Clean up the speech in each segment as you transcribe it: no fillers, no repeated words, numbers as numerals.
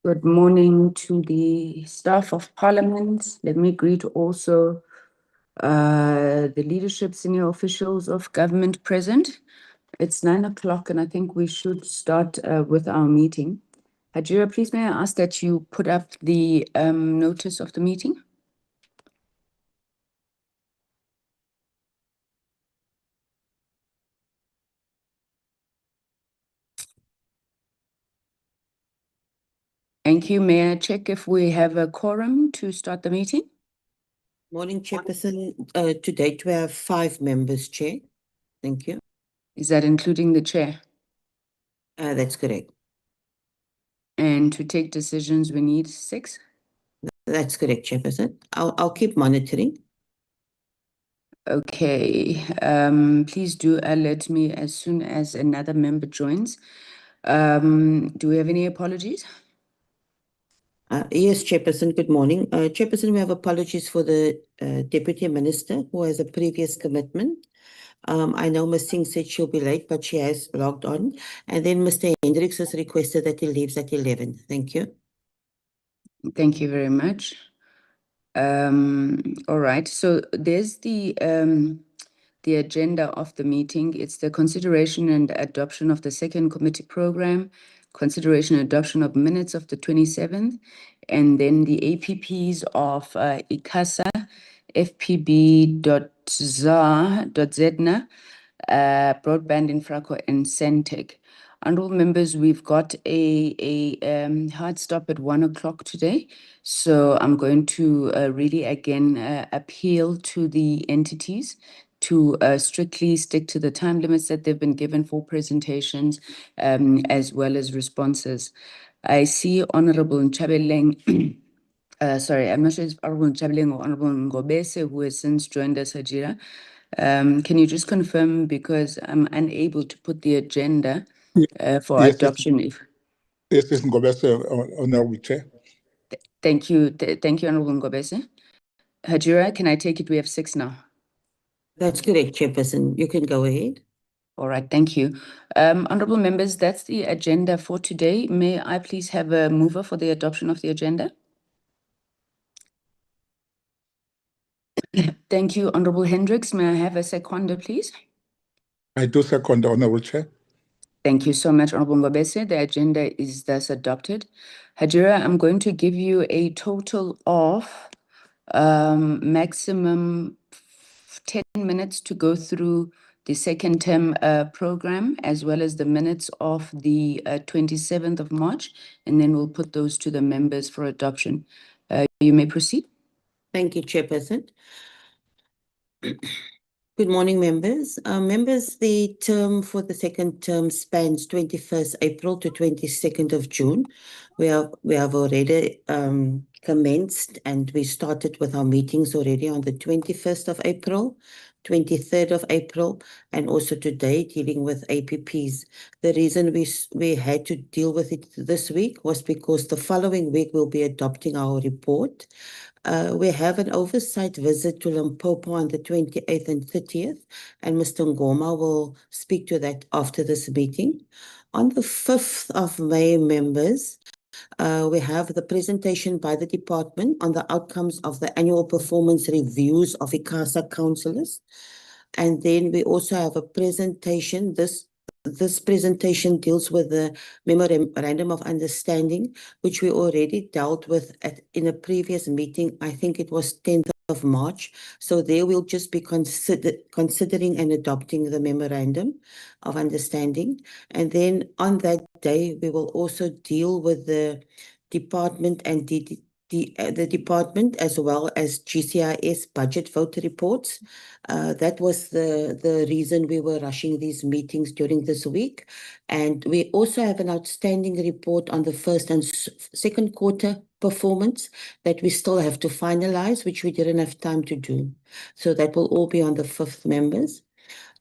Good morning to the staff of Parliament. Let me greet also the leadership, senior officials of government present. It's 9 o'clock and I think we should start with our meeting. Hajira, please may I ask that you put up the notice of the meeting? Thank you. May I check if we have a quorum to start the meeting? Morning, Chairperson. To date, we have 5 members, Chair. Thank you. Is that including the chair? That's correct. And to take decisions, we need 6? That's correct, Chairperson. I'll keep monitoring. Okay. Please do alert me as soon as another member joins. Do we have any apologies? Yes, Chairperson, good morning. Chairperson, we have apologies for the Deputy Minister who has a previous commitment. I know Ms. Singh said she'll be late, but she has logged on. And then Mr. Hendricks has requested that he leaves at 11. Thank you. Thank you very much. All right. So there's the agenda of the meeting. It's the consideration and adoption of the second committee program, consideration and adoption of minutes of the 27th, and then the APPs of ICASA, FPB.ZADNA, Broadband, Infraco, and Sentech. Honorable members, we've got a hard stop at 1 o'clock today. So I'm going to really again appeal to the entities to strictly stick to the time limits that they've been given for presentations as well as responses. I see Honorable Nchabeleng, sorry, I'm not sure if Honorable Nchabeleng or Honorable Ngobese, who has since joined us, Hajira. Can you just confirm, because I'm unable to put the agenda for adoption? Yes, Ngobese, Honorable Chair. Thank you. Thank you, Honorable Ngobese. Hajira, can I take it we have 6 now? That's correct, Chairperson. You can go ahead. All right, thank you. Honorable members, that's the agenda for today. May I please have a mover for the adoption of the agenda? Thank you, Honorable Hendricks. May I have a seconder, please? I do second, Honorable Chair. Thank you so much, Honorable Ngobese. The agenda is thus adopted. Hajira, I'm going to give you a total of maximum 10 minutes to go through the second term program, as well as the minutes of the 27th of March, and then we'll put those to the members for adoption. You may proceed. Thank you, Chairperson. Good morning, members. Members, the term for the second term spans 21st April to 22nd of June. We have already commenced, and we started with our meetings already on the 21st of April, 23rd of April, and also today dealing with APPs. The reason we had to deal with it this week was because the following week we'll be adopting our report. We have an oversight visit to Limpopo on the 28th and 30th, and Mr. Ngoma will speak to that after this meeting. On the 5th of May, members, we have the presentation by the department on the outcomes of the annual performance reviews of ICASA councillors. And then we also have a presentation. This presentation deals with the Memorandum of Understanding, which we already dealt with in a previous meeting. I think it was 10th of March. So there we'll just be considering and adopting the Memorandum of Understanding. And then on that day, we will also deal with the department and the department as well as GCIS budget vote reports. That was the reason we were rushing these meetings during this week. And we also have an outstanding report on the first and second quarter performance that we still have to finalize, which we didn't have time to do. So that will all be on the 5th, members.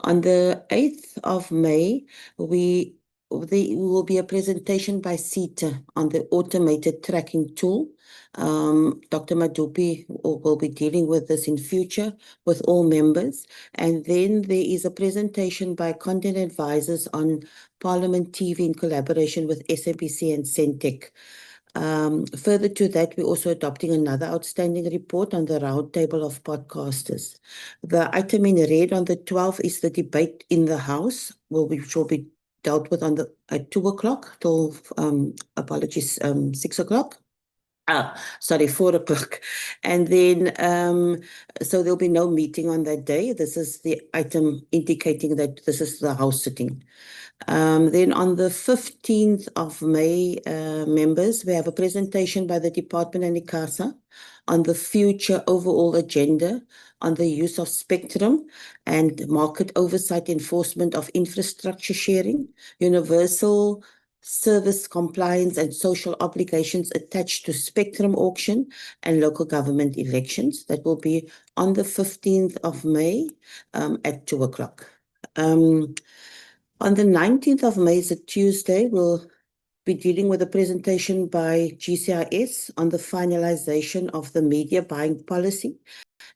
On the 8th of May, there will be a presentation by CETA on the automated tracking tool. Dr. Madupi will be dealing with this in future with all members. And then there is a presentation by content advisors on Parliament TV in collaboration with SABC and Sentech. Further to that, we're also adopting another outstanding report on the roundtable of podcasters. The item in red on the 12th is the debate in the House, which will be dealt with at 2 o'clock till, 6 o'clock. 4 o'clock. And then, so there'll be no meeting on that day. This is the item indicating that this is the House sitting. Then on the 15th of May, members, we have a presentation by the Department and ICASA on the future overall agenda on the use of spectrum and market oversight enforcement of infrastructure sharing, universal service compliance and social obligations attached to spectrum auction and local government elections. That will be on the 15th of May at 2 o'clock. On the 19th of May, is a Tuesday, we'll be dealing with a presentation by GCIS on the finalization of the media buying policy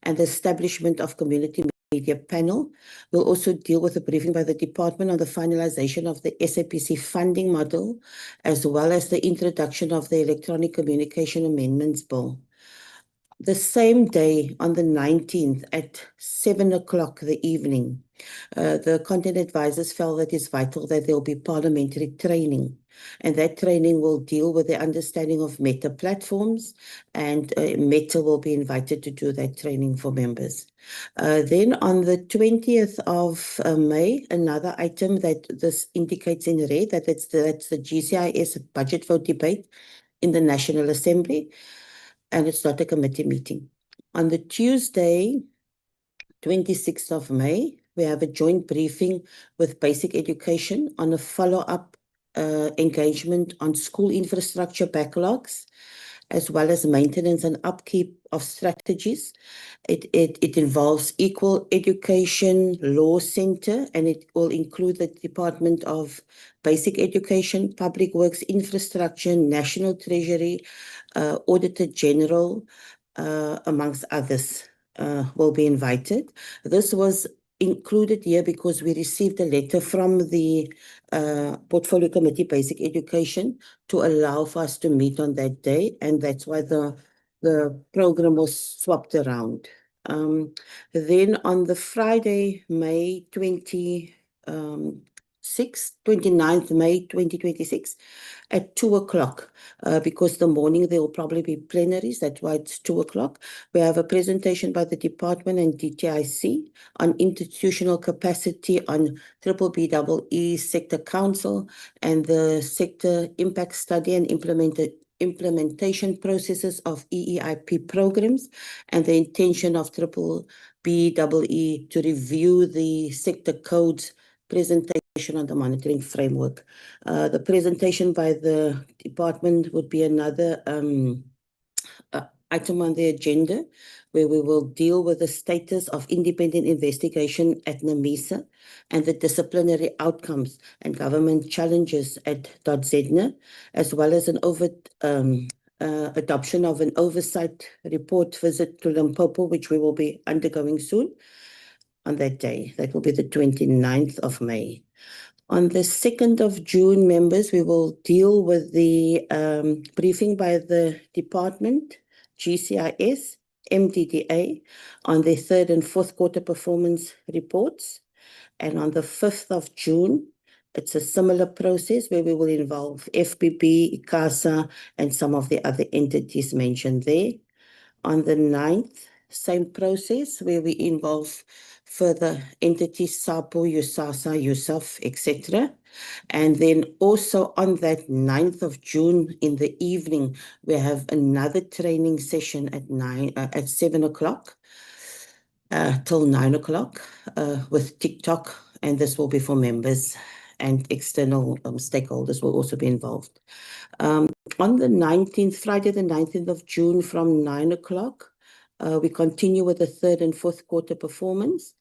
and the establishment of community media panel. We'll also deal with a briefing by the department on the finalization of the SAPC funding model, as well as the introduction of the Electronic Communication Amendments Bill. The same day, on the 19th at 7 o'clock the evening, the content advisors felt that it's vital that there will be parliamentary training, and that training will deal with the understanding of Meta platforms, and Meta will be invited to do that training for members. Then on the 20th of May, another item that this indicates in red, that's the GCIS budget vote debate in the National Assembly, and it's not a committee meeting. On the Tuesday, 26th of May, we have a joint briefing with Basic Education on a follow-up engagement on school infrastructure backlogs, as well as maintenance and upkeep of strategies. It involves Equal Education Law Center, and it will include the Department of Basic Education, Public Works, Infrastructure, National Treasury, Auditor General, amongst others, will be invited. This was included here because we received a letter from the Portfolio Committee, Basic Education, to allow for us to meet on that day, and that's why the program was swapped around. Then on the Friday, May 29th May 2026, at 2 o'clock, because the morning there will probably be plenaries, that's why it's 2 o'clock. We have a presentation by the department and DTIC on institutional capacity on BBBEE Sector Council and the sector impact study and implementation processes of EEIP programs, and the intention of BBBEE to review the sector codes presentation on the monitoring framework. The presentation by the department would be another item on the agenda, where we will deal with the status of independent investigation at NAMISA and the disciplinary outcomes and government challenges at ZADNA, as well as an adoption of an oversight report visit to Limpopo, which we will be undergoing soon on that day. That will be the 29th of May. On the 2nd of June, members, we will deal with the briefing by the department, GCIS, MDDA, on their third and fourth quarter performance reports. And on the 5th of June, it's a similar process where we will involve FBB, ICASA, and some of the other entities mentioned there. On the 9th, same process where we involve further entities, SAPO, USASA, USAF, etc. And then also on that 9th of June in the evening, we have another training session at 7 o'clock till 9 o'clock with TikTok, and this will be for members, and external stakeholders will also be involved. On the 19th, Friday the 19th of June from 9 o'clock, we continue with the third and fourth quarter performance.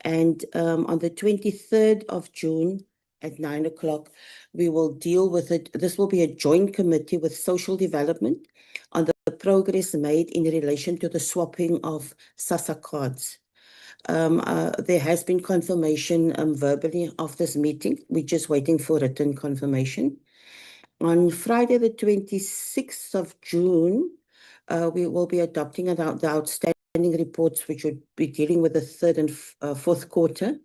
And on the 23rd of June at 9 o'clock, we will deal with it. This will be a joint committee with social development on the progress made in relation to the swapping of SASSA cards. There has been confirmation verbally of this meeting. We're just waiting for written confirmation. On Friday, the 26th of June, we will be adopting the outstanding reports, which would be dealing with the third and fourth quarter.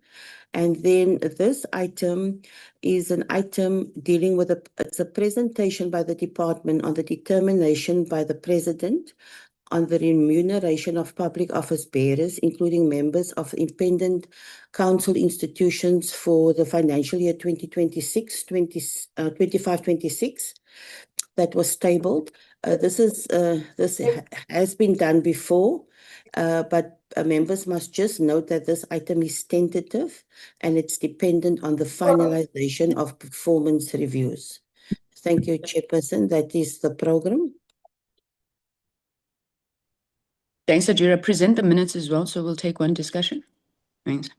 And then this item is an item dealing with it's a presentation by the department on the determination by the president on the remuneration of public office bearers, including members of independent council institutions for the financial year 25-26 that was tabled. This has been done before, but members must just note that this item is tentative and it's dependent on the finalization of performance reviews. Thank you, Chairperson. That is the program. Thanks, Adira. Present the minutes as well, so we'll take one discussion. Thanks.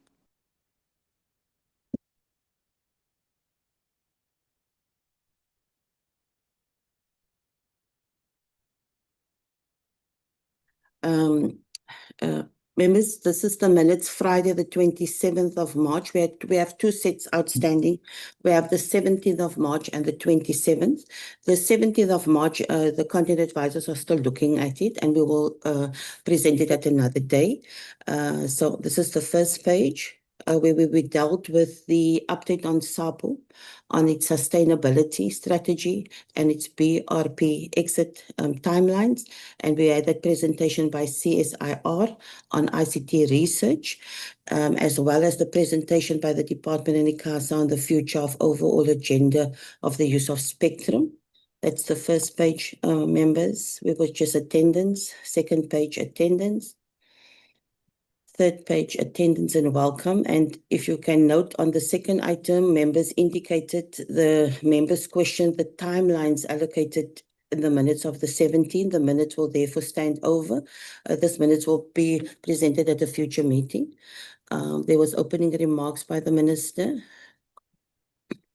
Members, this is the minutes, Friday, the 27th of March. We have two sets outstanding. We have the 17th of March and the 27th. The 17th of March, the content advisors are still looking at it, and we will present it at another day. So this is the first page, where we dealt with the update on SAPO, on its sustainability strategy and its BRP exit timelines. And we had that presentation by CSIR on ICT research, as well as the presentation by the department and ICASA on the future of overall agenda of the use of spectrum. That's the first page, members. We got just attendance. Second page, attendance. Third page, attendance and welcome. And if you can note on the second item, members indicated the members questioned the timelines allocated in the minutes of the 17th. The minutes will therefore stand over. This minutes will be presented at a future meeting. There was opening remarks by the minister,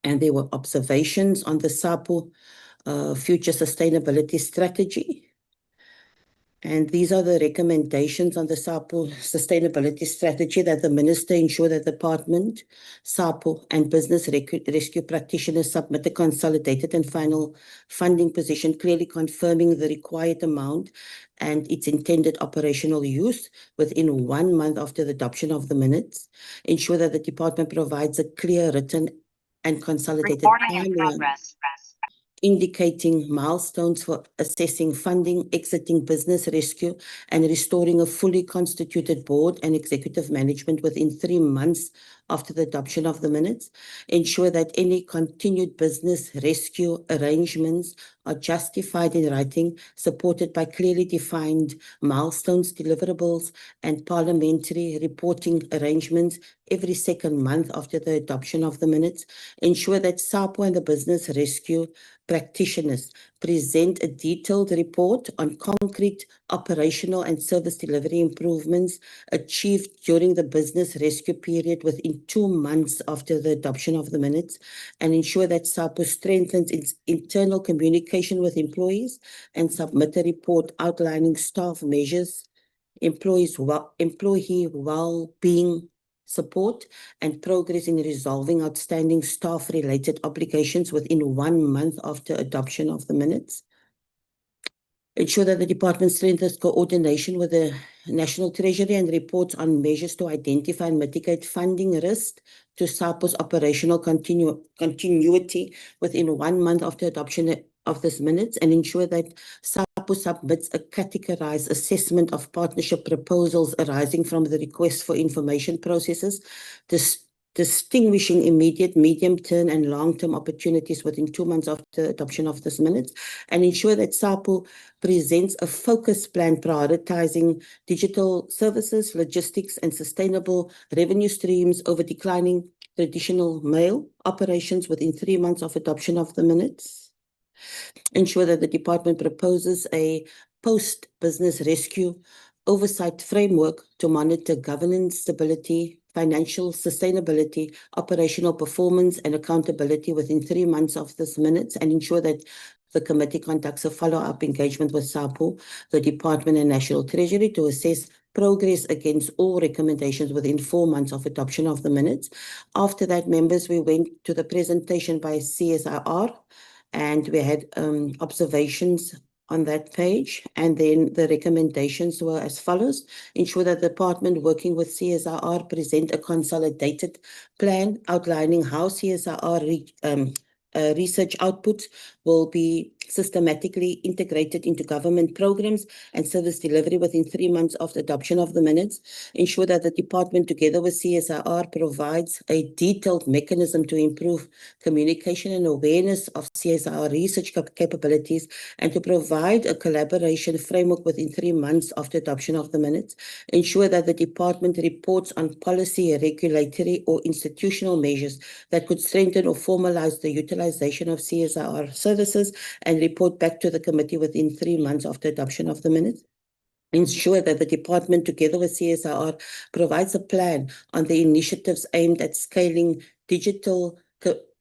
and there were observations on the SAPO future sustainability strategy. And these are the recommendations on the SAPO sustainability strategy, that the minister ensure that the department, SAPO, and business rescue practitioners submit a consolidated and final funding position, clearly confirming the required amount and its intended operational use within 1 month after the adoption of the minutes. Ensure that the department provides a clear written and consolidated timeline indicating milestones for assessing funding, exiting business rescue, and restoring a fully constituted board and executive management within 3 months after the adoption of the minutes. Ensure that any continued business rescue arrangements are justified in writing, supported by clearly defined milestones, deliverables, and parliamentary reporting arrangements every second month after the adoption of the minutes. Ensure that SAPO and the business rescue practitioners present a detailed report on concrete operational and service delivery improvements achieved during the business rescue period within 2 months after the adoption of the minutes, and ensure that SAPO strengthens its internal communication with employees and submit a report outlining staff measures, employee well-being support, and progress in resolving outstanding staff-related obligations within 1 month after adoption of the minutes. Ensure that the department strengthens coordination with the National Treasury and reports on measures to identify and mitigate funding risk to SAPO's operational continuity within 1 month after adoption of this minutes, and ensure that SAPO submits a categorized assessment of partnership proposals arising from the request for information processes, distinguishing immediate, medium-term, and long-term opportunities within 2 months after adoption of this minutes, and ensure that SAPO presents a focus plan prioritizing digital services, logistics, and sustainable revenue streams over declining traditional mail operations within 3 months of adoption of the minutes. Ensure that the department proposes a post-business rescue oversight framework to monitor governance stability, financial sustainability, operational performance, and accountability within 3 months of this minutes, and ensure that the committee conducts a follow-up engagement with SAPO, the department, and National Treasury to assess progress against all recommendations within 4 months of adoption of the minutes. After that, members, we went to the presentation by CSIR and we had observations on that page. And then the recommendations were as follows: ensure that the department working with CSIR present a consolidated plan outlining how CSIR research outputs will be systematically integrated into government programs and service delivery within 3 months of the adoption of the minutes. Ensure that the department, together with CSIR, provides a detailed mechanism to improve communication and awareness of CSIR research capabilities, and to provide a collaboration framework within 3 months after adoption of the minutes. Ensure that the department reports on policy, regulatory, or institutional measures that could strengthen or formalize the utilization of CSIR services, and report back to the committee within 3 months after adoption of the minutes. Ensure that the department, together with CSIR, provides a plan on the initiatives aimed at scaling digital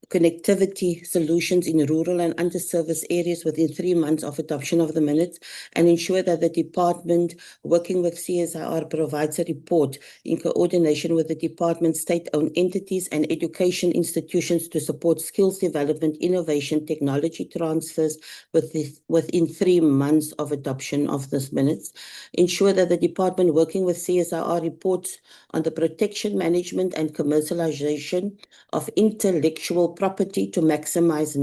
connectivity solutions in rural and underserviced areas within 3 months of adoption of the minutes, and ensure that the department, working with CSIR, provides a report in coordination with the department's state-owned entities and education institutions to support skills development, innovation, technology transfers within 3 months of adoption of this minutes. Ensure that the department, working with CSIR, reports on the protection, management, and commercialization of intellectual property to maximize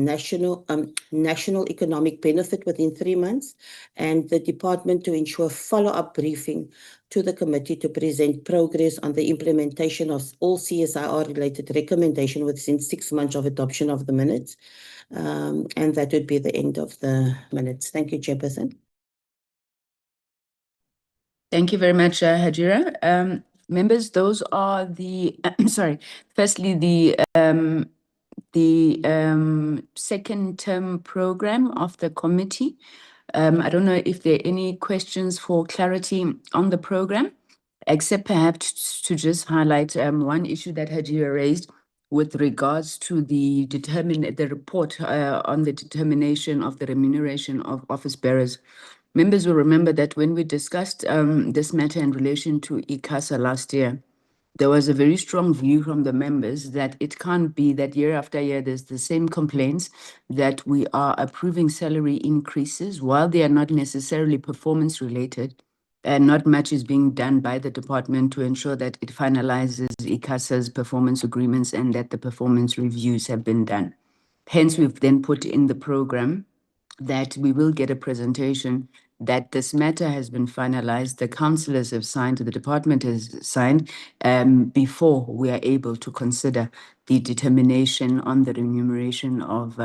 national economic benefit within 3 months, and the department to ensure follow-up briefing to the committee to present progress on the implementation of all CSIR-related recommendations within 6 months of adoption of the minutes. And that would be the end of the minutes. Thank you, Chairperson. Thank you very much, Hajira. Members, those are the, firstly, the second term program of the committee. I don't know if there are any questions for clarity on the program, except perhaps to just highlight one issue that Hajira raised with regards to the report on the determination of the remuneration of office bearers. Members will remember that when we discussed this matter in relation to ICASA last year, there was a very strong view from the members that it can't be that year after year there's the same complaints that we are approving salary increases while they are not necessarily performance related, and not much is being done by the department to ensure that it finalizes ICASA's performance agreements and that the performance reviews have been done. Hence, we've then put in the program that we will get a presentation that this matter has been finalized, the councillors have signed, the department has signed, before we are able to consider the determination on the remuneration of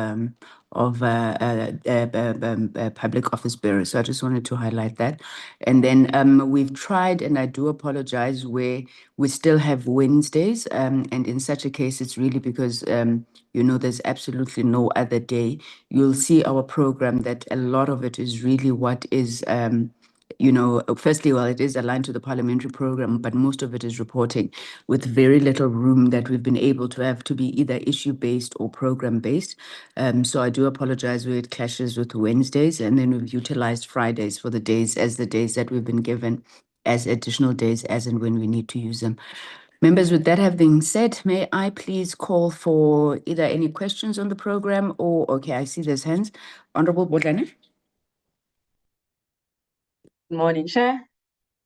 public office bearers. So I just wanted to highlight that. And then we've tried, and I do apologize, where we still have Wednesdays, and in such a case, it's really because there's absolutely no other day. You'll see our program that a lot of it is really what is, firstly, well, it is aligned to the parliamentary program, but most of it is reporting with very little room that we've been able to have to be either issue-based or program-based. So I do apologize where it clashes with Wednesdays, and then we've utilized Fridays for the days that we've been given as additional days as and when we need to use them. Members, with that having said, may I please call for either any questions on the program or, okay, I see there's hands. Honorable Bodlane. Good morning, Chair.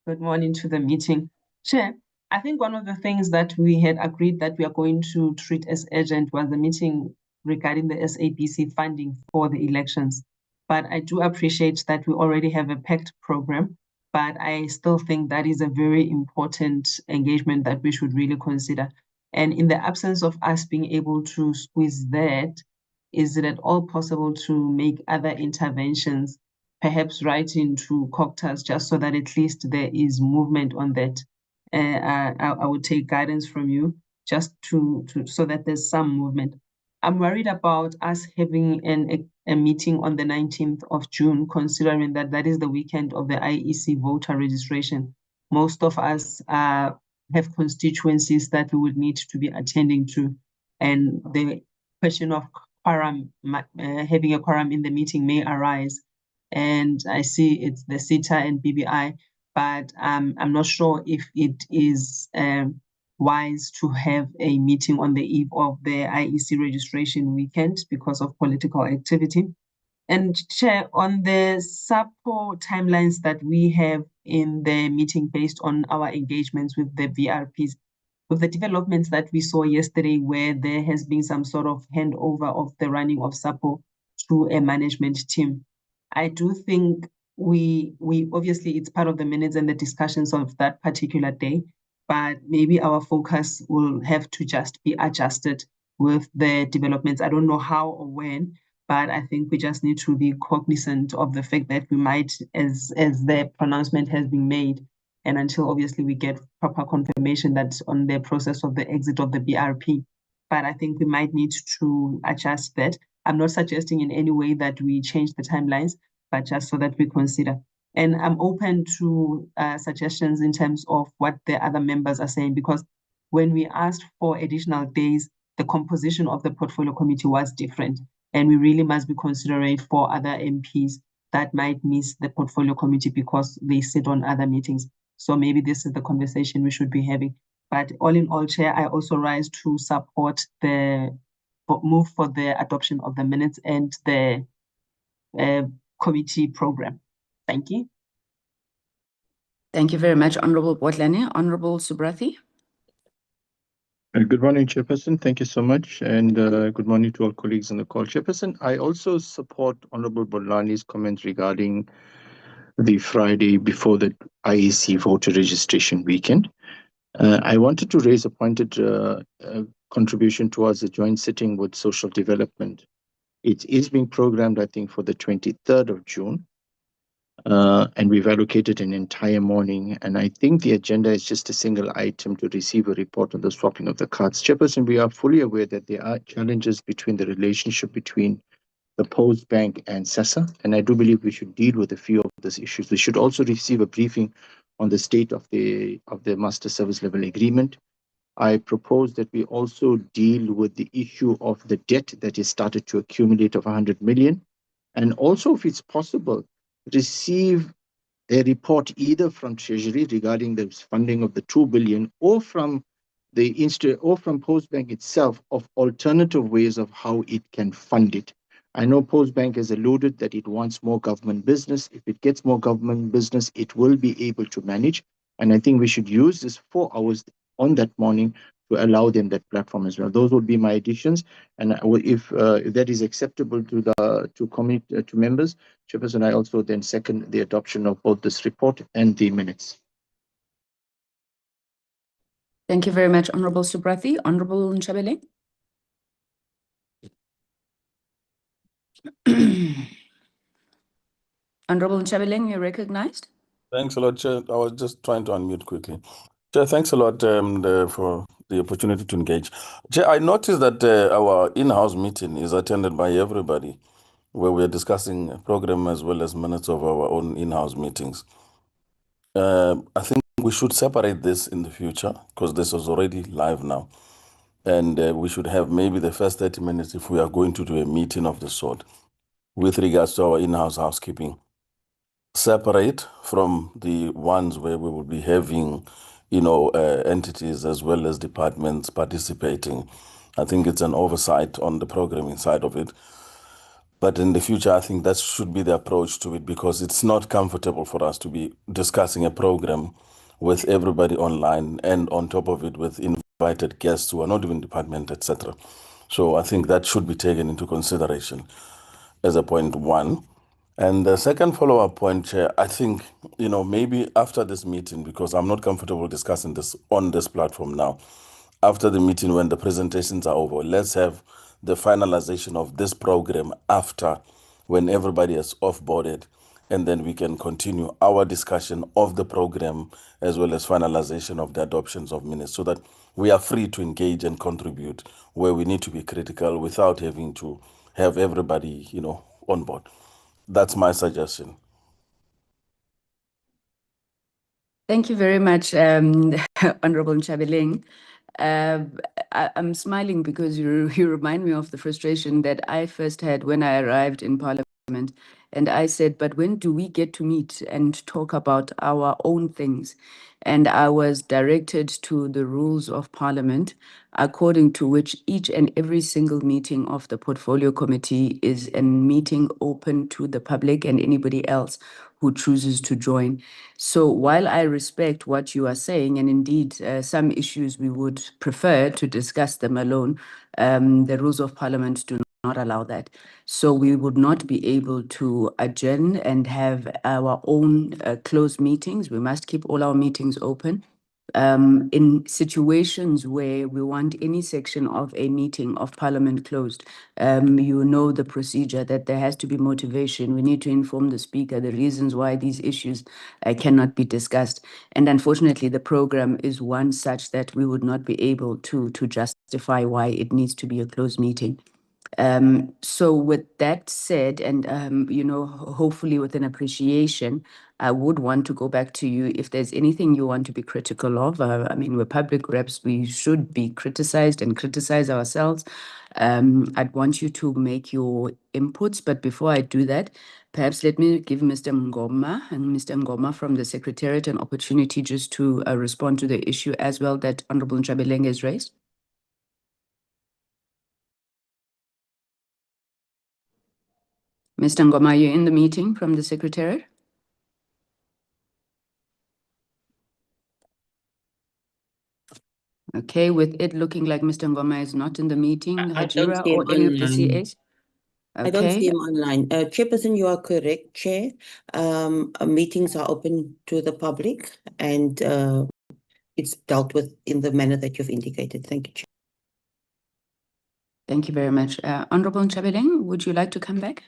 Good morning to the meeting. Chair, I think one of the things that we had agreed that we are going to treat as urgent was the meeting regarding the SABC funding for the elections. But I do appreciate that we already have a packed program, but I still think that is a very important engagement that we should really consider. And in the absence of us being able to squeeze that, is it at all possible to make other interventions, perhaps right into cocktails, just so that at least there is movement on that? I would take guidance from you just to so that there's some movement. I'm worried about us having a meeting on the 19th of June, considering that that is the weekend of the IEC voter registration. Most of us have constituencies that we would need to be attending to, and the question of quorum, having a quorum in the meeting may arise. And I see it's the CETA and BBI, but I'm not sure if it is wise to have a meeting on the eve of the IEC registration weekend because of political activity. And Chair, on the SAPO timelines that we have in the meeting based on our engagements with the VRPs, with the developments that we saw yesterday where there has been some sort of handover of the running of SAPO to a management team, I do think we obviously it's part of the minutes and the discussions of that particular day, but maybe our focus will have to just be adjusted with the developments. I don't know how or when, but I think we just need to be cognizant of the fact that we might, as the pronouncement has been made, and until obviously we get proper confirmation that's on the process of the exit of the BRP. But I think we might need to adjust that. I'm not suggesting in any way that we change the timelines, but just so that we consider. And I'm open to suggestions in terms of what the other members are saying, because when we asked for additional days, the composition of the portfolio committee was different. And we really must be considerate for other MPs that might miss the portfolio committee because they sit on other meetings. So maybe this is the conversation we should be having. But all in all, Chair, I also rise to support the move for the adoption of the minutes and the committee program. Thank you. Thank you very much, Honorable Botlane. Honorable Subrathi. Good morning, Chairperson. Thank you so much. And good morning to all colleagues on the call. Chairperson, I also support Honorable Bolane's comments regarding the Friday before the IEC voter registration weekend. I wanted to raise a pointed contribution towards a joint sitting with social development. It is being programmed, I think, for the 23rd of June. And we've allocated an entire morning. And I think the agenda is just a single item to receive a report on the swapping of the cards. Chairperson, we are fully aware that there are challenges between the relationship between the Post Bank and SASA. And I do believe we should deal with a few of these issues. We should also receive a briefing on the state of the master service level agreement. I propose that we also deal with the issue of the debt that is started to accumulate of 100 million. And also, if it's possible, receive a report either from Treasury regarding the funding of the 2 billion or from the Postbank itself of alternative ways of how it can fund it. I know Postbank has alluded that it wants more government business. If it gets more government business, it will be able to manage. And I think we should use this 4 hours on that morning to allow them that platform as well. Those would be my additions. And if that is acceptable to members, Chairperson, I also then second the adoption of both this report and the minutes. Thank you very much, Honorable Subrathi. Honorable Nchabeleng. Honorable Nchabeleng, you're recognized. Thanks a lot, Chair. I was just trying to unmute quickly. Chair, thanks a lot for the opportunity to engage. Chair, I noticed that our in-house meeting is attended by everybody, where we are discussing a program as well as minutes of our own in-house meetings. I think we should separate this in the future because this is already live now. And we should have maybe the first 30 minutes if we are going to do a meeting of the sort with regards to our in-house housekeeping. Separate from the ones where we will be having, entities as well as departments participating. I think it's an oversight on the programming side of it. But in the future, I think that should be the approach to it because it's not comfortable for us to be discussing a program with everybody online and on top of it with invited guests who are not even department, etc. So I think that should be taken into consideration as a point one. And the second follow-up point, Chair, I think, maybe after this meeting, because I'm not comfortable discussing this on this platform now, after the meeting when the presentations are over, let's have the finalization of this program after when everybody is off-boarded, and then we can continue our discussion of the program as well as finalization of the adoptions of minutes so that we are free to engage and contribute where we need to be critical without having to have everybody, on board. That's my suggestion. Thank you very much, Honorable Nchabeleng. I'm smiling because you remind me of the frustration that I first had when I arrived in Parliament. And I said, but when do we get to meet and talk about our own things? And I was directed to the rules of Parliament, according to which each and every single meeting of the Portfolio Committee is a meeting open to the public and anybody else who chooses to join. So while I respect what you are saying, and indeed some issues we would prefer to discuss them alone, the rules of Parliament do not allow that. So we would not be able to adjourn and have our own closed meetings. We must keep all our meetings open. In situations where we want any section of a meeting of Parliament closed, you know the procedure that there has to be motivation. We need to inform the Speaker the reasons why these issues cannot be discussed. And unfortunately, the program is one such that we would not be able to justify why it needs to be a closed meeting. So with that said, and you know, hopefully with an appreciation, I would want to go back to you if there's anything you want to be critical of. I mean, we're public reps, we should be criticized and criticize ourselves. I'd want you to make your inputs, but before I do that, perhaps let me give Mr. Ngoma from the Secretariat an opportunity just to respond to the issue as well that Honorable Ntshabeleng has raised. Mr. Ngoma, are you in the meeting from the Secretariat? Okay, with it looking like Mr. Ngoma is not in the meeting, I don't Hajira see him or any of the online. CAs? I don't see Okay, him online. Chairperson, you are correct, Chair. Meetings are open to the public and it's dealt with in the manner that you've indicated. Thank you, Chair. thank you very much. Honorable Ntshabeleng, would you like to come back?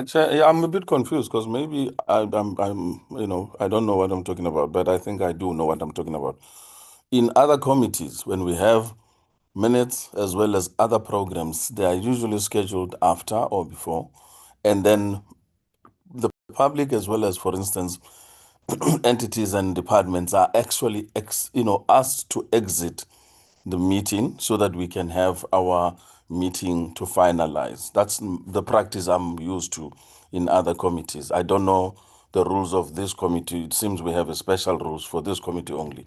Chair, yeah, I'm a bit confused because maybe I'm, you know, I don't know what I'm talking about, but I think I do know what I'm talking about. In other committees, when we have minutes as well as other programs, they are usually scheduled after or before, and then the public as well as, for instance, entities and departments are actually, asked to exit the meeting so that we can have our meeting to finalize. That's the practice I'm used to in other committees. I don't know the rules of this committee. It seems we have a special rules for this committee only.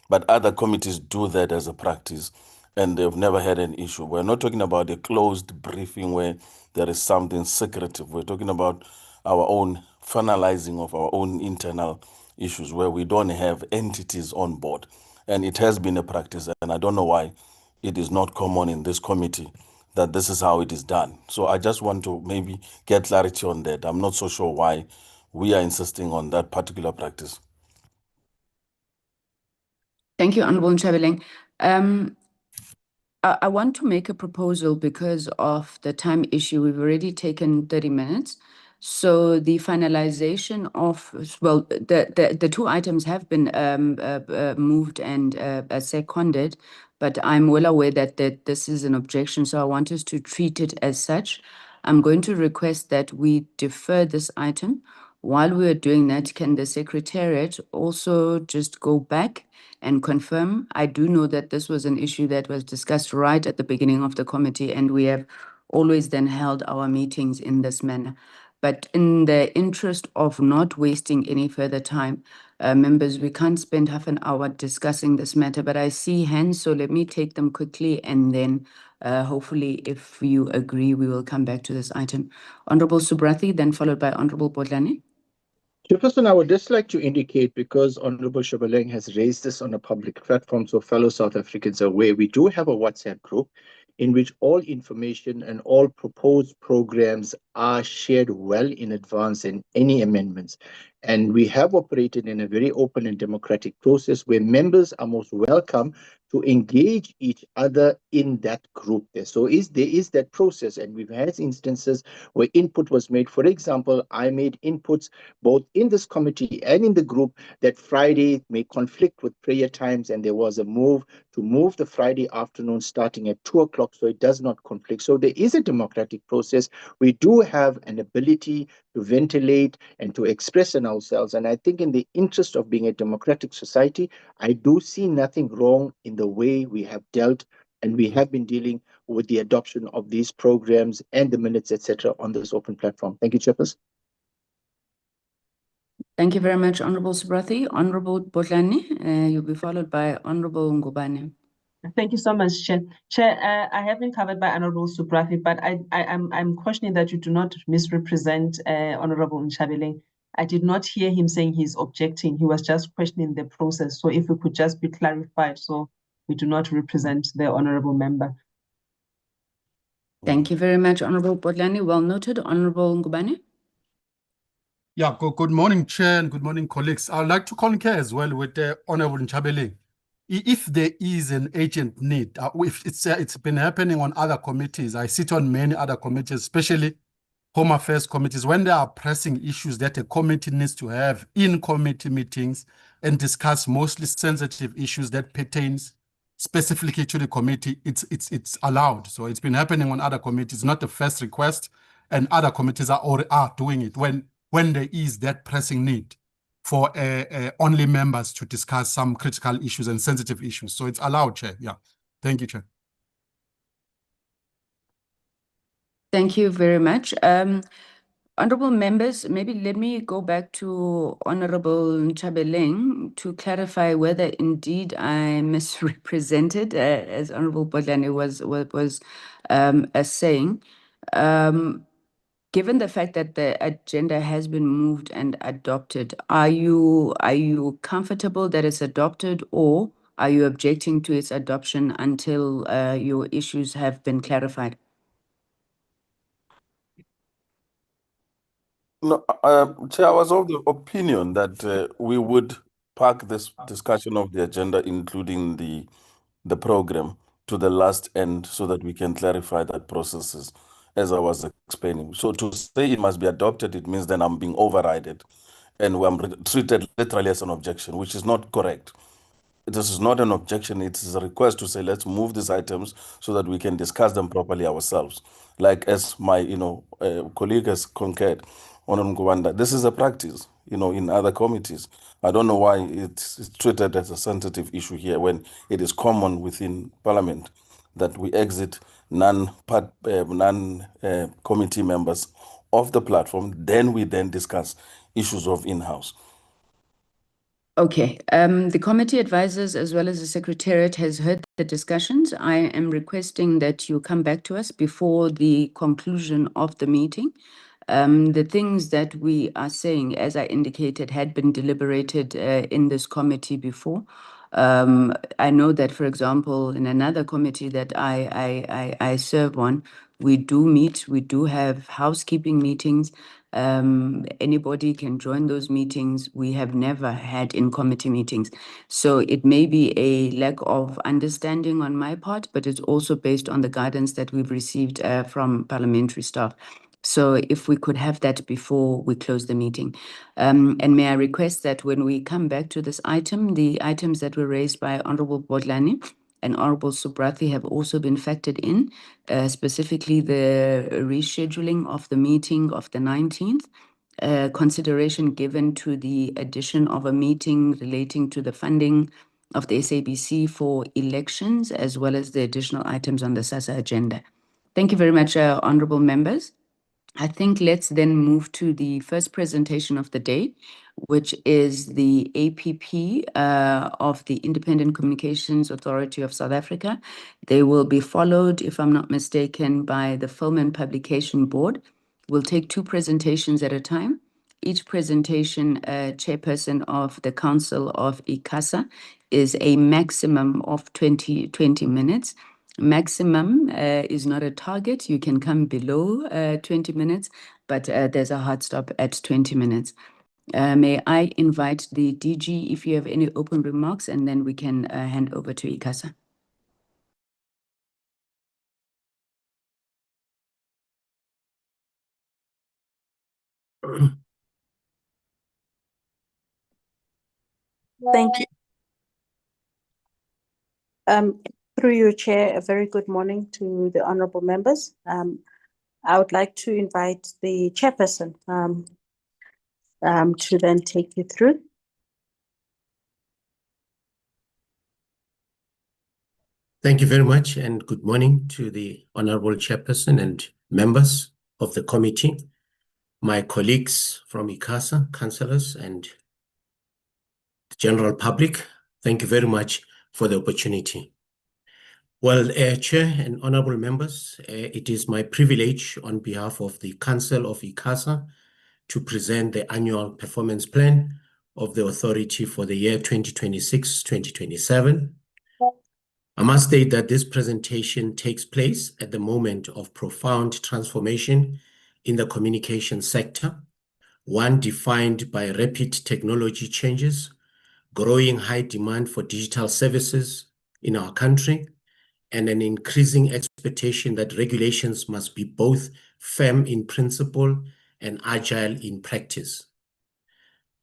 But other committees do that as a practice and they've never had an issue. We're not talking about a closed briefing where there is something secretive. We're talking about our own finalizing of our own internal issues where we don't have entities on board. And it has been a practice, and I don't know why it is not common in this committee that this is how it is done. So I just want to maybe get clarity on that. I'm not so sure why we are insisting on that particular practice. Thank you, Honorable Ntshabeleng. I want to make a proposal because of the time issue. We've already taken 30 minutes. So the finalization of, well, the two items have been moved and seconded, but I'm well aware that this is an objection, so I want us to treat it as such. I'm going to request that we defer this item. While we are doing that, can the Secretariat also just go back and confirm? I do know that this was an issue that was discussed right at the beginning of the committee, and we have always then held our meetings in this manner. But in the interest of not wasting any further time, members, we can't spend half an hour discussing this matter, but I see hands, so let me take them quickly, and then hopefully, if you agree, we will come back to this item. Honorable Subrathi, then followed by Honorable Bodlani. Chairperson, I would just like to indicate, because Honorable Ntshabeleng has raised this on a public platform, so fellow South Africans are aware, we do have a WhatsApp group in which all information and all proposed programs are shared well in advance and any amendments. And we have operated in a very open and democratic process where members are most welcome to engage each other in that group there. So there is that process, and we've had instances where input was made. For example, I made inputs both in this committee and in the group that Friday may conflict with prayer times, and there was a move to move the Friday afternoon starting at 2 o'clock so it does not conflict. So there is a democratic process. We do have an ability to ventilate and to express in ourselves. And I think in the interest of being a democratic society, I do see nothing wrong in the way we have dealt and we have been dealing with the adoption of these programs and the minutes, etc., on this open platform. Thank you, Chairperson. Thank you very much, Honorable Subrathi. Honorable Botlani, you'll be followed by Honorable Ngubane. Thank you so much, Chair. Chair, I have been covered by Honorable Subrathi, but I'm questioning that you do not misrepresent Honorable Nchabeleng. I did not hear him saying he's objecting. He was just questioning the process. So if it could just be clarified, so we do not represent the honorable member. Thank you very much, Honorable Botlani. Well noted. Honorable Ngubane. Yeah, good morning, Chair, and good morning, colleagues. I'd like to concur as well with the Honorable Nchabeleng. If there is an urgent need, if it's been happening on other committees, I sit on many other committees, especially Home Affairs committees, when there are pressing issues that a committee needs to have in committee meetings and discuss mostly sensitive issues that pertains specifically to the committee, it's allowed. So it's been happening on other committees, not the first request, and other committees are doing it when there is that pressing need for only members to discuss some critical issues and sensitive issues. So it's allowed, Chair. Yeah. Thank you, Chair. Thank you very much. Honorable members, maybe let me go back to Honorable Nchabeleng to clarify whether indeed I misrepresented, as Honorable Botlani was saying. Given the fact that the agenda has been moved and adopted, are you comfortable that it's adopted, or are you objecting to its adoption until your issues have been clarified? No, Chair, I was of the opinion that we would park this discussion of the agenda, including the program, to the last end so that we can clarify that processes, as I was explaining. So to say it must be adopted, it means then I'm being overridden and I'm treated literally as an objection, which is not correct. This is not an objection. It is a request to say, let's move these items so that we can discuss them properly ourselves. Like as my, colleague has concurred on Ngwanda, this is a practice, in other committees. I don't know why it's treated as a sensitive issue here when it is common within Parliament that we exit non-committee members off the platform, then we discuss issues of in-house. Okay, the committee advisors as well as the secretariat has heard the discussions. I am requesting that you come back to us before the conclusion of the meeting. The things that we are saying, as I indicated, had been deliberated in this committee before. I know that, for example, in another committee that I serve on, we do meet, we do have housekeeping meetings. Anybody can join those meetings. We have never had in-committee meetings. So it may be a lack of understanding on my part, but it's also based on the guidance that we've received from parliamentary staff. So if we could have that before we close the meeting. And may I request that when we come back to this item, the items that were raised by Honorable Botlani and Honorable Subrathi have also been factored in, specifically the rescheduling of the meeting of the 19th, consideration given to the addition of a meeting relating to the funding of the SABC for elections, as well as the additional items on the SASA agenda. Thank you very much, honorable members. I think let's then move to the first presentation of the day, which is the APP of the Independent Communications Authority of South Africa. They will be followed, if I'm not mistaken, by the Film and Publication Board. We'll take two presentations at a time. Each presentation, chairperson of the Council of ICASA, is a maximum of 20 minutes. Maximum is not a target. You can come below 20 minutes, but there's a hard stop at 20 minutes. May I invite the DG if you have any open remarks, and then we can hand over to ICASA. Thank you. Through your chair, a very good morning to the honorable members. I would like to invite the chairperson to then take you through. Thank you very much, and good morning to the Honorable Chairperson and members of the committee, my colleagues from ICASA, councillors, and the general public. Thank you very much for the opportunity. Well, Chair and honorable members, it is my privilege on behalf of the Council of ICASA to present the annual performance plan of the authority for the year 2026-2027. I must state that this presentation takes place at the moment of profound transformation in the communication sector, one defined by rapid technology changes, growing high demand for digital services in our country, and an increasing expectation that regulations must be both firm in principle and agile in practice.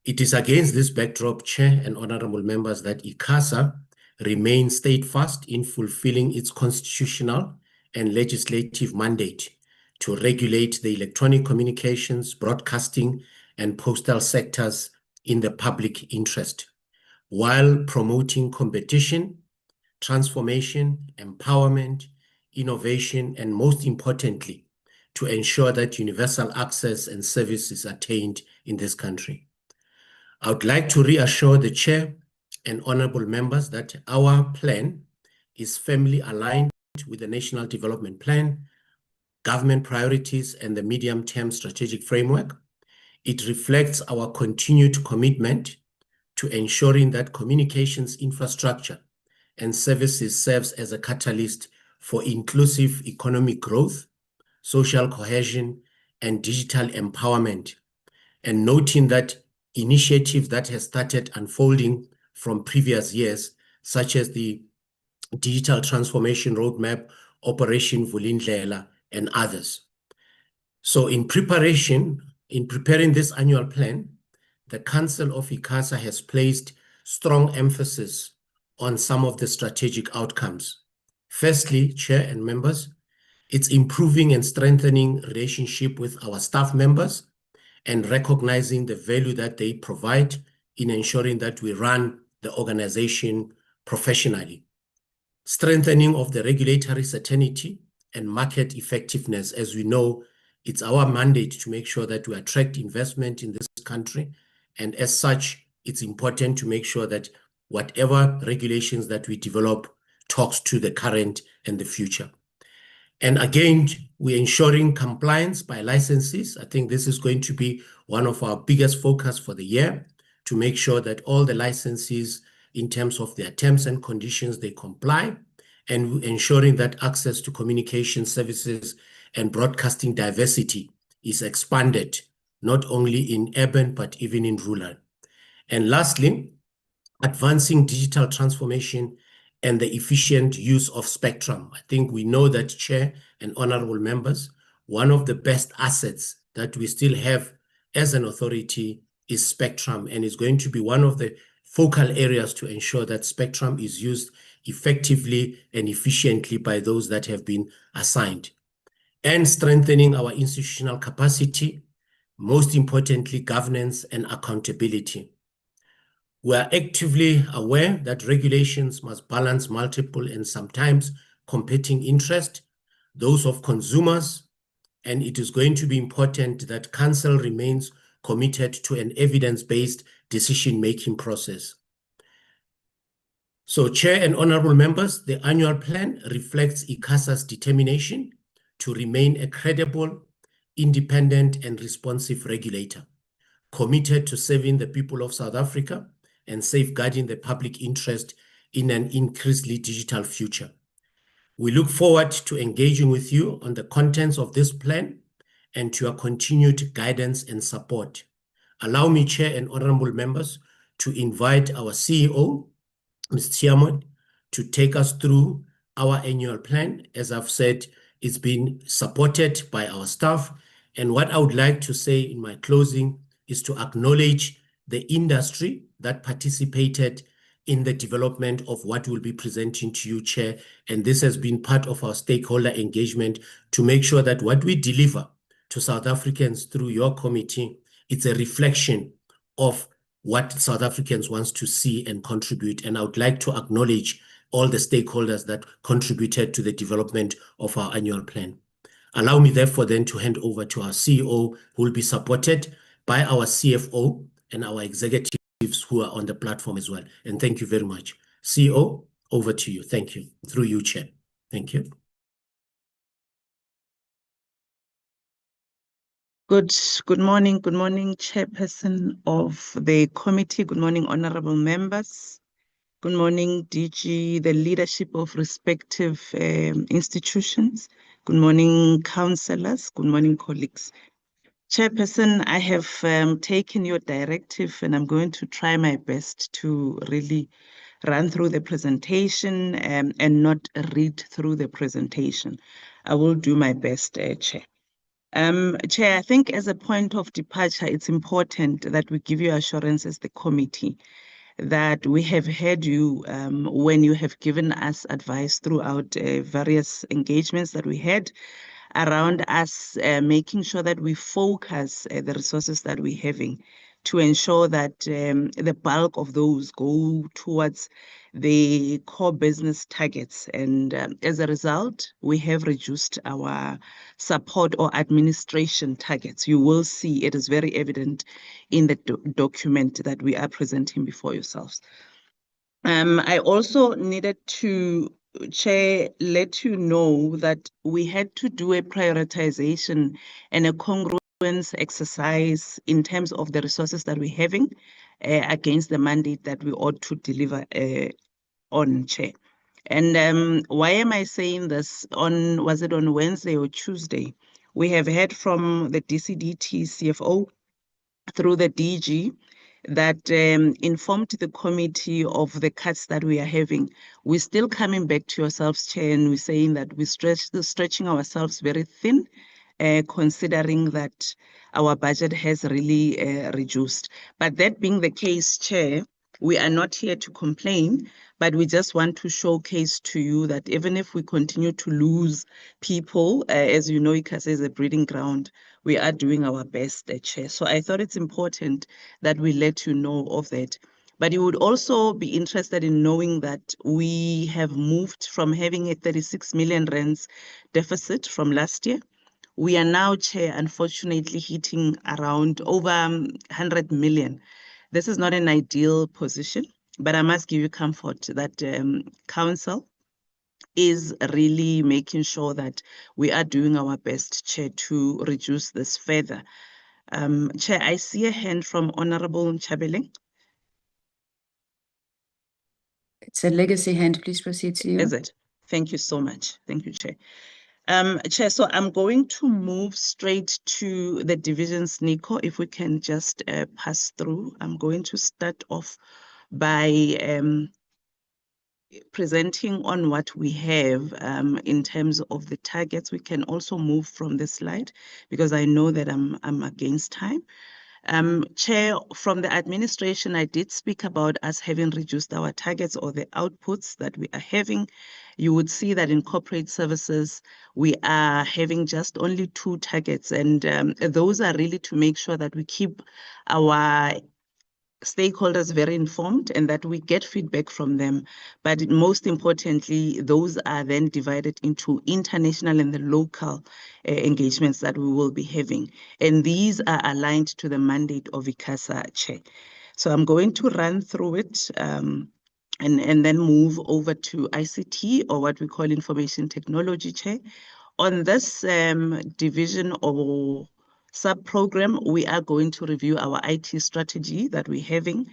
It is against this backdrop, Chair and honorable members, that ICASA remains steadfast in fulfilling its constitutional and legislative mandate to regulate the electronic communications, broadcasting, and postal sectors in the public interest, while promoting competition, transformation, empowerment, innovation, and most importantly, to ensure that universal access and service is attained in this country. I would like to reassure the Chair and honorable members that our plan is firmly aligned with the National Development Plan, government priorities, and the medium-term strategic framework. It reflects our continued commitment to ensuring that communications infrastructure and services serves as a catalyst for inclusive economic growth, social cohesion, and digital empowerment, and noting that initiatives that have started unfolding from previous years, such as the Digital Transformation Roadmap, Operation Vulindlela, and others. So in preparing this annual plan, the Council of ICASA has placed strong emphasis on some of the strategic outcomes. Firstly, Chair and members, it's improving and strengthening relationship with our staff members and recognizing the value that they provide in ensuring that we run the organization professionally. Strengthening of the regulatory certainty and market effectiveness. As we know, it's our mandate to make sure that we attract investment in this country. And as such, it's important to make sure that whatever regulations that we develop talks to the current and the future. And again, we're ensuring compliance by licenses. I think this is going to be one of our biggest focus for the year, to make sure that all the licenses, in terms of their terms and conditions, they comply, and ensuring that access to communication services and broadcasting diversity is expanded, not only in urban, but even in rural. And lastly, advancing digital transformation and the efficient use of spectrum. I think we know that, Chair and honorable members, one of the best assets that we still have as an authority is spectrum, and is going to be one of the focal areas to ensure that spectrum is used effectively and efficiently by those that have been assigned. And strengthening our institutional capacity, most importantly, governance and accountability. We are actively aware that regulations must balance multiple and sometimes competing interests, those of consumers, and it is going to be important that Council remains committed to an evidence-based decision-making process. So, Chair and honorable members, the annual plan reflects ICASA's determination to remain a credible, independent, and responsive regulator, committed to serving the people of South Africa and safeguarding the public interest in an increasingly digital future. We look forward to engaging with you on the contents of this plan and to your continued guidance and support. Allow me, Chair and honorable members, to invite our CEO, Ms. Tiamon, to take us through our annual plan. As I've said, it's been supported by our staff. And what I would like to say in my closing is to acknowledge the industry that participated in the development of what we'll be presenting to you, Chair. And this has been part of our stakeholder engagement to make sure that what we deliver to South Africans through your committee, it's a reflection of what South Africans want to see and contribute. And I would like to acknowledge all the stakeholders that contributed to the development of our annual plan. Allow me, therefore, then to hand over to our CEO, who will be supported by our CFO and our executives who are on the platform as well. And thank you very much. CEO, over to you. Thank you. Through you, Chair. Thank you. Good morning, Chairperson of the committee. Good morning, honorable members. Good morning, DG, the leadership of respective institutions. Good morning, councillors. Good morning, colleagues. Chairperson, I have taken your directive and I'm going to try my best to really run through the presentation and not read through the presentation. I will do my best, Chair. Chair, I think as a point of departure, it's important that we give you assurance as the committee that we have heard you when you have given us advice throughout various engagements that we had around us making sure that we focus the resources that we're having to ensure that the bulk of those go towards the core business targets. And as a result, we have reduced our support or administration targets. You will see it is very evident in the document that we are presenting before yourselves. I also needed to, Chair, let you know that we had to do a prioritization and a congruence exercise in terms of the resources that we're having against the mandate that we ought to deliver on, Chair. And why am I saying this? Was it on Wednesday or Tuesday? We have heard from the DCDT CFO through the DG that informed the committee of the cuts that we are having. We're still coming back to yourselves, Chair, and we're saying that we're stretching ourselves very thin, considering that our budget has really reduced. But that being the case, Chair, we are not here to complain, but we just want to showcase to you that even if we continue to lose people, as you know, ICASA is a breeding ground, we are doing our best, Chair. So I thought it's important that we let you know of that. But you would also be interested in knowing that we have moved from having a 36 million rands deficit from last year. We are now, Chair, unfortunately hitting around over 100 million. This is not an ideal position, but I must give you comfort that Council is really making sure that we are doing our best, Chair, to reduce this further. Chair, I see a hand from Honorable Ntshabeleng. It's a legacy hand. Please proceed, CEO. Is it? Thank you so much. Thank you, Chair. Chair, so I'm going to move straight to the divisions, Nico, if we can just pass through. I'm going to start off by presenting on what we have in terms of the targets. We can also move from the slide because I know that I'm against time. Chair, from the administration, I did speak about us having reduced our targets or the outputs that we are having. You would see that in corporate services, we are having just only 2 targets, and those are really to make sure that we keep our stakeholders very informed and that we get feedback from them. But most importantly, those are then divided into international and the local engagements that we will be having. And these are aligned to the mandate of ICASA, Chair. So I'm going to run through it and then move over to ICT, or what we call information technology, Chair. On this division or sub-program, we are going to review our IT strategy that we're having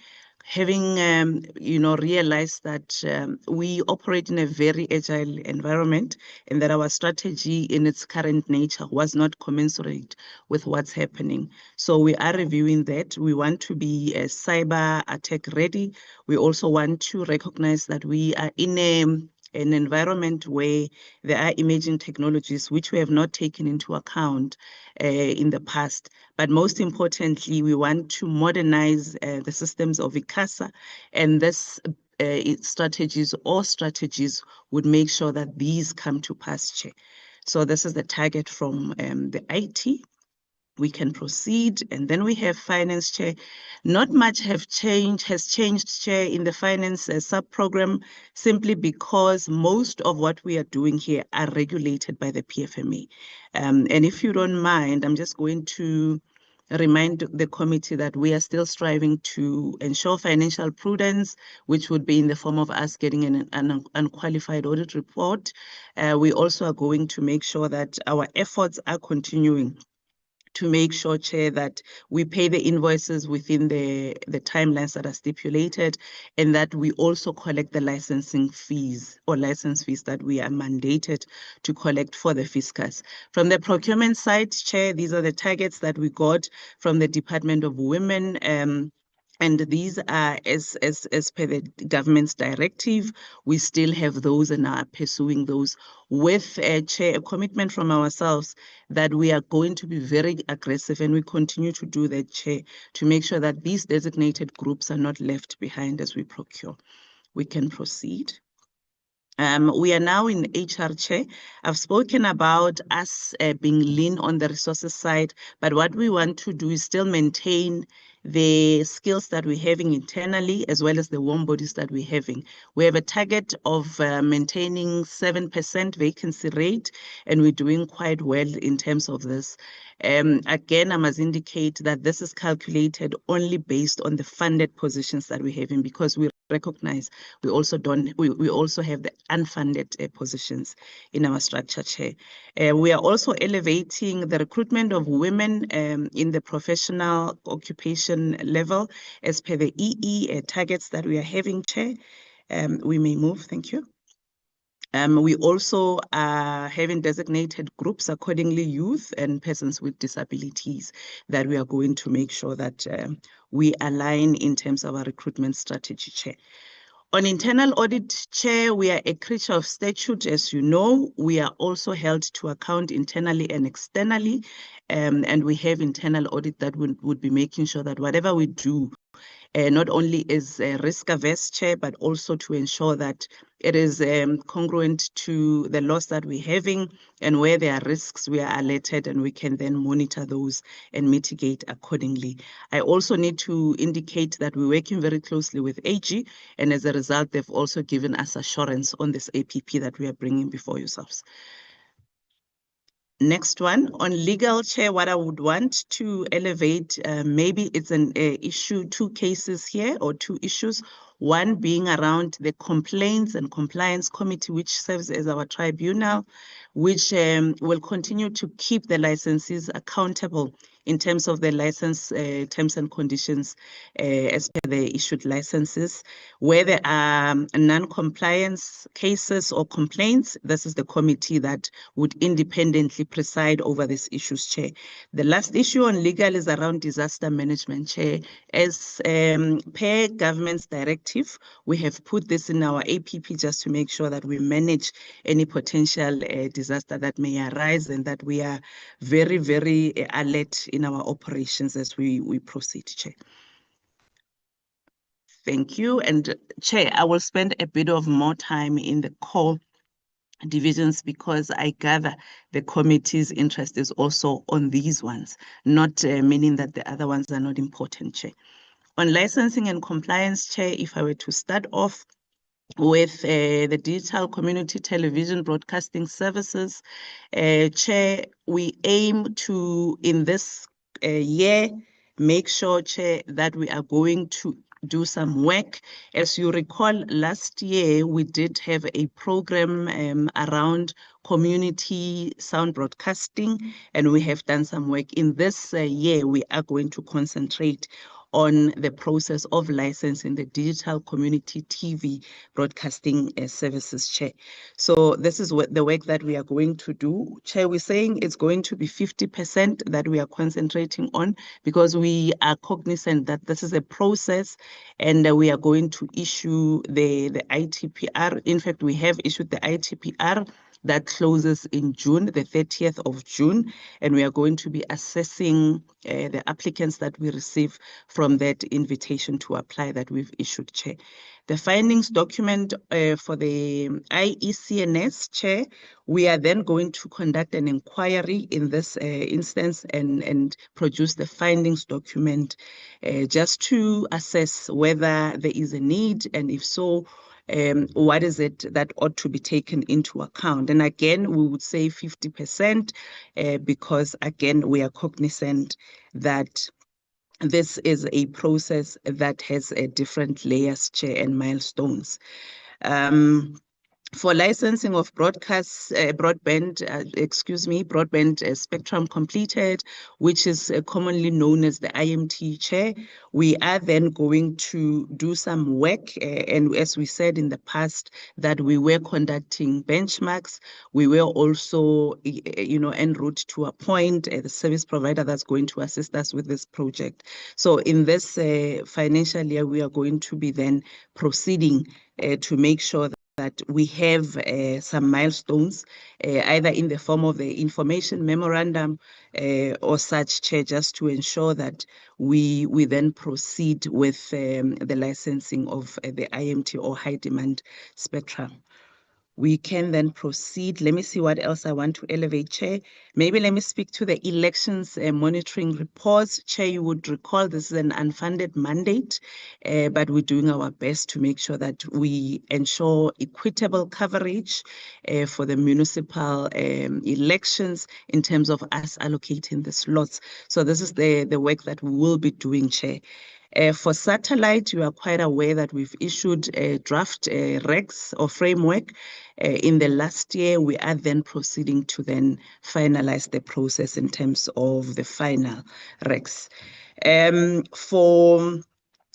realized that we operate in a very agile environment and that our strategy in its current nature was not commensurate with what's happening. So we are reviewing that. We want to be cyber attack ready. We also want to recognize that we are in an environment where there are emerging technologies which we have not taken into account in the past. But most importantly, we want to modernize the systems of ICASA, and this strategies would make sure that these come to pass, Chair. So this is the target from the IT. We can proceed. And then we have Finance Chair. Not much has changed, Chair, in the Finance sub-program, simply because most of what we are doing here are regulated by the PFMA. And if you don't mind, I'm just going to remind the committee that we are still striving to ensure financial prudence, which would be in the form of us getting an unqualified audit report. We also are going to make sure that our efforts are continuing to make sure, Chair, that we pay the invoices within the timelines that are stipulated, and that we also collect the licensing fees or license fees that we are mandated to collect for the fiscus. From the procurement side, Chair, these are the targets that we got from the Department of Women, and these are as per the government's directive. We still have those and are pursuing those with Chair, a commitment from ourselves that we are going to be very aggressive, and we continue to do that, Chair, to make sure that these designated groups are not left behind as we procure. We can proceed. We are now in HR, Chair. I've spoken about us being lean on the resources side, but what we want to do is still maintain the skills that we're having internally, as well as the warm bodies that we're having. We have a target of maintaining 7% vacancy rate, and we're doing quite well in terms of this. Again, I must indicate that this is calculated only based on the funded positions that we're having, because we recognize we also have the unfunded positions in our structure, Chair. We are also elevating the recruitment of women in the professional occupation level as per the EE targets that we are having, Chair. We may move, thank you. We also are having designated groups, accordingly youth and persons with disabilities, that we are going to make sure that we align in terms of our recruitment strategy, Chair. On internal audit, Chair, we are a creature of statute, as you know. We are also held to account internally and externally, and we have internal audit that would be making sure that whatever we do not only is risk-averse, Chair, but also to ensure that it is congruent to the laws that we're having, and where there are risks, we are alerted and we can then monitor those and mitigate accordingly. I also need to indicate that we're working very closely with AG, and as a result, they've also given us assurance on this APP that we are bringing before yourselves. Next one, on legal, Chair, what I would want to elevate, maybe it's an issue, two cases here, or two issues. One being around the Complaints and Compliance Committee, which serves as our tribunal, which will continue to keep the licensees accountable in terms of the license terms and conditions as per the issued licenses. Where there are non-compliance cases or complaints, this is the committee that would independently preside over these issues, Chair. The last issue on legal is around disaster management, Chair. As per government's directive, we have put this in our APP just to make sure that we manage any potential disaster that may arise, and that we are very, very alert in our operations as we proceed, Chair. Thank you. And Chair, I will spend a bit of more time in the core divisions, because I gather the committee's interest is also on these ones, not meaning that the other ones are not important, Chair. On licensing and compliance, Chair, if I were to start off with the digital community television broadcasting services, Chair, we aim to, in this year, make sure, Chair, that we are going to do some work. As you recall, last year we did have a program around community sound broadcasting, and we have done some work. In this year, we are going to concentrate on the process of licensing the digital community TV broadcasting services, Chair. So this is what the work that we are going to do. Chair, we're saying it's going to be 50% that we are concentrating on, because we are cognizant that this is a process, and we are going to issue the ITPR. In fact, we have issued the ITPR that closes in June, the 30th of June, and we are going to be assessing the applicants that we receive from that invitation to apply that we've issued, Chair. The findings document for the IECNS, Chair, we are then going to conduct an inquiry in this instance and produce the findings document just to assess whether there is a need, and if so, what is it that ought to be taken into account. And again, we would say 50% because again, we are cognizant that this is a process that has different layers, Chair, and milestones. For licensing of broadband spectrum completed, which is commonly known as the IMT, Chair, we are then going to do some work. And as we said in the past, that we were conducting benchmarks. We were also, en route to appoint the service provider that's going to assist us with this project. So in this financial year, we are going to be then proceeding to make sure that we have some milestones, either in the form of the information memorandum or such, Chair, just to ensure that we then proceed with the licensing of the IMT or high demand spectrum. We can then proceed. Let me see what else I want to elevate, Chair. Maybe let me speak to the elections monitoring reports. Chair, you would recall this is an unfunded mandate, but we're doing our best to make sure that we ensure equitable coverage for the municipal elections in terms of us allocating the slots. So this is the work that we will be doing, Chair. For satellite, you are quite aware that we've issued a draft regs or framework. In the last year, we are then proceeding to then finalize the process in terms of the final regs.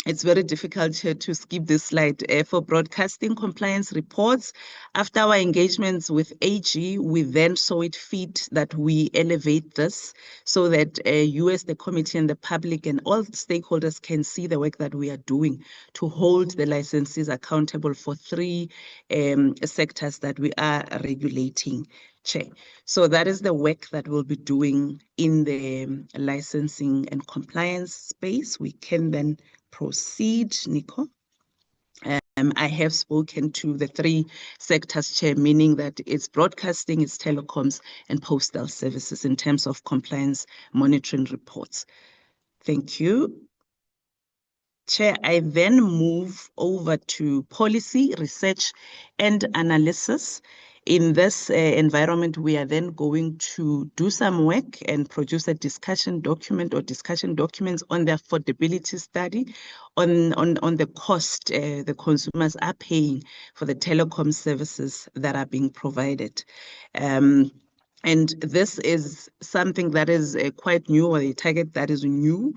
It's very difficult to skip this slide. For broadcasting compliance reports, after our engagements with AG, we then saw it fit that we elevate this so that you as the committee and the public and all stakeholders can see the work that we are doing to hold the licensees accountable for 3 sectors that we are regulating, Chair. So that is the work that we'll be doing in the licensing and compliance space. We can then proceed, Nico. I have spoken to the 3 sectors, Chair, meaning that it's broadcasting, it's telecoms, and postal services in terms of compliance monitoring reports. Thank you. Chair, I then move over to policy, research, and analysis. In this environment, we are then going to do some work and produce a discussion document or discussion documents on the affordability study on the cost the consumers are paying for the telecom services that are being provided. And this is something that is quite new, or a target that is new.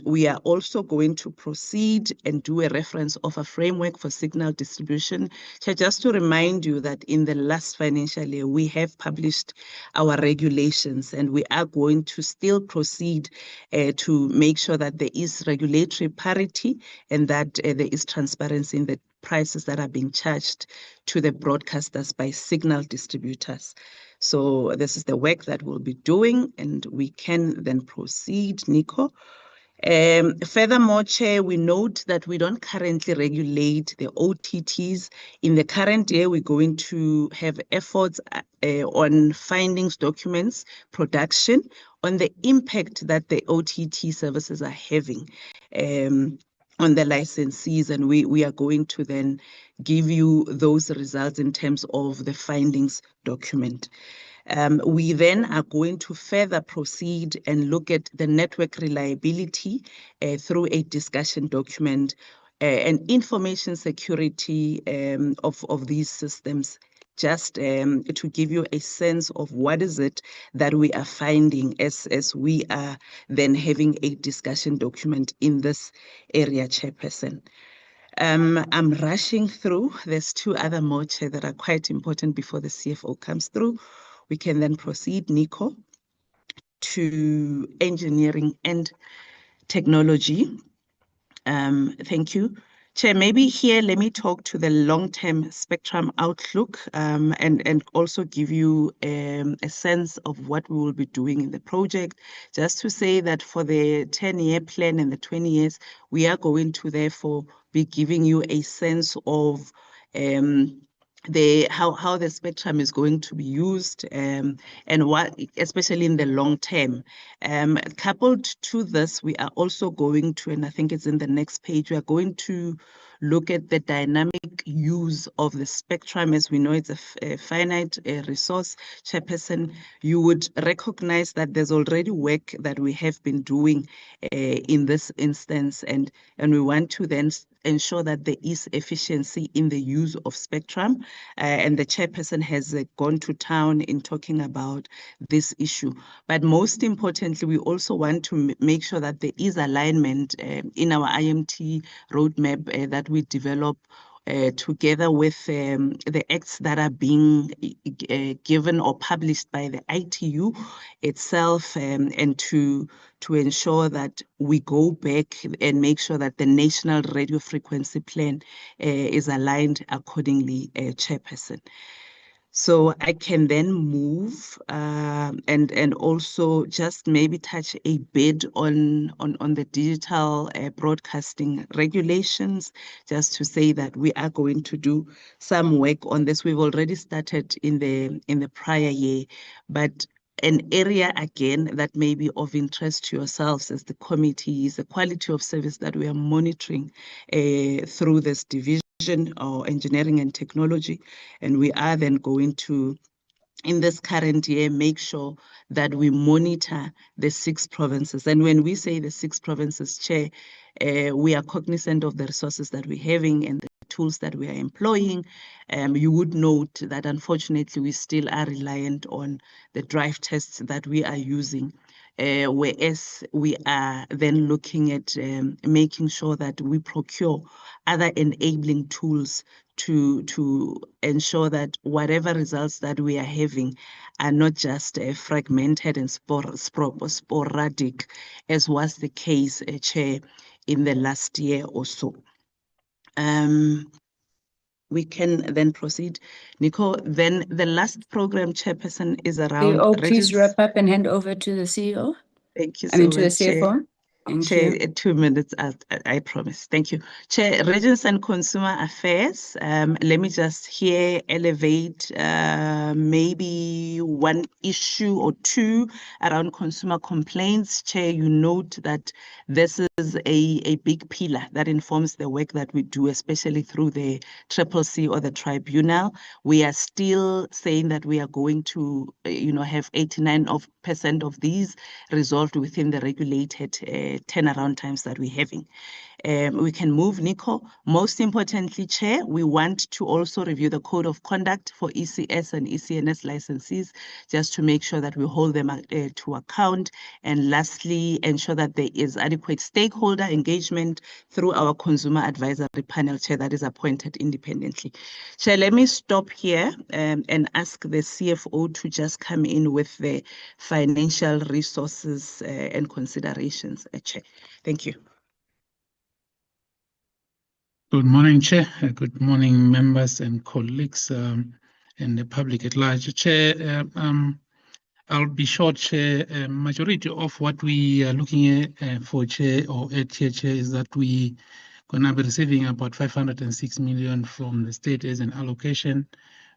We are also going to proceed and do a reference of a framework for signal distribution. So just to remind you that in the last financial year, we have published our regulations, and we are going to still proceed to make sure that there is regulatory parity and that there is transparency in the prices that are being charged to the broadcasters by signal distributors. So this is the work that we'll be doing, and we can then proceed, Nico. Furthermore, Chair, we note that we don't currently regulate the OTTs. In the current year, we're going to have efforts on findings, documents, production, on the impact that the OTT services are having on the licensees, and we are going to then give you those results in terms of the findings document. We then are going to further proceed and look at the network reliability through a discussion document and information security of these systems, just to give you a sense of what is it that we are finding as we are then having a discussion document in this area, Chairperson. I'm rushing through. There's 2 other more, Chair, that are quite important before the CFO comes through. We can then proceed, Nico, to engineering and technology. Thank you. Chair, maybe here, let me talk to the long-term spectrum outlook and also give you a sense of what we will be doing in the project. Just to say that for the 10-year plan and the 20 years, we are going to therefore be giving you a sense of how the spectrum is going to be used and what, especially in the long term. Coupled to this, we are also going to, and I think it's in the next page, we are going to look at the dynamic use of the spectrum. As we know, it's a finite resource. Chairperson, you would recognize that there's already work that we have been doing in this instance, and we want to then ensure that there is efficiency in the use of spectrum. And the chairperson has gone to town in talking about this issue. But most importantly, we also want to make sure that there is alignment in our IMT roadmap that we develop together with the acts that are being given or published by the ITU itself, and to ensure that we go back and make sure that the National Radio Frequency Plan is aligned accordingly, Chairperson. So I can then move and also just maybe touch a bit on the digital broadcasting regulations, just to say that we are going to do some work on this. We've already started in the prior year, but an area again that may be of interest to yourselves as the committee is the quality of service that we are monitoring through this division or engineering and technology. And we are then going to, in this current year, make sure that we monitor the 6 provinces. And when we say the 6 provinces, Chair, we are cognizant of the resources that we're having and the tools that we are employing. You would note that unfortunately we still are reliant on the drive tests that we are using, whereas we are then looking at making sure that we procure other enabling tools to ensure that whatever results that we are having are not just fragmented and sporadic, as was the case, Chair, in the last year or so. We can then proceed. Nico, then the last program, Chairperson, is around... CEO, please wrap up and hand over to the CEO. Thank you I mean, so to the much, Chair. CFO. Thank Chair, you. 2 minutes, I promise. Thank you. Chair, Regions and Consumer Affairs. Let me just here elevate maybe one issue or two around consumer complaints. Chair, you note that this is a big pillar that informs the work that we do, especially through the CCC or the tribunal. We are still saying that we are going to, have 89% of these resolved within the regulated turnaround times that we're having. We can move, Nico. Most importantly, Chair, we want to also review the code of conduct for ECS and ECNS licensees, just to make sure that we hold them to account. And lastly, ensure that there is adequate stakeholder engagement through our consumer advisory panel, Chair, that is appointed independently. Chair, let me stop here and ask the CFO to just come in with the financial resources and considerations, Chair. Thank you. Good morning, Chair. Good morning, members and colleagues and the public at large. Chair, I'll be short, Chair. Majority of what we are looking at for Chair or at Chair is that we going to be receiving about 506 million from the state as an allocation.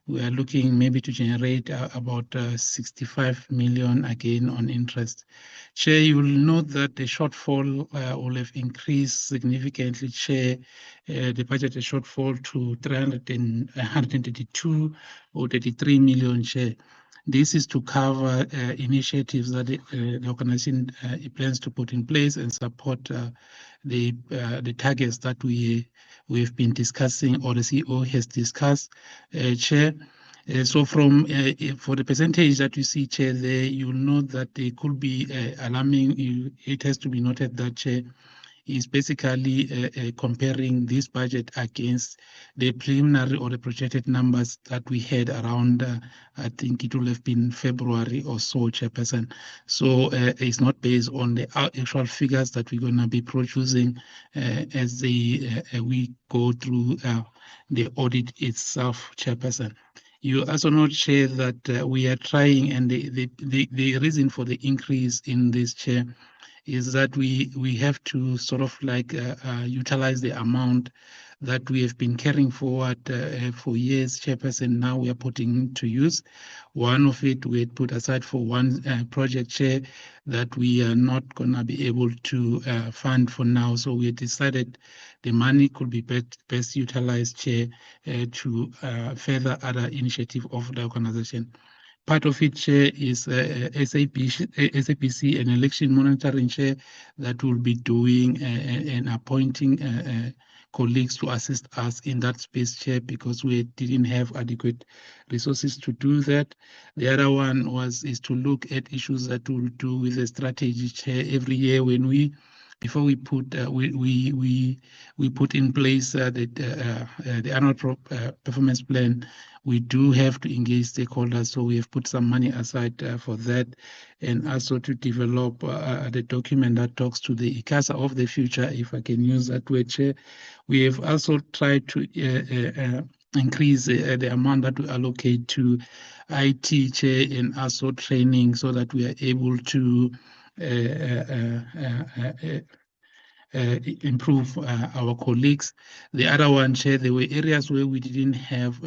We are looking maybe to generate about 65 million again on interest. Chair, you will note that the shortfall will have increased significantly, Chair. The budget is shortfall to 132 or 33 million, Chair. This is to cover initiatives that the organization plans to put in place and support the targets that we have been discussing or the CEO has discussed, Chair. So from for the percentage that you see, Chair, there, you will note that they could be alarming. It has to be noted that, Chair, is basically comparing this budget against the preliminary or the projected numbers that we had around, I think it will have been February or so, Chairperson. So it's not based on the actual figures that we're going to be producing as we go through the audit itself, Chairperson. You also note, Chair, that we are trying, and the reason for the increase in this, Chair, is that we have to sort of like utilize the amount that we have been carrying forward for years, Chairperson. Now we are putting to use. One of it we had put aside for one project, Chair, that we are not going to be able to fund for now. So we decided the money could be best utilized, Chair, to further other initiative of the organization. Part of it, Chair, is SAPC and election monitoring, Chair, that will be doing and appointing colleagues to assist us in that space, Chair, because we didn't have adequate resources to do that. The other one is to look at issues that will do with the strategy, Chair. Every year when before we put we put in place the annual performance plan, we do have to engage stakeholders. So we have put some money aside for that, and also to develop the document that talks to the ICASA of the future, if I can use that word, Chair. We have also tried to increase the amount that we allocate to IT, Chair, and also training, so that we are able to improve our colleagues. The other one, Chair, there were areas where we didn't have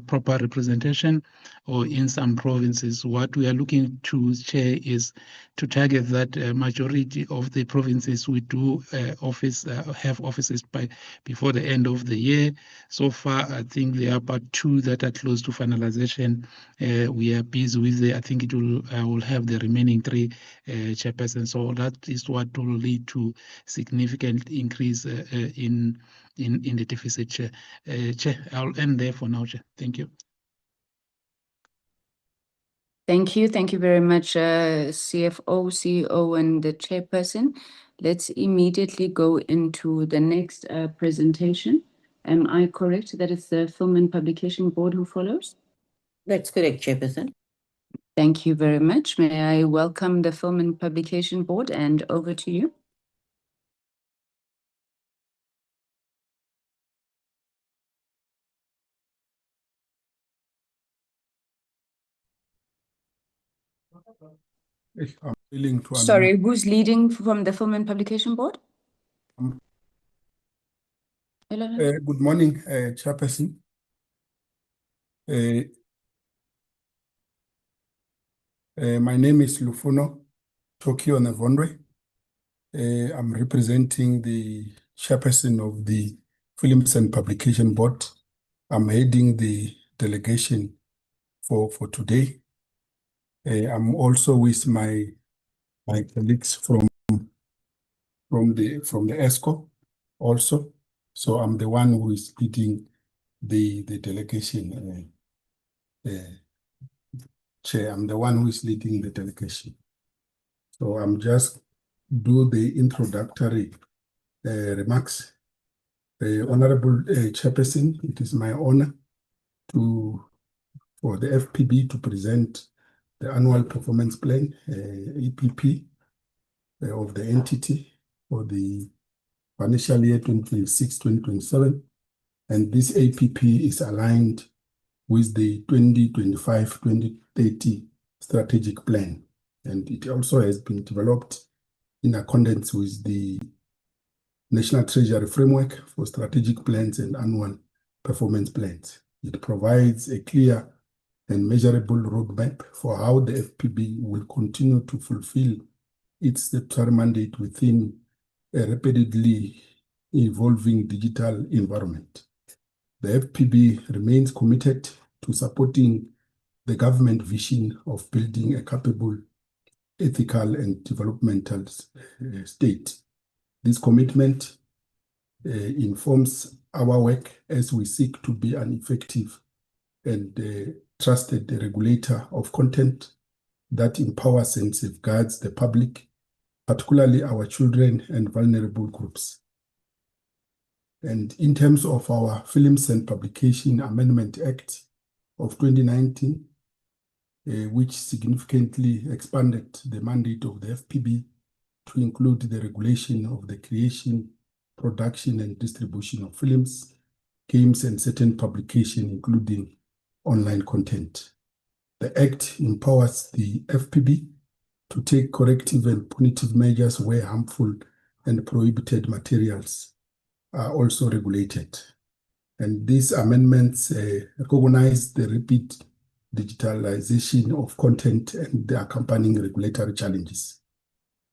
proper representation, or in some provinces. What we are looking to, Chair, is to target that majority of the provinces we do have offices before the end of the year. So far, I think there are about 2 that are close to finalization. We are busy with it. I think it will have the remaining 3 chairpersons. So that is what will lead to significant increase in the deficit, Chair. Chair, I'll end there for now, Chair. Thank you. Thank you. Thank you very much, CFO, CEO, and the chairperson. Let's immediately go into the next presentation. Am I correct that it's the Film and Publication Board who follows? That's correct, Chairperson. Thank you very much. May I welcome the Film and Publication Board, and over to you. I'm willing to Sorry, who's leading from the Film and Publication Board? Hello. good morning, Chairperson. My name is Lufuno Tokyo Nevondwe. I'm representing the chairperson of the Films and Publication Board. I'm heading the delegation for today. I'm also with my colleagues from the ESCO also. So I'm the one who is leading the delegation. Chair, I'm the one who is leading the delegation. So I'm just do the introductory remarks. Honorable Chairperson, it is my honor for the FPB to present the annual performance plan, EPP, of the entity for the financial year 2026-2027. And this APP is aligned with the 2025-2030 strategic plan. And it also has been developed in accordance with the National Treasury Framework for strategic plans and annual performance plans. It provides a clear and measurable roadmap for how the FPB will continue to fulfill its statutory mandate within a rapidly evolving digital environment. The FPB remains committed to supporting the government vision of building a capable, ethical, and developmental state. This commitment informs our work as we seek to be an effective and trusted regulator of content that empowers and safeguards the public particularly our children and vulnerable groups. And in terms of our Films and Publication Amendment Act of 2019, which significantly expanded the mandate of the FPB to include the regulation of the creation, production, and distribution of films, games, and certain publication, including online content. The Act empowers the FPB to take corrective and punitive measures where harmful and prohibited materials are also regulated. And these amendments recognize the rapid digitalization of content and the accompanying regulatory challenges.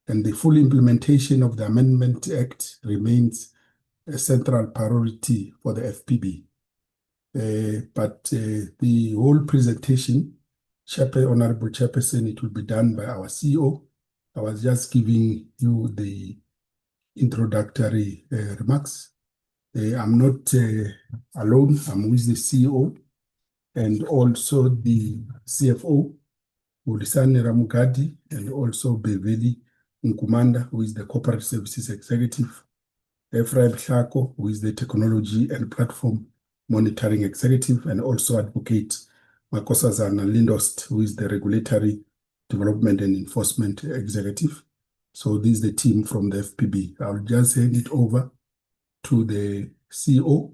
And the full implementation of the Amendment Act remains a central priority for the FPB. But the whole presentation, Honorable Chairperson, it will be done by our CEO. I was just giving you the introductory remarks. I'm not alone. I'm with the CEO and also the CFO, Ulisani Ramugadi, and also Beveli Nkumanda, who is the Corporate Services Executive, Ephraim Shako, who is the Technology and Platform Monitoring Executive, and also Advocate Makosazana Lindost, who is the Regulatory Development and Enforcement Executive. So this is the team from the FPB. I'll just hand it over to the CEO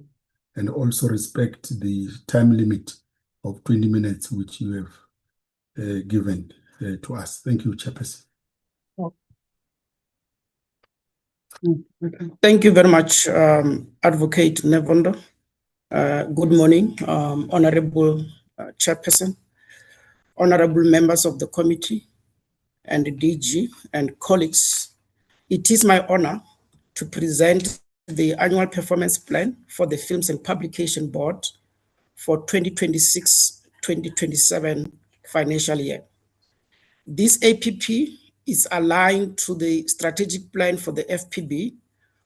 and also respect the time limit of 20 minutes, which you have given to us. Thank you, Chairperson. Thank you very much, Advocate Nevondo. Good morning, Honorable Chairperson, honorable members of the committee, and the DG and colleagues. It is my honor to present the annual performance plan for the Films and Publication Board for 2026-2027 financial year. This APP is aligned to the strategic plan for the FPB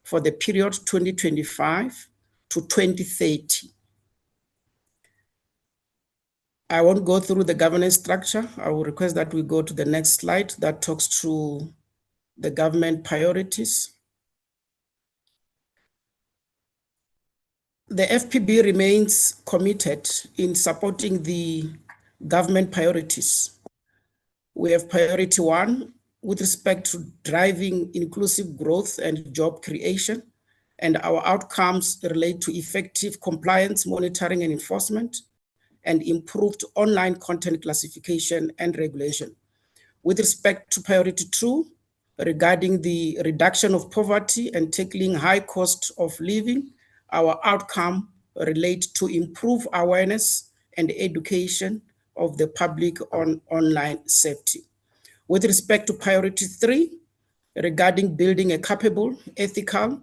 for the period 2025 to 2030. I won't go through the governance structure. I will request that we go to the next slide that talks through the government priorities. The FPB remains committed in supporting the government priorities. We have priority 1 with respect to driving inclusive growth and job creation, and our outcomes relate to effective compliance, monitoring and enforcement, and improved online content classification and regulation. With respect to priority 2, regarding the reduction of poverty and tackling high cost of living, our outcome relate to improve awareness and education of the public on online safety. With respect to priority 3, regarding building a capable, ethical,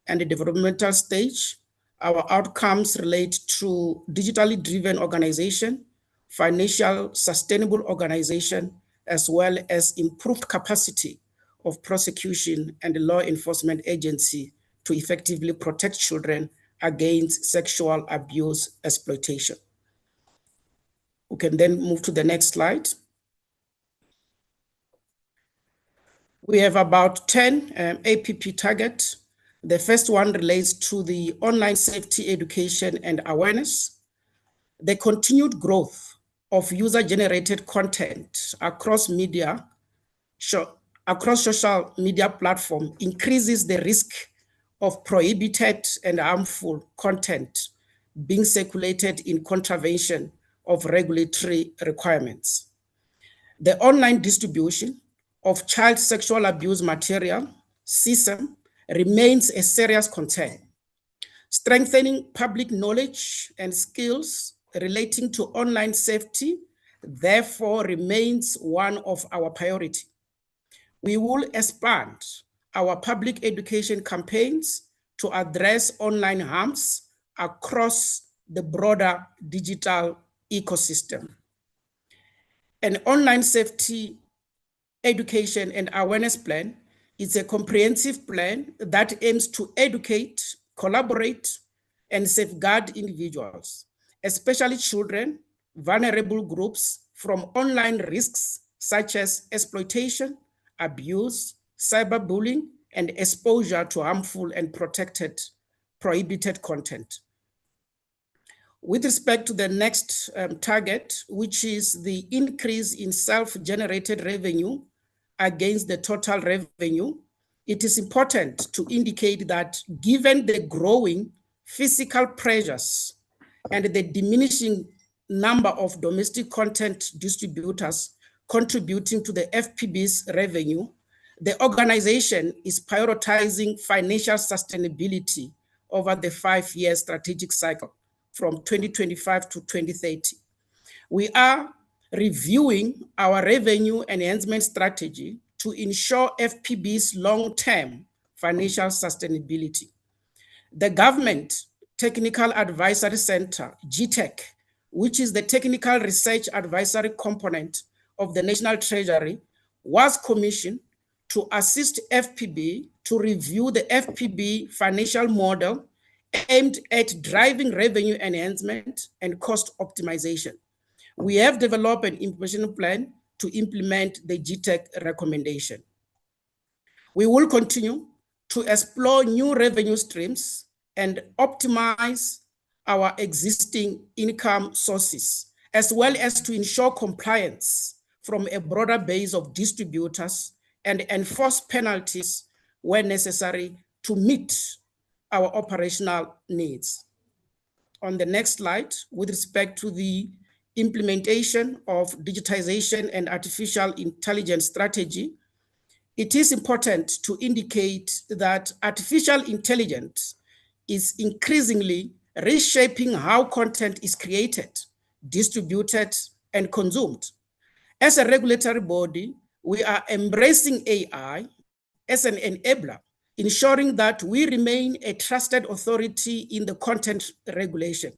and a developmental stage, our outcomes relate to digitally driven organization, financial sustainable organization, as well as improved capacity of prosecution and law enforcement agency to effectively protect children against sexual abuse exploitation. We can then move to the next slide. We have about 10 APP targets. The first one relates to the online safety education and awareness. The continued growth of user-generated content across social media platforms increases the risk of prohibited and harmful content being circulated in contravention of regulatory requirements. The online distribution of child sexual abuse material, CSAM, remains a serious concern. Strengthening public knowledge and skills relating to online safety, therefore, remains one of our priorities. We will expand our public education campaigns to address online harms across the broader digital ecosystem. An online safety education and awareness plan is a comprehensive plan that aims to educate, collaborate, and safeguard individuals, especially children, vulnerable groups, from online risks such as exploitation, abuse, cyberbullying, and exposure to harmful and prohibited content. With respect to the next target, which is the increase in self-generated revenue against the total revenue, it is important to indicate that given the growing physical pressures and the diminishing number of domestic content distributors contributing to the FPB's revenue, the organization is prioritizing financial sustainability over the 5-year strategic cycle from 2025 to 2030. We are reviewing our revenue enhancement strategy to ensure FPB's long-term financial sustainability. The Government Technical Advisory Center, GTEC, which is the technical research advisory component of the National Treasury, was commissioned to assist FPB to review the FPB financial model aimed at driving revenue enhancement and cost optimization. We have developed an implementation plan to implement the GTEC recommendation. We will continue to explore new revenue streams and optimize our existing income sources, as well as to ensure compliance from a broader base of distributors and enforce penalties where necessary to meet our operational needs. On the next slide, with respect to the implementation of digitization and artificial intelligence strategy, it is important to indicate that artificial intelligence is increasingly reshaping how content is created, distributed, and consumed. As a regulatory body, we are embracing AI as an enabler, ensuring that we remain a trusted authority in the content regulation.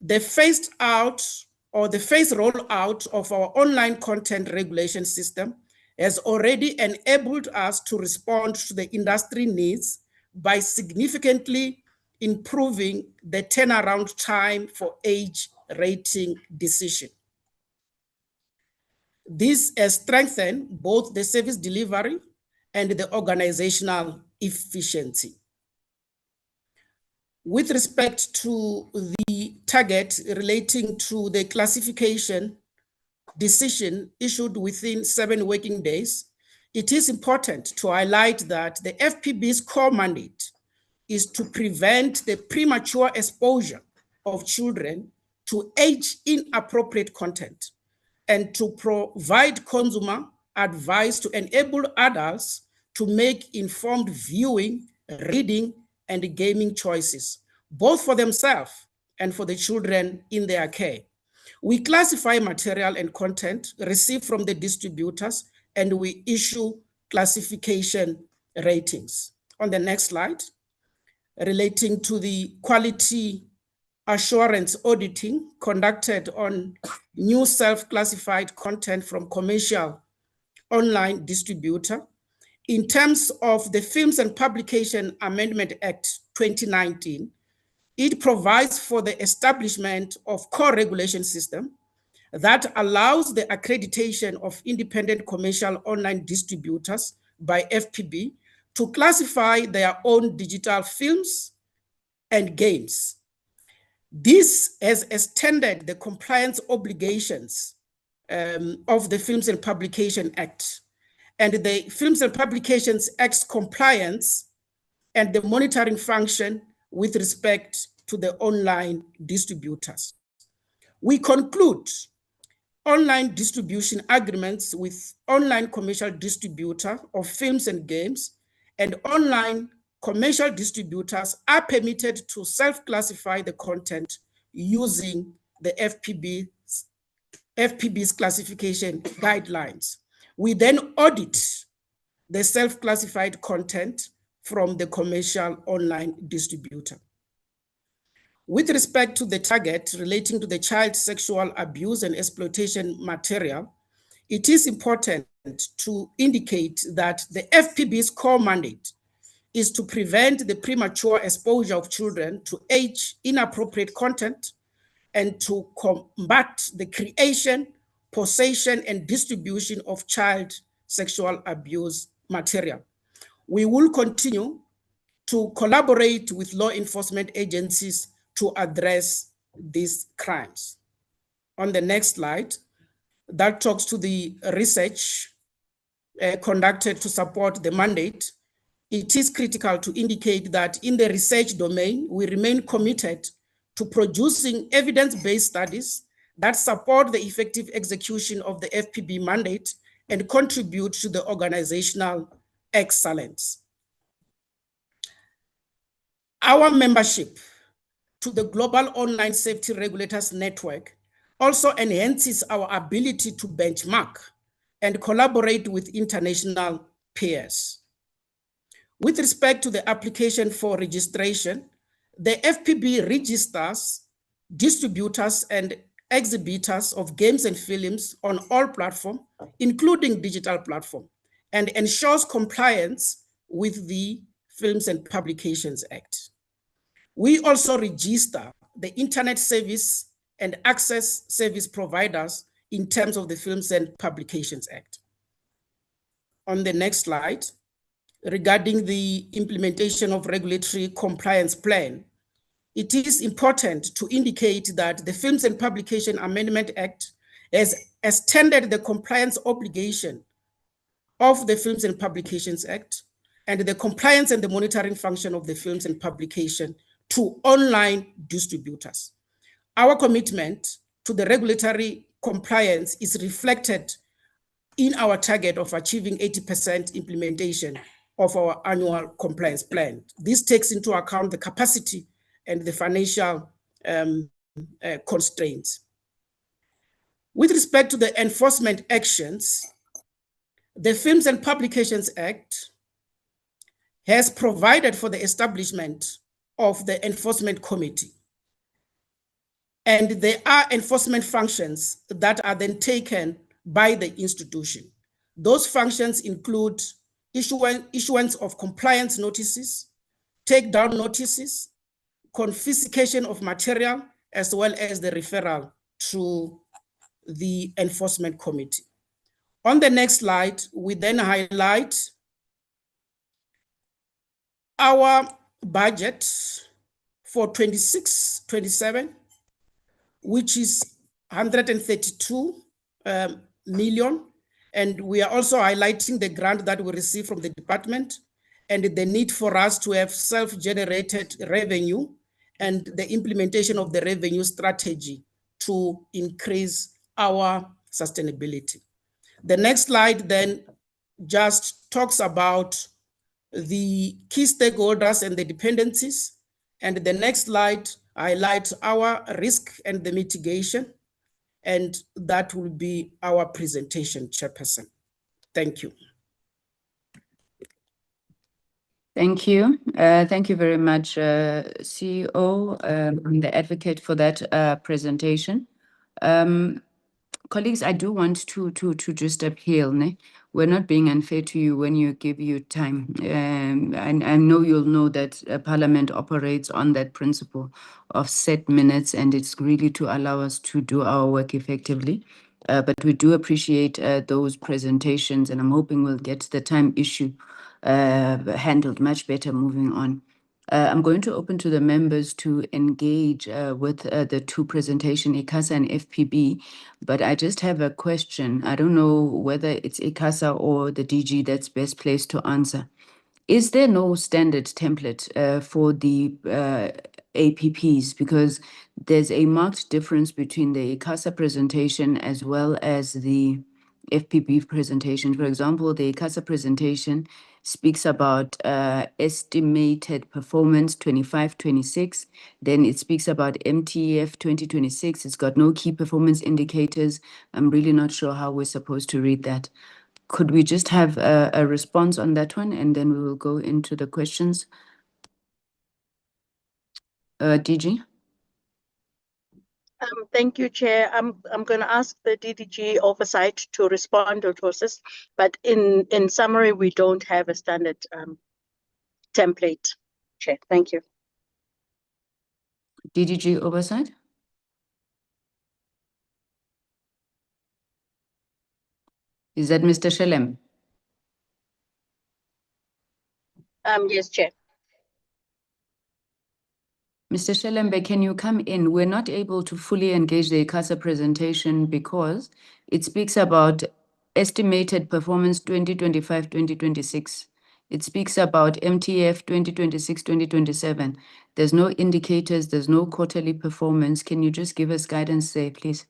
The phased rollout of our online content regulation system has already enabled us to respond to the industry needs by significantly improving the turnaround time for age rating decision. This has strengthened both the service delivery and the organizational efficiency. With respect to the target relating to the classification decision issued within 7 working days, it is important to highlight that the FPB's core mandate is to prevent the premature exposure of children to age-inappropriate content and to provide consumer advice to enable adults to make informed viewing, reading, and gaming choices, both for themselves and for the children in their care. We classify material and content received from the distributors, and we issue classification ratings. On the next slide, relating to the quality assurance auditing conducted on new self-classified content from commercial online distributor. In terms of the Films and Publication Amendment Act 2019, it provides for the establishment of core regulation system that allows the accreditation of independent commercial online distributors by FPB to classify their own digital films and games. This has extended the compliance obligations of the Films and Publication Act, and the Films and Publications Act's compliance and the monitoring function with respect to the online distributors. We conclude online distribution agreements with online commercial distributor of films and games, and online commercial distributors are permitted to self-classify the content using the FPB's classification guidelines. We then audit the self-classified content from the commercial online distributor. With respect to the target relating to the child sexual abuse and exploitation material, it is important to indicate that the FPB's core mandate is to prevent the premature exposure of children to age-inappropriate content and to combat the creation, possession, and distribution of child sexual abuse material. We will continue to collaborate with law enforcement agencies to address these crimes. On the next slide, that talks to the research conducted to support the mandate. It is critical to indicate that in the research domain, we remain committed to producing evidence-based studies that support the effective execution of the FPB mandate and contribute to the organizational excellence. Our membership to the Global Online Safety Regulators Network also enhances our ability to benchmark and collaborate with international peers. With respect to the application for registration, the FPB registers distributors and exhibitors of games and films on all platforms, including digital platforms, and ensures compliance with the Films and Publications Act. We also register the Internet Service and Access Service Providers in terms of the Films and Publications Act. On the next slide, regarding the implementation of regulatory compliance plan, it is important to indicate that the Films and Publication Amendment Act has extended the compliance obligation of the Films and Publications Act and the compliance and the monitoring function of the films and publication to online distributors. Our commitment to the regulatory compliance is reflected in our target of achieving 80% implementation of our annual compliance plan. This takes into account the capacity and the financial constraints. With respect to the enforcement actions, the Films and Publications Act has provided for the establishment of the Enforcement Committee. And there are enforcement functions that are then taken by the institution. Those functions include issuance of compliance notices, takedown notices, confiscation of material, as well as the referral to the Enforcement Committee. On the next slide, we then highlight our budget for 26-27, which is 132 million. And we are also highlighting the grant that we receive from the department and the need for us to have self-generated revenue and the implementation of the revenue strategy to increase our sustainability. The next slide then just talks about the key stakeholders and the dependencies. And the next slide highlights our risk and the mitigation. And that will be our presentation, Chairperson. Thank you. Thank you. Thank you very much, CEO and the advocate for that presentation. Colleagues, I do want to just appeal. We're not being unfair to you when you give you time. I know you'll know that Parliament operates on that principle of set minutes, and it's really to allow us to do our work effectively. But we do appreciate those presentations, and I'm hoping we'll get the time issue handled much better moving on. I'm going to open to the members to engage with the two presentations, ICASA and FPB, but I just have a question. I don't know whether it's ICASA or the DG that's best placed to answer. Is there no standard template for the APPs? Because there's a marked difference between the ICASA presentation as well as the FPB presentation. For example, the ICASA presentation speaks about estimated performance 25-26. Then it speaks about MTEF 2026. It's got no key performance indicators. I'm really not sure how we're supposed to read that. Could we just have a response on that one, and then we will go into the questions? DG? Thank you, Chair. I'm going to ask the DDG oversight to respond to process, but in summary, we don't have a standard template, Chair. Thank you. DDG oversight? Is that Mr. Shelem? Yes, Chair. Mr. Shelembe, can you come in? We're not able to fully engage the ICASA presentation because it speaks about estimated performance 2025-2026. It speaks about MTF 2026-2027. There's no indicators, there's no quarterly performance. Can you just give us guidance there, please?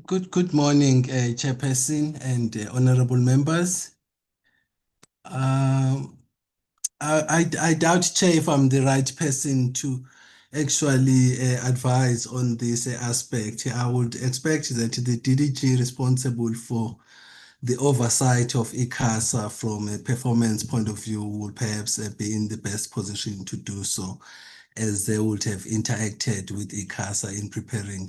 Good morning, Chairperson and honorable members. I doubt, Chair, if I'm the right person to actually advise on this aspect. I would expect that the DDG responsible for the oversight of ICASA from a performance point of view would perhaps be in the best position to do so, as they would have interacted with ICASA in preparing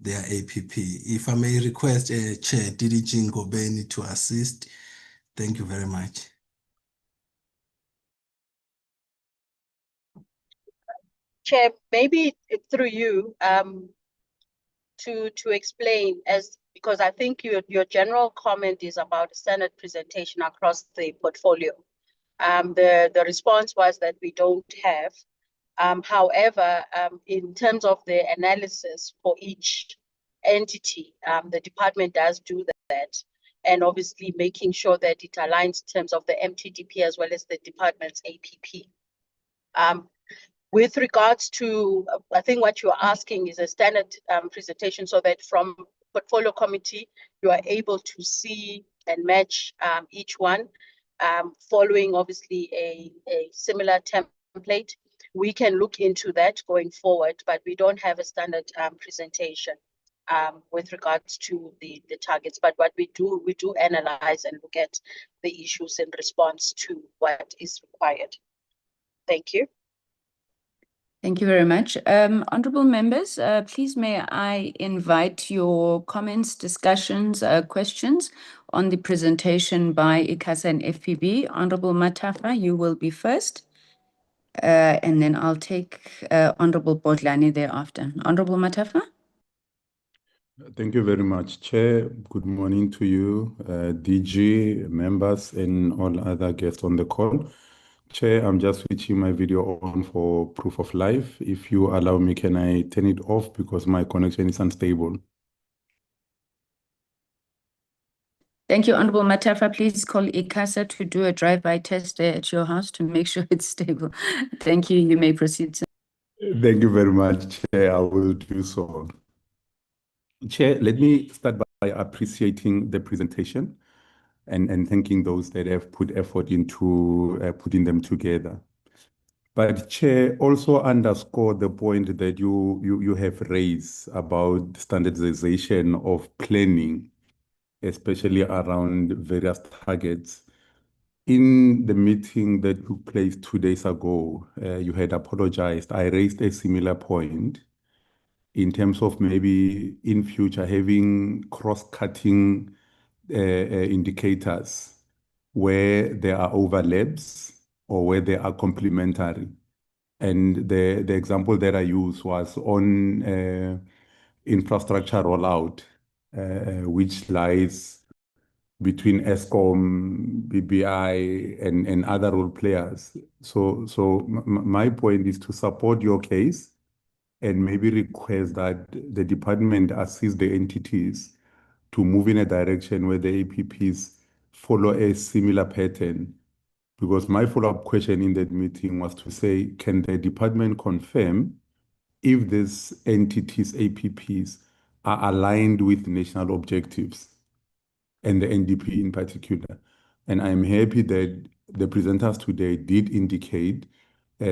their APP. If I may request Chair DDG Ngobeni to assist. Thank you very much. Chair, maybe through you to explain, as because I think your general comment is about standard presentation across the portfolio. The response was that we don't have. However, in terms of the analysis for each entity, the department does do that, and obviously making sure that it aligns in terms of the MTDP as well as the department's APP. With regards to, I think what you're asking is a standard presentation so that from portfolio committee, you are able to see and match each one following obviously a similar template. We can look into that going forward, but we don't have a standard presentation with regards to the targets. But what we do analyze and look at the issues in response to what is required. Thank you. Thank you very much. Honorable members, please may I invite your comments, discussions, questions on the presentation by ICASA and FPB. Honorable Matafa, you will be first. And then I'll take Honorable Bodlani thereafter. Honorable Matafa. Thank you very much, Chair. Good morning to you, DG, members, and all other guests on the call. Chair, I'm just switching my video on for proof of life. If you allow me, can I turn it off because my connection is unstable? Thank you, Honorable Matafa. Please call ICASA to do a drive-by test there at your house to make sure it's stable. Thank you. You may proceed, sir. Thank you very much, Chair. I will do so. Chair, let me start by appreciating the presentation and thanking those that have put effort into putting them together. But Chair, also underscore the point that you have raised about standardization of planning, especially around various targets. In the meeting that took place 2 days ago, you had apologized. I raised a similar point in terms of maybe in future having cross-cutting indicators where there are overlaps or where they are complementary. And the example that I used was on infrastructure rollout, which lies between ESCOM, BBI, and other role players. So my point is to support your case and maybe request that the department assist the entities to move in a direction where the APPs follow a similar pattern. Because my follow-up question in that meeting was to say, can the department confirm if these entities' APPs are aligned with national objectives and the NDP in particular? And I'm happy that the presenters today did indicate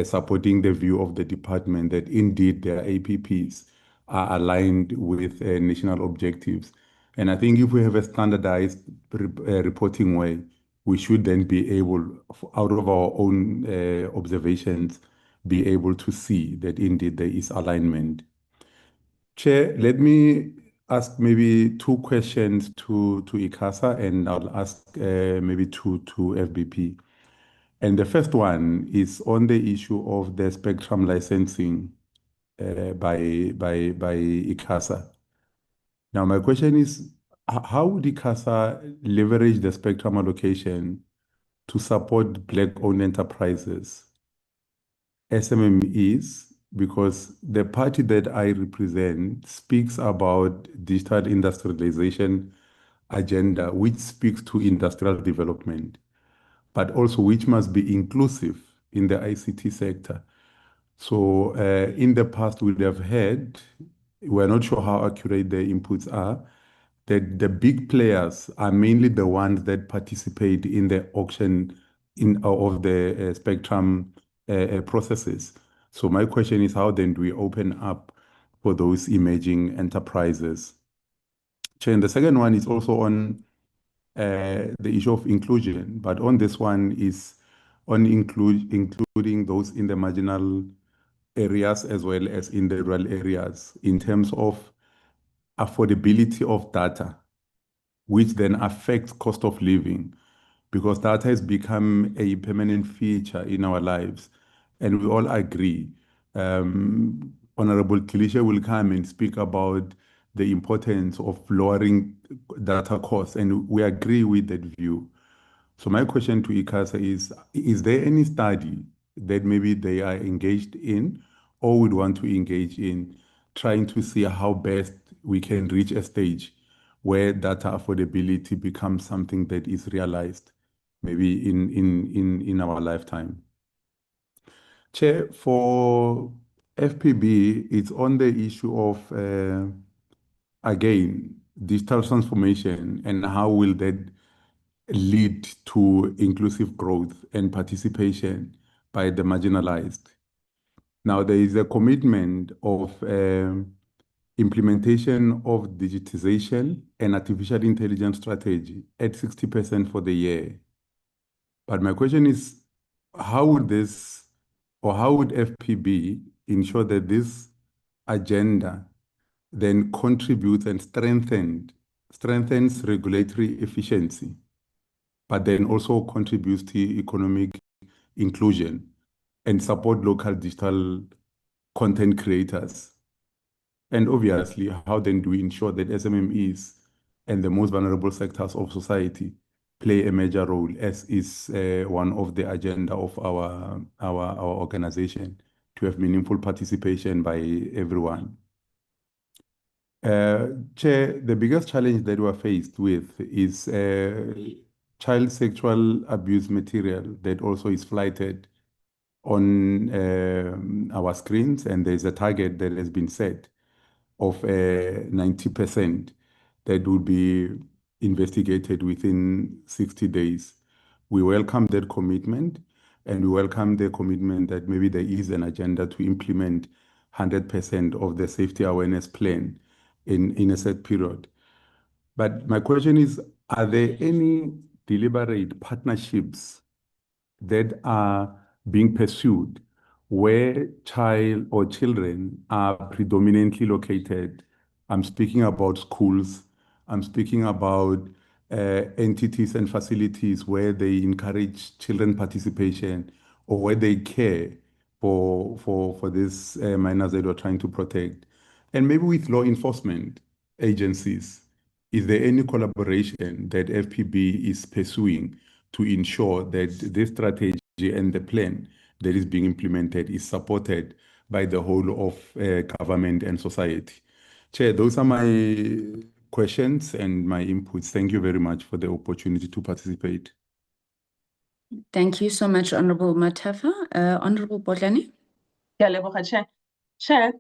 supporting the view of the department that indeed their APPs are aligned with national objectives. And I think if we have a standardized reporting way, we should then be able, out of our own observations, be able to see that indeed there is alignment. Chair, let me ask maybe 2 questions to ICASA, and I'll ask maybe 2 to FBP. And the first one is on the issue of the spectrum licensing by ICASA. Now, my question is, how would ICASA leverage the spectrum allocation to support Black-owned enterprises, SMMEs, because the party that I represent speaks about digital industrialization agenda, which speaks to industrial development, but also which must be inclusive in the ICT sector. So in the past, we have heard, we're not sure how accurate the inputs are, that the big players are mainly the ones that participate in the auction of the spectrum processes. So my question is, how then do we open up for those emerging enterprises? And the second one is also on the issue of inclusion, but on this one is on including those in the marginal areas as well as in the rural areas in terms of affordability of data, which then affects cost of living, because data has become a permanent feature in our lives. And we all agree. Honorable Kilisha will come and speak about the importance of lowering data costs, and we agree with that view. So my question to ICASA is there any study that maybe they are engaged in or would want to engage in trying to see how best we can reach a stage where data affordability becomes something that is realized maybe in our lifetime? Chair, for FPB, it's on the issue of, again, digital transformation and how will that lead to inclusive growth and participation by the marginalized. Now, there is a commitment of implementation of digitization and artificial intelligence strategy at 60% for the year. But my question is, how would this, or how would FPB ensure that this agenda then contributes and strengthens regulatory efficiency, but then also contributes to economic inclusion and support local digital content creators? And obviously, how then do we ensure that SMMEs and the most vulnerable sectors of society play a major role, as is one of the agenda of our organization, to have meaningful participation by everyone? Chair, the biggest challenge that we're faced with is child sexual abuse material that also is flighted on our screens, and there's a target that has been set of 90% that will be investigated within 60 days. We welcome that commitment, and we welcome the commitment that maybe there is an agenda to implement 100% of the safety awareness plan in a set period. But my question is, are there any deliberate partnerships that are being pursued where child or children are predominantly located? I'm speaking about schools. I'm speaking about entities and facilities where they encourage children participation or where they care for these minors that we're trying to protect. And maybe with law enforcement agencies, is there any collaboration that FPB is pursuing to ensure that this strategy and the plan that is being implemented is supported by the whole of government and society? Chair, those are my questions and my inputs. Thank you very much for the opportunity to participate. Thank you so much, Honorable Matafa. Honorable Bodlani? Chair,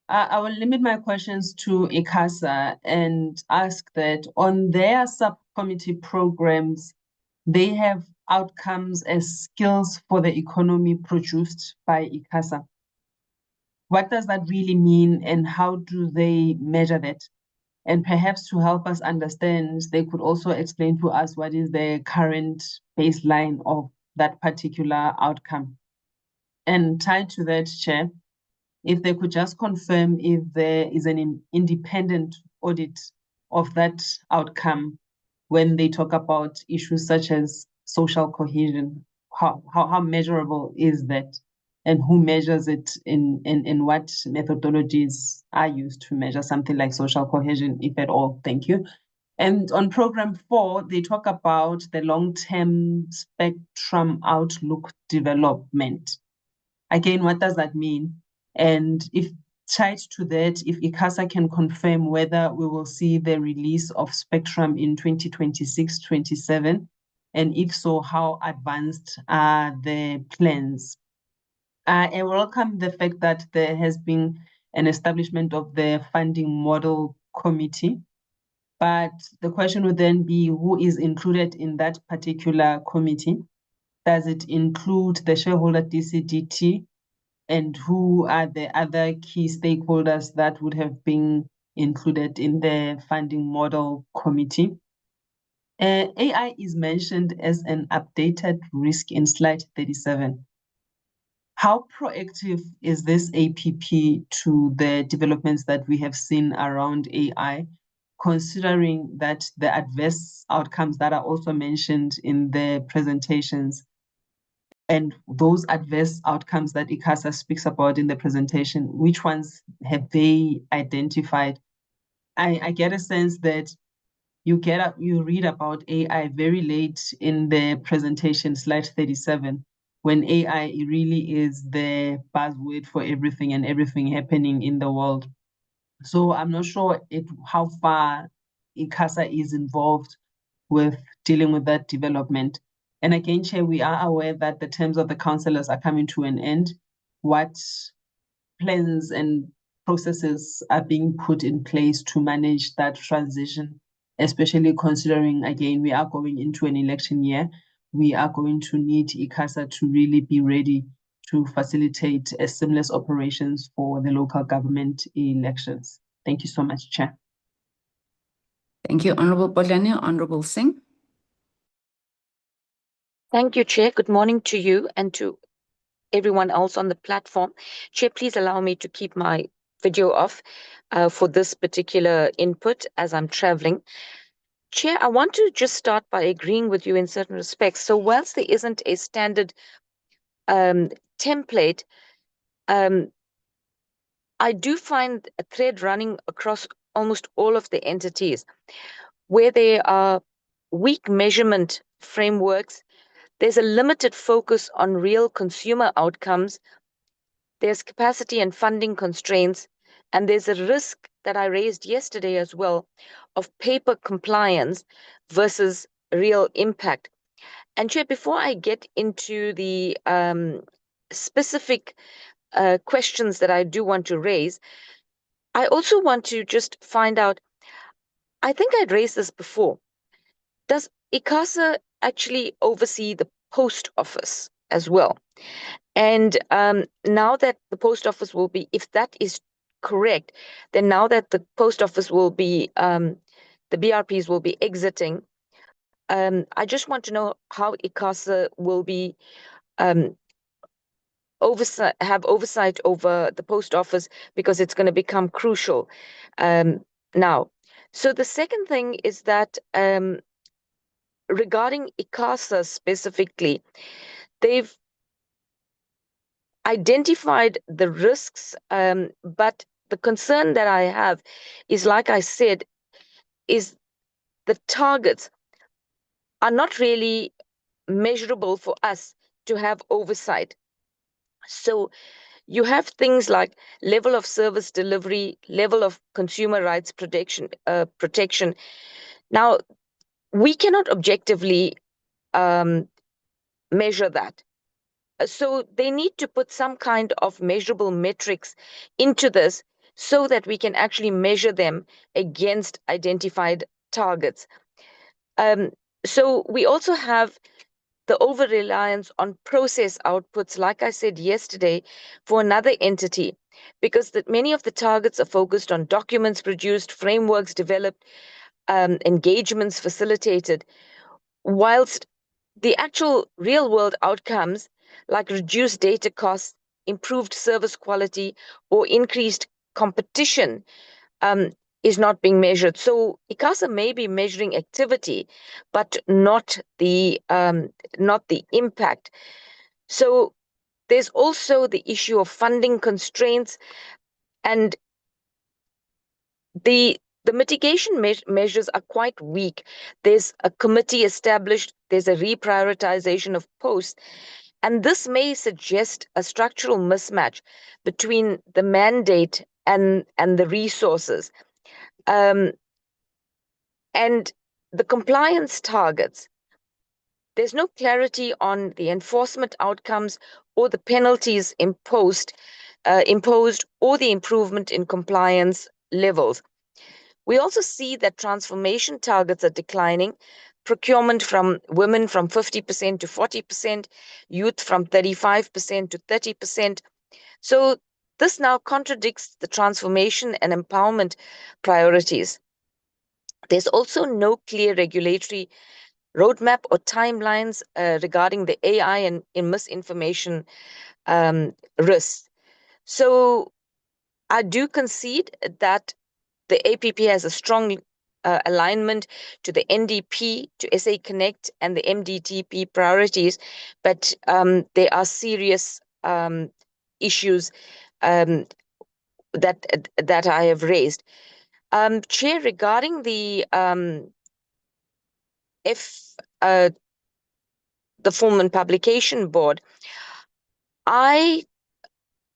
I will limit my questions to ICASA and ask that on their subcommittee programs, they have outcomes as skills for the economy produced by ICASA. What does that really mean, and how do they measure that? And perhaps to help us understand, they could also explain to us what is the current baseline of that particular outcome. And tied to that, Chair, if they could just confirm if there is an independent audit of that outcome when they talk about issues such as social cohesion. How measurable is that? And who measures it, in what methodologies are used to measure something like social cohesion, if at all? Thank you. And on program 4, they talk about the long-term spectrum outlook development. Again, what does that mean? And if tied to that, if ICASA can confirm whether we will see the release of spectrum in 2026-27, and if so, how advanced are the plans? I welcome the fact that there has been an establishment of the funding model committee, but the question would then be who is included in that particular committee? Does it include the shareholder DCDT? And who are the other key stakeholders that would have been included in the funding model committee? AI is mentioned as an updated risk in slide 37. How proactive is this APP to the developments that we have seen around AI, considering that the adverse outcomes that are also mentioned in the presentations and those adverse outcomes that ICASA speaks about in the presentation, which ones have they identified? I get a sense that you read about AI very late in the presentation, slide 37, when AI really is the buzzword for everything and everything happening in the world. So I'm not sure how far ICASA is involved with dealing with that development. And again, Chair, we are aware that the terms of the councillors are coming to an end. What plans and processes are being put in place to manage that transition, especially considering, again, we are going into an election year. We are going to need ICASA to really be ready to facilitate a seamless operations for the local government elections. Thank you so much, Chair. Thank you, Honorable Bolane. Honorable Singh. Thank you, Chair. Good morning to you and to everyone else on the platform. Chair, please allow me to keep my video off for this particular input as I'm traveling. Chair, I want to just start by agreeing with you in certain respects. So whilst there isn't a standard template, I do find a thread running across almost all of the entities where there are weak measurement frameworks. There's a limited focus on real consumer outcomes. There's capacity and funding constraints, and there's a risk that I raised yesterday as well of paper compliance versus real impact. And Chair, before I get into the specific questions that I do want to raise, I also want to just find out, I think I'd raised this before. Does ICASA actually oversee the post office as well? And now that the post office will be, if that is correct, then now that the post office will be, the BRPs will be exiting, I just want to know how ICASA will be have oversight over the post office, because it's going to become crucial now. So the second thing is that regarding ICASA specifically, they've identified the risks, but the concern that I have is, like I said, is the targets are not really measurable for us to have oversight. So you have things like level of service delivery, level of consumer rights protection. Now, we cannot objectively measure that. So they need to put some kind of measurable metrics into this so that we can actually measure them against identified targets. So we also have the over-reliance on process outputs, like I said yesterday, for another entity, because many of the targets are focused on documents produced, frameworks developed, engagements facilitated, whilst the actual real-world outcomes, like reduced data costs, improved service quality, or increased competition, is not being measured. So ICASA may be measuring activity, but not the impact. So there's also the issue of funding constraints, and the The mitigation measures are quite weak. There's a committee established, there's a reprioritization of posts, and this may suggest a structural mismatch between the mandate and the resources. And the compliance targets, there's no clarity on the enforcement outcomes or the penalties imposed or the improvement in compliance levels. We also see that transformation targets are declining, procurement from women from 50% to 40%, youth from 35% to 30%. So this now contradicts the transformation and empowerment priorities. There's also no clear regulatory roadmap or timelines regarding the AI and misinformation risks. So I do concede that the APP has a strong alignment to the NDP, to SA Connect, and the MDTP priorities, but there are serious issues that I have raised. Chair, regarding the the Film and Publication Board, I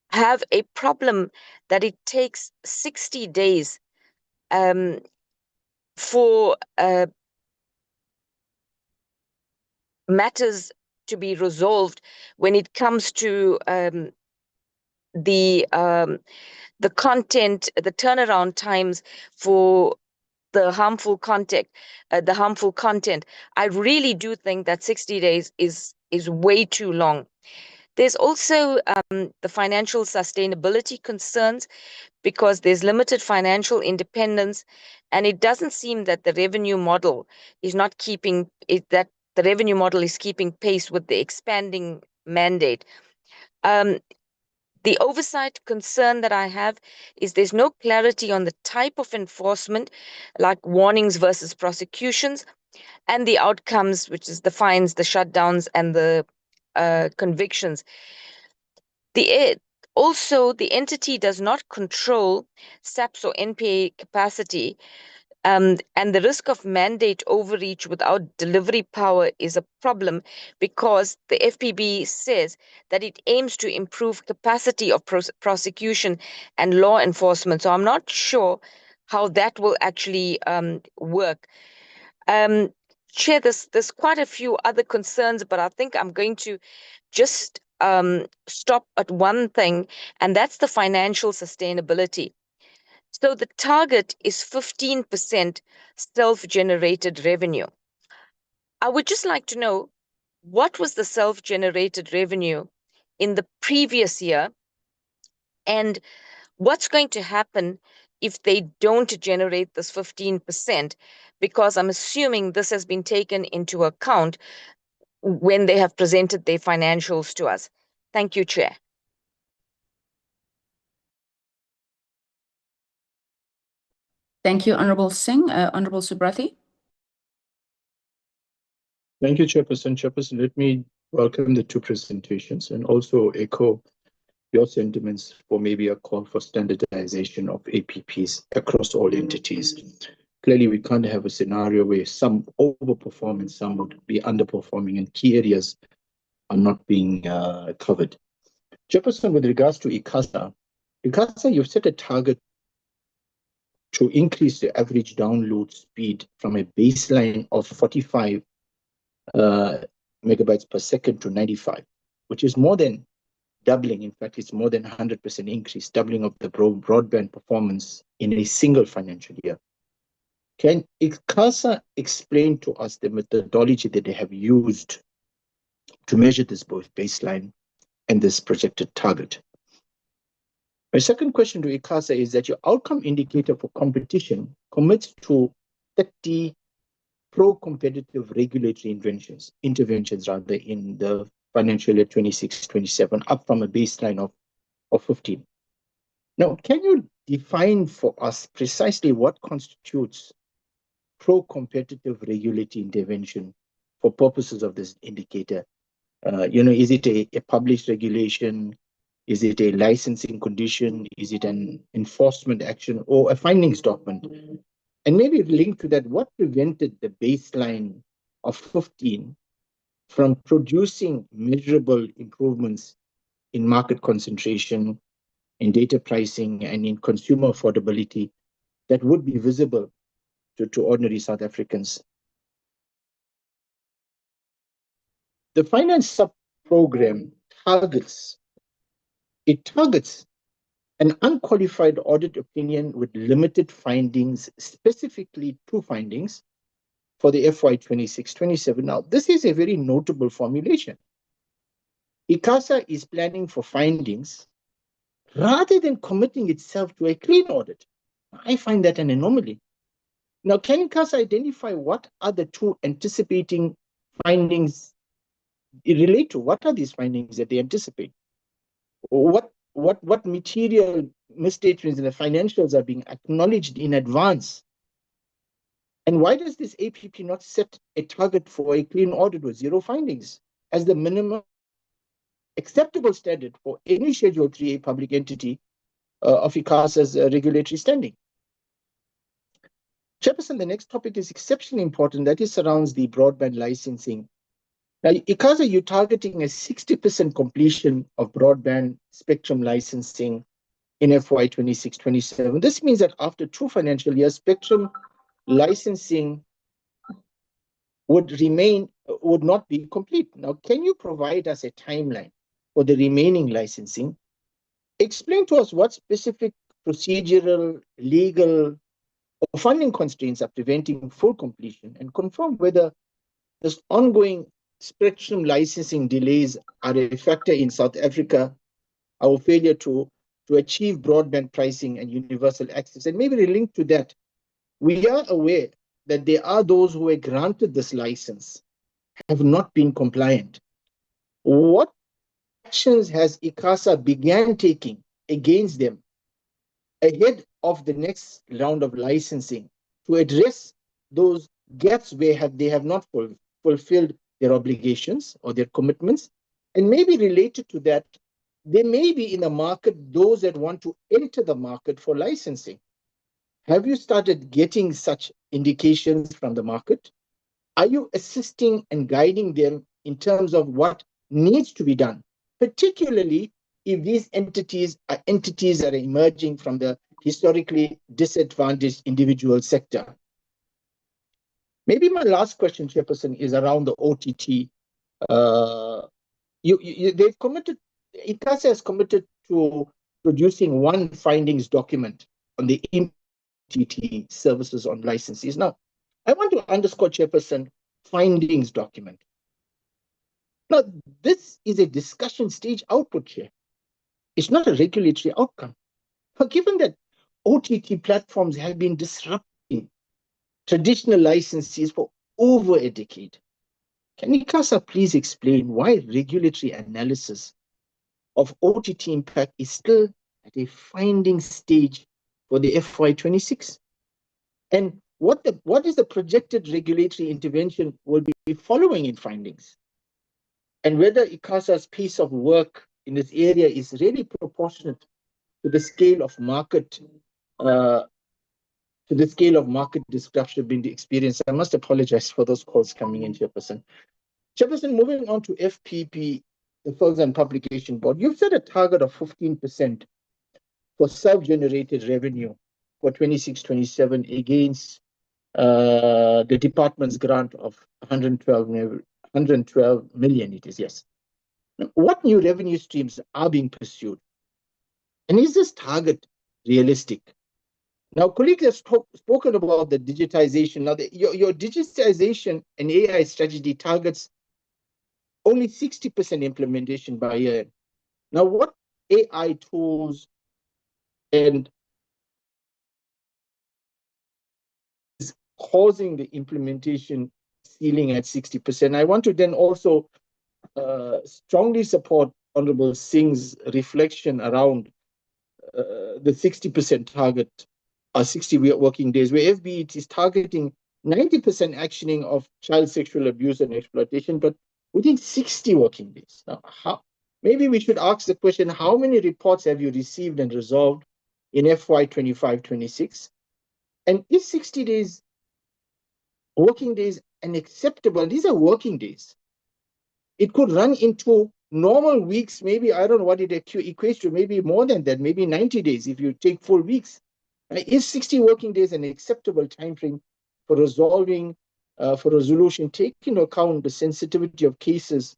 have a problem that it takes 60 days for matters to be resolved when it comes to the content, the turnaround times for the harmful content. I really do think that 60 days is way too long. There's also the financial sustainability concerns, because there's limited financial independence, and it doesn't seem that the revenue model is not keeping it, that the revenue model is keeping pace with the expanding mandate. The oversight concern that I have is there's no clarity on the type of enforcement, like warnings versus prosecutions, and the outcomes, which is the fines, the shutdowns, and the convictions. Also, the entity does not control SAPS or NPA capacity, and the risk of mandate overreach without delivery power is a problem, because the FPB says that it aims to improve capacity of prosecution and law enforcement. So I'm not sure how that will actually work. Chair, there's quite a few other concerns, but I think I'm going to just stop at one thing, and that's the financial sustainability. So the target is 15% self-generated revenue. I would just like to know, what was the self-generated revenue in the previous year, and what's going to happen if they don't generate this 15%? Because I'm assuming this has been taken into account when they have presented their financials to us. Thank you, Chair. Thank you, Honorable Singh. Honorable Subrathi. Thank you, Chairperson. Chairperson, let me welcome the two presentations and also echo your sentiments for maybe a call for standardization of APPs across all entities. Clearly, we can't have a scenario where some overperform and some would be underperforming, and key areas are not being covered. Chairperson, with regards to ICASA, you've set a target to increase the average download speed from a baseline of 45 megabytes per second to 95, which is more than doubling. In fact, it's more than 100% increase, doubling of the broadband performance in a single financial year. Can ICASA explain to us the methodology that they have used to measure this both baseline and this projected target? My second question to ICASA is that your outcome indicator for competition commits to 30 pro-competitive regulatory interventions in the financial year 26-27, up from a baseline of 15. Now, can you define for us precisely what constitutes pro-competitive regulatory intervention for purposes of this indicator? Is it a published regulation? Is it a licensing condition? Is it an enforcement action or a findings document? And maybe linked to that, what prevented the baseline of 15 from producing measurable improvements in market concentration, in data pricing, and in consumer affordability that would be visible to ordinary South Africans? The finance sub-program targets an unqualified audit opinion with limited findings, specifically 2 findings for the FY 26-27. Now, this is a very notable formulation. ICASA is planning for findings rather than committing itself to a clean audit. I find that an anomaly. Now, can ICASA identify what are the 2 anticipating findings relate to? What are these findings that they anticipate? What material misstatements in the financials are being acknowledged in advance? And why does this APP not set a target for a clean audit with 0 findings as the minimum acceptable standard for any Schedule 3A public entity of ICASA's regulatory standing? Chairperson, the next topic is exceptionally important. That is surrounds the broadband licensing. Now, ICASA, you're targeting a 60% completion of broadband spectrum licensing in FY 26-27. This means that after 2 financial years, spectrum licensing would not be complete. Now, can you provide us a timeline for the remaining licensing? Explain to us what specific procedural, legal, or funding constraints are preventing full completion, and confirm whether this ongoing spectrum licensing delays are a factor in South Africa, our failure to achieve broadband pricing and universal access. And maybe linked to that, we are aware that there are those who were granted this license have not been compliant. What actions has ICASA began taking against them ahead of the next round of licensing to address those gaps where they have not fulfilled their obligations or their commitments? And maybe related to that, there may be in the market those that want to enter the market for licensing. Have you started getting such indications from the market? Are you assisting and guiding them in terms of what needs to be done, particularly if these entities are entities that are emerging from the historically disadvantaged individual sector? Maybe my last question, Chairperson, is around the OTT. They've committed, ICASA has committed to producing 1 findings document on the OTT services on licenses. Now, I want to underscore, Chairperson, findings document. Now, this is a discussion stage output, Chair. It's not a regulatory outcome. But given that OTT platforms have been disrupting traditional licenses for over a decade, can ICASA please explain why regulatory analysis of OTT impact is still at a finding stage for the FY 26? And what is the projected regulatory intervention will be following in findings? And whether ICASA's pace of work in this area is really proportionate to the scale of market disruption being experienced. I must apologize for those calls coming in, Chairperson. Chairperson, moving on to FPP, the Files and Publication Board, you've set a target of 15% for self-generated revenue for 26-27 against the department's grant of 112 million, it is, yes. Now, what new revenue streams are being pursued? And is this target realistic? Now, colleagues have spoken about the digitization. Now, your digitization and AI strategy targets only 60% implementation by year. Now, what AI tools and is causing the implementation ceiling at 60%? I want to then also strongly support Honorable Singh's reflection around the 60% target, 60 working days, where FB is targeting 90% actioning of child sexual abuse and exploitation, but within 60 working days. Now, maybe we should ask the question, how many reports have you received and resolved in FY 25-26? And is 60 days, working days, unacceptable? These are working days. It could run into normal weeks, maybe, I don't know what it equates to, maybe more than that, maybe 90 days if you take full weeks. Is 60 working days an acceptable time frame for resolving, for resolution, taking into account the sensitivity of cases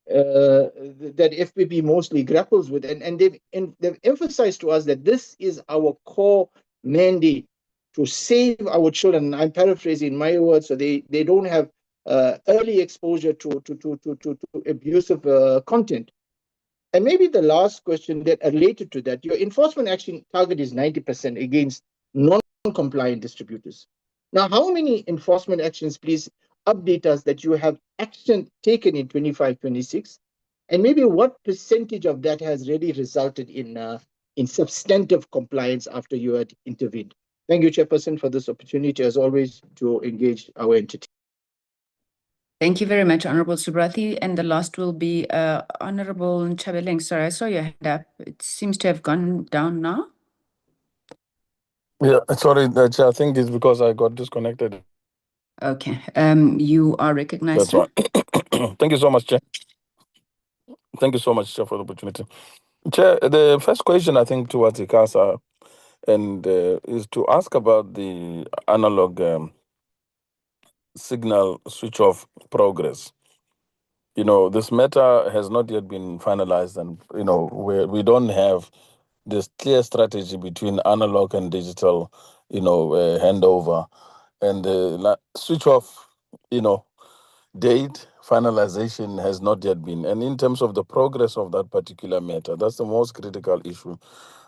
that FPP mostly grapples with? And they've emphasized to us that this is our core mandate, to save our children. I'm paraphrasing my words, so they don't have early exposure to abusive content. And maybe the last question that related to that, your enforcement action target is 90% against non-compliant distributors. Now, how many enforcement actions, please update us, that you have action taken in 25-26, and maybe what percentage of that has really resulted in substantive compliance after you had intervened? Thank you, Chairperson, for this opportunity, as always, to engage our entity. Thank you very much, Honorable Subrathi. And the last will be Honorable Nchabeleng. Sorry, I saw your hand up. It seems to have gone down now. Yeah, sorry, Chair, I think it's because I got disconnected. Okay, you are recognized. That's right. Thank you so much, Chair. Thank you so much, Chair, for the opportunity. Chair, the first question, I think, towards ICASA and is to ask about the analog signal switch off progress. You know, this matter has not yet been finalized, and you know, we don't have this clear strategy between analog and digital, you know, handover, and the switch off, you know, date finalization has not yet been. And in terms of the progress of that particular matter, that's the most critical issue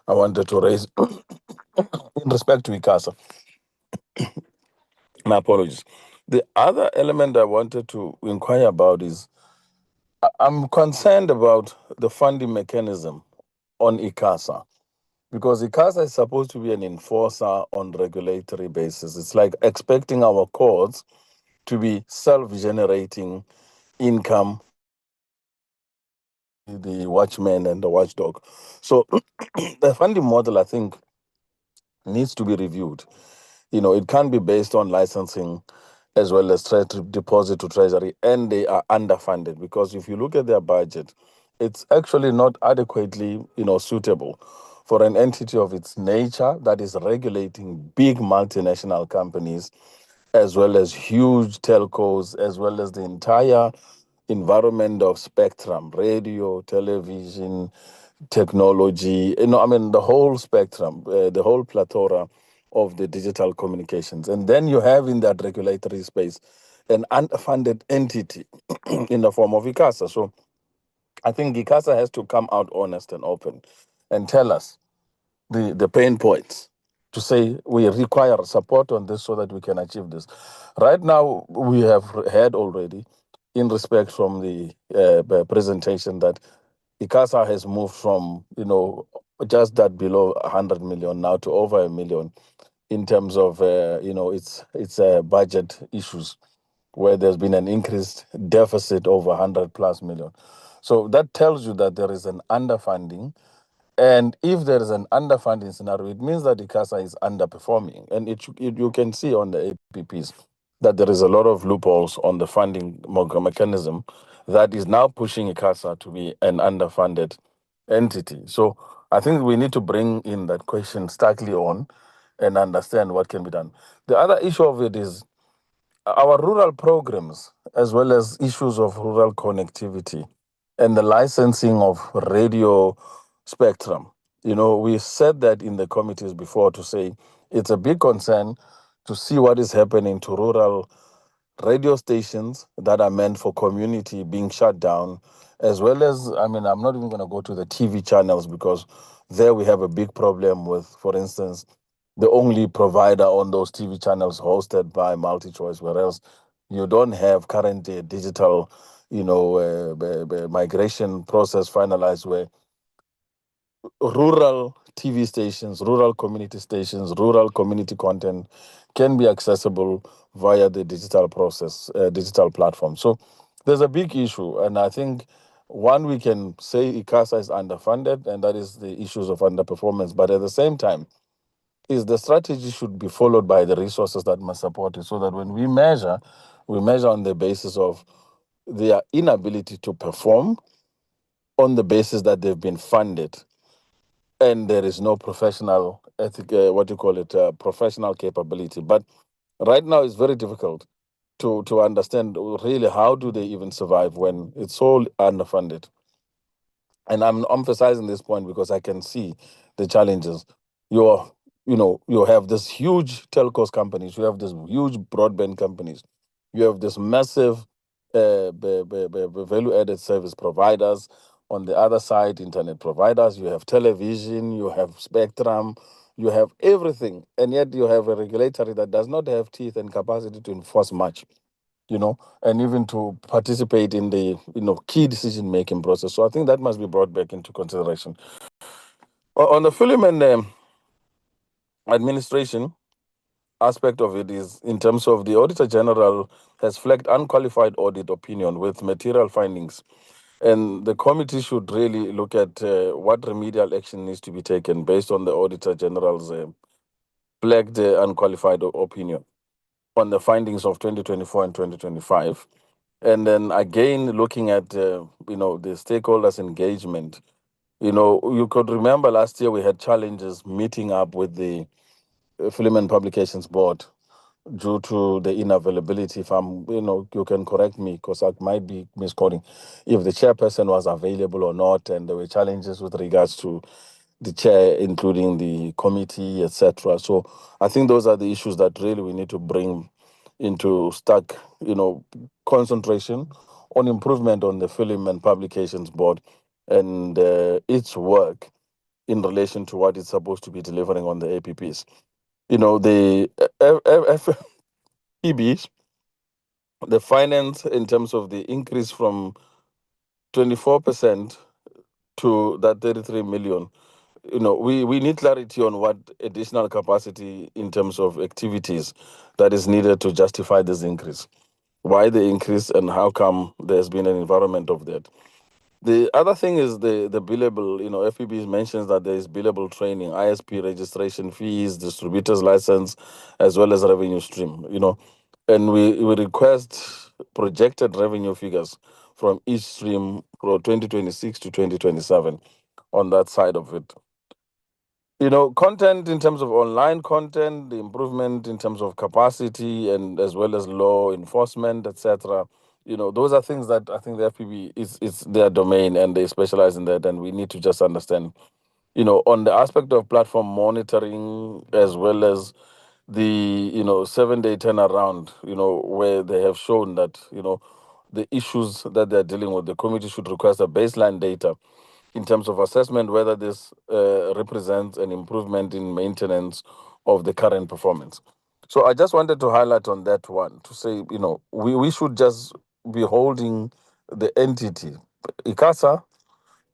I wanted to raise in respect to ICASA. My apologies. The other element I wanted to inquire about is I'm concerned about the funding mechanism on ICASA, because ICASA is supposed to be an enforcer on regulatory basis. It's like expecting our courts to be self-generating income, the watchman and the watchdog. So the funding model, I think, needs to be reviewed. You know, it can't be based on licensing as well as deposit to treasury, and they are underfunded, because if you look at their budget, it's actually not adequately, you know, suitable for an entity of its nature that is regulating big multinational companies, as well as huge telcos, as well as the entire environment of spectrum, radio, television, technology, you know, I mean, the whole spectrum, the whole plethora of the digital communications. And then you have in that regulatory space an underfunded entity in the form of ICASA. So I think ICASA has to come out honest and open and tell us the pain points, to say we require support on this so that we can achieve this. Right now, we have heard already, in respect from the presentation, that ICASA has moved from, you know, just that below 100 million now to over 1 million in terms of, you know, its budget issues, where there's been an increased deficit over 100 plus million. So that tells you that there is an underfunding. And if there is an underfunding scenario, it means that ICASA is underperforming. And you can see on the APPs that there is a lot of loopholes on the funding mechanism that is now pushing ICASA to be an underfunded entity. So I think we need to bring in that question starkly on and understand what can be done. The other issue of it is our rural programs, as well as issues of rural connectivity and the licensing of radio spectrum. You know, we said that in the committees before, to say it's a big concern to see what is happening to rural radio stations that are meant for community being shut down, as well as, I mean, I'm not even going to go to the TV channels, because there we have a big problem with, for instance, the only provider on those TV channels hosted by MultiChoice, whereas you don't have currently a digital, you know, migration process finalized, where rural TV stations, rural community stations, rural community content can be accessible via the digital process, digital platform. So there's a big issue, and I think one, we can say ICASA is underfunded, and that is the issues of underperformance. But at the same time, is the strategy should be followed by the resources that must support it, so that when we measure on the basis of their inability to perform, on the basis that they've been funded, and there is no professional professional capability. But right now it's very difficult to understand really how do they even survive when it's so underfunded. And I'm emphasizing this point because I can see the challenges. You have this huge telcos companies, you have this huge broadband companies, you have this massive value-added service providers. On the other side, internet providers, you have television, you have spectrum, you have everything. And yet you have a regulatory that does not have teeth and capacity to enforce much, and even to participate in the, key decision-making process. So I think that must be brought back into consideration. On the film and administration aspect of it is, in terms of the Auditor General has flagged unqualified audit opinion with material findings. And the committee should really look at what remedial action needs to be taken based on the Auditor General's flagged unqualified opinion on the findings of 2024 and 2025. And then again, looking at, the stakeholders' engagement. You could remember last year we had challenges meeting up with the Film and Publications Board due to the inavailability. If you can correct me because I might be misquoting, if the chairperson was available or not, and there were challenges with regards to the chair, including the committee, etc. So I think those are the issues that really we need to bring into stark, concentration on improvement on the Film and Publications Board and its work in relation to what it's supposed to be delivering on the APPs. The FPBs, the finance in terms of the increase from 24% to that 33 million. We need clarity on what additional capacity in terms of activities that is needed to justify this increase. Why the increase and how come there's been an environment of that. The other thing is the billable, FPB mentions that there is billable training, ISP registration fees, distributor's license, as well as revenue stream, and we request projected revenue figures from each stream for 2026 to 2027 on that side of it. Content in terms of online content, the improvement in terms of capacity and as well as law enforcement, etc. Those are things that I think the FPB is their domain and they specialize in that, and we need to just understand, on the aspect of platform monitoring as well as the 7-day turnaround, where they have shown that, the issues that they're dealing with, the committee should request a baseline data in terms of assessment whether this represents an improvement in maintenance of the current performance. So I just wanted to highlight on that one to say, we should just be holding the entity, ICASA,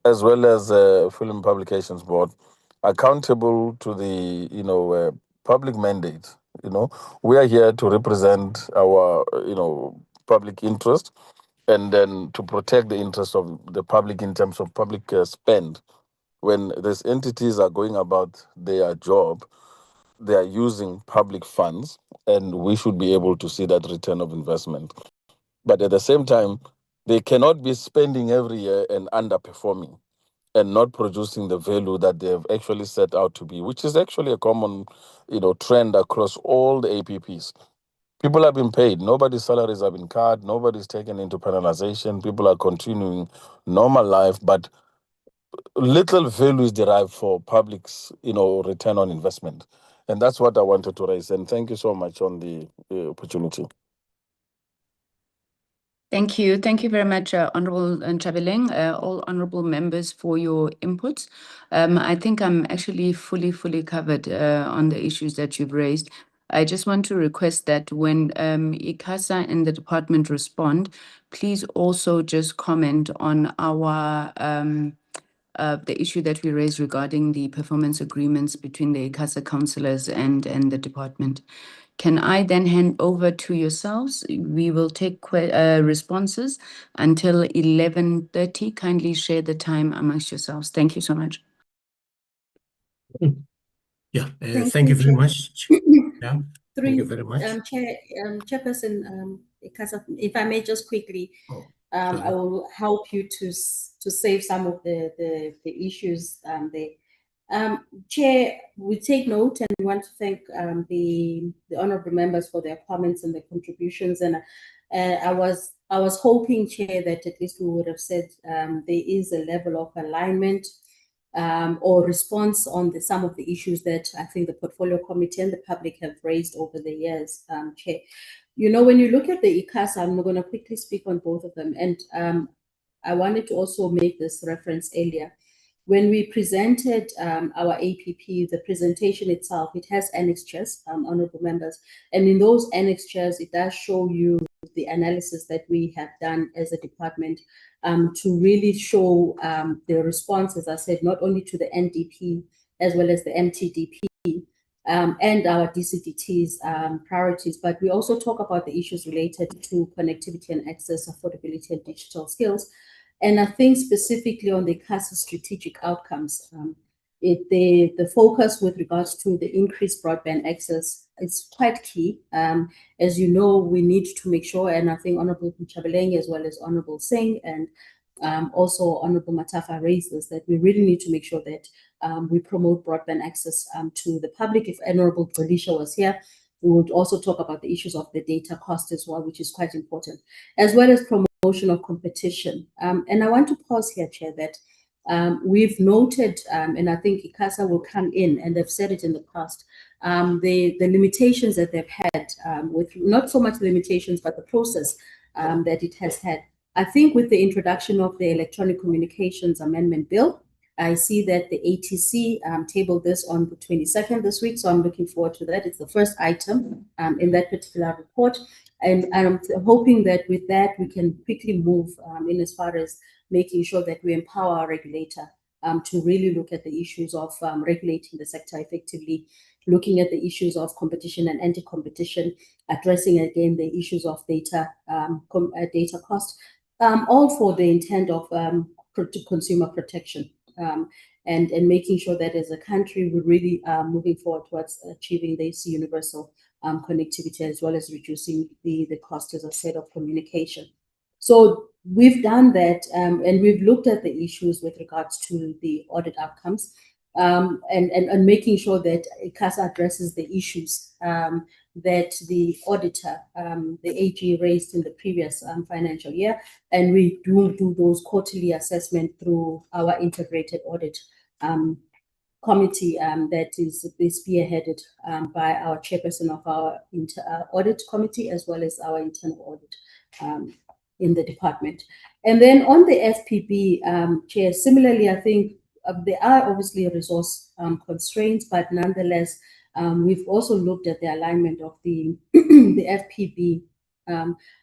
as well as Film Publications Board, accountable to the, public mandate. We are here to represent our, public interest and then to protect the interest of the public in terms of public spend. When these entities are going about their job, they are using public funds, and we should be able to see that return of investment. But at the same time, they cannot be spending every year and underperforming and not producing the value that they have actually set out to be, which is actually a common, trend across all the APPs. People have been paid. Nobody's salaries have been cut. Nobody's taken into penalization. People are continuing normal life, but little value is derived for public's, return on investment. And that's what I wanted to raise. And thank you so much on the opportunity. Thank you. Thank you very much, Honorable Ntshabeleng, all honorable members for your inputs. I think I'm actually fully covered on the issues that you've raised. I just want to request that when ICASA and the department respond, please also just comment on our the issue that we raised regarding the performance agreements between the ICASA councillors and the department. Can I then hand over to yourselves? We will take responses until 11:30. Kindly share the time amongst yourselves. Thank you so much. Yeah, Thank thank you you, very Chair. much. Yeah, thank you very much. Chairperson, ICASA, if I may just quickly, I sorry. will help you to save some of the issues there. Chair, we take note and want to thank the honourable members for their comments and their contributions. And I was hoping, Chair, that at least we would have said there is a level of alignment or response on some of the issues that I think the Portfolio Committee and the public have raised over the years, Chair. You know, when you look at the ICASA, I'm going to quickly speak on both of them. And I wanted to also make this reference earlier. When we presented our APP, the presentation itself, it has annexures, honourable members. And in those annexures, it does show you the analysis that we have done as a department to really show the response, as I said, not only to the NDP as well as the MTDP and our DCDT's priorities, but we also talk about the issues related to connectivity and access, affordability and digital skills. And I think specifically on the ICASA strategic outcomes, the focus with regards to the increased broadband access is quite key. As you know, we need to make sure, and I think Honourable Chabaleng as well as Honourable Singh and also Honourable Matafa raised this, that we really need to make sure that we promote broadband access to the public. If Honourable Felicia was here, we would also talk about the issues of the data cost as well, which is quite important, as well as promotion of competition. And I want to pause here, Chair, that we've noted, and I think ICASA will come in, and they've said it in the past, the limitations that they've had with not so much limitations, but the process that it has had. I think with the introduction of the Electronic Communications Amendment Bill, I see that the ATC tabled this on the 22nd this week, so I'm looking forward to that. It's the first item in that particular report. And I'm hoping that with that, we can quickly move in as far as making sure that we empower our regulator to really look at the issues of regulating the sector effectively, looking at the issues of competition and anti-competition, addressing again the issues of data cost, all for the intent of consumer protection. And making sure that as a country, we're really moving forward towards achieving this universal connectivity, as well as reducing the cost, as I said, of communication. So we've done that, and we've looked at the issues with regards to the audit outcomes, and making sure that ICASA addresses the issues that the auditor, the AG, raised in the previous financial year. And we do those quarterly assessment through our integrated audit committee that is spearheaded by our chairperson of our audit committee, as well as our internal audit in the department. And then on the FPB, Chair, similarly, I think there are obviously resource constraints, but nonetheless, we've also looked at the alignment of the FPB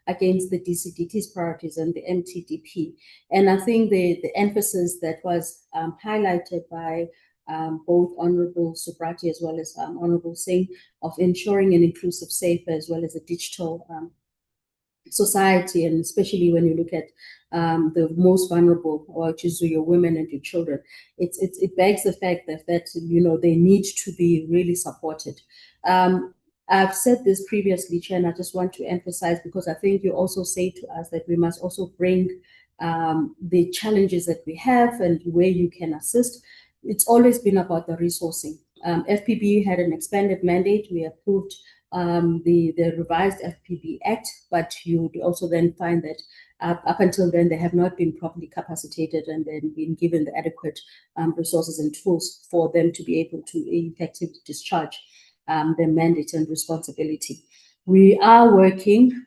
against the DCDT's priorities and the MTDP. And I think the emphasis that was highlighted by both Honourable Subrati as well as Honourable Singh of ensuring an inclusive, safe, as well as a digital society, and especially when you look at the most vulnerable, which is your women and your children, it begs the fact that you know they need to be really supported. I've said this previously, Chair, and I just want to emphasize, because I think you also say to us that we must also bring the challenges that we have and where you can assist. It's always been about the resourcing. FPB had an expanded mandate. We approved the revised FPB Act, but you would also then find that up until then they have not been properly capacitated and then been given the adequate resources and tools for them to be able to effectively discharge their mandate and responsibility. We are working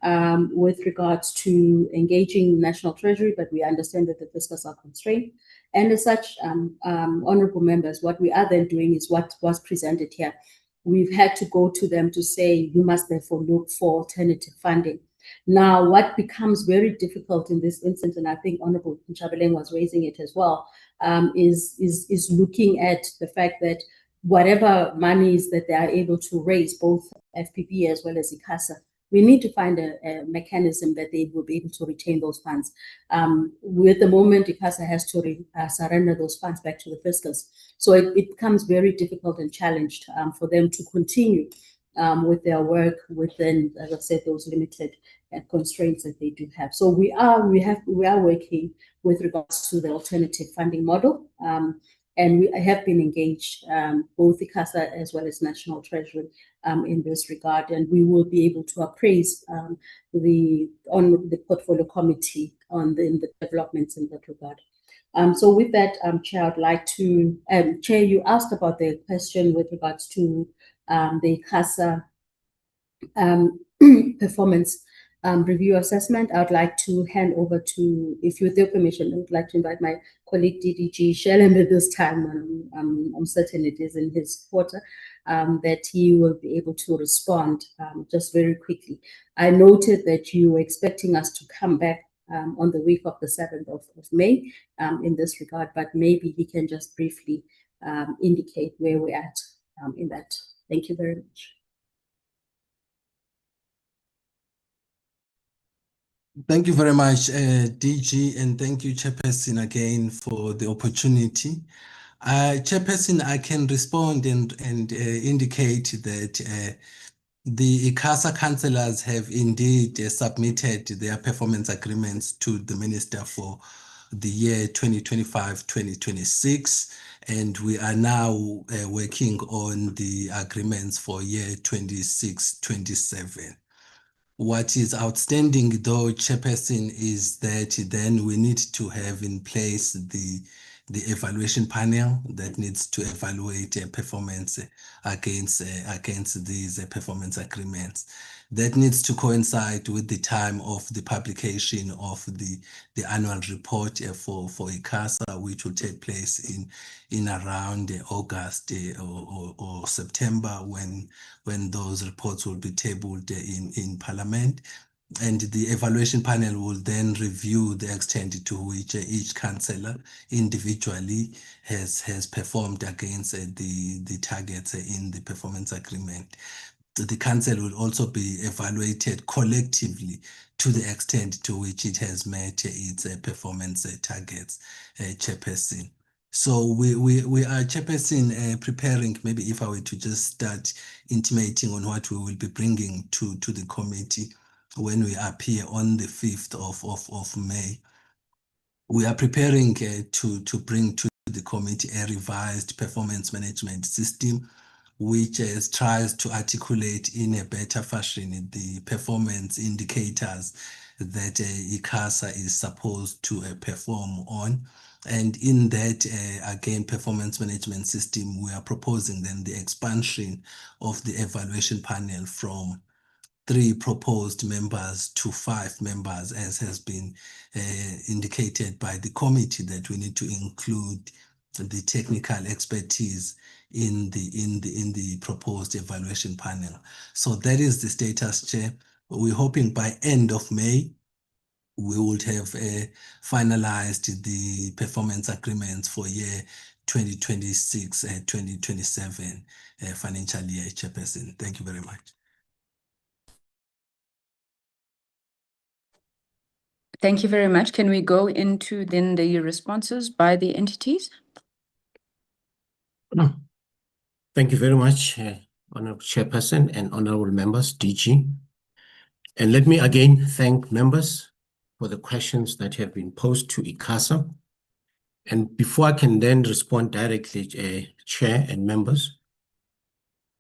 with regards to engaging National Treasury, but we understand that the fiscals are constrained. And as such, honourable members, what we are then doing is what was presented here. We've had to go to them to say, you must therefore look for alternative funding. Now, what becomes very difficult in this instance, and I think Honourable Chabaleng was raising it as well, is looking at the fact that whatever monies that they are able to raise, both FPB as well as ICASA, we need to find a mechanism that they will be able to retain those funds. At the moment, ICASA has to surrender those funds back to the fiscals. So it becomes very difficult and challenged for them to continue with their work within, as I said, those limited constraints that they do have. So we are working with regards to the alternative funding model, and we have been engaged, both ICASA as well as National Treasury, in this regard, and we will be able to appraise on the portfolio committee on the developments in that regard. So with that, Chair, I'd like to, Chair, you asked about the question with regards to the ICASA performance review assessment. I would like to hand over to, if with your permission, I would like to invite my colleague DDG Shelland at this time. I'm certain it is in his quarter, that he will be able to respond just very quickly. I noted that you were expecting us to come back on the week of the 7th of May in this regard, but maybe he can just briefly indicate where we're at in that. Thank you very much. Thank you very much, DG, and thank you, Chairperson, again for the opportunity. Chairperson, I can respond and indicate that the ICASA councillors have indeed submitted their performance agreements to the Minister for the year 2025-2026, and we are now working on the agreements for year 26-27. What is outstanding, though, Chairperson, is that then we need to have in place the evaluation panel that needs to evaluate performance against these performance agreements. That needs to coincide with the time of the publication of the annual report for ICASA, which will take place in around August or September, when those reports will be tabled in Parliament. And the evaluation panel will then review the extent to which each councillor individually has performed against the targets in the performance agreement. The council will also be evaluated collectively to the extent to which it has met its performance targets, Chairperson. So we are, Chairperson, preparing, maybe if I were to just start intimating on what we will be bringing to the committee when we appear on the 5th of May. We are preparing to bring to the committee a revised performance management system, which tries to articulate in a better fashion the performance indicators that ICASA is supposed to perform on. And in that, again, performance management system, we are proposing then the expansion of the evaluation panel from 3 proposed members to 5 members, as has been indicated by the committee, that we need to include the technical expertise in the proposed evaluation panel. So that is the status, Chair. We're hoping by end of May, we would have finalized the performance agreements for year 2026-2027 financial year, Chairperson. Thank you very much. Thank you very much. Can we go into then the responses by the entities? Thank you very much, Honourable Chairperson and Honourable Members, DG. And let me again thank members for the questions that have been posed to ICASA. And before I can then respond directly, Chair and members,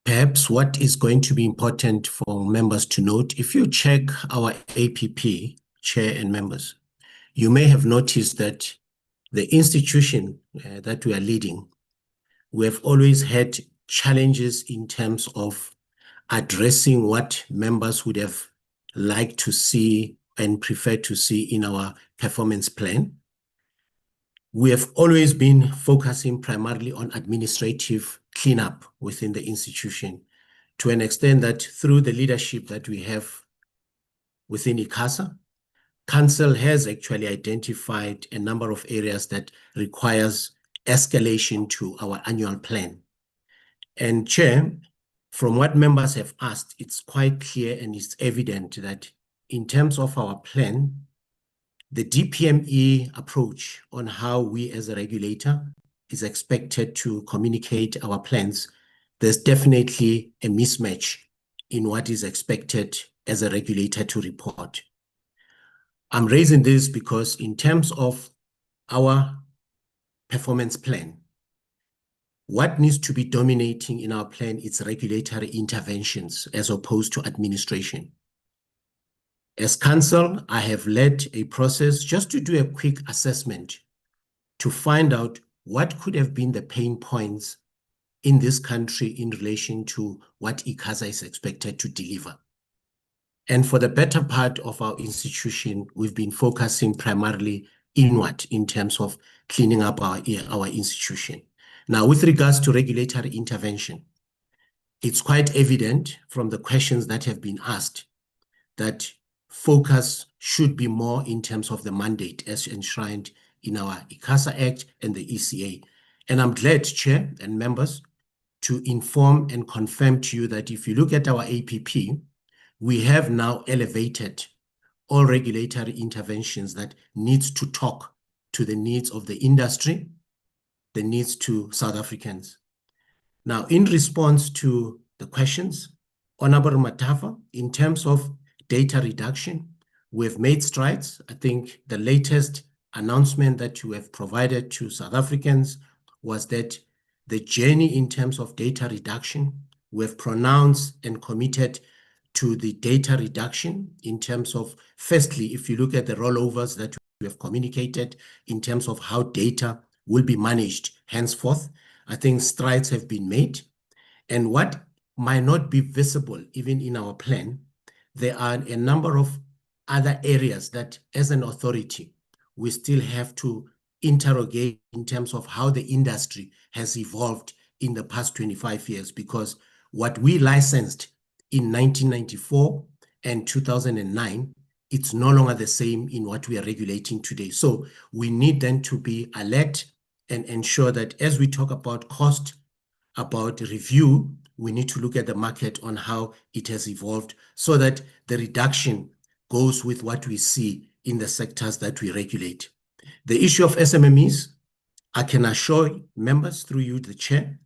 perhaps what is going to be important for members to note, if you check our APP, Chair and members, you may have noticed that the institution that we are leading, we have always had challenges in terms of addressing what members would have liked to see and prefer to see in our performance plan. We have always been focusing primarily on administrative cleanup within the institution, to an extent that through the leadership that we have within ICASA, Council has actually identified a number of areas that requires escalation to our annual plan. And Chair, from what members have asked, it's quite clear and it's evident that in terms of our plan, the DPME approach on how we as a regulator is expected to communicate our plans, there's definitely a mismatch in what is expected as a regulator to report. I'm raising this because in terms of our performance plan, what needs to be dominating in our plan is regulatory interventions as opposed to administration. As council, I have led a process just to do a quick assessment to find out what could have been the pain points in this country in relation to what ICASA is expected to deliver. And for the better part of our institution, we've been focusing primarily inward in terms of cleaning up our institution. Now, with regards to regulatory intervention, it's quite evident from the questions that have been asked that focus should be more in terms of the mandate as enshrined in our ICASA Act and the ECA. And I'm glad, Chair and members, to inform and confirm to you that if you look at our APP, we have now elevated all regulatory interventions that needs to talk to the needs of the industry, the needs to South Africans. Now, in response to the questions, Honorable Matafa, in terms of data reduction, we've made strides. I think the latest announcement that you have provided to South Africans was that the journey in terms of data reduction, we've pronounced and committed to the data reduction in terms of, firstly, if you look at the rollovers that we have communicated in terms of how data will be managed henceforth, I think strides have been made. And what might not be visible even in our plan, there are a number of other areas that as an authority, we still have to interrogate in terms of how the industry has evolved in the past 25 years, because what we licensed in 1994 and 2009, it's no longer the same in what we are regulating today. So we need then to be alert and ensure that as we talk about cost, about review, we need to look at the market on how it has evolved so that the reduction goes with what we see in the sectors that we regulate. The issue of SMMEs, I can assure members through you, the chair,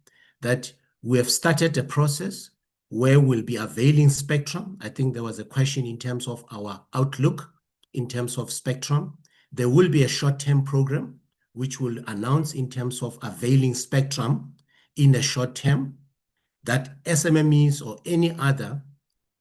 that we have started a process where we'll be availing spectrum. I think there was a question in terms of our outlook in terms of spectrum. There will be a short-term program which will announce in terms of availing spectrum in the short term, that SMMEs or any other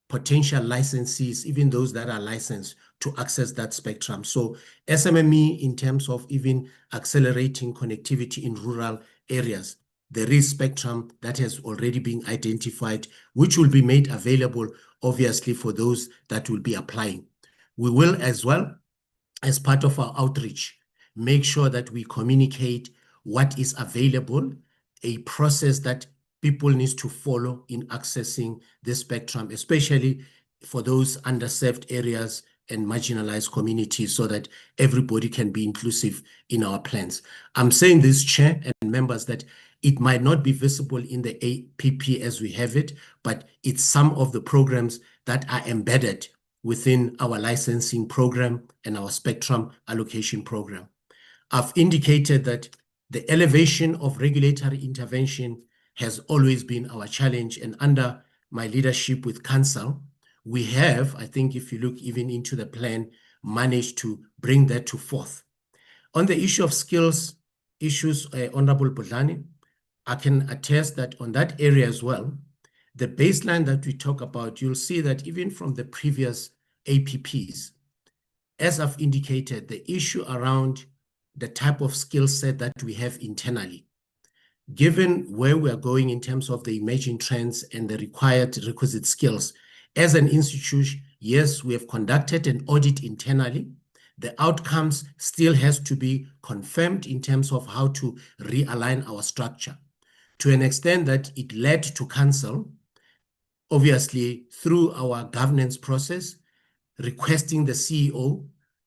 potential licensees, even those that are licensed to access that spectrum. So SMME in terms of even accelerating connectivity in rural areas, there is spectrum that has already been identified, which will be made available, obviously, for those that will be applying. We will as well, as part of our outreach, make sure that we communicate what is available, a process that people need to follow in accessing the spectrum, especially for those underserved areas and marginalized communities, so that everybody can be inclusive in our plans. I'm saying this, Chair and members, that it might not be visible in the APP as we have it, but it's some of the programs that are embedded within our licensing program and our spectrum allocation program. I've indicated that the elevation of regulatory intervention has always been our challenge, and under my leadership with Council, we have, I think if you look even into the plan, managed to bring that to forth. On the issue of skills issues, Honorable Budlani, I can attest that on that area as well, the baseline that we talk about, you'll see that even from the previous APPs, as I've indicated, the issue around the type of skill set that we have internally, given where we are going in terms of the emerging trends and the requisite skills, as an institution, yes, we have conducted an audit internally. The outcomes still has to be confirmed in terms of how to realign our structure to an extent that it led to Council, obviously through our governance process, requesting the CEO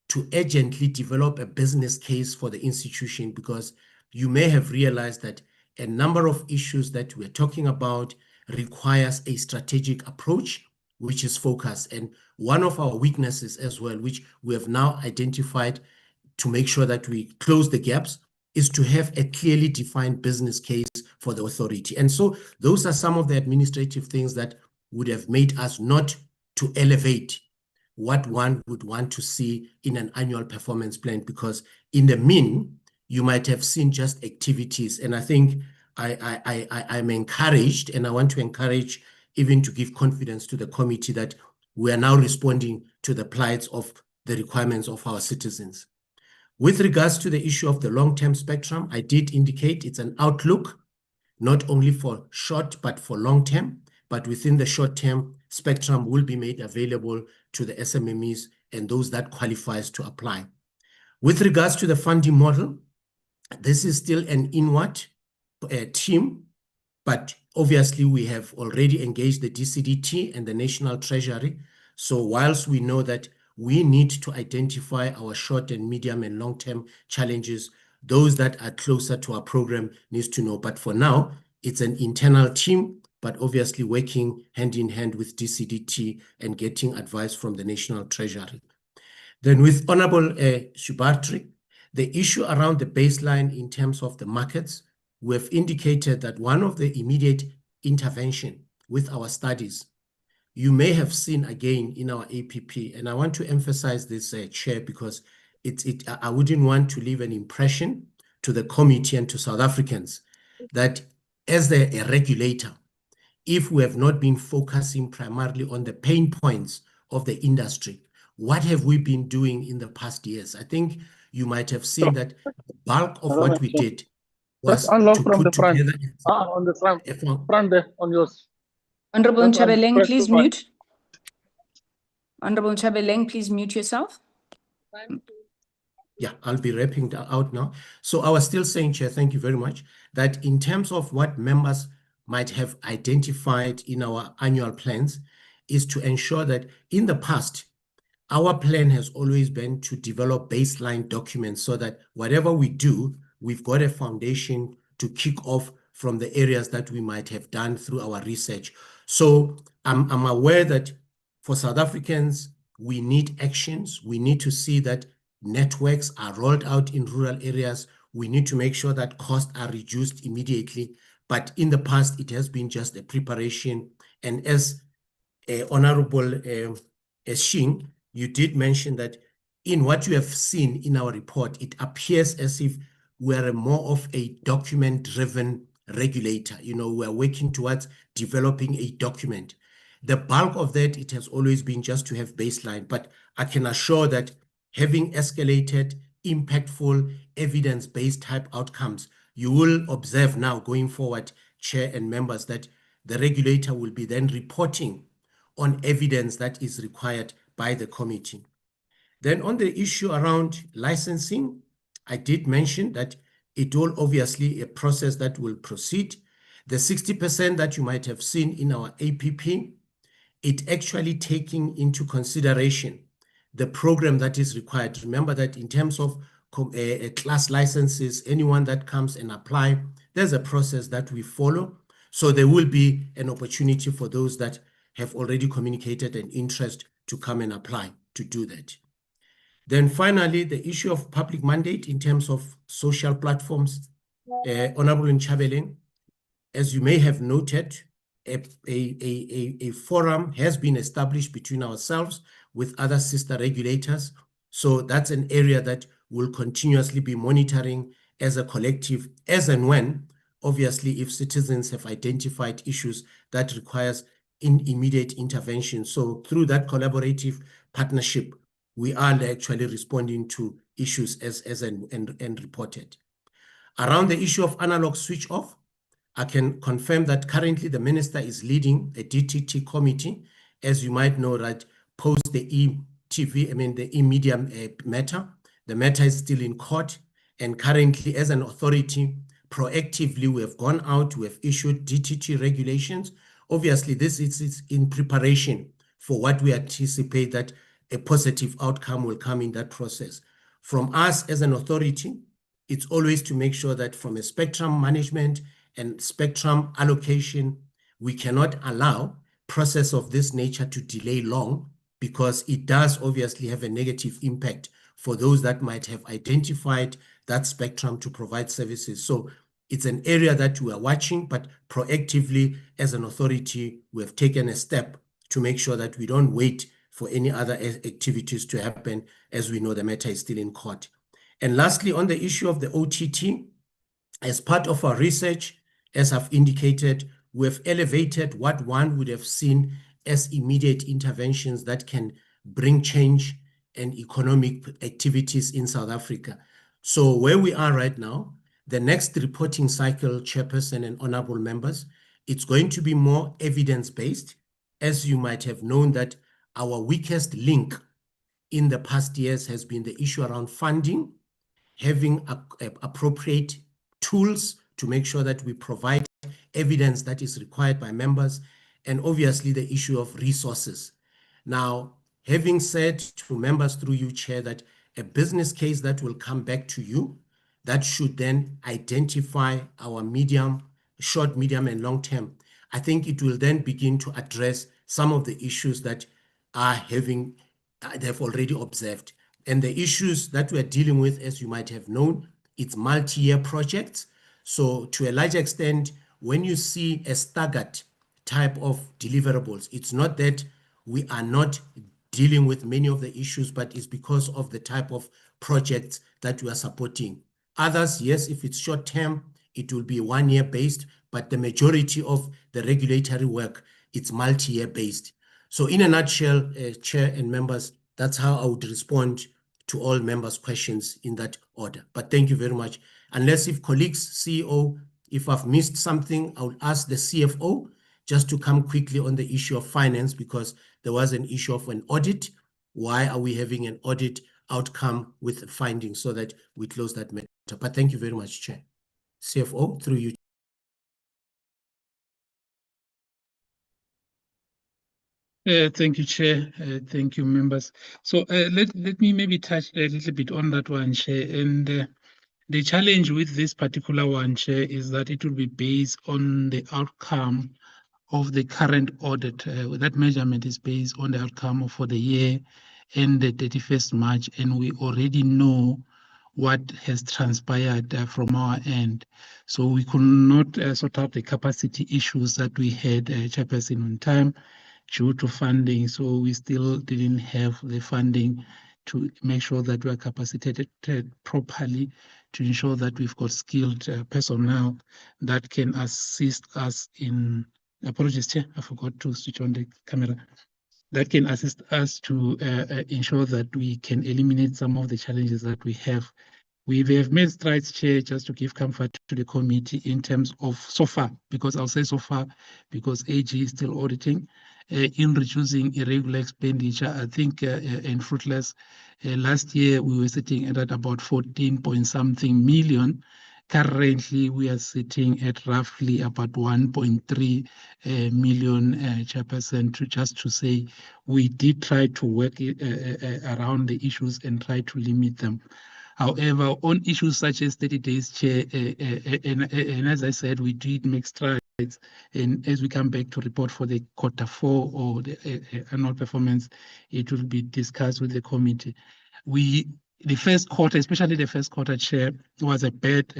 to urgently develop a business case for the institution, because you may have realized that a number of issues that we're talking about, requires a strategic approach, which is focused. And one of our weaknesses as well, which we have now identified to make sure that we close the gaps, is to have a clearly defined business case for the authority. And so those are some of the administrative things that would have made us not to elevate what one would want to see in an annual performance plan, because in the mean, you might have seen just activities. And I think I'm encouraged, and I want to encourage even to give confidence to the committee that we are now responding to the plights of the requirements of our citizens. With regards to the issue of the long-term spectrum, I did indicate it's an outlook, not only for short, but for long-term. But within the short-term, spectrum will be made available to the SMMEs and those that qualifies to apply. With regards to the funding model, this is still an inward team, but obviously we have already engaged the DCDT and the National Treasury. So whilst we know that we need to identify our short and medium and long-term challenges, those that are closer to our program needs to know. But for now, it's an internal team, but obviously working hand in hand with DCDT and getting advice from the National Treasury. Then with Honorable Shubatri, the issue around the baseline in terms of the markets, we have indicated that one of the immediate intervention with our studies, you may have seen again in our APP, and I want to emphasize this, Chair, because I wouldn't want to leave an impression to the committee and to South Africans that as a regulator, if we have not been focusing primarily on the pain points of the industry, what have we been doing in the past years? I think you might have seen that the bulk of what we did was to put together on the front there, on yours. Honorable Nchabeleng, please mute. Honorable Nchabeleng, please mute yourself. Yeah, I'll be wrapping out now. So I was still saying, Chair, thank you very much, that in terms of what members might have identified in our annual plans is to ensure that in the past, our plan has always been to develop baseline documents so that whatever we do, we've got a foundation to kick off from the areas that we might have done through our research. So I'm aware that for South Africans, we need actions. We need to see that networks are rolled out in rural areas. We need to make sure that costs are reduced immediately. But in the past, it has been just a preparation. And as Honorable Shing, you did mention that in what you have seen in our report, it appears as if we're more of a document-driven regulator. You know, we're working towards developing a document. The bulk of that, it has always been just to have baseline. But I can assure that having escalated, impactful, evidence-based type outcomes, you will observe now going forward, Chair and members, that the regulator will be then reporting on evidence that is required by the committee. Then on the issue around licensing, I did mention that it will obviously a process that will proceed. The 60% that you might have seen in our APP, it actually taking into consideration the program that is required. Remember that in terms of class licenses, anyone that comes and apply, there's a process that we follow. So there will be an opportunity for those that have already communicated an interest to come and apply to do that. Then finally, the issue of public mandate in terms of social platforms. Honorable Nchabeleng, as you may have noted, a forum has been established between ourselves with other sister regulators. So that's an area that we'll continuously be monitoring as a collective, as and when, obviously, if citizens have identified issues that requires immediate intervention. So through that collaborative partnership, we are actually responding to issues as and reported. Around the issue of analog switch off, I can confirm that currently the minister is leading a DTT committee, as you might know, right, post the the e-media matter. The matter is still in court, and currently as an authority, proactively we have gone out, we have issued DTT regulations. Obviously, this is in preparation for what we anticipate that a positive outcome will come in that process. From us as an authority, it's always to make sure that from a spectrum management and spectrum allocation, we cannot allow process of this nature to delay long, because it does obviously have a negative impact for those that might have identified that spectrum to provide services. So it's an area that we are watching, but proactively as an authority, we have taken a step to make sure that we don't wait for any other activities to happen, as we know the matter is still in court. And lastly, on the issue of the OTT, as part of our research, as I've indicated, we have elevated what one would have seen as immediate interventions that can bring change and economic activities in South Africa. So where we are right now, the next reporting cycle, Chairperson and honorable members, it's going to be more evidence-based. As you might have known, that our weakest link in the past years has been the issue around funding, having appropriate tools to make sure that we provide evidence that is required by members, and obviously the issue of resources. Now, having said to members through you, Chair, that a business case that will come back to you, that should then identify our short, medium, and long term. I think it will then begin to address some of the issues that they've already observed. And the issues that we're dealing with, as you might have known, it's multi-year projects. So to a large extent, when you see a staggered type of deliverables, it's not that we are not dealing with many of the issues, but it's because of the type of projects that we are supporting. Others, yes, if it's short term, it will be 1 year based, but the majority of the regulatory work, it's multi-year based. So in a nutshell, Chair and members, that's how I would respond to all members' questions in that order. But thank you very much. Unless if colleagues, CEO, if I've missed something, I would ask the CFO just to come quickly on the issue of finance, because there was an issue of an audit. Why are we having an audit outcome with the findings, so that we close that matter? But thank you very much, Chair. CFO, through you. Thank you, Chair. Thank you, members. So let me maybe touch a little bit on that one, Chair. And the challenge with this particular one, Chair, is that it will be based on the outcome of the current audit. That measurement is based on the outcome for the year ended 31st March, and we already know what has transpired from our end. So we could not sort out the capacity issues that we had, Chairperson, on time due to funding. So we still didn't have the funding to make sure that we are capacitated properly, to ensure that we've got skilled personnel that can assist us in, apologies, Chair, I forgot to switch on the camera, that can assist us to ensure that we can eliminate some of the challenges that we have. We have made strides, Chair, just to give comfort to the committee in terms of so far, because I'll say so far, because AG is still auditing, in reducing irregular expenditure. I think in Fruitless, last year we were sitting at about 14-point-something million. Currently, we are sitting at roughly about 1.3 million, Chairperson, just to say we did try to work around the issues and try to limit them. However, on issues such as 30 days, Chair, and as I said, we did make strides. And as we come back to report for the Q4 or the annual performance, it will be discussed with the committee. The first quarter, especially the first quarter, Chair, was a bad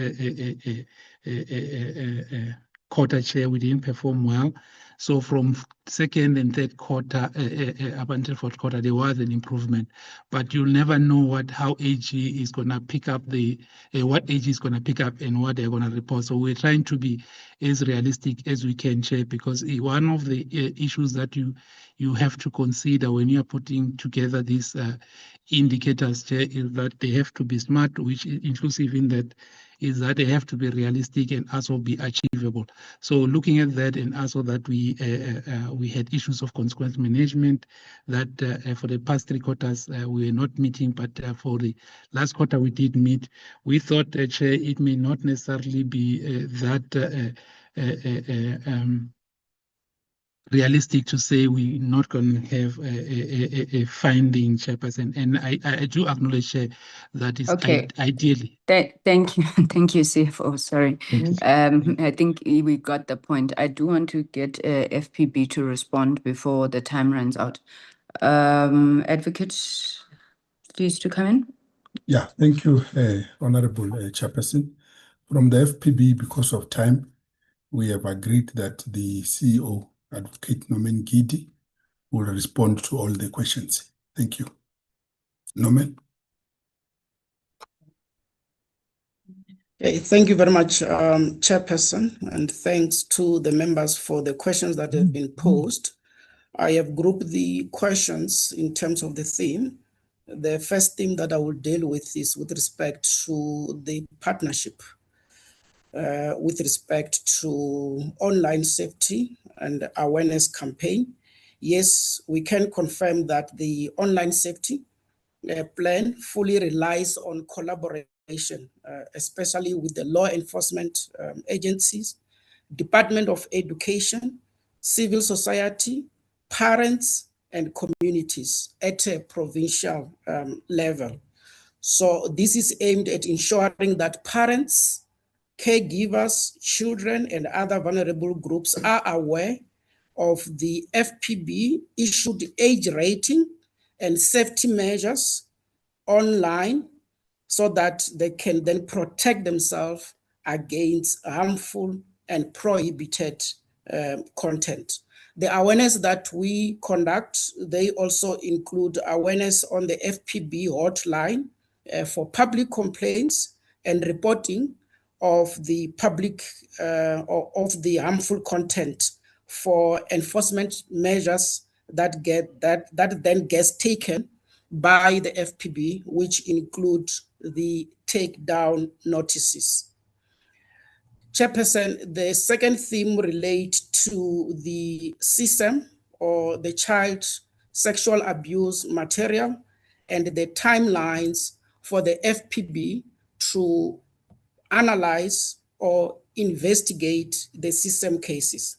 quarter, Chair. We didn't perform well. So from second and third quarter up until fourth quarter, there was an improvement. But you'll never know how AG is going to pick up what AG is going to pick up and what they're going to report. So we're trying to be as realistic as we can, Chair, because one of the issues that you have to consider when you are putting together these indicators, Chair, is that they have to be smart, which is inclusive in that, is that they have to be realistic and also be achievable. So looking at that, and also that we had issues of consequence management that for the past 3 quarters we were not meeting, but for the last quarter we did meet. We thought, Chair, it may not necessarily be that realistic to say we're not going to have a finding, Chairperson. And I do acknowledge that is Okay. ideally. Thank you. Thank you, CFO. Sorry. Thank you. I think we got the point. I do want to get FPB to respond before the time runs out. Advocate, please to come in. Yeah, thank you, Honorable Chairperson. From the FPB, because of time, we have agreed that the CEO, Advocate Norman Gidi, will respond to all the questions. Thank you. Norman? Okay, thank you very much, Chairperson, and thanks to the members for the questions that have been posed. I have grouped the questions in terms of the theme. The first theme that I will deal with is with respect to the partnership, with respect to online safety and awareness campaign. Yes, we can confirm that the online safety plan fully relies on collaboration, especially with the law enforcement agencies, Department of Education, civil society, parents, and communities at a provincial level. So this is aimed at ensuring that parents, caregivers, children, and other vulnerable groups are aware of the FPB issued age rating and safety measures online so that they can then protect themselves against harmful and prohibited content. The awareness that we conduct, they also include awareness on the FPB hotline for public complaints and reporting of the public of the harmful content for enforcement measures that then gets taken by the FPB, which include the takedown notices. Chairperson, the second theme relates to the CSAM, or the child sexual abuse material, and the timelines for the FPB to analyze or investigate the CSAM cases.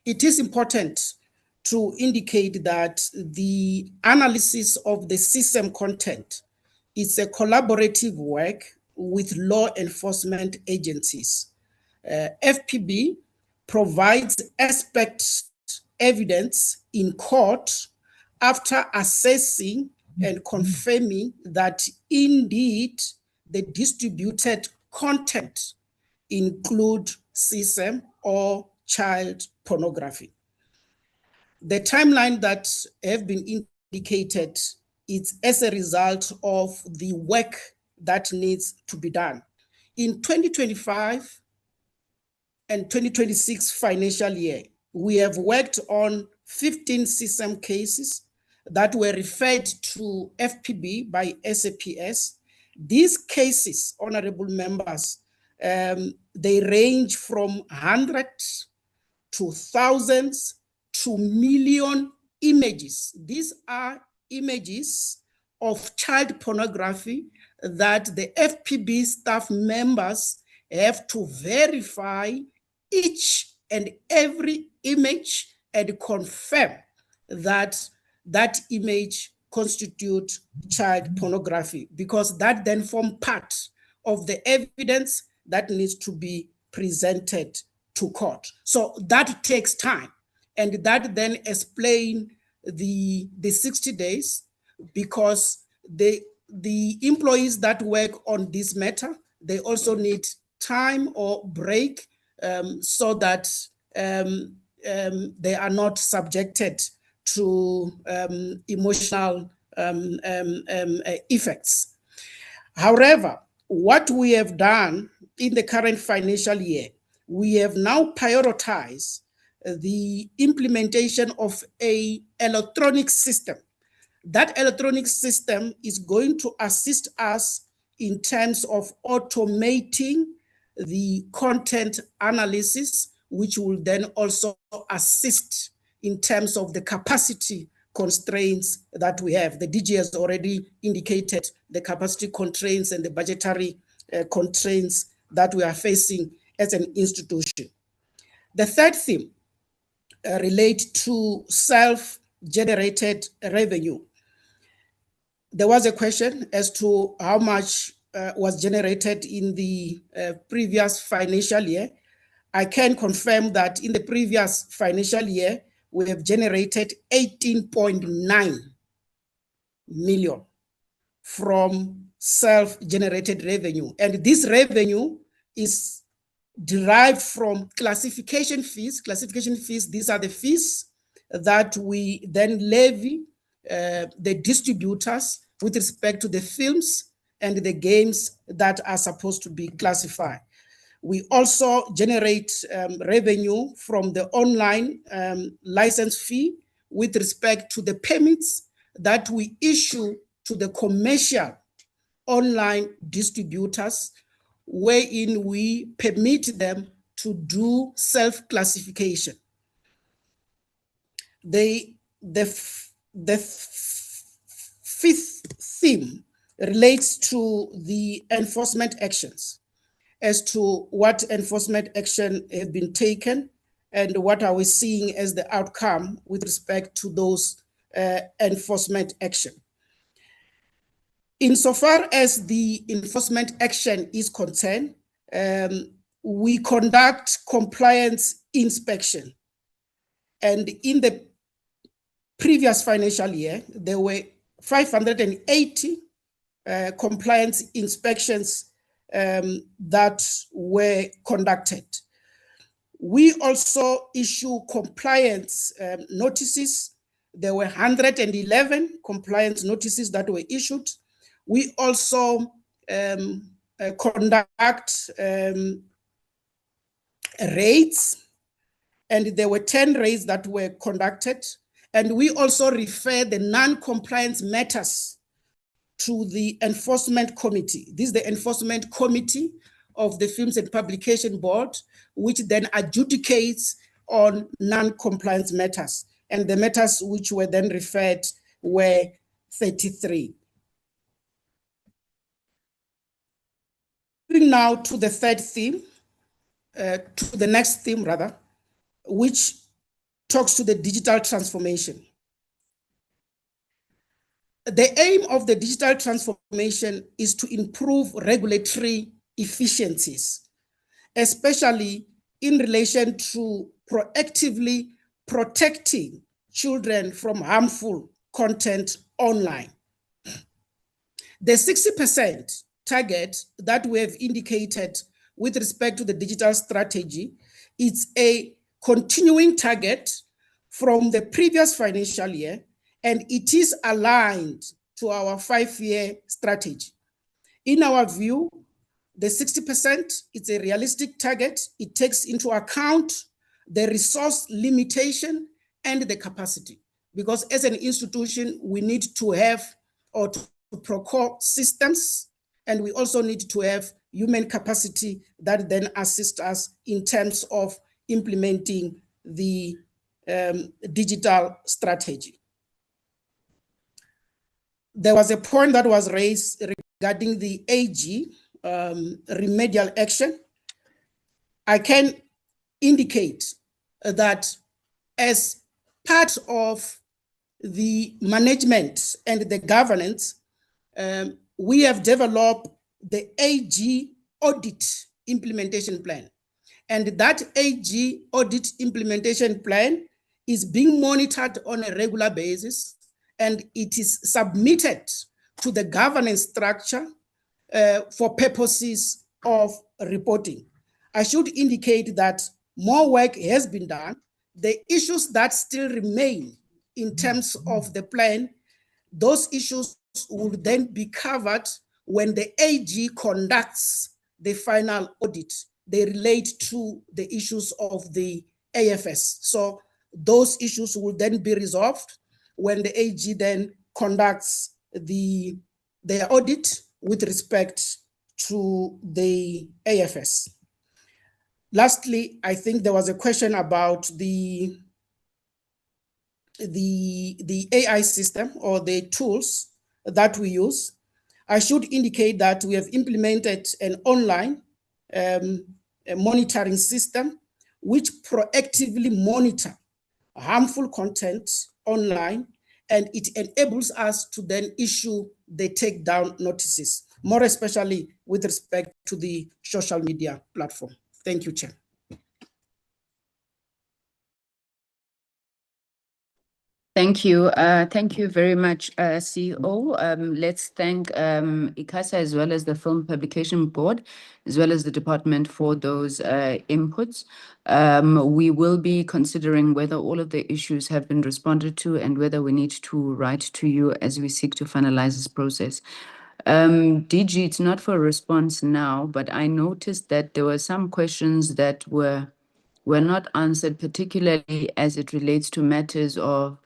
It is important to indicate that the analysis of the CSAM content is a collaborative work with law enforcement agencies. FPB provides expert evidence in court after assessing and confirming that indeed the distributed content include CSAM or child pornography. The timeline that have been indicated is as a result of the work that needs to be done. In 2025 and 2026 financial year, we have worked on 15 CSAM cases that were referred to FPB by SAPS. These cases, honorable members, they range from hundreds to thousands to million images. These are images of child pornography that the FPB staff members have to verify each and every image and confirm that that image constitutes child pornography, because that then forms part of the evidence that needs to be presented to court. So that takes time, and that then explains the 60 days, because the employees that work on this matter, they also need time or break so that they are not subjected to emotional effects. However, what we have done in the current financial year, we have now prioritized the implementation of an electronic system. That electronic system is going to assist us in terms of automating the content analysis, which will then also assist in terms of the capacity constraints that we have. The DG has already indicated the capacity constraints and the budgetary constraints that we are facing as an institution. The third theme relate to self-generated revenue. There was a question as to how much was generated in the previous financial year. I can confirm that in the previous financial year, we have generated 18.9 million from self-generated revenue. And this revenue is derived from classification fees. Classification fees, these are the fees that we then levy the distributors with respect to the films and the games that are supposed to be classified. We also generate revenue from the online license fee with respect to the permits that we issue to the commercial online distributors, wherein we permit them to do self-classification. The fifth theme relates to the enforcement actions, as to what enforcement action have been taken and what are we seeing as the outcome with respect to those enforcement action. Insofar as the enforcement action is concerned, we conduct compliance inspection. And in the previous financial year, there were 580 compliance inspections that were conducted. We also issue compliance notices. There were 111 compliance notices that were issued. We also conduct raids, and there were 10 raids that were conducted. And we also refer the non-compliance matters to the enforcement committee. This is the enforcement committee of the Films and Publication Board, which then adjudicates on non-compliance matters. And the matters which were then referred were 33. Moving now to the third theme, to the next theme rather, which talks to the digital transformation. The aim of the digital transformation is to improve regulatory efficiencies, especially in relation to proactively protecting children from harmful content online. The 60% target that we have indicated with respect to the digital strategy is a continuing target from the previous financial year, and it is aligned to our 5-year strategy. In our view, the 60% is a realistic target. It takes into account the resource limitation and the capacity, because as an institution, we need to have or to procure systems, and we also need to have human capacity that then assist us in terms of implementing the digital strategy. There was a point that was raised regarding the AG remedial action. I can indicate that as part of the management and the governance, we have developed the AG audit implementation plan. And that AG audit implementation plan is being monitored on a regular basis, and it is submitted to the governance structure for purposes of reporting. I should indicate that more work has been done. The issues that still remain in terms of the plan, those issues will then be covered when the AG conducts the final audit. They relate to the issues of the AFS. So those issues will then be resolved when the AG then conducts their audit with respect to the AFS. Lastly, I think there was a question about the AI system or the tools that we use. I should indicate that we have implemented an online monitoring system which proactively monitor harmful content online, and it enables us to then issue the takedown notices, more especially with respect to the social media platform. Thank you, Chair. Thank you. Thank you very much, CEO. Let's thank ICASA as well as the Film Publication Board, as well as the department for those inputs. We will be considering whether all of the issues have been responded to and whether we need to write to you as we seek to finalize this process. DG, it's not for a response now, but I noticed that there were some questions that were not answered, particularly as it relates to matters of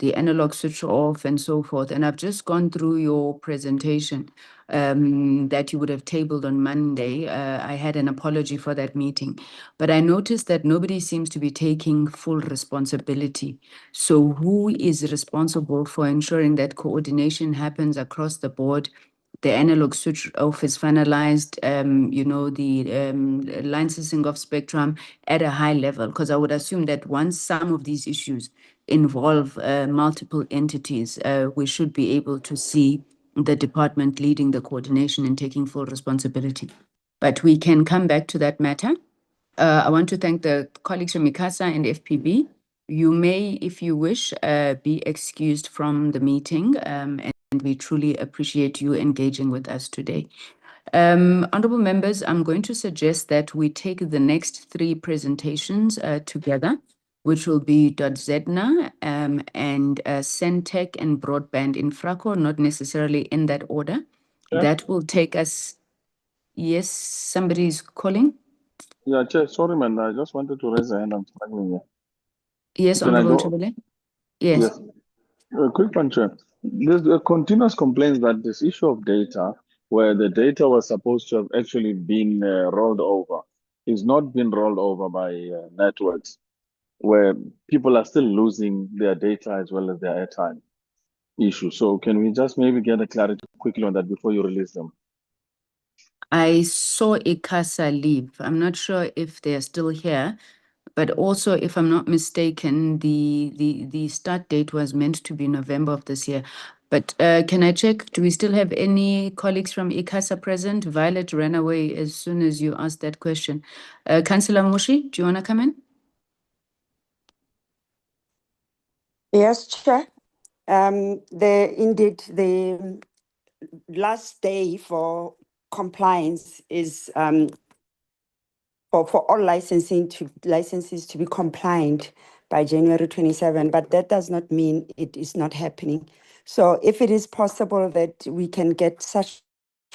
the analog switch off and so forth. And I've just gone through your presentation that you would have tabled on Monday. I had an apology for that meeting, but I noticed that nobody seems to be taking full responsibility. So who is responsible for ensuring that coordination happens across the board? The analog switch off is finalized, the licensing of spectrum at a high level, because I would assume that once some of these issues involve multiple entities, we should be able to see the department leading the coordination and taking full responsibility. But we can come back to that matter. I want to thank the colleagues from ICASA and FPB. You may, if you wish, be excused from the meeting, and we truly appreciate you engaging with us today. Honorable members, I'm going to suggest that we take the next three presentations together, which will be ZADNA and Sentech and Broadband Infraco, not necessarily in that order. Yeah. That will take us. Yes, somebody's calling. Yeah, Chair, sorry, man. I just wanted to raise a hand. I'm struggling here. Yes, Can I Honorable go? Nthabile. Yes. A quick one, Chair. There's a continuous complaint that this issue of data, where the data was supposed to have actually been rolled over, is not been rolled over by networks, where people are still losing their data as well as their airtime issue. So can we just maybe get a clarity quickly on that before you release them? I saw ICASA leave. I'm not sure if they're still here, but also, if I'm not mistaken, the start date was meant to be November of this year. But can I check? Do we still have any colleagues from ICASA present? Violet ran away as soon as you asked that question. Councillor Mushi, do you want to come in? Yes, Chair. Indeed, the last day for compliance is for all licenses to be compliant by January 27, but that does not mean it is not happening. So if it is possible that we can get such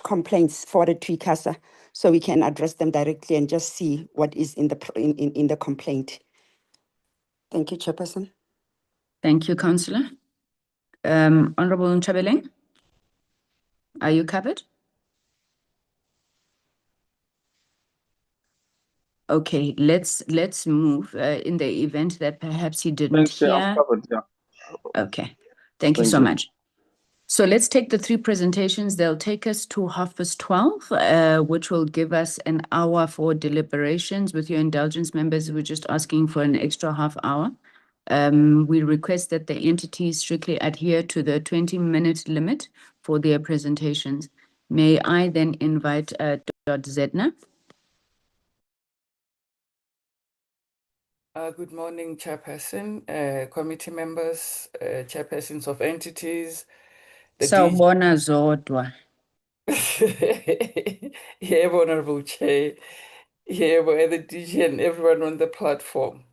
complaints forwarded to ICASA, so we can address them directly and just see what is in the complaint. Thank you, Chairperson. Thank you, Councillor. Honorable Nthabile, are you covered? Okay, let's move in the event that perhaps he didn't Thanks, Chair. hear. I'm covered, yeah. Okay, thank you so much. So let's take the three presentations. They'll take us to 12:30, which will give us an hour for deliberations. With your indulgence, members, we're just asking for an extra half hour. We request that the entities strictly adhere to the 20-minute limit for their presentations. May I then invite ZADNA? Good morning, Chairperson, committee members, chairpersons of entities. Sawubona zodwa. Yeah, Honorable Chair, yeah, the DG and everyone on the platform.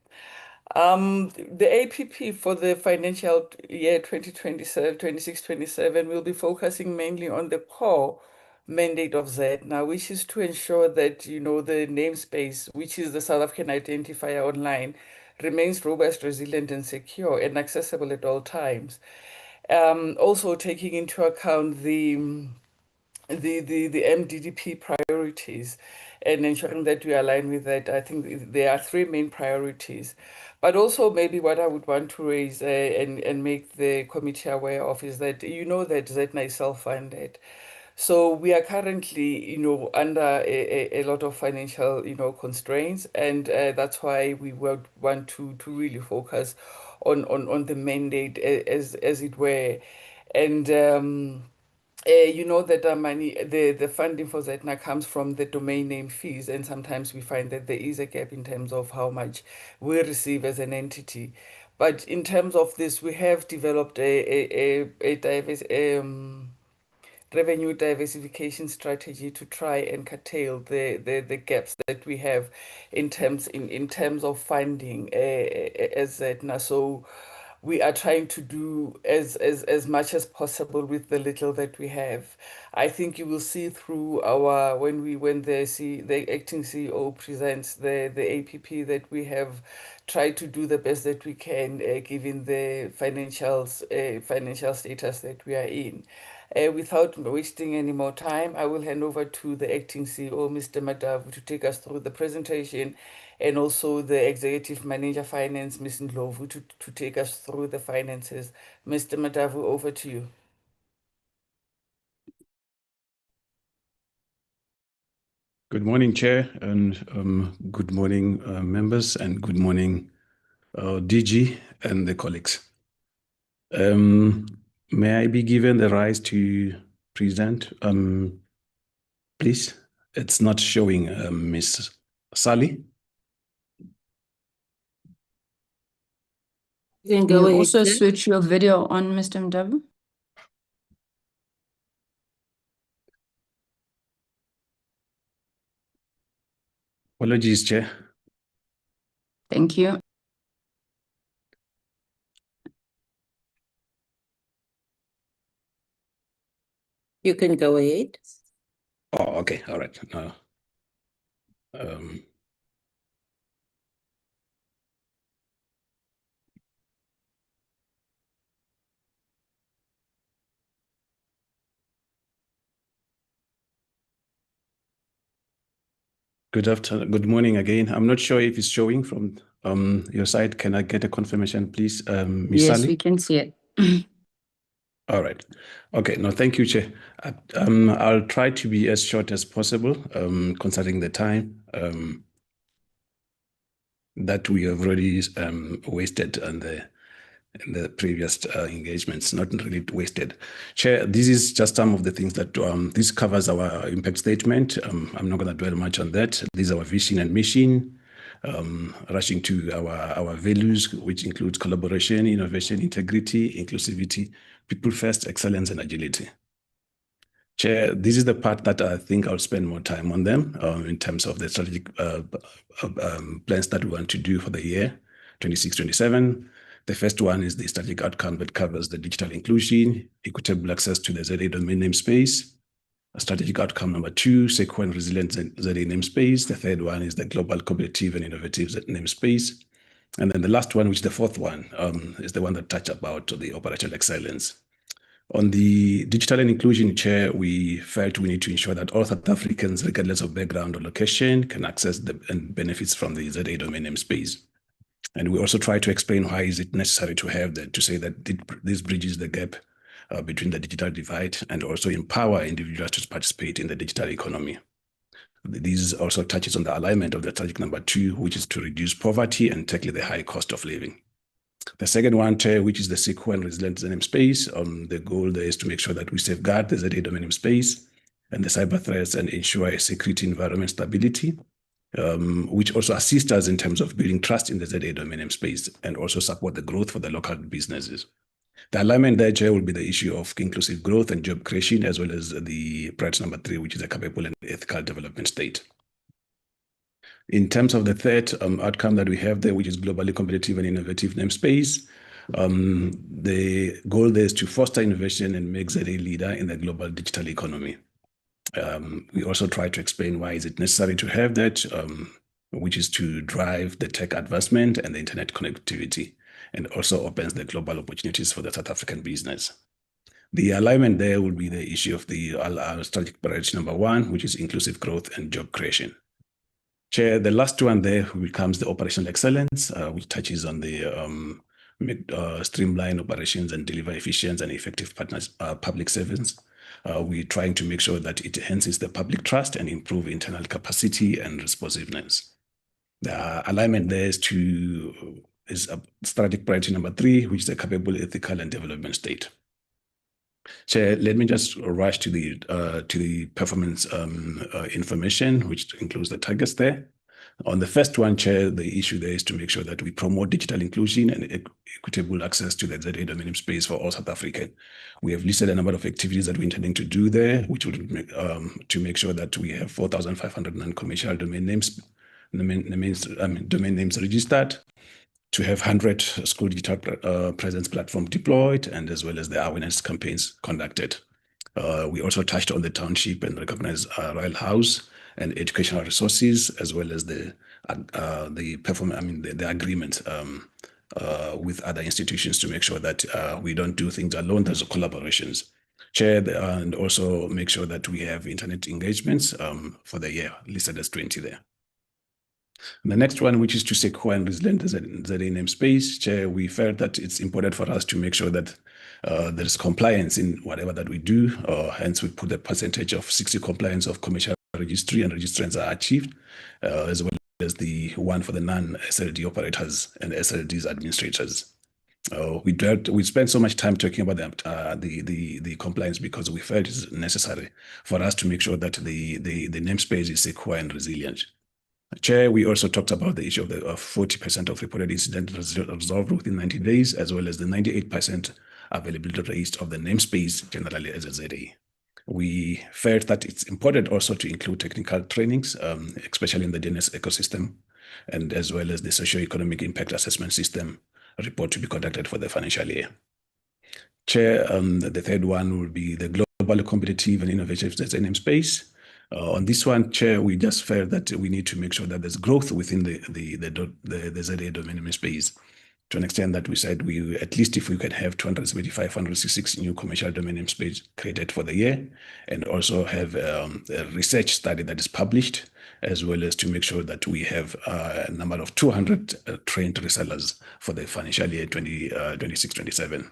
The APP for the financial year 2026-27 will be focusing mainly on the core mandate of ZADNA, which is to ensure that, the namespace, which is the South African identifier online, remains robust, resilient, and secure and accessible at all times. Also taking into account the MDDP priorities and ensuring that we align with that. I think there are three main priorities. But also maybe what I would want to raise and make the committee aware of is that, that ZADNA is self-funded. So we are currently, under a lot of financial, constraints, and that's why we would want to really focus on the mandate as it were. And you know that the money, the funding for ZADNA comes from the domain name fees, and sometimes we find that there is a gap in terms of how much we receive as an entity. But in terms of this, we have developed a diverse revenue diversification strategy to try and curtail the gaps that we have in terms of funding as ZADNA. So we are trying to do as much as possible with the little that we have. I think you will see through our when the acting CEO presents the APP that we have tried to do the best that we can given the financial status that we are in. Without wasting any more time, I will hand over to the acting CEO, Mr. Madavu, to take us through the presentation, and also the Executive Manager Finance, Ms. Ndlovu, to take us through the finances. Mr. Madavu, over to you. Good morning, Chair, and good morning, members, and good morning, DG and the colleagues. May I be given the right to present, please? It's not showing, Ms. Sally. You can go also switch your video on, Mr. Mdavu. Apologies, Chair. Thank you. You can go ahead. Oh, okay, all right. Good morning again. I'm not sure if it's showing from your side. Can I get a confirmation, please, Ms. Yes, Sally? we can see it. All right. Okay. No, thank you, Chair. I'll try to be as short as possible, considering the time that we have already wasted on the previous engagements, not really wasted. Chair, this is just some of the things that this covers our impact statement. I'm not going to dwell much on that. These are our vision and mission, rushing to our values, which includes collaboration, innovation, integrity, inclusivity, people first, excellence, and agility. Chair, this is the part that I think I'll spend more time on them in terms of the strategic plans that we want to do for the year 26-27. The first one is the strategic outcome that covers the digital inclusion, equitable access to the ZA domain namespace. Strategic outcome number 2, secure and resilient ZA namespace. The third one is the global competitive and innovative ZA namespace. And then the last one, which is the fourth one, is the one that touches about the operational excellence. On the digital and inclusion, Chair, we felt we need to ensure that all South Africans, regardless of background or location, can access and benefits from the ZA domain namespace. And we also try to explain why is it necessary to have that, to say that this bridges the gap between the digital divide and also empower individuals to participate in the digital economy. This also touches on the alignment of the strategic number 2, which is to reduce poverty and tackle the high cost of living. The second one, Chair, which is the secure and resilient namespace. The goal there is to make sure that we safeguard the ZA domain namespace and the cyber threats and ensure a security environment stability, which also assists us in terms of building trust in the ZA domain namespace and also support the growth for the local businesses. The alignment there, Chair, will be the issue of inclusive growth and job creation, as well as the priority number 3, which is a capable and ethical development state. In terms of the third outcome that we have there, which is globally competitive and innovative namespace, the goal there is to foster innovation and make ZA a leader in the global digital economy. We also try to explain why is it necessary to have that, which is to drive the tech advancement and the internet connectivity, and also opens the global opportunities for the South African business. The alignment there will be the issue of the strategic priority number 1, which is inclusive growth and job creation. Chair, the last one there becomes the operational excellence, which touches on the streamline operations and deliver efficient and effective public service. We're trying to make sure that it enhances the public trust and improve internal capacity and responsiveness. The alignment there is to is strategic priority number 3, which is a capable, ethical, and development state. Chair, let me just rush to the performance information, which includes the targets there. On the first one, Chair, the issue there is to make sure that we promote digital inclusion and equitable access to the ZA domain space for all South African. We have listed a number of activities that we're intending to do there, which would make to make sure that we have 4,500 non-commercial domain names registered, to have 100 school digital presence platform deployed, and as well as the awareness campaigns conducted. We also touched on the township and recognized Royal House and educational resources, as well as the agreement with other institutions to make sure that we don't do things alone. There's collaborations. Chair, and also make sure that we have internet engagements for the year, listed as 20 there. And the next one, which is to secure and resilient the ZA namespace. Chair, we felt that it's important for us to make sure that there's compliance in whatever that we do. Hence, we put a percentage of 60 compliance of commercial registry and registrants are achieved, as well as the one for the non-SLD operators and SLDs administrators. We spent so much time talking about the compliance because we felt it's necessary for us to make sure that the namespace is secure and resilient. Chair, we also talked about the issue of the 40% of reported incidents resolved within 90 days, as well as the 98% availability rate of the namespace generally as a ZA. We felt that it's important also to include technical trainings, especially in the DNS ecosystem, and as well as the socio-economic impact assessment system report to be conducted for the financial year. Chair, the third one will be the global competitive and innovative ZA namespace. On this one, Chair, we just felt that we need to make sure that there's growth within the ZA domain name space, to an extent that we said we, at least if we could have 275, 166 new commercial domain name space created for the year, and also have a research study that is published, as well as to make sure that we have a number of 200 trained resellers for the financial year 26-27.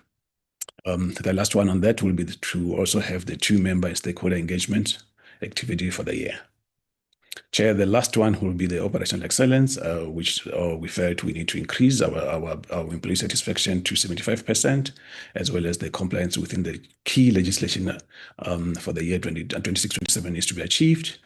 The last one on that will be to also have the 2 member and stakeholder engagement activity for the year. Chair, the last one will be the operational excellence, which we felt we need to increase our employee satisfaction to 75%, as well as the compliance within the key legislation for the year 26-27 needs to be achieved.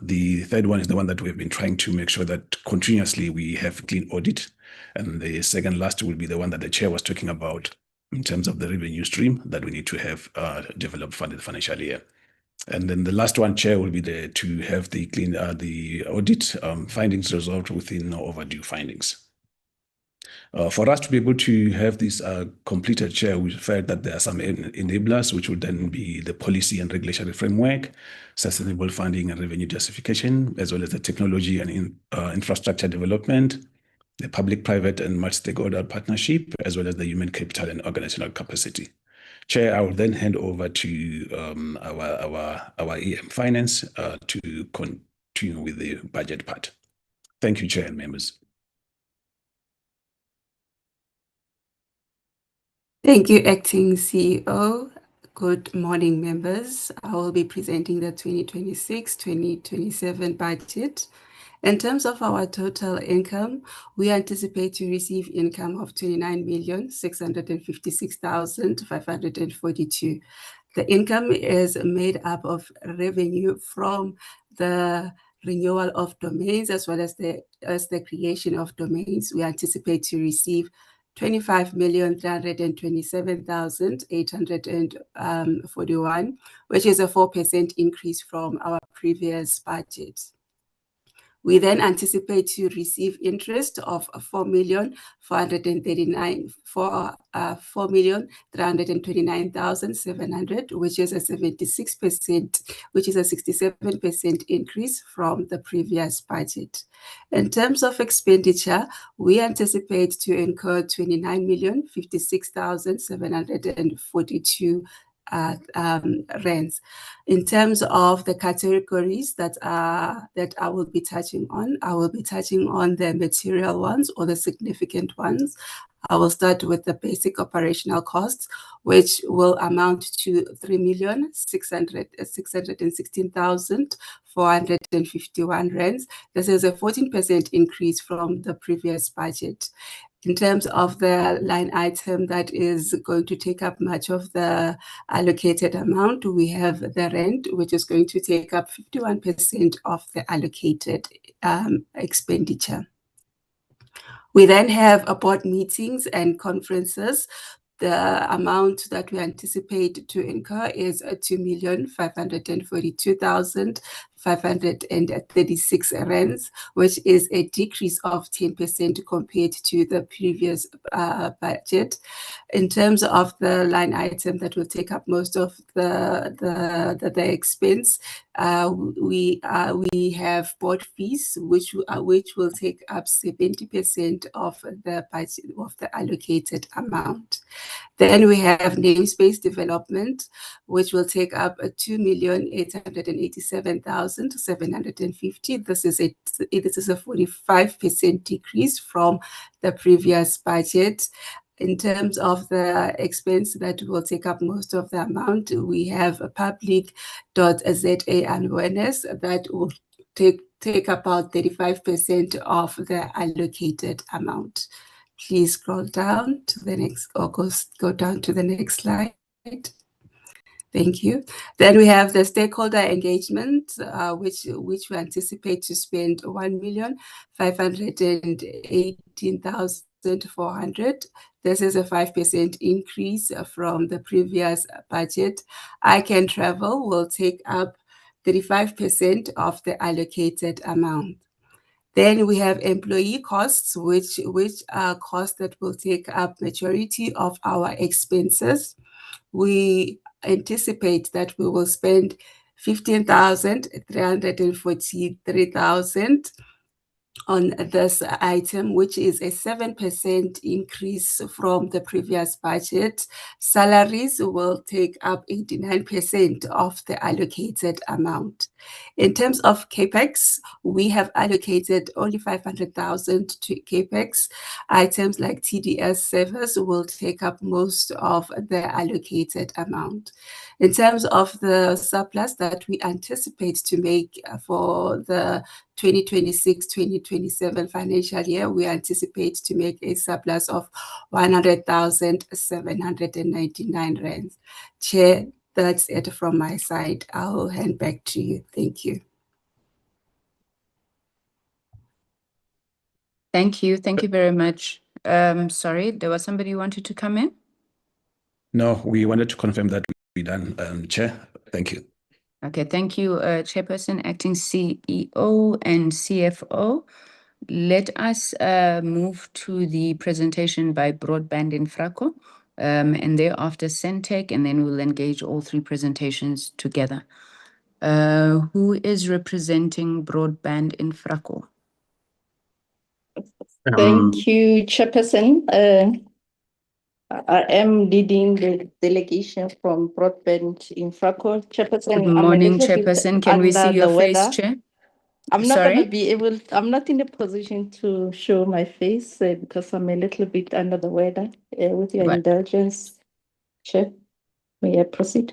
The third one is the one that we've been trying to make sure that continuously we have clean audit. And the second last will be the one that the chair was talking about in terms of the revenue stream that we need to have developed for the financial year. And then the last one, Chair, will be to have the audit findings resolved within no overdue findings. For us to be able to have this completed, Chair, we felt that there are some enablers, which would then be the policy and regulatory framework, sustainable funding and revenue justification, as well as the technology and infrastructure development, the public-private and multi-stakeholder partnership, as well as the human capital and organizational capacity. Chair, I will then hand over to our EM Finance to continue with the budget part. Thank you, Chair and members. Thank you, Acting CEO. Good morning, members. I will be presenting the 2026-2027 budget. In terms of our total income, we anticipate to receive income of 29,656,542. The income is made up of revenue from the renewal of domains as well as the creation of domains. We anticipate to receive 25,327,841, which is a 4% increase from our previous budget. We then anticipate to receive interest of 4,329,700, which is a 67% increase from the previous budget. In terms of expenditure, we anticipate to incur 29,056,742 rands. In terms of the categories that I will be touching on, I will be touching on the material ones or the significant ones. I will start with the basic operational costs, which will amount to 3,616,451 rands. This is a 14% increase from the previous budget. In terms of the line item that is going to take up much of the allocated amount, we have the rent, which is going to take up 51% of the allocated expenditure. We then have board meetings and conferences. The amount that we anticipate to incur is 2,542,536 rands, which is a decrease of 10% compared to the previous budget. In terms of the line item that will take up most of the expense, we have board fees, which will take up 70% of the budget of the allocated amount. Then we have namespace development, which will take up 2,887,750. This is a 45% decrease from the previous budget. In terms of the expense that will take up most of the amount, we have a public.za awareness that will take about 35% of the allocated amount. Please scroll down to the next, or go down to the next slide. Thank you. Then we have the stakeholder engagement, which we anticipate to spend 1,518,400. This is a 5% increase from the previous budget. ICANN will take up 35% of the allocated amount. Then we have employee costs, which are costs that will take up majority of our expenses. We anticipate that we will spend 15,343,000 on this item, which is a 7% increase from the previous budget. Salaries will take up 89% of the allocated amount. In terms of CAPEX, we have allocated only 500,000 to CAPEX. Items like TDS servers will take up most of the allocated amount. In terms of the surplus that we anticipate to make for the 2026-2027 financial year, we anticipate to make a surplus of 100,799 rands. Chair, that's it from my side. I'll hand back to you. Thank you. Thank you. Thank you very much. Sorry, there was somebody who wanted to come in? No, we wanted to confirm that we're done, Chair. Thank you. Okay, thank you, Chairperson, Acting CEO and CFO. Let us move to the presentation by Broadband Infraco, and thereafter Sentech, and then we'll engage all three presentations together. Who is representing Broadband Infraco? Thank you, Chairperson. I am leading the delegation from Broadband Infraco. Chairperson, Good morning, Chairperson. Can we see your face, Chair? I'm not Sorry? going to be able, I'm not in a position to show my face because I'm a little bit under the weather. With your indulgence, Chair, may I proceed?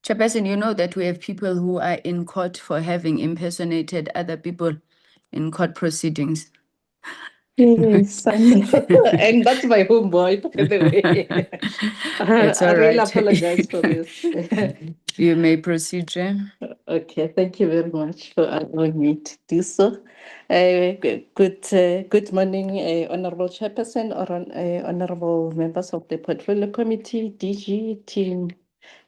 Chairperson, you know that we have people who are in court for having impersonated other people in court proceedings. Yes, I know. And that's my homeboy, by the way. It's all I really right. apologize for this. You may proceed, Chair. Okay, thank you very much for allowing me to do so. Good morning, Honorable Chairperson, or honorable members of the Portfolio Committee, DG, team,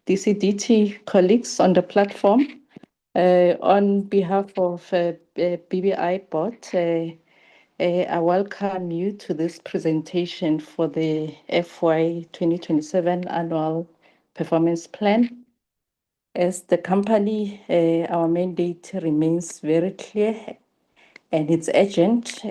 DCDT, colleagues on the platform. On behalf of BBI Board, I welcome you to this presentation for the FY 2027 Annual Performance Plan. As the company, our mandate remains very clear and it's urgent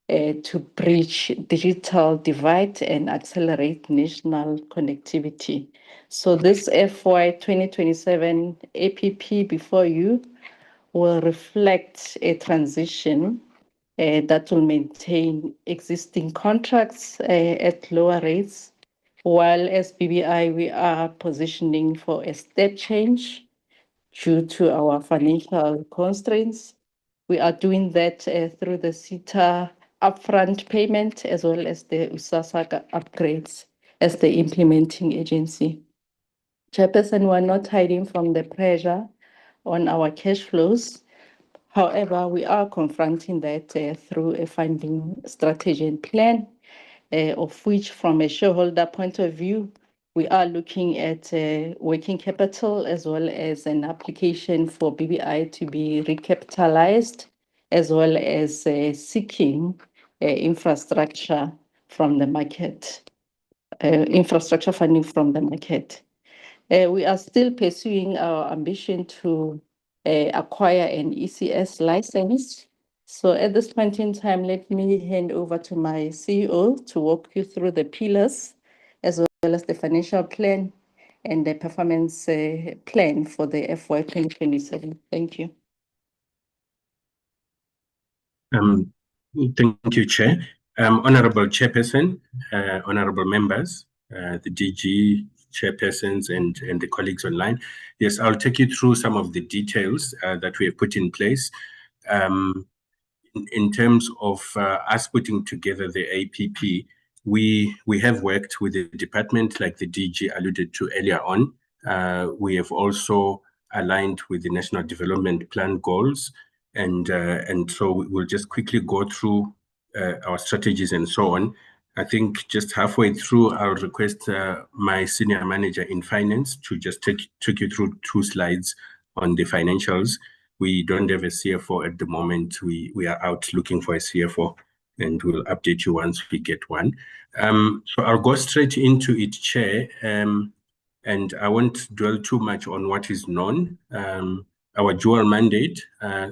to bridge digital divide and accelerate national connectivity. So this FY 2027 APP before you will reflect a transition that will maintain existing contracts at lower rates, while as BBI, we are positioning for a step change due to our financial constraints. We are doing that through the SETA upfront payment as well as the ICASA upgrades as the implementing agency. Chairperson, we're not hiding from the pressure on our cash flows. However, we are confronting that through a funding strategy and plan, of which from a shareholder point of view, we are looking at working capital as well as an application for BBI to be recapitalized, as well as seeking infrastructure from the market, infrastructure funding from the market. We are still pursuing our ambition to acquire an ECS license. So at this point in time, let me hand over to my CEO to walk you through the pillars as well as the financial plan and the performance plan for the FY 2027. Thank you. Thank you, Chair. Honorable Chairperson, honorable members, the DG chairpersons and the colleagues online. Yes, I'll take you through some of the details that we have put in place. In terms of us putting together the APP, we have worked with the department, like the DG alluded to earlier on. We have also aligned with the National Development Plan goals, and so we'll just quickly go through our strategies and so on. I think just halfway through, I'll request my senior manager in finance to just take you through 2 slides on the financials. We don't have a CFO at the moment. We are out looking for a CFO, and we'll update you once we get one. So I'll go straight into it, Chair, and I won't dwell too much on what is known. Our dual mandate,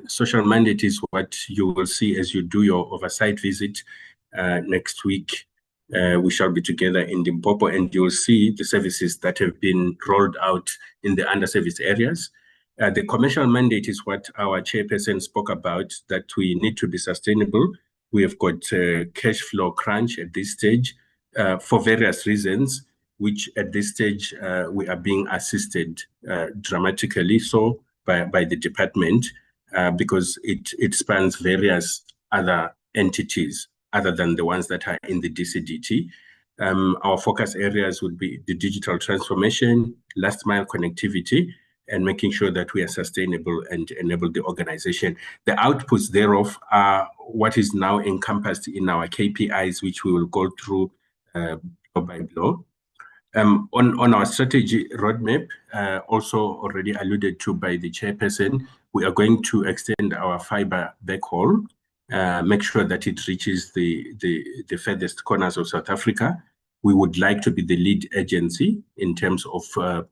social mandate, is what you will see as you do your oversight visit next week. We shall be together in Limpopo, and you'll see the services that have been rolled out in the underserviced areas. The commercial mandate is what our chairperson spoke about, that we need to be sustainable. We have got cash flow crunch at this stage for various reasons, which at this stage we are being assisted dramatically so by the department because it spans various other entities other than the ones that are in the DCDT. Our focus areas would be the digital transformation, last mile connectivity, and making sure that we are sustainable and enable the organization. The outputs thereof are what is now encompassed in our KPIs, which we will go through blow by blow. On our strategy roadmap, also already alluded to by the chairperson, we are going to extend our fiber backhaul, make sure that it reaches the furthest corners of South Africa. We would like to be the lead agency in terms of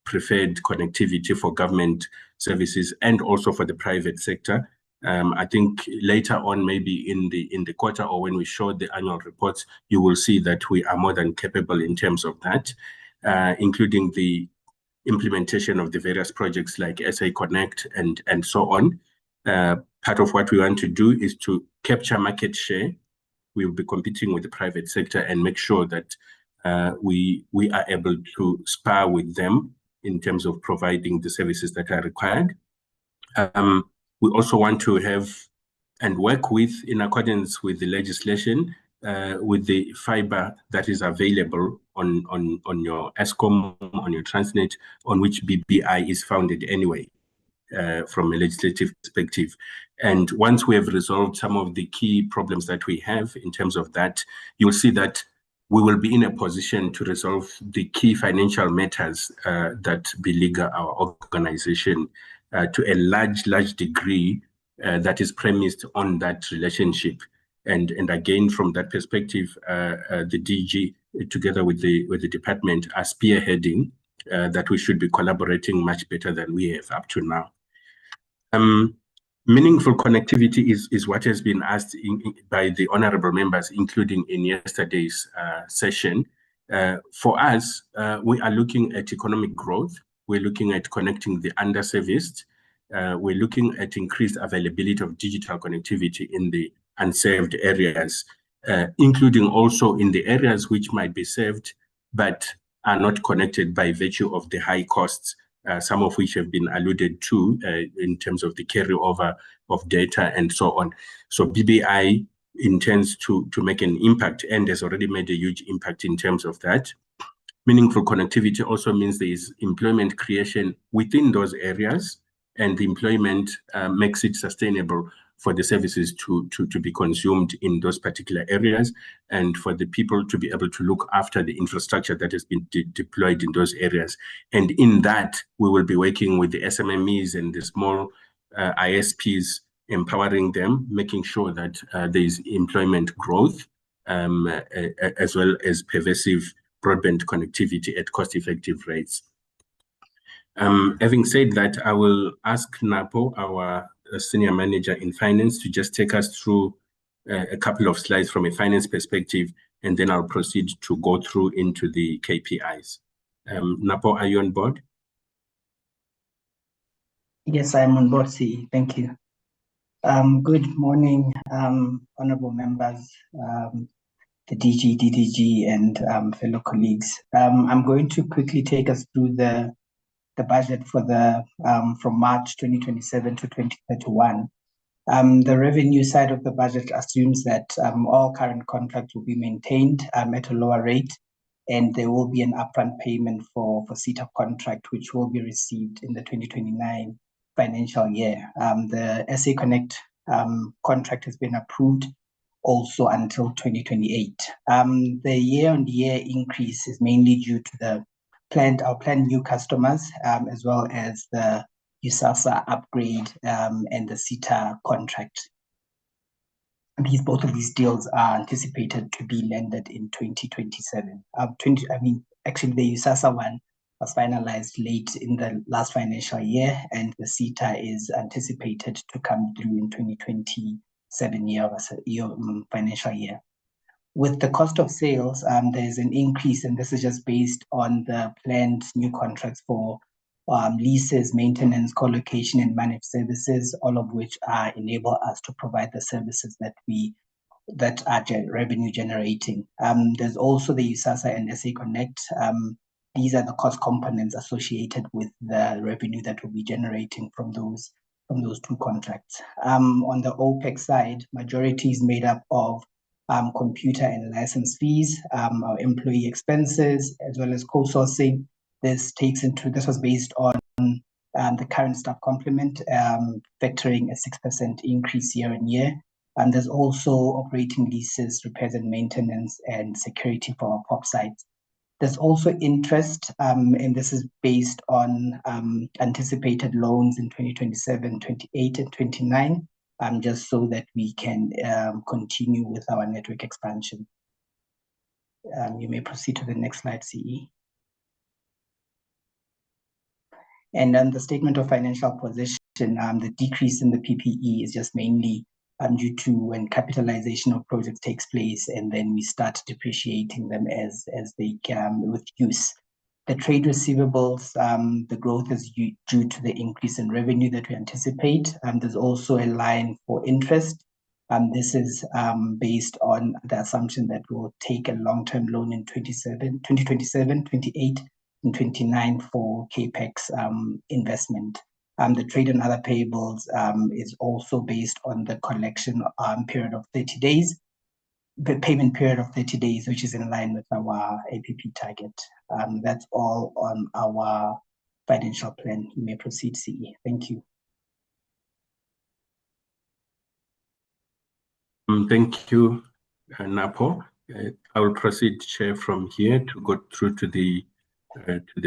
preferred connectivity for government services and also for the private sector. I think later on, maybe in the quarter or when we show the annual reports, you will see that we are more than capable in terms of that, including the implementation of the various projects like SA Connect and so on. Part of what we want to do is to capture market share. We will be competing with the private sector and make sure that we are able to spar with them in terms of providing the services that are required. We also want to have and work with, in accordance with the legislation, with the fiber that is available on your ESCOM, on your Transnet, on which BBI is founded anyway, from a legislative perspective. And once we have resolved some of the key problems that we have in terms of that, you'll see that we will be in a position to resolve the key financial matters that beleaguer our organization to a large degree that is premised on that relationship. And again, from that perspective, the DG, together with the department, are spearheading that we should be collaborating much better than we have up to now. Meaningful connectivity is what has been asked by the honorable members, including in yesterday's session. For us, we are looking at economic growth. We're looking at connecting the underserviced. We're looking at increased availability of digital connectivity in the unserved areas, including also in the areas which might be served but are not connected by virtue of the high costs, some of which have been alluded to in terms of the carryover of data and so on. So BBI intends to make an impact and has already made a huge impact in terms of that. Meaningful connectivity also means there is employment creation within those areas, and the employment makes it sustainable for the services to be consumed in those particular areas, and for the people to be able to look after the infrastructure that has been deployed in those areas. And in that, we will be working with the SMMEs and the small ISPs, empowering them, making sure that there is employment growth, as well as pervasive broadband connectivity at cost-effective rates. Having said that, I will ask Napo, our Senior Manager in Finance, to just take us through a couple of slides from a finance perspective, and then I'll proceed to go through into the KPIs. Napo, are you on board? Yes, I'm on board, CE. Thank you. Good morning, honorable members, the DG, DDG, and fellow colleagues. I'm going to quickly take us through the budget for the from March 2027 to 2031. The revenue side of the budget assumes that all current contracts will be maintained at a lower rate, and there will be an upfront payment for CETA contract, which will be received in the 2029 financial year. The SA Connect contract has been approved also until 2028. The year-on-year increase is mainly due to our planned new customers, as well as the ICASA upgrade and the CETA contract. Both of these deals are anticipated to be landed in 2027. Actually, the ICASA one was finalized late in the last financial year, and the CETA is anticipated to come through in 2027 financial year. With the cost of sales, there's an increase, and this is just based on the planned new contracts for leases, maintenance, co-location, and managed services, all of which enable us to provide the services that are revenue generating. There's also the ICASA and SA Connect. These are the cost components associated with the revenue that we'll be generating from those two contracts. On the OPEX side, majority is made up of computer and license fees, our employee expenses, as well as co-sourcing. This was based on the current staff complement, factoring a 6% increase year on year. And there's also operating leases, repairs and maintenance, and security for our POP sites. There's also interest, and this is based on anticipated loans in 2027, 28, and 29, just so that we can continue with our network expansion. You may proceed to the next slide, CE. And then the statement of financial position, the decrease in the PPE is just mainly due to when capitalization of projects takes place, and then we start depreciating them as they with use. The trade receivables, the growth is due to the increase in revenue that we anticipate. There's also a line for interest. This is based on the assumption that we'll take a long-term loan in 2027, 28, and 29 for CAPEX investment. The trade and other payables is also based on the collection period of 30 days, the payment period of 30 days, which is in line with our APP target. That's all on our financial plan. You may proceed, CE. Thank you. Thank you, Napo. I will proceed, Chair, from here to go through to the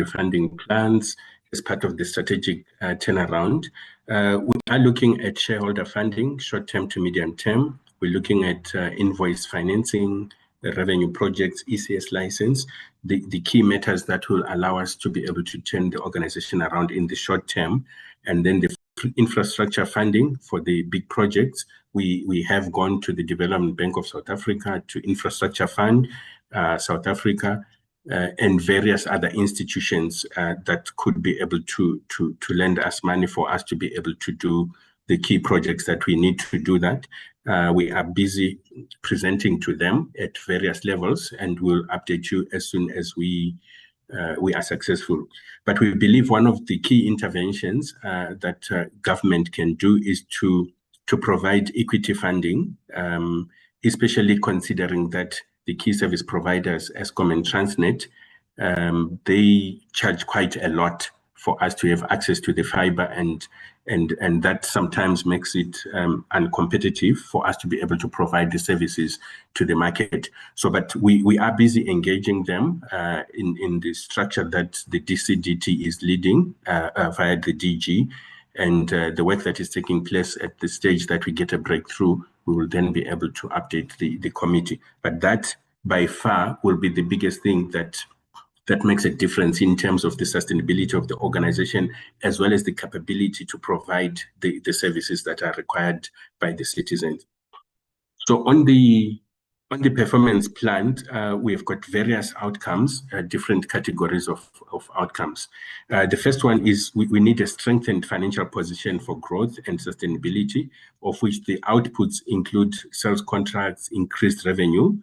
funding plans as part of the strategic turnaround. We are looking at shareholder funding, short-term to medium-term. We're looking at invoice financing, the revenue projects, ECS license, the key matters that will allow us to be able to turn the organization around in the short term, and then the infrastructure funding for the big projects. We have gone to the Development Bank of South Africa, to Infrastructure Fund, South Africa, and various other institutions that could be able to lend us money for us to be able to do the key projects that we need to do that. We are busy presenting to them at various levels, and we'll update you as soon as we are successful. But we believe one of the key interventions that government can do is to provide equity funding especially considering that the key service providers, Eskom and Transnet, they charge quite a lot for us to have access to the fiber, and that sometimes makes it uncompetitive for us to be able to provide the services to the market. So, but we are busy engaging them in the structure that the DCDT is leading via the DG, and the work that is taking place at the stage that we get a breakthrough, we will then be able to update the committee. But that by far will be the biggest thing that makes a difference in terms of the sustainability of the organization, as well as the capability to provide the services that are required by the citizens. So on the performance plan, we've got various outcomes, different categories of outcomes. The first one is we need a strengthened financial position for growth and sustainability, of which the outputs include sales contracts, increased revenue,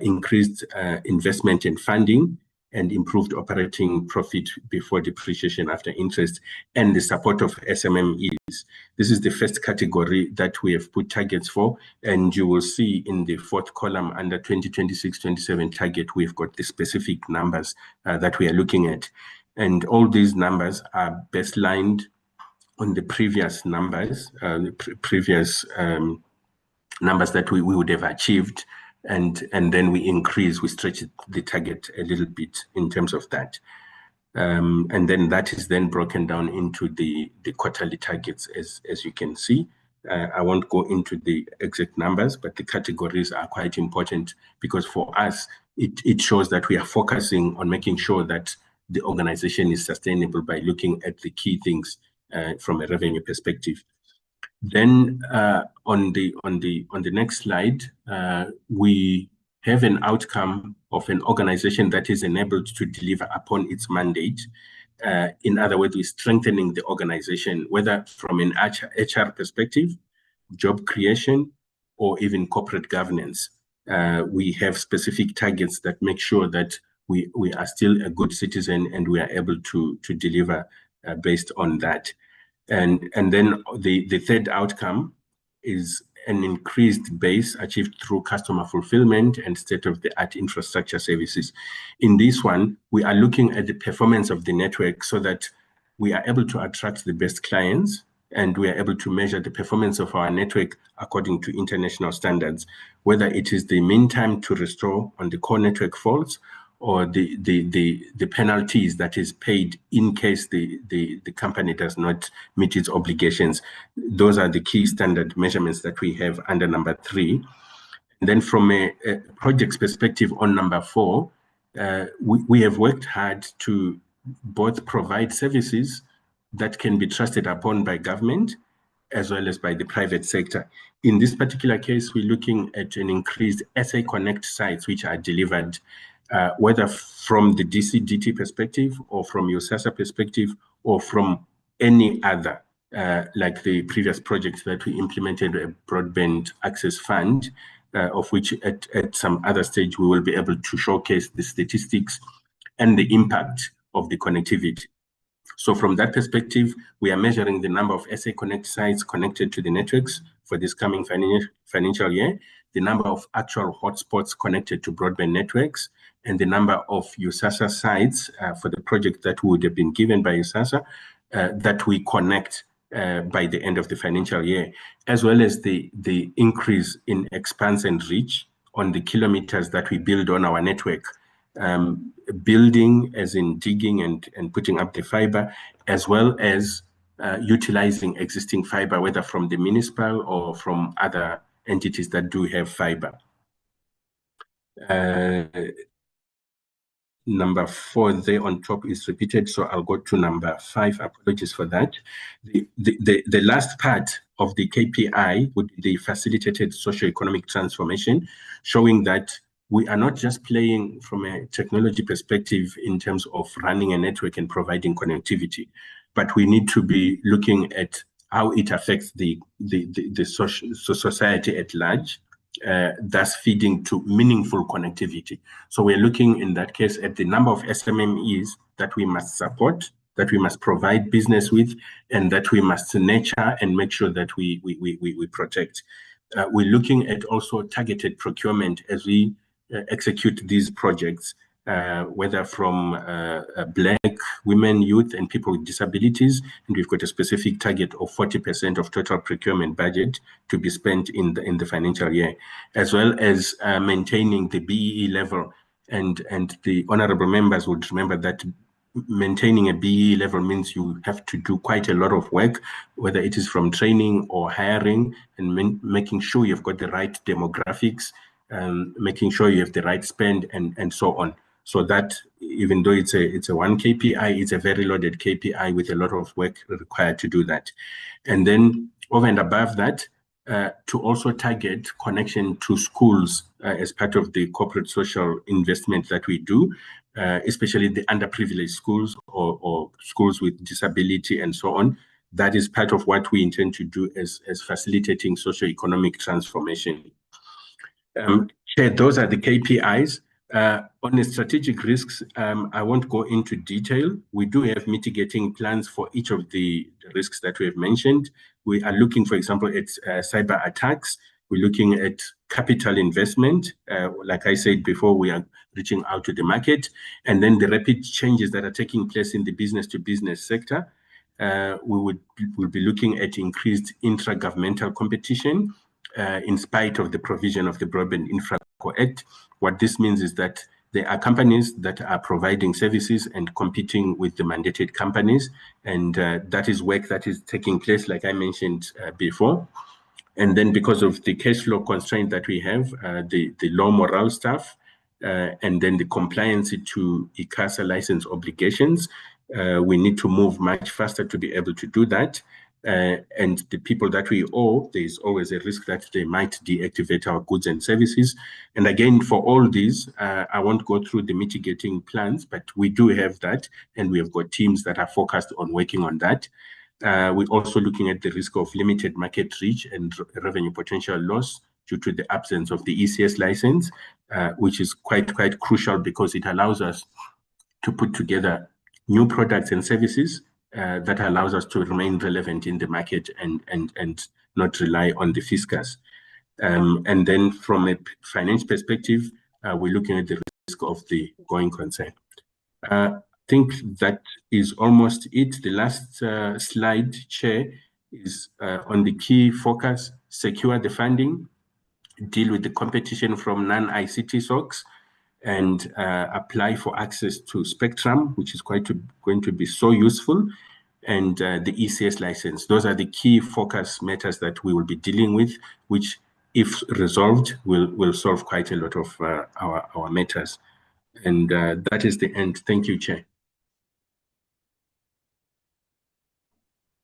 increased investment and funding, and improved operating profit before depreciation after interest, and the support of SMMEs. This is the first category that we have put targets for, and you will see in the fourth column under 2026-27 target, we've got the specific numbers that we are looking at. And all these numbers are baselined on the previous numbers, numbers that we would have achieved, and then we stretch the target a little bit in terms of that. And then that is then broken down into the quarterly targets, as you can see. I won't go into the exact numbers, but the categories are quite important because for us, it shows that we are focusing on making sure that the organization is sustainable by looking at the key things from a revenue perspective. Then on the next slide, we have an outcome of an organization that is enabled to deliver upon its mandate. In other words, we're strengthening the organization, whether from an HR perspective, job creation, or even corporate governance. We have specific targets that make sure that we are still a good citizen and we are able to deliver based on that. And then the third outcome is an increased base achieved through customer fulfillment and state-of-the-art infrastructure services. In this one, we are looking at the performance of the network so that we are able to attract the best clients and we are able to measure the performance of our network according to international standards, whether it is the mean time to restore on the core network faults or the penalties that is paid in case the company does not meet its obligations. Those are the key standard measurements that we have under number 3. And then from a project's perspective on number 4, we have worked hard to both provide services that can be trusted upon by government as well as by the private sector. In this particular case, we're looking at an increased SA Connect sites which are delivered whether from the DCDT perspective or from ICASA perspective or from any other, like the previous projects that we implemented, a broadband access fund, of which at some other stage we will be able to showcase the statistics and the impact of the connectivity. So from that perspective, we are measuring the number of SA Connect sites connected to the networks for this coming financial year, the number of actual hotspots connected to broadband networks, and the number of ICASA sites for the project that would have been given by ICASA that we connect by the end of the financial year, as well as the increase in expanse and reach on the kilometers that we build on our network. Building as in digging and putting up the fiber, as well as utilizing existing fiber, whether from the municipal or from other entities that do have fiber. Number 4 there on top is repeated, so I'll go to number 5. Apologies for that. The last part of the KPI would be the facilitated socio-economic transformation, showing that we are not just playing from a technology perspective in terms of running a network and providing connectivity, but we need to be looking at how it affects the society at large, thus feeding to meaningful connectivity. So we're looking in that case at the number of SMMEs that we must support, that we must provide business with, and that we must nurture and make sure that we protect. We're looking at also targeted procurement as we execute these projects, whether from Black women, youth, and people with disabilities. And we've got a specific target of 40% of total procurement budget to be spent in the financial year, as well as maintaining the BEE level. And the honorable members would remember that maintaining a BEE level means you have to do quite a lot of work, whether it is from training or hiring, and making sure you've got the right demographics, making sure you have the right spend, and so on. So that even though it's a one KPI, it's a very loaded KPI with a lot of work required to do that. And then over and above that, to also target connection to schools as part of the corporate social investment that we do, especially the underprivileged schools or schools with disability and so on. That is part of what we intend to do as facilitating socioeconomic transformation. Those are the KPIs. On the strategic risks, I won't go into detail. We do have mitigating plans for each of the risks that we have mentioned. We are looking, for example, at cyber attacks. We're looking at capital investment. Like I said before, we are reaching out to the market. And then the rapid changes that are taking place in the business-to-business sector. We'll be looking at increased intra-governmental competition in spite of the provision of the Broadband Infraco Act. What this means is that there are companies that are providing services and competing with the mandated companies. And that is work that is taking place, like I mentioned before. And then because of the cash flow constraint that we have, the low morale staff, and then the compliance to ICASA license obligations, we need to move much faster to be able to do that. And the people that we owe, there is always a risk that they might deactivate our goods and services. And again, for all these, I won't go through the mitigating plans, but we do have that, and we have got teams that are focused on working on that. We're also looking at the risk of limited market reach and revenue potential loss due to the absence of the ECS license, which is quite crucial because it allows us to put together new products and services that allows us to remain relevant in the market and not rely on the fiscus. And then from a finance perspective, we're looking at the risk of the going concern. I think that is almost it. The last slide, Chair, is on the key focus: secure the funding, deal with the competition from non-ICT SOCs, and apply for access to spectrum, which is going to be so useful, and the ECS license. Those are the key focus matters that we will be dealing with, which, if resolved, will solve quite a lot of our matters. And that is the end. Thank you, Chair.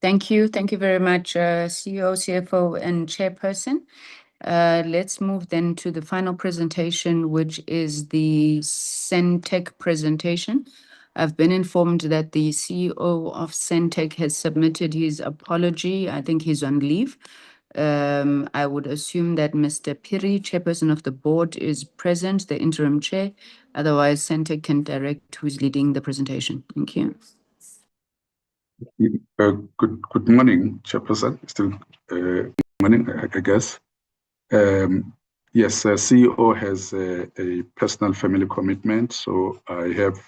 Thank you. Thank you very much, CEO, CFO, and Chairperson. Let's move then to the final presentation, which is the Sentech presentation. I've been informed that the CEO of Sentech has submitted his apology. I think he's on leave. I would assume that Mr. Piri, Chairperson of the board, is present, the interim chair. Otherwise, Sentech can direct who's leading the presentation. Thank you. Good morning, Chairperson. Still morning, I guess. Yes, CEO has a personal family commitment, so I have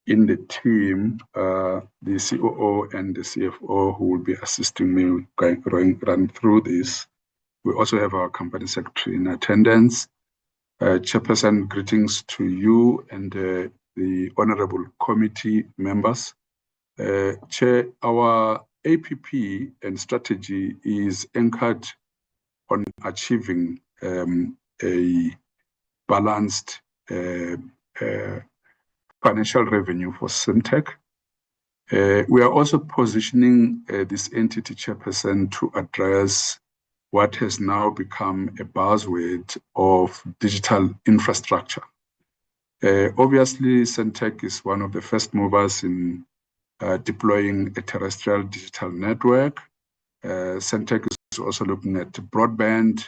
in the team the COO and the CFO who will be assisting me run through this. We also have our company secretary in attendance. Chairperson, greetings to you and the honorable committee members. Chair, our APP and strategy is anchored on achieving a balanced financial revenue for Sentech. We are also positioning this entity, Chairperson, to address what has now become a buzzword of digital infrastructure. Obviously, Sentech is one of the first movers in deploying a terrestrial digital network. Sentech is also looking at broadband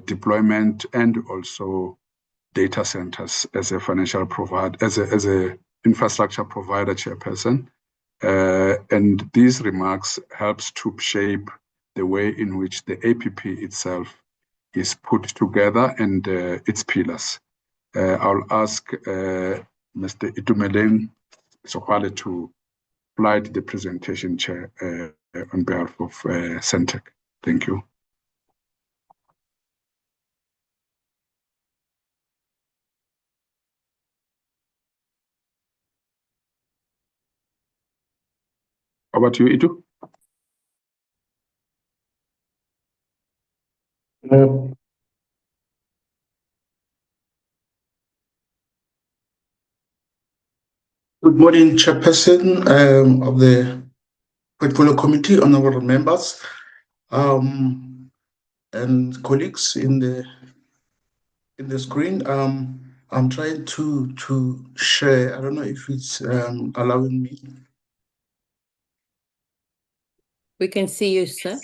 deployment and also data centers as a financial provider, as a infrastructure provider, Chairperson. And these remarks helps to shape the way in which the APP itself is put together and its pillars. I'll ask Mr. Itumeleng Sokwale to provide the presentation, Chair, on behalf of Sentech. Thank you. Over to you, Itu. Good morning, Chairperson of the Portfolio Committee, honorable members, and colleagues in the screen. I'm trying to share. I don't know if it's allowing me. We can see you, sir.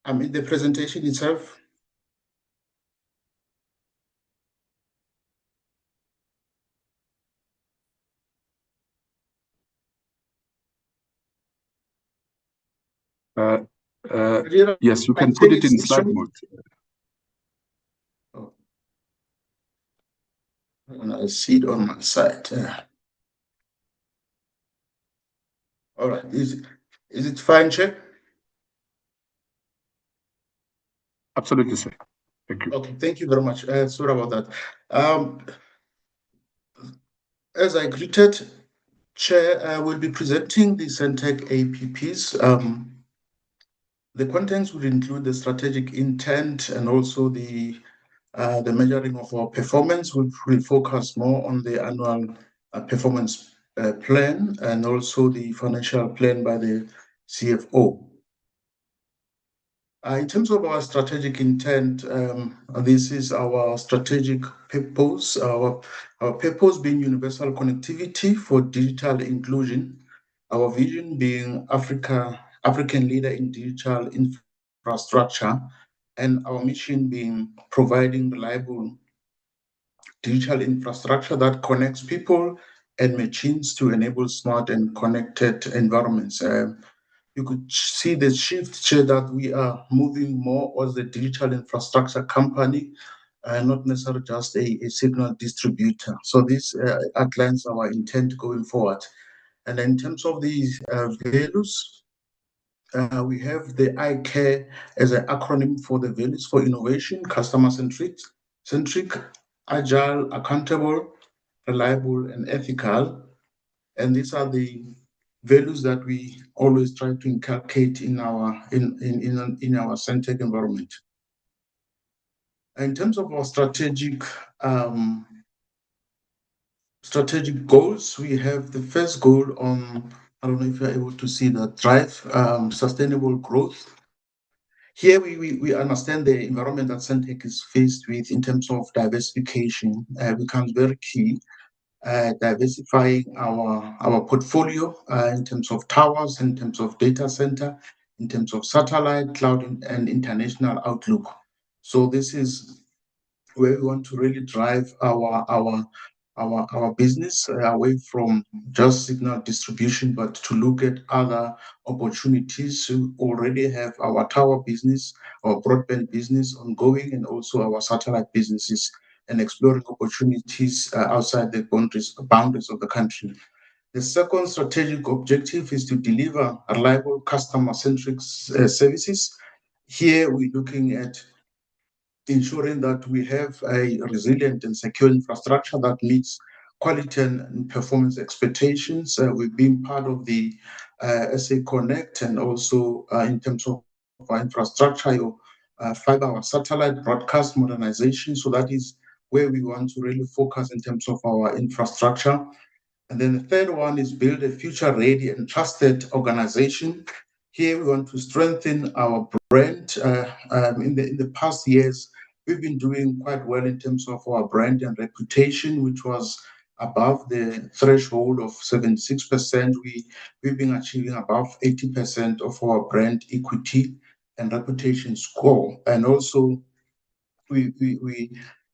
I'm in the presentation itself. Yes, you can put it in slide mode. Oh. And I see it on my side. All right. Is it fine, Chair? Absolutely, sir. Thank you. Okay, thank you very much. Sorry about that. As I greeted, Chair, I will be presenting the Sentech APPs. The contents will include the strategic intent and also the measuring of our performance, which will focus more on the annual performance plan and also the financial plan by the CFO. In terms of our strategic intent, this is our strategic purpose, our purpose being universal connectivity for digital inclusion, our vision being African leader in digital infrastructure, and our mission being providing reliable digital infrastructure that connects people and machines to enable smart and connected environments. You could see the shift here that we are moving more as a digital infrastructure company, not necessarily just a signal distributor. So this outlines our intent going forward. And in terms of these values, we have the ICARE as an acronym for the values for innovation, customer-centric, agile, accountable, reliable, and ethical. And these are the values that we always try to inculcate in our Sentech environment. In terms of our strategic goals, we have the first goal on, I don't know if you're able to see that, drive sustainable growth. Here we understand the environment that Sentech is faced with in terms of diversification becomes very key. Diversifying our portfolio in terms of towers, in terms of data center, in terms of satellite, cloud, and international outlook. So this is where we want to really drive our business away from just signal distribution, but to look at other opportunities. We already have our tower business, our broadband business ongoing, and also our satellite businesses, and exploring opportunities outside the boundaries of the country. The second strategic objective is to deliver reliable customer-centric services. Here we're looking at ensuring that we have a resilient and secure infrastructure that meets quality and performance expectations. We've been part of the SA Connect, and also in terms of our infrastructure, fiber, our satellite broadcast modernization. So that is where we want to really focus in terms of our infrastructure. And then the third one is build a future-ready and trusted organization. Here we want to strengthen our brand. In the past years, we've been doing quite well in terms of our brand and reputation, which was above the threshold of 76%. We've been achieving above 80% of our brand equity and reputation score. And also we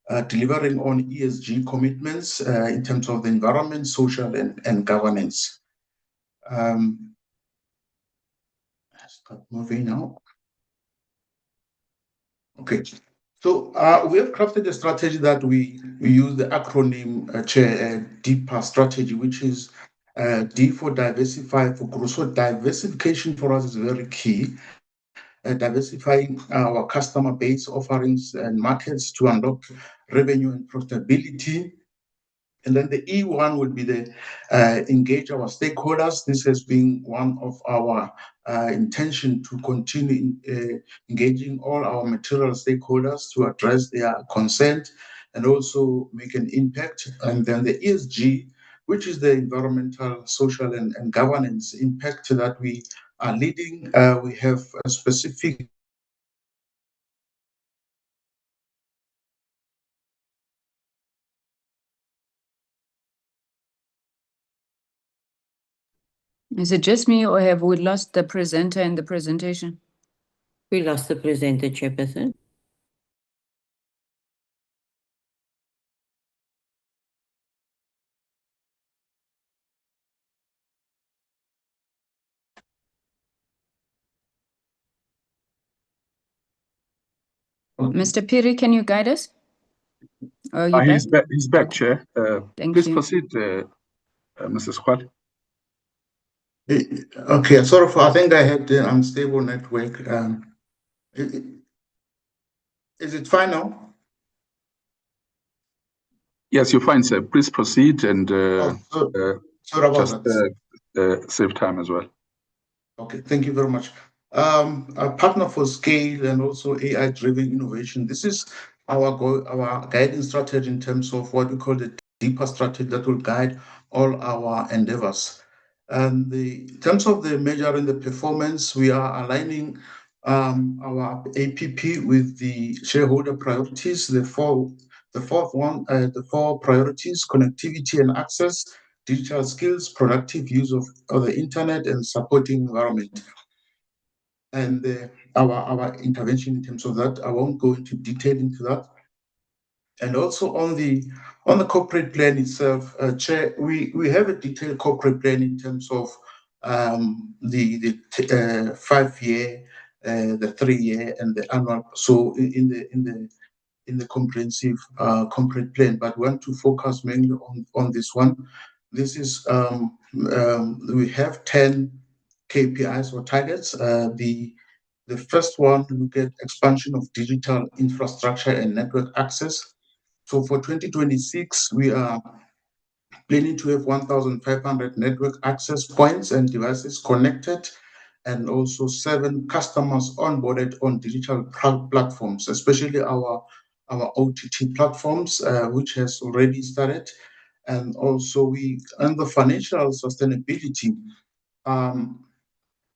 are delivering on ESG commitments in terms of the environment, social, and governance. Start moving now. Okay. So we have crafted a strategy that we use the acronym DEEPer strategy, which is D for diversify for growth. So diversification for us is very key. Diversifying our customer base offerings and markets to unlock revenue and profitability. And then the E1 would be the engage our stakeholders. This has been one of our intention to continue engaging all our material stakeholders to address their consent and also make an impact. And then the ESG, which is the environmental, social, and governance impact that we are leading. We have a specific Is it just me or have we lost the presenter in the presentation? We lost the presenter, Chairperson. Mr. Piri, can you guide us? Oh, you back? He's back, Chair. Thank please you. proceed, Mrs. Kwal. Okay, sorry for, I think I had the unstable network. Is it fine now? Yes, you're fine, sir. Please proceed and sorry about just that. save time as well. Okay, thank you very much. A partner for scale and also AI-driven innovation. This is our guiding strategy in terms of what we call the DEEPer strategy that will guide all our endeavors. And in terms of the measuring the performance, we are aligning our APP with the shareholder priorities. The four priorities: connectivity and access, digital skills, productive use of the internet, and supporting environment. And our intervention in terms of that, I won't go into detail into that. And also on the corporate plan itself, Chair, we have a detailed corporate plan in terms of the 5-year, the 3-year, and the annual. So in the comprehensive corporate plan, but we want to focus mainly on this one. This is we have 10 KPIs or targets. The first one, look at expansion of digital infrastructure and network access. So for 2026, we are planning to have 1,500 network access points and devices connected, and also 7 customers onboarded on digital platforms, especially our OTT platforms, which has already started. And also we, under financial sustainability,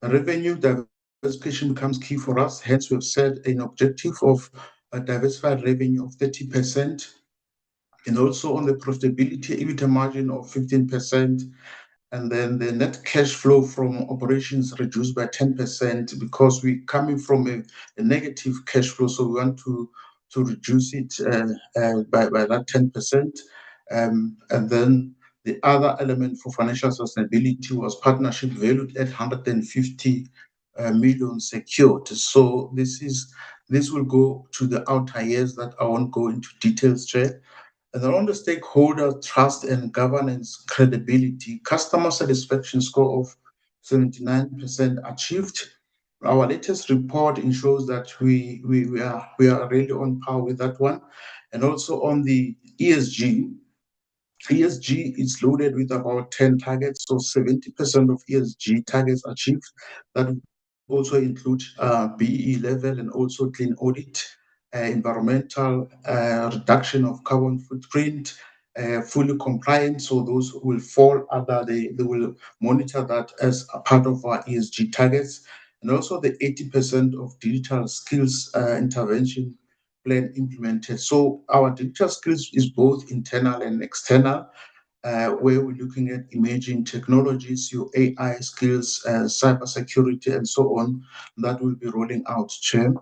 revenue diversification becomes key for us. Hence, we've set an objective of a diversified revenue of 30%. And also on the profitability, EBITDA margin of 15%, and then the net cash flow from operations reduced by 10% because we're coming from a negative cash flow, so we want to reduce it by that 10%. And then the other element for financial sustainability was partnership valued at 150 million secured. So this will go to the outer years that I won't go into details, Chair. And around the stakeholder trust and governance credibility, customer satisfaction score of 79% achieved. Our latest report ensures that we are really on par with that one. And also on the ESG is loaded with about 10 targets, so 70% of ESG targets achieved. That also include BEE level and also clean audit, environmental reduction of carbon footprint, fully compliant. So those will fall under they will monitor that as a part of our ESG targets. And also the 80% of digital skills intervention plan implemented. So our digital skills is both internal and external, where we're looking at emerging technologies, your AI skills, cybersecurity, and so on, that will be rolling out, Chair.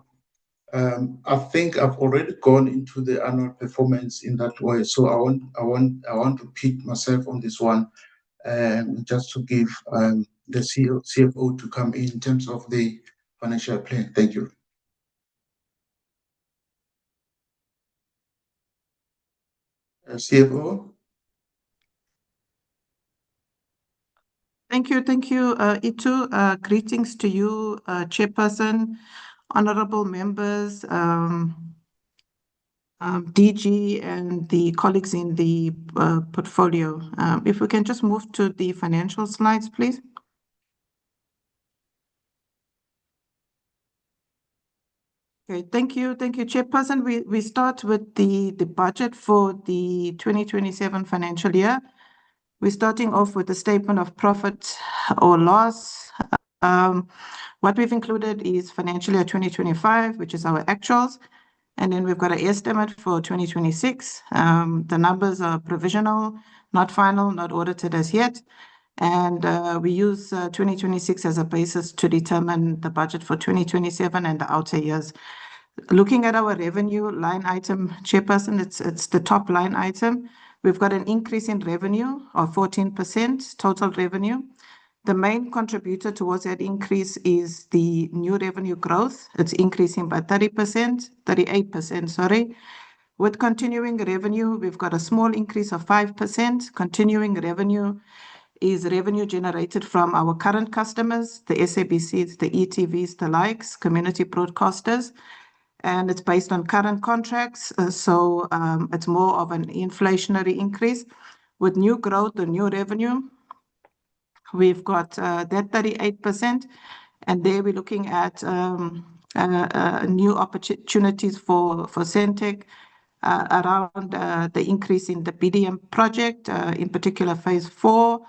I think I've already gone into the annual performance in that way, so I won't repeat myself on this one, just to give the CFO to come in terms of the financial plan. Thank you. CFO. Thank you, Itu. Greetings to you, Chairperson, honorable members, DG, and the colleagues in the portfolio. If we can just move to the financial slides, please. Okay, thank you, Chairperson. We start with the budget for the 2027 financial year. We're starting off with the statement of profit or loss. What we've included is financial year 2025, which is our actuals, and then we've got an estimate for 2026. The numbers are provisional, not final, not audited as yet, and we use 2026 as a basis to determine the budget for 2027 and the outer years. Looking at our revenue line item, Chairperson, it's the top line item. We've got an increase in revenue of 14%, total revenue. The main contributor towards that increase is the new revenue growth. It's increasing by 38%, sorry. With continuing revenue, we've got a small increase of 5%. Continuing revenue is revenue generated from our current customers, the SABCs, the ETVs, the likes, community broadcasters, and it's based on current contracts, so it's more of an inflationary increase. With new growth or new revenue, we've got that 38%, and there we're looking at new opportunities for Sentech around the increase in the BDM project, in particular phase 4,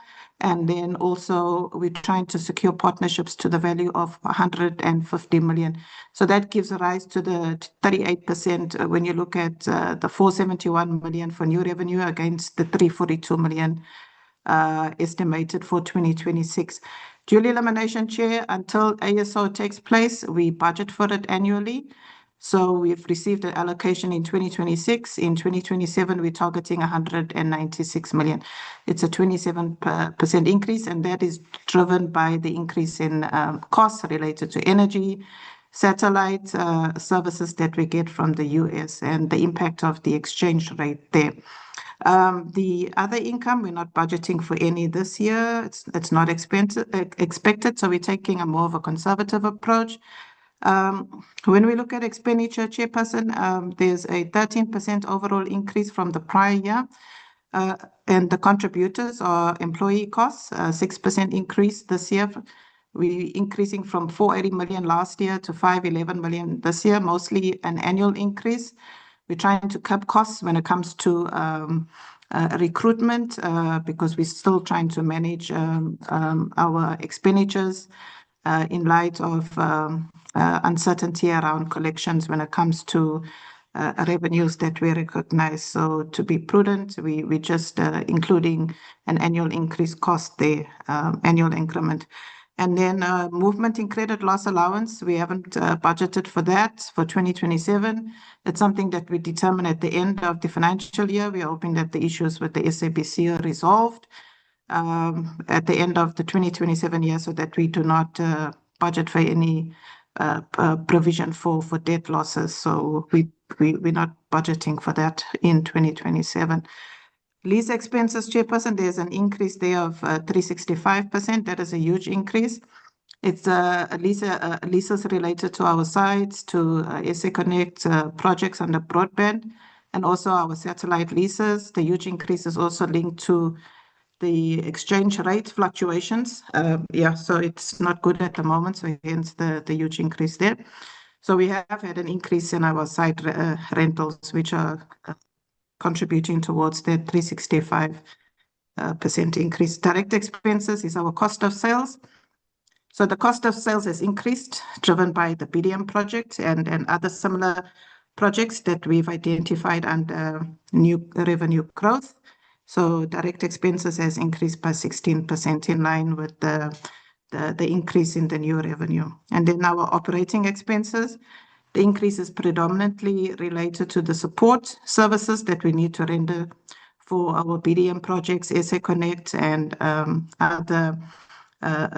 and then also we're trying to secure partnerships to the value of 150 million. So that gives rise to the 38% when you look at the 471 million for new revenue against the 342 million estimated for 2026. Dual elimination, Chair, until ASO takes place, we budget for it annually. So we've received an allocation in 2026. In 2027, we're targeting 196 million. It's a 27% increase, and that is driven by the increase in costs related to energy, satellite services that we get from the US, and the impact of the exchange rate there. The other income, we're not budgeting for any this year. It's not expected, so we're taking a more of a conservative approach. When we look at expenditure, Chairperson, there's a 13% overall increase from the prior year, and the contributors are employee costs, 6% increase this year. We're increasing from 480 million last year to 511 million this year, mostly an annual increase. We're trying to cut costs when it comes to recruitment because we're still trying to manage our expenditures in light of uncertainty around collections when it comes to revenues that we recognize. So to be prudent, we're just including an annual increase cost there, annual increment. And then movement in credit loss allowance, we haven't budgeted for that for 2027. It's something that we determine at the end of the financial year. We're hoping that the issues with the SABC are resolved at the end of the 2027 year so that we do not budget for any provision for debt losses. So we're not budgeting for that in 2027. Lease expenses, Chairperson, there's an increase there of 365%. That is a huge increase. It's leases related to our sites, to SA Connect projects under broadband, and also our satellite leases. The huge increase is also linked to the exchange rate fluctuations. So it's not good at the moment, so hence the huge increase there. So we have had an increase in our site rentals, which are contributing towards that 365% increase. Direct expenses is our cost of sales. So the cost of sales has increased, driven by the BDM project and other similar projects that we've identified under new revenue growth. So direct expenses has increased by 16% in line with the increase in the new revenue. And then our operating expenses, the increase is predominantly related to the support services that we need to render for our BDM projects, SA Connect, and other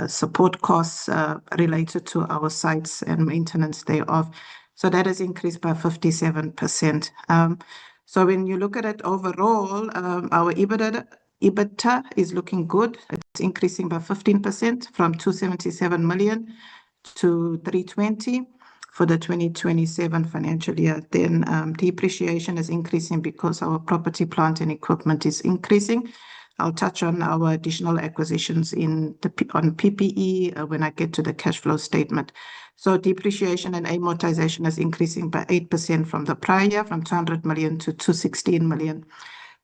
support costs related to our sites and maintenance thereof. So that has increased by 57%. So when you look at it overall, our EBITDA is looking good. It's increasing by 15% from 277 million to 320 for the 2027 financial year. Then depreciation is increasing because our property, plant and equipment is increasing. I'll touch on our additional acquisitions on PPE when I get to the cash flow statement. So depreciation and amortization is increasing by 8% from the prior year, from 200 million to 216 million.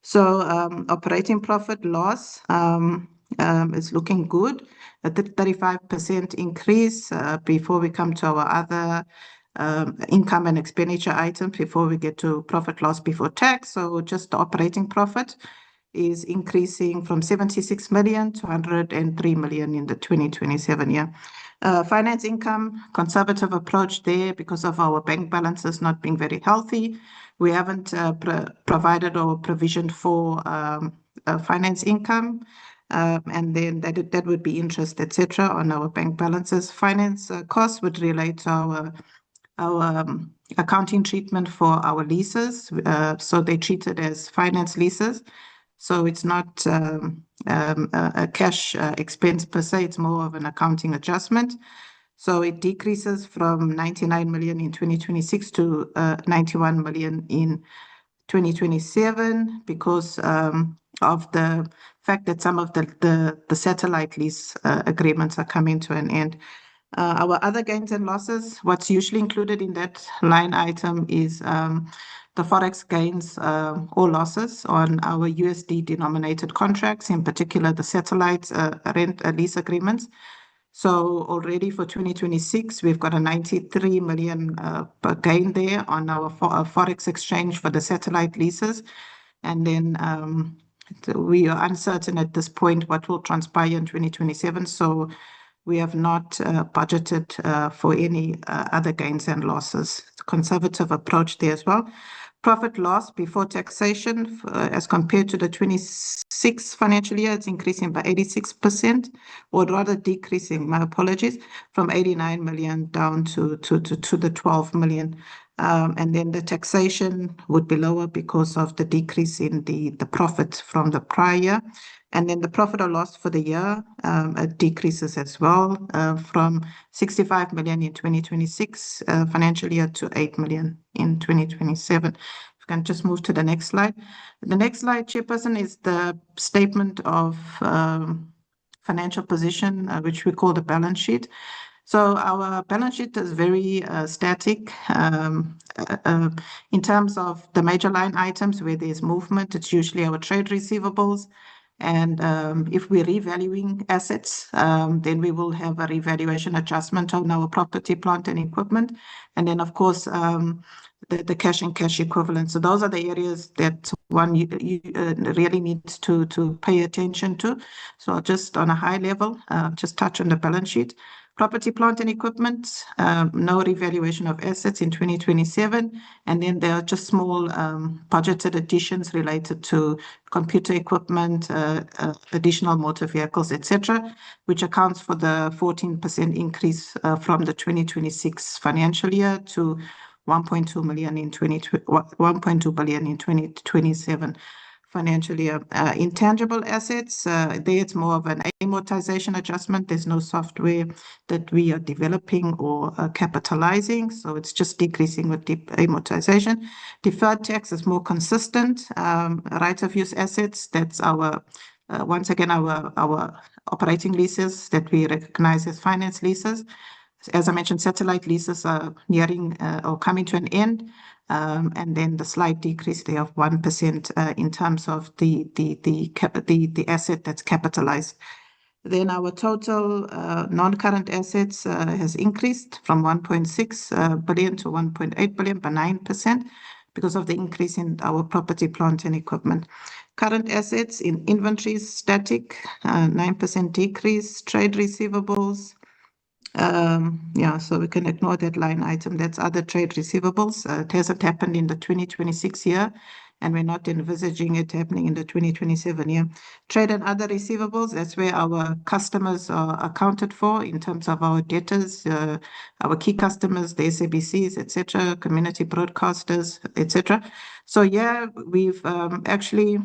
So operating profit loss is looking good at the 35% increase before we come to our other income and expenditure items before we get to profit loss before tax. So just the operating profit is increasing from 76 million to 103 million in the 2027 year. Finance income, conservative approach there because of our bank balances not being very healthy. We haven't provided or provisioned for finance income, and then that would be interest, etc., on our bank balances. Finance costs would relate to our accounting treatment for our leases. So they treat it as finance leases. So it's not a cash expense per se, it's more of an accounting adjustment. So it decreases from 99 million in 2026 to 91 million in 2027 because of the fact that some of the satellite lease agreements are coming to an end. Our other gains and losses, what's usually included in that line item is the forex gains or losses on our USD denominated contracts, in particular the satellite rent lease agreements. So already for 2026, we've got a 93 million gain there on our forex exchange for the satellite leases. And then we are uncertain at this point what will transpire in 2027. So we have not budgeted for any other gains and losses. Conservative approach there as well. Profit loss before taxation as compared to the 26 financial year, it's increasing by 86%, or rather decreasing, my apologies, from 89 million down to the 12 million. And then the taxation would be lower because of the decrease in the profit from the prior year. And then the profit or loss for the year decreases as well from 65 million in 2026 financial year to 8 million in 2027. If you can just move to the next slide. The next slide, Chairperson, is the statement of financial position, which we call the balance sheet. So our balance sheet is very static in terms of the major line items where there's movement. It's usually our trade receivables. And if we're revaluing assets, then we will have a revaluation adjustment on our property, plant and equipment. And then, of course, the cash and cash equivalents. So those are the areas that one really needs to pay attention to. So just on a high level, just touch on the balance sheet. Property, plant and equipment, no revaluation of assets in 2027. And then there are just small budgeted additions related to computer equipment, additional motor vehicles, etc., which accounts for the 14% increase from the 2026 financial year to 1.2 billion in 2027 financial year. Intangible assets, there it's more of an amortization adjustment. There's no software that we are developing or capitalizing, so it's just decreasing with amortization. Deferred tax is more consistent. Right of use assets, that's our once again our operating leases that we recognize as finance leases. As I mentioned, satellite leases are nearing or coming to an end. And then the slight decrease there of 1% in terms of the asset that's capitalized. Then our total non-current assets has increased from 1.6 billion to 1.8 billion by 9% because of the increase in our property, plant and equipment. Current assets in inventories static, 9% decrease. Trade receivables, so we can ignore that line item. That's other trade receivables. It hasn't happened in the 2026 year. and we're not envisaging it happening in the 2027 year. Trade and other receivables, that's where our customers are accounted for in terms of our debtors, our key customers, the SABCs, etc., community broadcasters, etc. So yeah, we've actually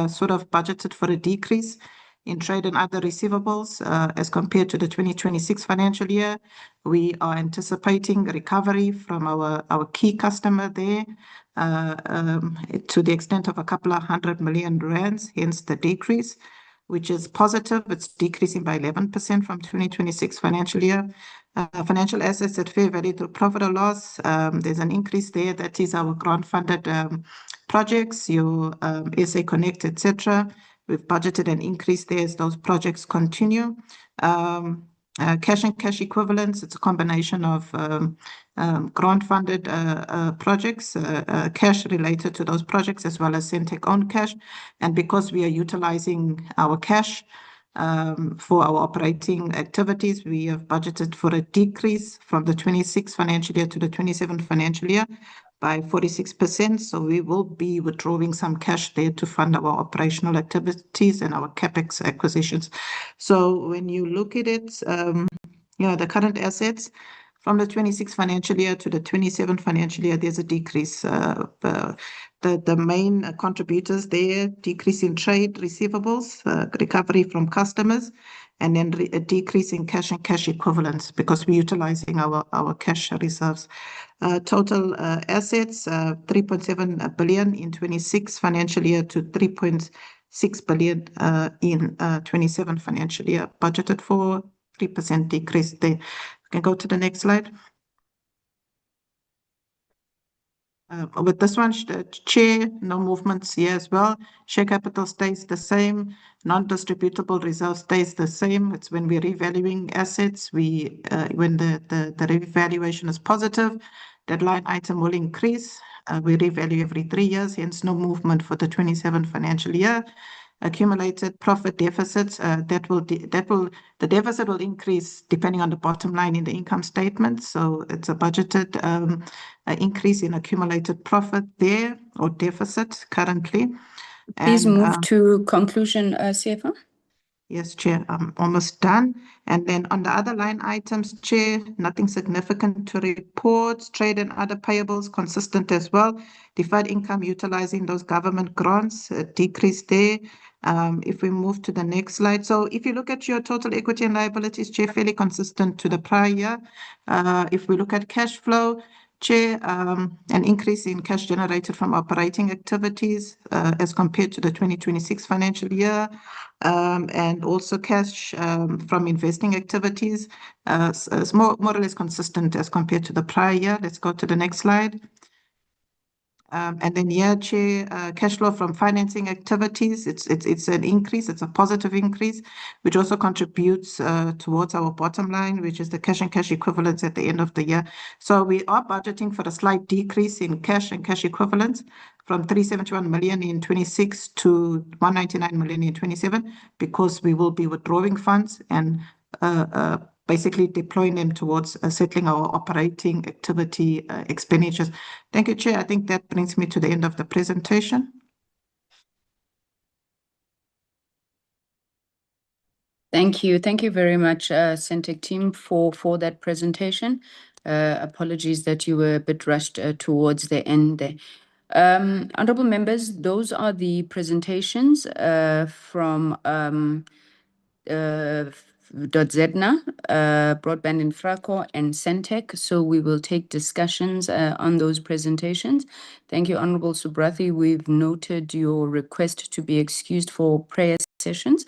sort of budgeted for a decrease in trade and other receivables as compared to the 2026 financial year. We are anticipating recovery from our key customer there to the extent of a couple of 100 million rands, hence the decrease, which is positive. It's decreasing by 11% from 2026 financial year. Financial assets at fair value through profit or loss, there's an increase there. That is our grant-funded projects, your SA Connect, etc. We've budgeted an increase there as those projects continue. Cash and cash equivalents, it's a combination of grant-funded projects, cash related to those projects, as well as Sentech owned cash. And because we are utilizing our cash for our operating activities, we have budgeted for a decrease from the 26 financial year to the 27 financial year by 46%. So we will be withdrawing some cash there to fund our operational activities and our CapEx acquisitions. So when you look at it, the current assets from the 26 financial year to the 27 financial year, there's a decrease. The main contributors there, decrease in trade receivables, recovery from customers, and then a decrease in cash and cash equivalents because we're utilizing our cash reserves. Total assets, 3.7 billion in 26 financial year to 3.6 billion in 27 financial year, budgeted for 3% decrease there. We can go to the next slide. With this one, Chair, no movements here as well. Share capital stays the same. Non-distributable reserve stays the same. It's when we're revaluing assets, when the revaluation is positive, that line item will increase. We revalue every 3 years, hence no movement for the 27 financial year. Accumulated profit deficits, the deficit will increase depending on the bottom line in the income statement. So it's a budgeted increase in accumulated profit there, or deficit currently. Please move to conclusion, CFO. Yes, Chair, I'm almost done. And then on the other line items, Chair, nothing significant to report. Trade and other payables, consistent as well. Deferred income utilizing those government grants, a decrease there. If we move to the next slide. So if you look at your total equity and liabilities, Chair, fairly consistent to the prior year. If we look at cash flow, Chair, an increase in cash generated from operating activities as compared to the 2026 financial year, and also cash from investing activities is more or less consistent as compared to the prior year. Let's go to the next slide. And then here, Chair, cash flow from financing activities, it's an increase, it's a positive increase, which also contributes towards our bottom line, which is the cash and cash equivalents at the end of the year. So we are budgeting for a slight decrease in cash and cash equivalents from 371 million in 26 to 199 million in 27, because we will be withdrawing funds and basically deploying them towards settling our operating activity expenditures. Thank you, Chair. I think that brings me to the end of the presentation. Thank you. Thank you very much, Sentech team, for that presentation. Apologies that you were a bit rushed towards the end there. Honorable members, those are the presentations from ZADNA, Broadband, Infraco, and Sentech. So we will take discussions on those presentations. Thank you, Honorable Subrathi. We've noted your request to be excused for prayer sessions.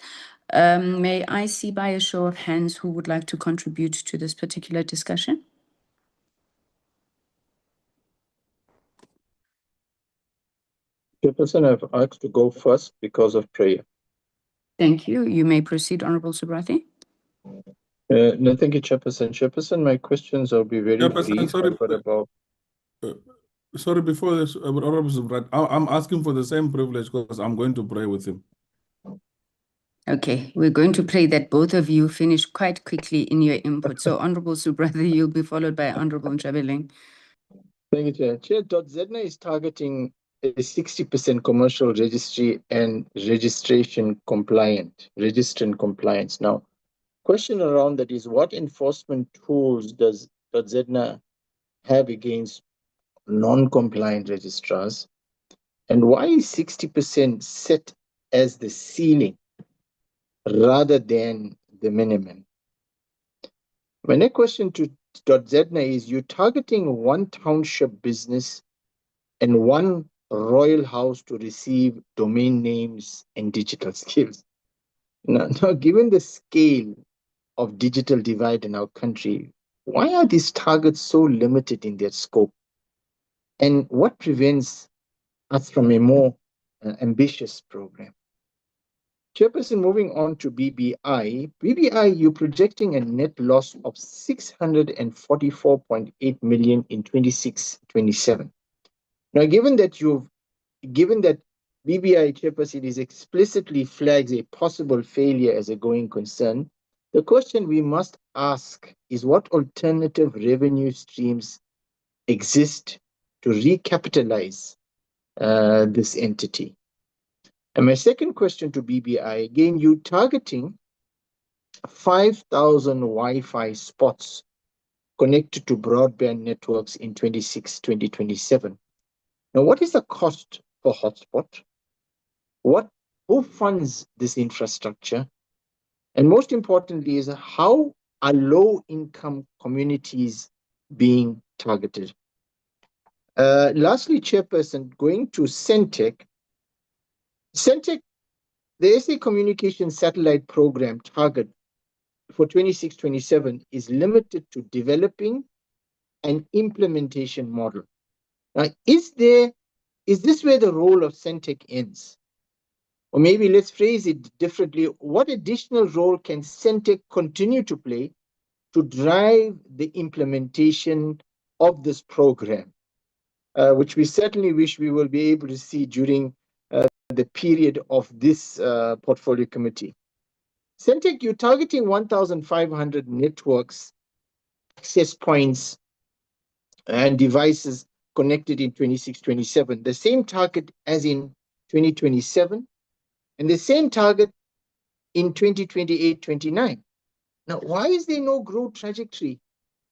May I see by a show of hands who would like to contribute to this particular discussion? Chairperson, I've asked to go first because of prayer. Thank you. You may proceed, Honorable Subrathi. No, thank you, Chairperson. Chairperson, my questions will be very brief. Sorry, before this, Honorable Subrathi, I'm asking for the same privilege because I'm going to pray with him. Okay, we're going to pray that both of you finish quite quickly in your input. So, Honorable Subrathi, you'll be followed by Honorable Ntshabeleng. Thank you, Chair. Chair, ZADNA is targeting 60% commercial registry and registration compliant, registrant compliance. Now, question around that is, what enforcement tools does ZADNA have against non-compliant registrars? And why is 60% set as the ceiling rather than the minimum? My next question to ZADNA is, you're targeting one township business and one royal house to receive domain names and digital skills. Now, given the scale of digital divide in our country, why are these targets so limited in their scope? And what prevents us from a more ambitious program? Chairperson, moving on to BBI. BBI, you're projecting a net loss of 644.8 million in 26-27. Now, given that BBI Chairperson is explicitly flags a possible failure as a going concern, the question we must ask is, what alternative revenue streams exist to recapitalize this entity? And my second question to BBI, again, you targeting 5,000 Wi-Fi spots connected to broadband networks in 2027. Now, what is the cost per hotspot? Who funds this infrastructure? And most importantly is, how are low-income communities being targeted? Lastly, Chairperson, going to Sentech. Sentech, the SA Communication Satellite Program target for 26-27 is limited to developing an implementation model. Now, is this where the role of Sentech ends? Or maybe let's phrase it differently. What additional role can Sentech continue to play to drive the implementation of this program, which we certainly wish we will be able to see during the period of this portfolio committee? Sentech, you're targeting 1,500 networks, access points, and devices connected in 26-27, the same target as in 2027, and the same target in 2028-29. Now, why is there no growth trajectory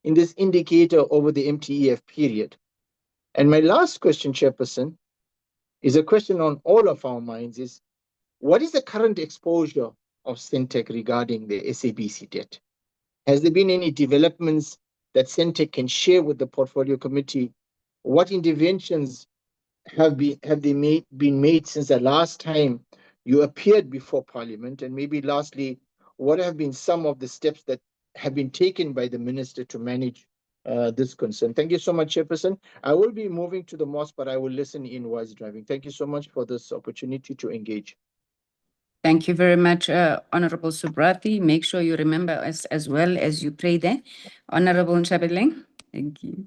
in this indicator over the MTEF period? And my last question, Chairperson, is a question on all of our minds, is what is the current exposure of Sentech regarding the SABC debt? Has there been any developments that Sentech can share with the portfolio committee? What interventions have been made since the last time you appeared before Parliament? And maybe lastly, what have been some of the steps that have been taken by the Minister to manage this concern? Thank you so much, Chairperson. I will be moving to the mosque, but I will listen in while driving. Thank you so much for this opportunity to engage. Thank you very much, Honorable Subrati. Make sure you remember us as well as you pray there. Honorable Nshabeleng, thank you.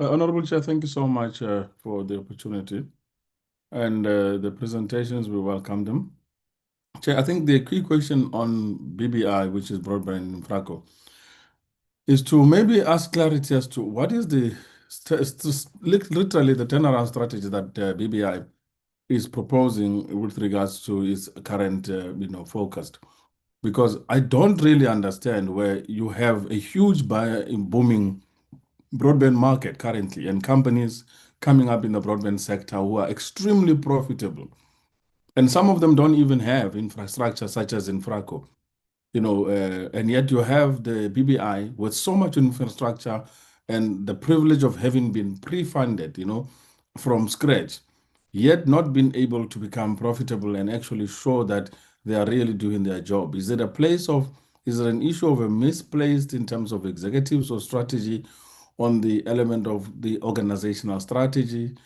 Honorable Chair, thank you so much for the opportunity. And the presentations, we welcome them. Chair, I think the key question on BBI, which is Broadband Infraco, is to maybe ask clarity as to what is literally the turnaround strategy that BBI is proposing with regards to its current focus. Because I don't really understand where you have a huge booming broadband market currently and companies coming up in the broadband sector who are extremely profitable. And some of them don't even have infrastructure such as Infraco, and yet you have the BBI with so much infrastructure and the privilege of having been pre-funded, from scratch, yet not been able to become profitable and actually show that they are really doing their job. Is it an issue of a misplaced in terms of executives or strategy on the element of the organizational strategy?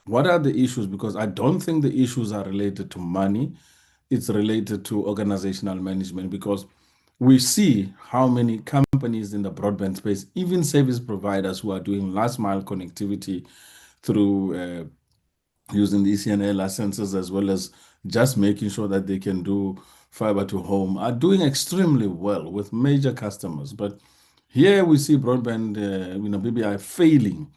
What are the issues? Because I don't think the issues are related to money. It's related to organizational management, because we see how many companies in the broadband space, even service providers who are doing last mile connectivity through using the ECNA licenses, as well as just making sure that they can do fiber to home, are doing extremely well with major customers. But here we see broadband, BBI failing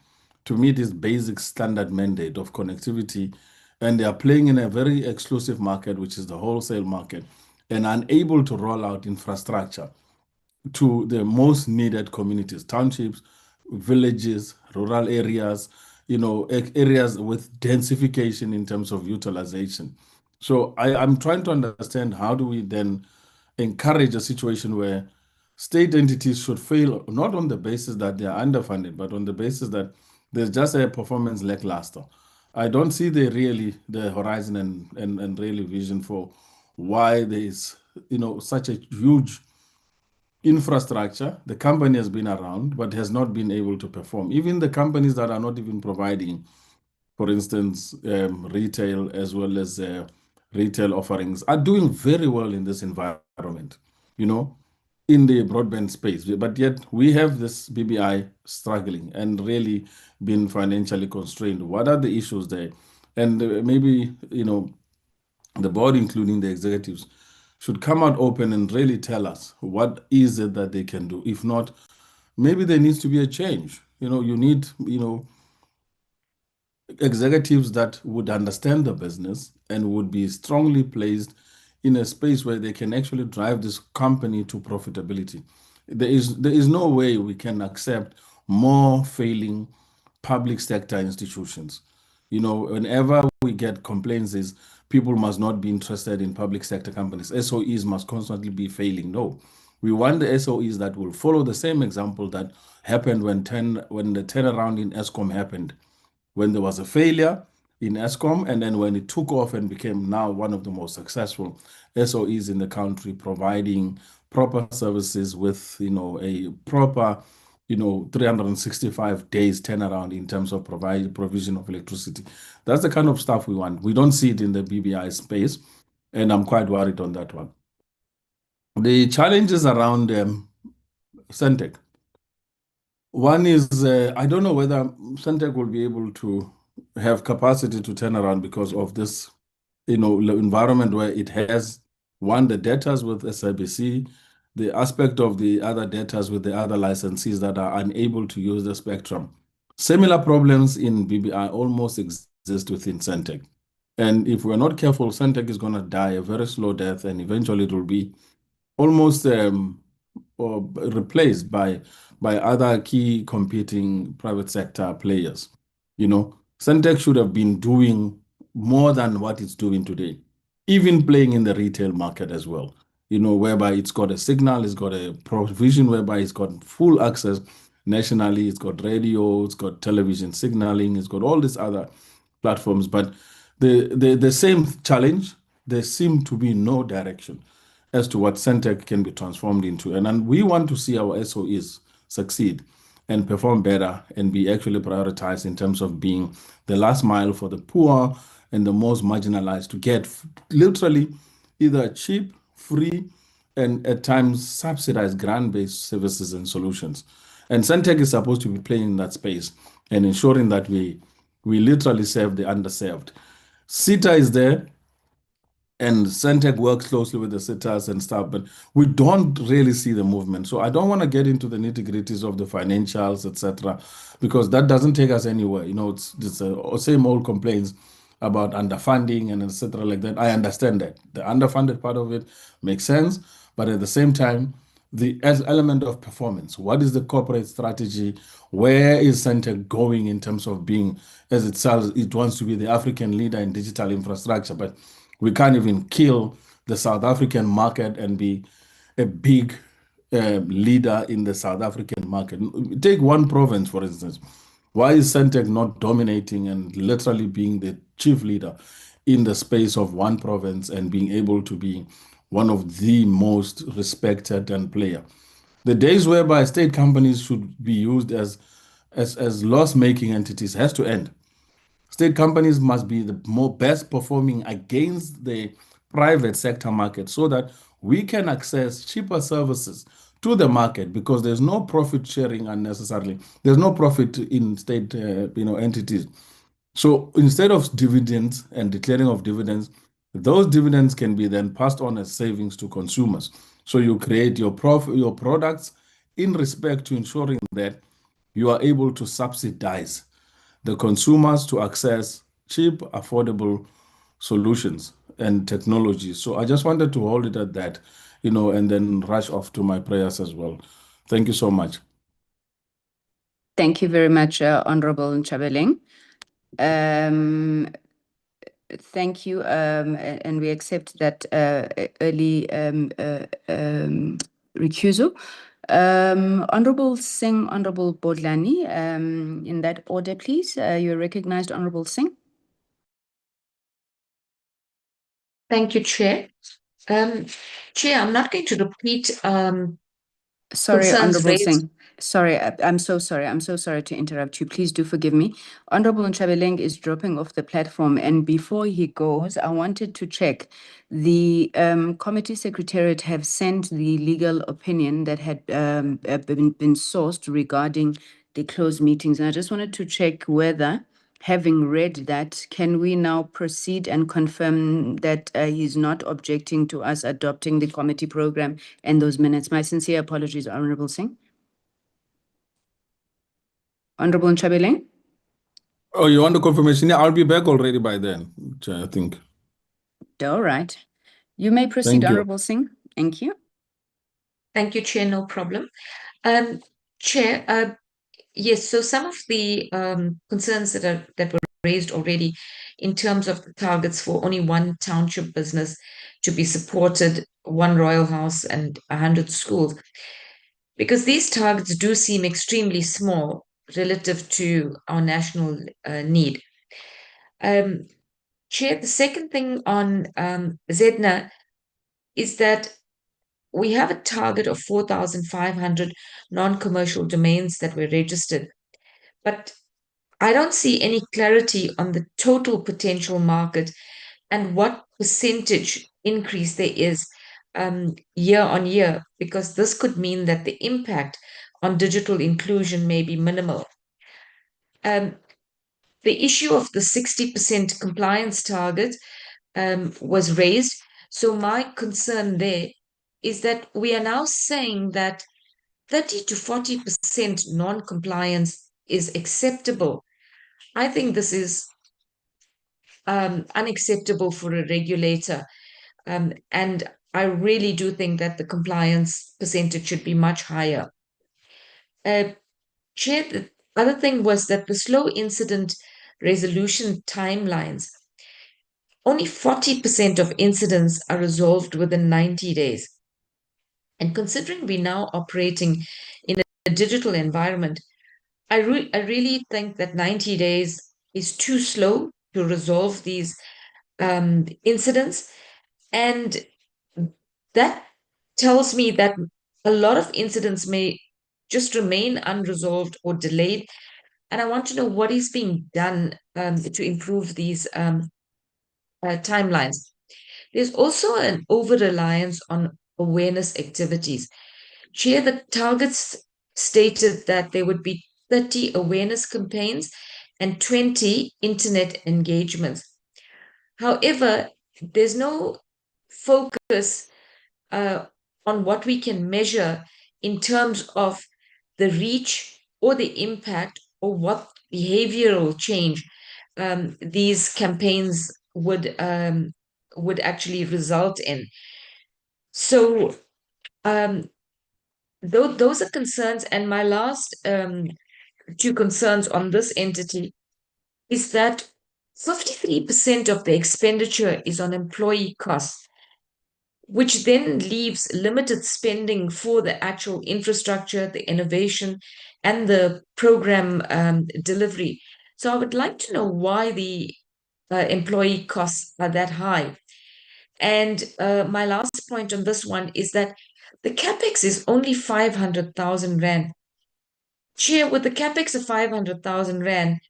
to meet this basic standard mandate of connectivity, and they are playing in a very exclusive market, which is the wholesale market, and unable to roll out infrastructure to the most needed communities, townships, villages, rural areas, areas with densification in terms of utilization. So I'm trying to understand, how do we then encourage a situation where state entities should fail, not on the basis that they are underfunded, but on the basis that there's just a performance lackluster. I don't see the horizon and really vision for why there is such a huge infrastructure. The company has been around but has not been able to perform. Even the companies that are not even providing, for instance, retail as well as retail offerings, are doing very well in this environment, in the broadband space. But yet we have this BBI struggling and really been financially constrained. What are the issues there? And maybe, the board, including the executives, should come out open and really tell us what is it that they can do. If not, maybe there needs to be a change. You need, executives that would understand the business and would be strongly placed in a space where they can actually drive this company to profitability. There is no way we can accept more failing public sector institutions. Whenever we get complaints is people must not be interested in public sector companies. SOEs must constantly be failing. No, we want the SOEs that will follow the same example that happened when the turnaround in Eskom happened, when there was a failure in Eskom, and then when it took off and became now one of the most successful SOEs in the country, providing proper services with a proper 365 days turnaround in terms of provision of electricity. That's the kind of stuff we want. We don't see it in the BBI space, and I'm quite worried on that one. The challenges around Sentech. One is, I don't know whether Sentech will be able to have capacity to turn around because of this, environment where it has, one, the debtors with SIBC, the aspect of the other debtors with the other licensees that are unable to use the spectrum. Similar problems in BBI almost exist within Sentech. And if we're not careful, Sentech is going to die a very slow death, and eventually it will be almost or replaced by other key competing private sector players. Sentech should have been doing more than what it's doing today, even playing in the retail market as well, whereby it's got a signal, it's got a provision whereby it's got full access nationally, it's got radio, it's got television signaling, it's got all these other platforms. But the same challenge, there seem to be no direction as to what Sentech can be transformed into. And we want to see our SOEs succeed and perform better and be actually prioritized in terms of being the last mile for the poor and the most marginalized to get literally either cheap, free, and at times subsidized grant-based services and solutions. And Sentech is supposed to be playing in that space and ensuring that we literally serve the underserved. SITA is there, and Sentech works closely with the SITAs and stuff, but we don't really see the movement. So I don't want to get into the nitty-gritties of the financials, etc., because that doesn't take us anywhere. It's the same old complaints about underfunding and etc. like that. I understand that. The underfunded part of it makes sense, but at the same time, the element of performance, what is the corporate strategy? Where is Sentech going in terms of being, as it wants to be the African leader in digital infrastructure, but we can't even kill the South African market and be a big leader in the South African market. Take one province, for instance. Why is Sentech not dominating and literally being the chief leader in the space of one province and being able to be one of the most respected and player? The days whereby state companies should be used as loss-making entities has to end. State companies must be the best performing against the private sector market so that we can access cheaper services to the market, because there's no profit sharing unnecessarily. There's no profit in state entities. So instead of dividends and declaring of dividends, those dividends can be then passed on as savings to consumers. So you create your products in respect to ensuring that you are able to subsidize the consumers to access cheap, affordable solutions and technology. So I just wanted to hold it at that, and then rush off to my prayers as well. Thank you so much. Thank you very much, Honorable Ntshabeleng. Thank you, and we accept that early recusal. Honorable Singh, Honorable Bodlani, in that order, please. You're recognized, Honorable Singh. Thank you, Chair. Chair, I'm not going to repeat Sorry, concerns Honorable raised. Singh. Sorry, I'm so sorry. I'm so sorry to interrupt you. Please do forgive me. Honorable Ntshabeleng is dropping off the platform, and before he goes, I wanted to check. The committee secretariat have sent the legal opinion that had been sourced regarding the closed meetings, and I just wanted to check whether, having read that, can we now proceed and confirm that he's not objecting to us adopting the committee program and those minutes? My sincere apologies, Honorable Singh. Honorable Ntshabeleng? Oh, you want the confirmation? Yeah, I'll be back already by then, I think. All right. You may proceed, Thank you. Honorable Singh. Thank you. Thank you, Chair, no problem. Chair, yes, so some of the concerns that were raised already in terms of the targets for only one township business to be supported, one royal house and 100 schools, because these targets do seem extremely small relative to our national need. Chair, the second thing on ZADNA is that we have a target of 4,500 non-commercial domains that were registered, but I don't see any clarity on the total potential market and what percentage increase there is year on year, because this could mean that the impact on digital inclusion may be minimal. The issue of the 60% compliance target was raised. So my concern there is that we are now saying that 30 to 40% non-compliance is acceptable. I think this is unacceptable for a regulator. And I really do think that the compliance percentage should be much higher. Chair, the other thing was that the slow incident resolution timelines, only 40% of incidents are resolved within 90 days. And considering we're now operating in a digital environment, I really think that 90 days is too slow to resolve these incidents. And that tells me that a lot of incidents may just remain unresolved or delayed. And I want to know what is being done to improve these timelines. There's also an over-reliance on awareness activities. Chair, the targets stated that there would be 30 awareness campaigns and 20 internet engagements. However, there's no focus on what we can measure in terms of the reach or the impact or what behavioral change these campaigns would actually result in. So those are concerns. And my last two concerns on this entity is that 53% of the expenditure is on employee costs, which then leaves limited spending for the actual infrastructure, the innovation, and the program delivery. So I would like to know why the employee costs are that high. And my last point on this one is that the capex is only 500,000 Rand. Chair, with the capex of 500,000 Rand,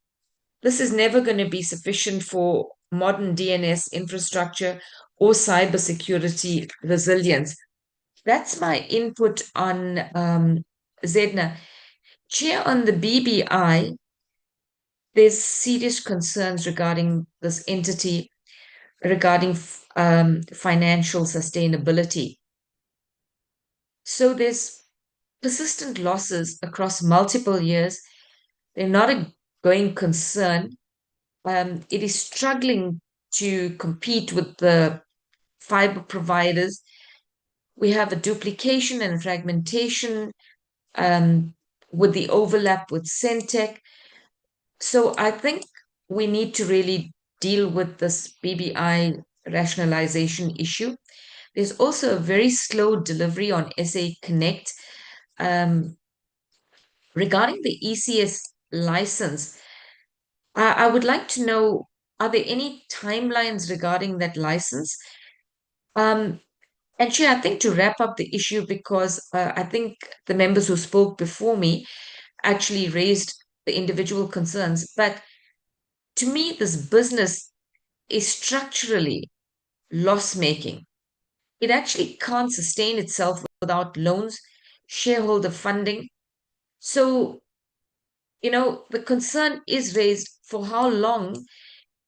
this is never going to be sufficient for modern DNS infrastructure or cybersecurity resilience. That's my input on ZADNA. Chair, on the BBI, there's serious concerns regarding this entity, regarding financial sustainability. So there's persistent losses across multiple years. They're not going concern. It is struggling to compete with the fiber providers. We have a duplication and fragmentation with the overlap with Sentech. So I think we need to really deal with this BBI rationalization issue. There's also a very slow delivery on SA Connect. Regarding the ECS license, I would like to know, are there any timelines regarding that license? And Chair, I think to wrap up the issue, because I think the members who spoke before me actually raised the individual concerns, but to me, this business is structurally loss-making. It actually can't sustain itself without loans, shareholder funding. So, the concern is raised, for how long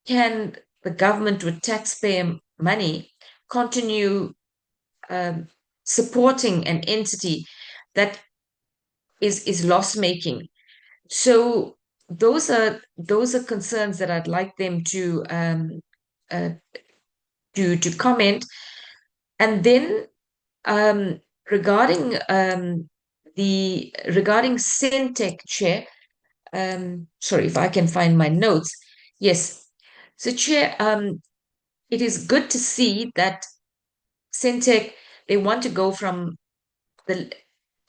can the government with taxpayer money continue supporting an entity that is loss-making? So those are concerns that I'd like them to comment. And then regarding Sentech, Chair, sorry if I can find my notes. Yes. So Chair, it is good to see that Sentech, they want to go from the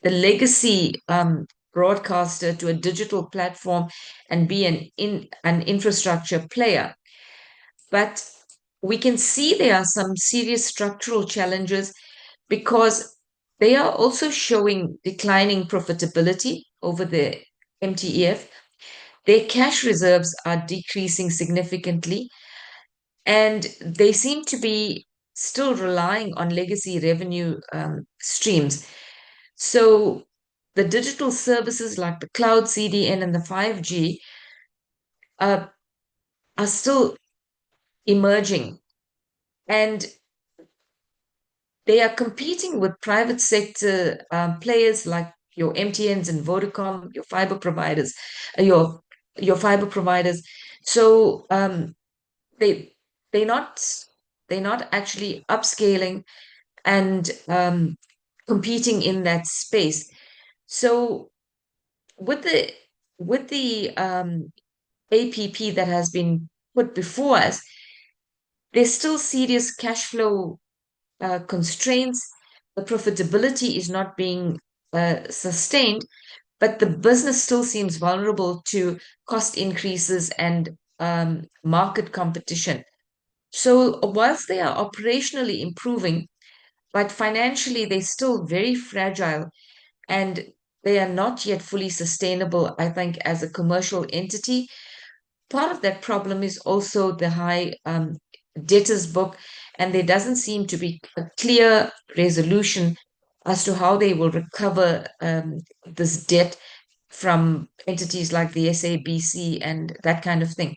legacy broadcaster to a digital platform and be an infrastructure player. But we can see there are some serious structural challenges, because they are also showing declining profitability over the MTEF. Their cash reserves are decreasing significantly, and they seem to be still relying on legacy revenue streams. So the digital services like the cloud CDN and the 5G are still emerging, and they are competing with private sector players like your MTNs and Vodacom, your fiber providers, your fiber providers. So they're not actually upscaling and competing in that space. So with the APP that has been put before us, there's still serious cash flow constraints. The profitability is not being sustained, but the business still seems vulnerable to cost increases and market competition. So whilst they are operationally improving, but financially they're still very fragile, and they are not yet fully sustainable, I think, as a commercial entity. Part of that problem is also the high debtors book, and there doesn't seem to be a clear resolution as to how they will recover this debt from entities like the SABC and that kind of thing.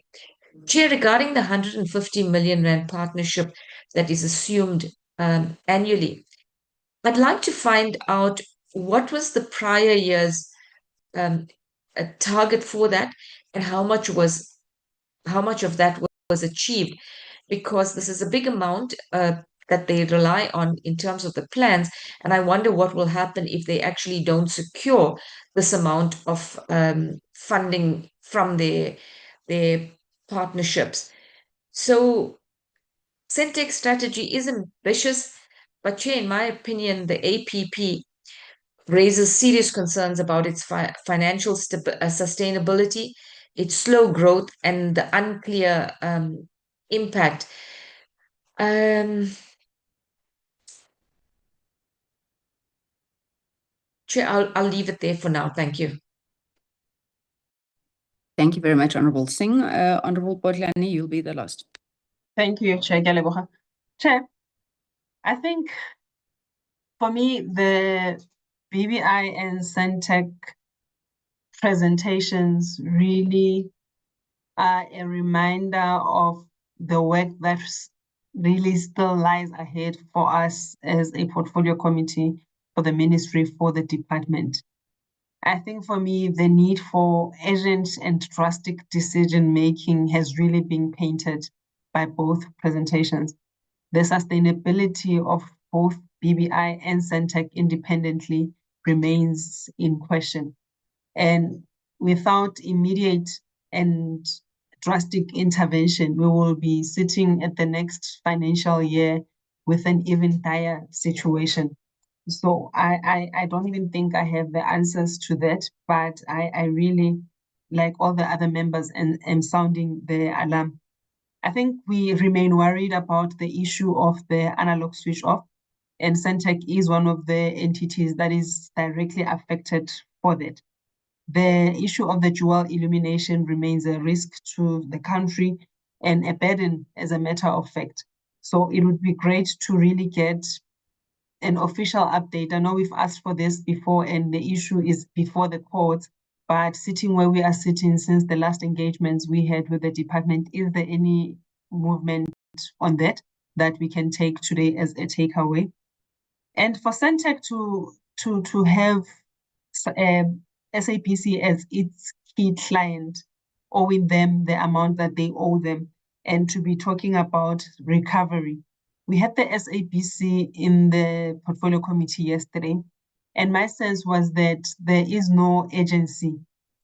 Chair, regarding the 150 million rand partnership that is assumed annually, I'd like to find out what was the prior year's a target for that, and how much of that was achieved, because this is a big amount that they rely on in terms of the plans, and I wonder what will happen if they actually don't secure this amount of funding from their partnerships. So Sentech strategy is ambitious, but Chair, in my opinion, the APP raises serious concerns about its financial sustainability, its slow growth, and the unclear impact. Chair, I'll leave it there for now. Thank you. Thank you very much, Honorable Singh. Honorable Bodlani, you'll be the last. Thank you, Chair Galeboha. Chair, I think for me, the BBI and Sentech presentations really are a reminder of the work that really still lies ahead for us as a portfolio committee for the ministry, for the department. I think for me, the need for urgent and drastic decision-making has really been painted by both presentations. The sustainability of both BBI and Sentech independently remains in question. And without immediate and drastic intervention, we will be sitting at the next financial year with an even dire situation. So I don't even think I have the answers to that, but I really, like all the other members, and am sounding the alarm. I think we remain worried about the issue of the analog switch off, and Sentech is one of the entities that is directly affected for that. The issue of the dual illumination remains a risk to the country and a burden, as a matter of fact. So it would be great to really get an official update. I know we've asked for this before and the issue is before the courts, but sitting where we are sitting since the last engagements we had with the department, is there any movement on that we can take today as a takeaway? And for Sentech to have SAPC as its key client, owing them the amount that they owe them, and to be talking about recovery. We had the SAPC in the portfolio committee yesterday, and my sense was that there is no agency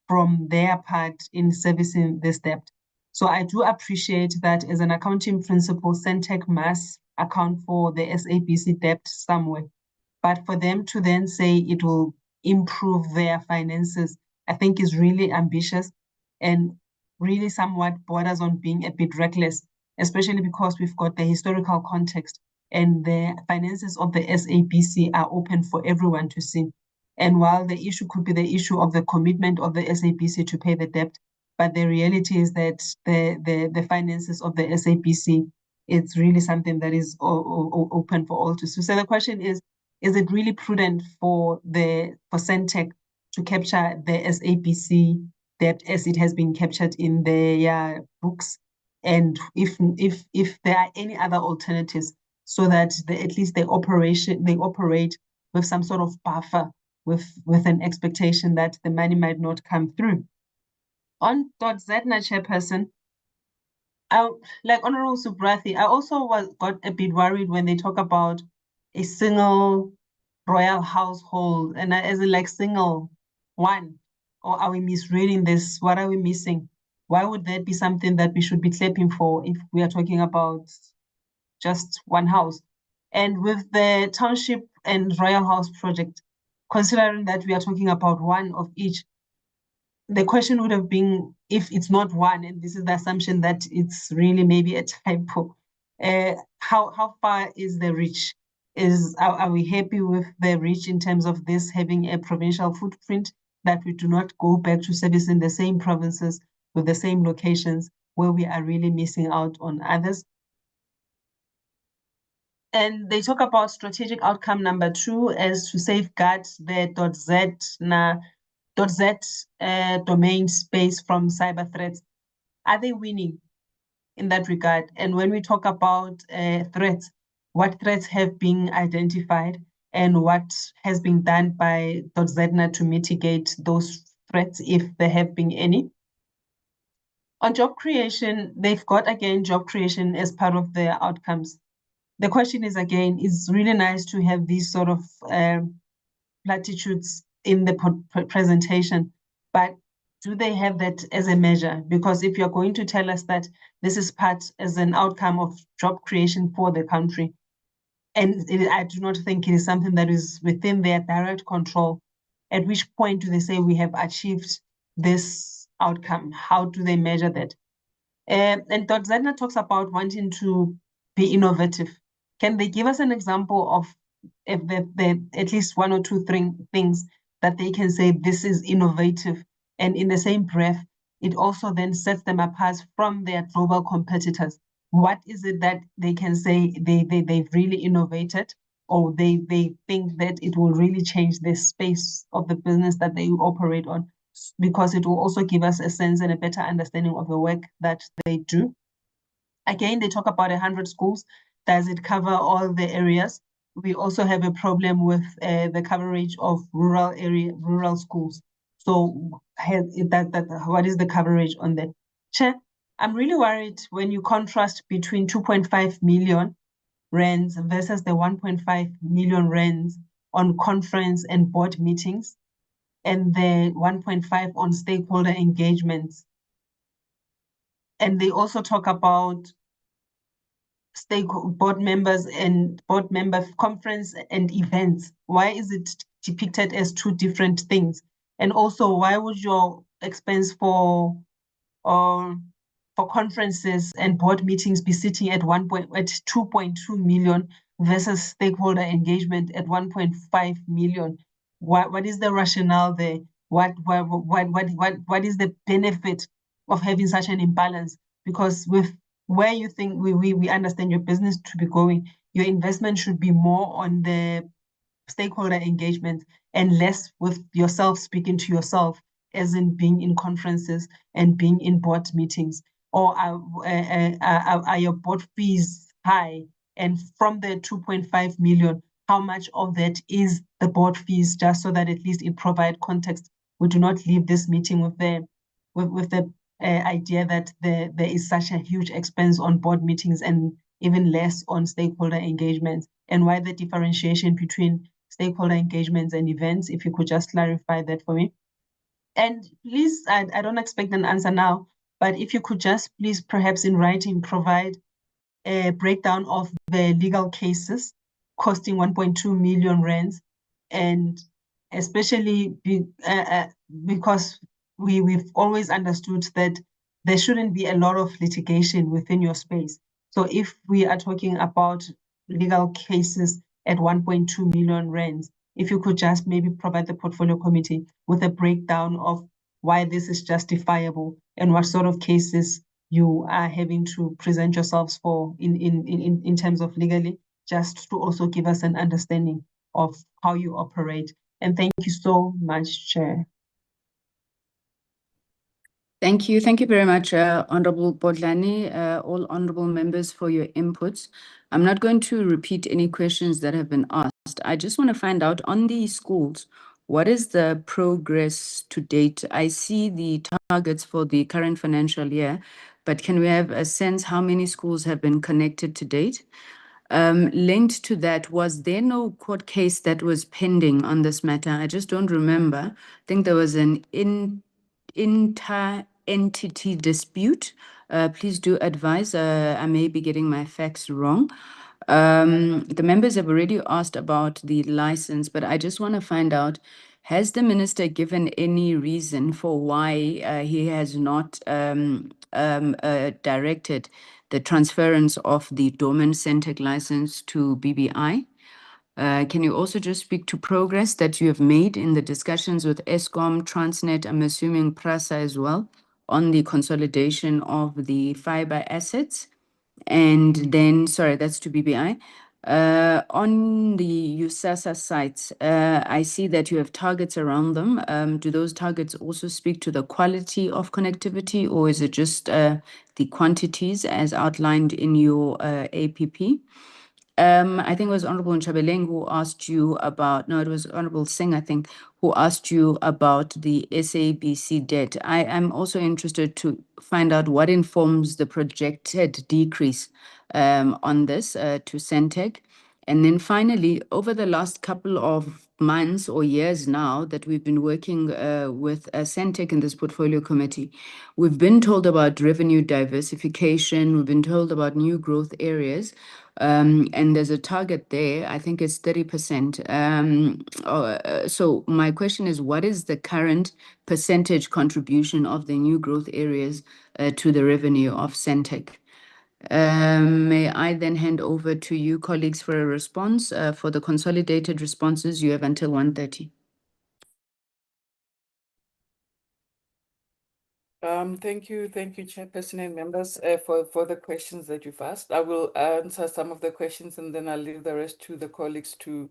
from their part in servicing this debt. So I do appreciate that as an accounting principle, Sentech must account for the SAPC debt somewhere. But for them to then say it will improve their finances, I think is really ambitious and really somewhat borders on being a bit reckless, especially because we've got the historical context and the finances of the SAPC are open for everyone to see. And while the issue could be the issue of the commitment of the SAPC to pay the debt, but the reality is that the finances of the SAPC, it's really something that is open for all to see. So the question is it really prudent for Sentech to capture the SAPC debt as it has been captured in their books? And if there are any other alternatives, so that at least they operate with some sort of buffer, with an expectation that the money might not come through. On ZADNA chairperson, like Honorable Subrathi, I also got a bit worried when they talk about a single royal household, and as in like single one, or are we misreading this? What are we missing? Why would that be something that we should be clapping for if we are talking about just one house? And with the township and royal house project, considering that we are talking about one of each, the question would have been, if it's not one, and this is the assumption that it's really maybe a typo, how far is the reach? Are we happy with the reach in terms of this having a provincial footprint, that we do not go back to servicing the same provinces with the same locations where we are really missing out on others? And they talk about strategic outcome number 2 as to safeguard the .z domain space from cyber threats. Are they winning in that regard? And when we talk about threats, what threats have been identified and what has been done by ZADNA to mitigate those threats, if there have been any? On job creation, they've got, again, job creation as part of the outcomes. The question is, again, it's really nice to have these sort of platitudes in the presentation, but do they have that as a measure? Because if you're going to tell us that this is part as an outcome of job creation for the country, and I do not think it is something that is within their direct control, at which point do they say we have achieved this outcome? How do they measure that? And ZADNA talks about wanting to be innovative. Can they give us an example of if at least 1 or 2 things that they can say this is innovative, and in the same breath, it also then sets them apart from their global competitors? What is it that they can say they've really innovated, or they think that it will really change the space of the business that they operate on? Because it will also give us a sense and a better understanding of the work that they do. Again, they talk about 100 schools. Does it cover all the areas? We also have a problem with the coverage of rural schools. So what is the coverage on that? Chair, I'm really worried when you contrast between 2.5 million rands versus the 1.5 million rands on conference and board meetings and the 1.5 on stakeholder engagements. And they also talk about board members and board member conference and events. Why is it depicted as two different things? And also, why would your expense for conferences and board meetings be sitting at 2.2 million versus stakeholder engagement at 1.5 million? What is the rationale there? What is the benefit of having such an imbalance? Because with where you think we understand your business to be going, your investment should be more on the stakeholder engagement and less with yourself speaking to yourself, as in being in conferences and being in board meetings. Or are your board fees high? And from the 2.5 million, how much of that is the board fees, just so that at least it provide context? We do not leave this meeting with the idea that there is such a huge expense on board meetings and even less on stakeholder engagements, and why the differentiation between stakeholder engagements and events, if you could just clarify that for me. And please, I don't expect an answer now, but if you could just please perhaps in writing provide a breakdown of the legal cases costing 1.2 million rands, and especially because we've always understood that there shouldn't be a lot of litigation within your space. So if we are talking about legal cases at 1.2 million rands, if you could just maybe provide the portfolio committee with a breakdown of why this is justifiable and what sort of cases you are having to present yourselves for in terms of legally, just to also give us an understanding of how you operate. And thank you so much, Chair. Thank you. Thank you very much, Honorable Bodlani, all honorable members for your inputs. I'm not going to repeat any questions that have been asked. I just want to find out on the schools, what is the progress to date? I see the targets for the current financial year, but can we have a sense how many schools have been connected to date? Linked to that, was there no court case that was pending on this matter? I just don't remember. I think there was an inter-entity dispute. Please do advise. I may be getting my facts wrong. The members have already asked about the license, but I just want to find out, has the minister given any reason for why he has not directed the transference of the dormant Sentech license to BBI? Can you also just speak to progress that you have made in the discussions with Eskom, Transnet, I'm assuming PRASA as well, on the consolidation of the fiber assets? And then, sorry, that's to BBI. On the ICASA sites, I see that you have targets around them. Do those targets also speak to the quality of connectivity, or is it just the quantities as outlined in your APP? I think it was Honorable Nchabeleng who asked you about, no, it was Honorable Singh, I think, who asked you about the SABC debt. I am also interested to find out what informs the projected decrease on this to Sentech. And then finally, over the last couple of months or years now that we've been working with Sentech in this portfolio committee, we've been told about revenue diversification, we've been told about new growth areas, and there's a target there, I think it's 30%. So my question is, what is the current percentage contribution of the new growth areas to the revenue of Sentech? May I then hand over to you, colleagues, for a response? For the consolidated responses, you have until 1:30. Thank you, Chairperson and members, for the questions that you've asked. I will answer some of the questions and then I'll leave the rest to the colleagues to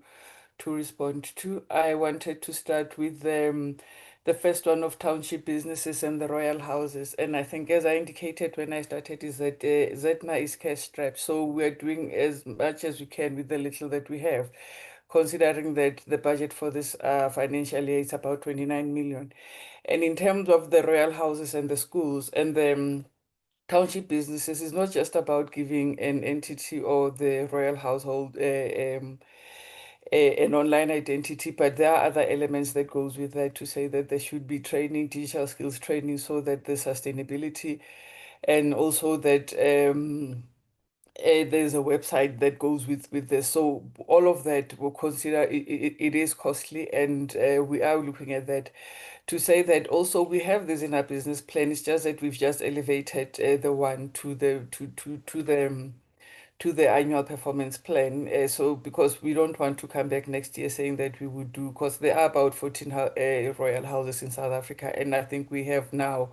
respond to. I wanted to start with the first one of township businesses and the royal houses. And I think, as I indicated when I started, is that ZADNA is cash strapped. So we're doing as much as we can with the little that we have. considering that the budget for this financial year is about 29 million. And in terms of the royal houses and the schools and the township businesses, it's not just about giving an entity or the royal household an online identity, but there are other elements that goes with that to say that there should be training, digital skills training, so that the sustainability and also that there's a website that goes with this. So all of that we'll consider it is costly, and we are looking at that to say that also we have this in our business plan. It's just that we've just elevated the one to the annual performance plan. So because we don't want to come back next year saying that we would do, because there are about 14 royal houses in South Africa, and I think we have now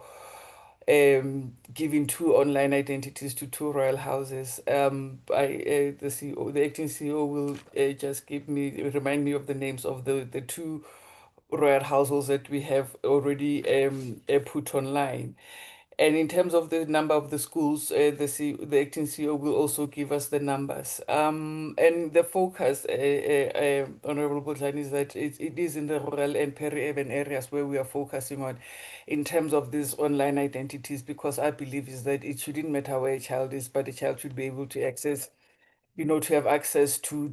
giving 2 online identities to 2 royal houses. The CEO, the acting CEO will just remind me of the names of the 2 royal households that we have already put online. And in terms of the number of the schools, the acting CEO will also give us the numbers. And the focus, Honorable Botlan, is that it is in the rural and peri-urban areas where we are focusing on in terms of these online identities, because I believe is that it shouldn't matter where a child is, but a child should be able to access, to have access to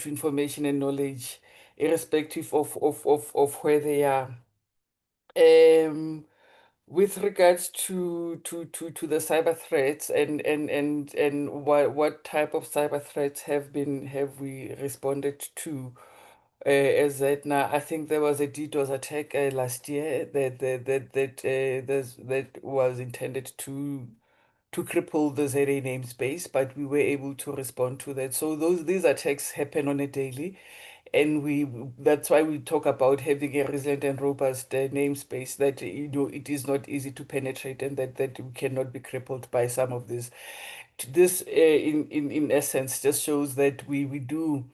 information and knowledge, irrespective of where they are. With regards to the cyber threats and what type of cyber threats have we responded to as ZADNA, I think there was a DDoS attack last year that was intended to cripple the ZA namespace, but we were able to respond to that. So these attacks happen on a daily. And that's why we talk about having a resilient and robust namespace, that it is not easy to penetrate, and that we cannot be crippled by some of this. This in essence just shows that we do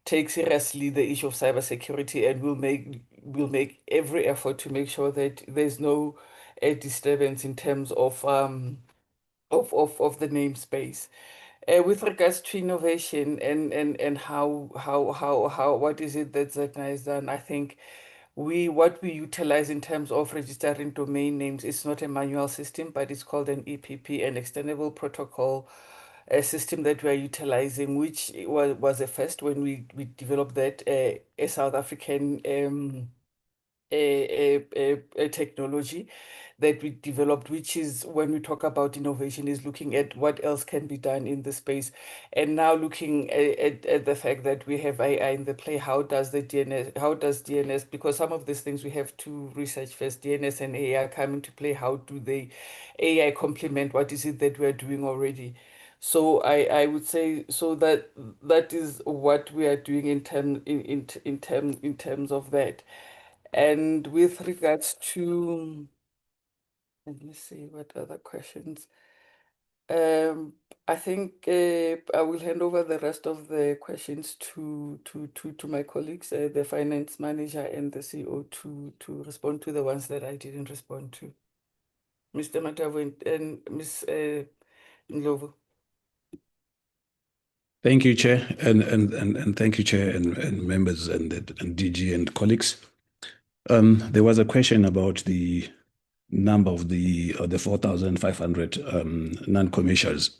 take seriously the issue of cybersecurity, and we'll make every effort to make sure that there's no disturbance in terms of the namespace. With regards to innovation and how what is it that ZADNA has done, I think what we utilize in terms of registering domain names is not a manual system, but it's called an EPP, an extendable protocol, a system that we are utilizing, which was a first when we developed that, a South African a technology that we developed, which is, when we talk about innovation, is looking at what else can be done in the space. And now looking at the fact that we have AI in the play, how does DNS, because some of these things we have to research first, DNS and AI come into play, how do they AI complement what is it that we're doing already? So I would say so that is what we are doing in terms of that. And with regards to, let me see what other questions. I think I will hand over the rest of the questions to my colleagues, the finance manager and the CEO, to respond to the ones that I didn't respond to. Mr. Matavu and Ms. Ndlovu. Thank you, Chair, and thank you, Chair, and members and DG and colleagues. There was a question about the number of the 4,500 non-commercials.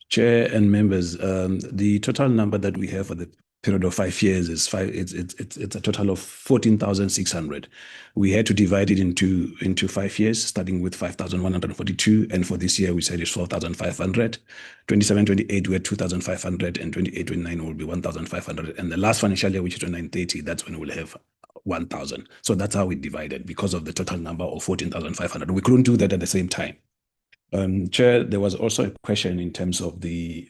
Chair and members, the total number that we have for the period of 5 years is it's a total of 14,600. We had to divide it into 5 years, starting with 5,142, and for this year we said it's 4,500. 27, 28 we had 2,500, and 28, 29 will be 1,500, and the last financial year, which is 29/30, that's when we'll have 1,000. So that's how we divided, because of the total number of 14,500. We couldn't do that at the same time. Chair, there was also a question in terms of the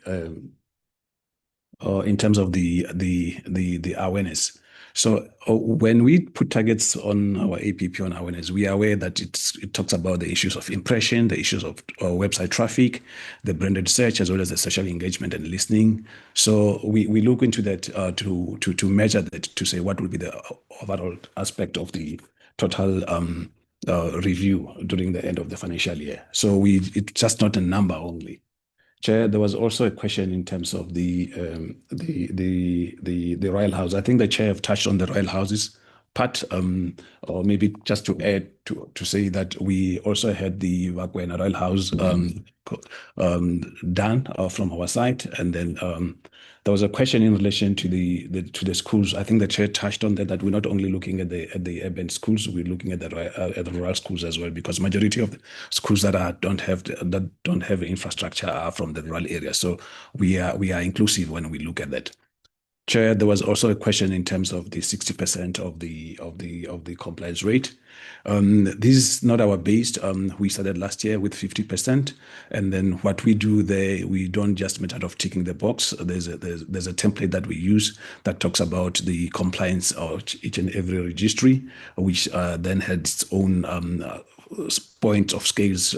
awareness. So when we put targets on our APP on awareness, we are aware that it talks about the issues of impression, the issues of website traffic, the branded search, as well as the social engagement and listening. So we look into that to measure that, to say what will be the overall aspect of the total review during the end of the financial year. So it's just not a number only. Chair, there was also a question in terms of the royal house. I think the chair have touched on the royal houses part, or maybe just to add to say that we also had the Wakwena Royal House done from our side, and then there was a question in relation to the schools. I think the chair touched on that we're not only looking at the urban schools, we're looking at the rural schools as well, because majority of the schools that don't have infrastructure are from the rural area. So we are inclusive when we look at that. Chair, there was also a question in terms of the 60% of the compliance rate. This is not our base. We started last year with 50%, and then what we do there, we don't just matter of ticking the box. There's a template that we use that talks about the compliance of each and every registry, which then had its own point of scales.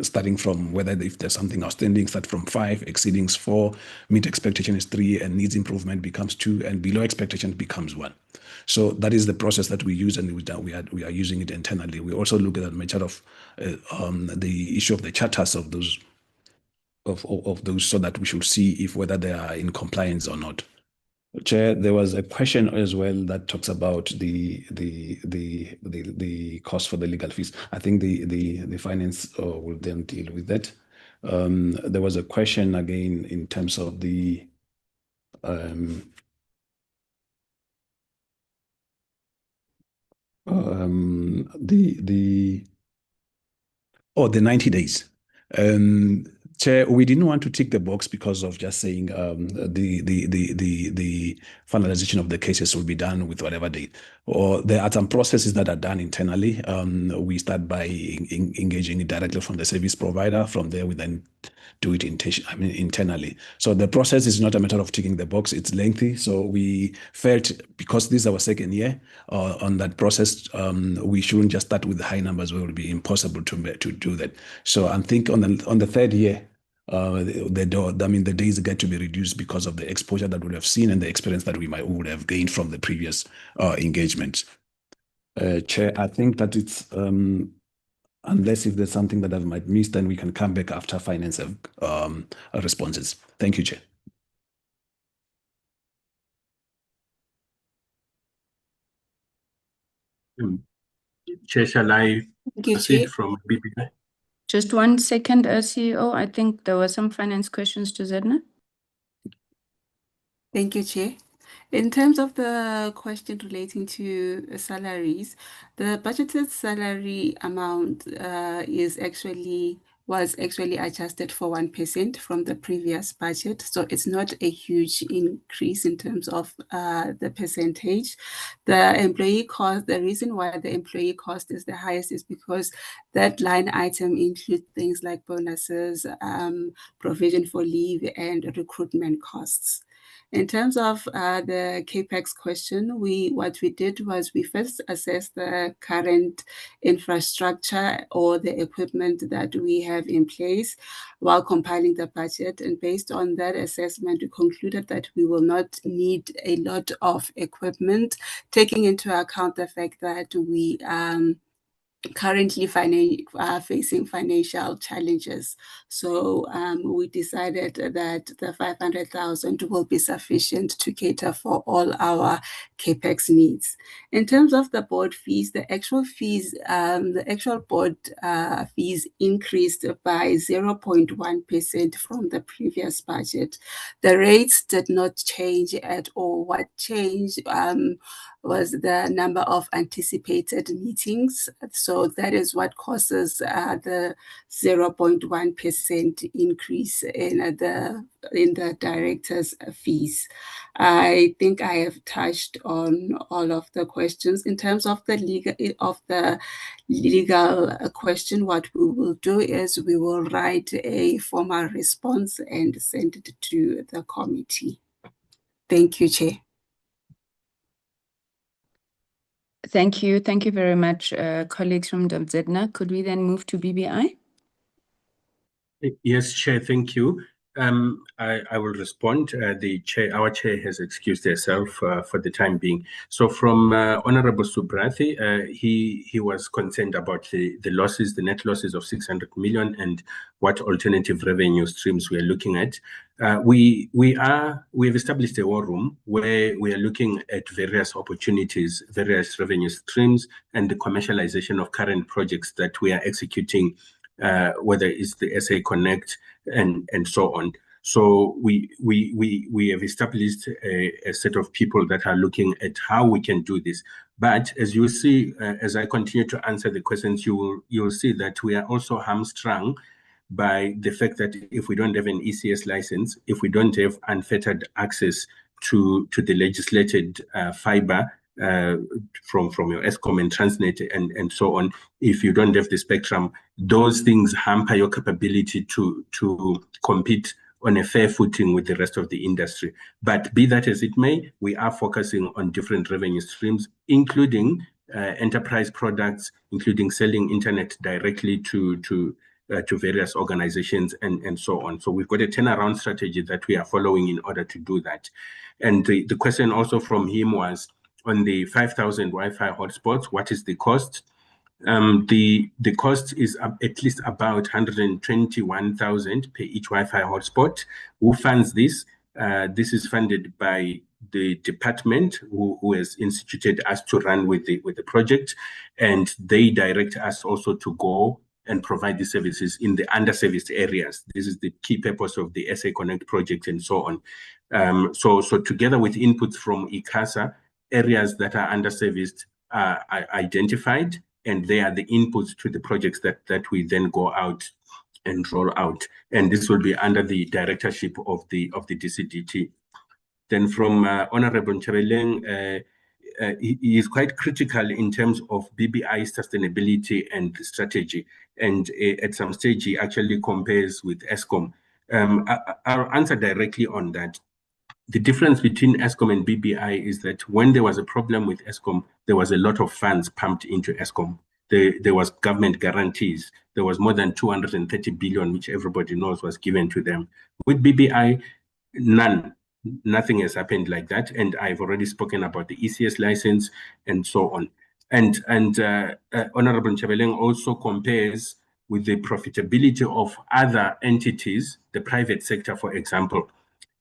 Starting from whether if there's something outstanding, start from 5, exceeding 4, meet expectation is 3, and needs improvement becomes 2, and below expectation becomes 1. So that is the process that we use, and we are using it internally. We also look at that matter of the issue of the charters of those so that we should see if whether they are in compliance or not. Chair, there was a question as well that talks about the cost for the legal fees. I think the finance will then deal with that. There was a question again in terms of the the 90 days. Chair, we didn't want to tick the box because of just saying the finalization of the cases will be done with whatever date. Or there are some processes that are done internally. We start by engaging directly from the service provider. From there, we then do it internally. So the process is not a matter of ticking the box. It's lengthy. So we felt, because this is our second year on that process, we shouldn't just start with the high numbers where it would be impossible to do that. So I think on the third year, the days get to be reduced because of the exposure that we would have seen and the experience that we would have gained from the previous engagements. Chair, I think that it's unless if there's something that I might miss, then we can come back after finance responses. Thank you, Chair. Chair, shall I proceed from BBI? Just 1 second, CEO. I think there were some finance questions to ZADNA. Thank you, Chair. In terms of the question relating to salaries, the budgeted salary amount was actually adjusted for 1% from the previous budget. So it's not a huge increase in terms of the percentage. The employee cost, the reason why the employee cost is the highest is because that line item includes things like bonuses, provision for leave, and recruitment costs. In terms of the CAPEX question, what we did was we first assessed the current infrastructure or the equipment that we have in place while compiling the budget. And based on that assessment, we concluded that we will not need a lot of equipment, taking into account the fact that we currently facing financial challenges. So we decided that the 500,000 will be sufficient to cater for all our CAPEX needs. In terms of the board fees, the actual board fees increased by 0.1% from the previous budget. The rates did not change at all. What changed was the number of anticipated meetings. So that is what causes the 0.1% increase in the director's fees. I think I have touched on all of the questions. In terms of the legal question, what we will do is we will write a formal response and send it to the committee. Thank you, Chair. Thank you. Thank you very much, colleagues from ZADNA. Could we then move to BBI? Yes, Chair, thank you. I will respond. Our chair has excused herself for the time being. So from Honorable Subrathi, he was concerned about the losses, the net losses of 600 million, and what alternative revenue streams we are looking at. We have established a war room where we are looking at various opportunities, various revenue streams, and the commercialization of current projects that we are executing, whether it's the SA Connect and so on. So we have established a set of people that are looking at how we can do this. But as you see, as I continue to answer the questions, you'll see that we are also hamstrung by the fact that if we don't have an ECS license, if we don't have unfettered access to the legislated fiber from your Eskom and Transnet and so on, if you don't have the spectrum, those things hamper your capability to compete on a fair footing with the rest of the industry. But be that as it may, we are focusing on different revenue streams, including enterprise products, including selling internet directly to various organizations and so on. So we've got a turnaround strategy that we are following in order to do that. And the question also from him was on the 5,000 Wi-Fi hotspots, what is the cost? The cost is at least about 121,000 per each Wi-Fi hotspot. Who funds this? This is funded by the department who has instituted us to run with the project, and they direct us also to go and provide the services in the underserviced areas. This is the key purpose of the SA Connect project and so on. So together with inputs from ICASA, areas that are underserviced are identified, and they are the inputs to the projects that we then go out and roll out. And this will be under the directorship of the DCDT. Then from Honorable Nchebeleng, he is quite critical in terms of BBI sustainability and strategy. And at some stage, he actually compares with Eskom. I'll answer directly on that. The difference between Eskom and BBI is that when there was a problem with Eskom, there was a lot of funds pumped into Eskom. There was government guarantees. There was more than 230 billion, which everybody knows was given to them. With BBI, nothing has happened like that. And I've already spoken about the ECS license and so on. And Honorable Nchebeleng also compares with the profitability of other entities, the private sector, for example.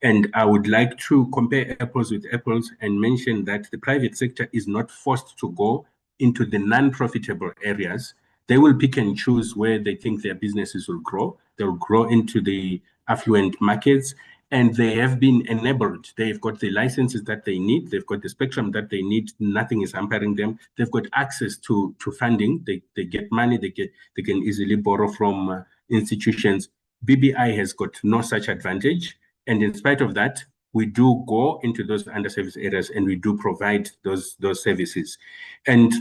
And I would like to compare apples with apples and mention that the private sector is not forced to go into the non-profitable areas. They will pick and choose where they think their businesses will grow. They'll grow into the affluent markets, and they have been enabled. They've got the licenses that they need. They've got the spectrum that they need. Nothing is hampering them. They've got access to funding. They get money. They can easily borrow from institutions. BBI has got no such advantage. And in spite of that, we do go into those underserviced areas and we do provide those services. And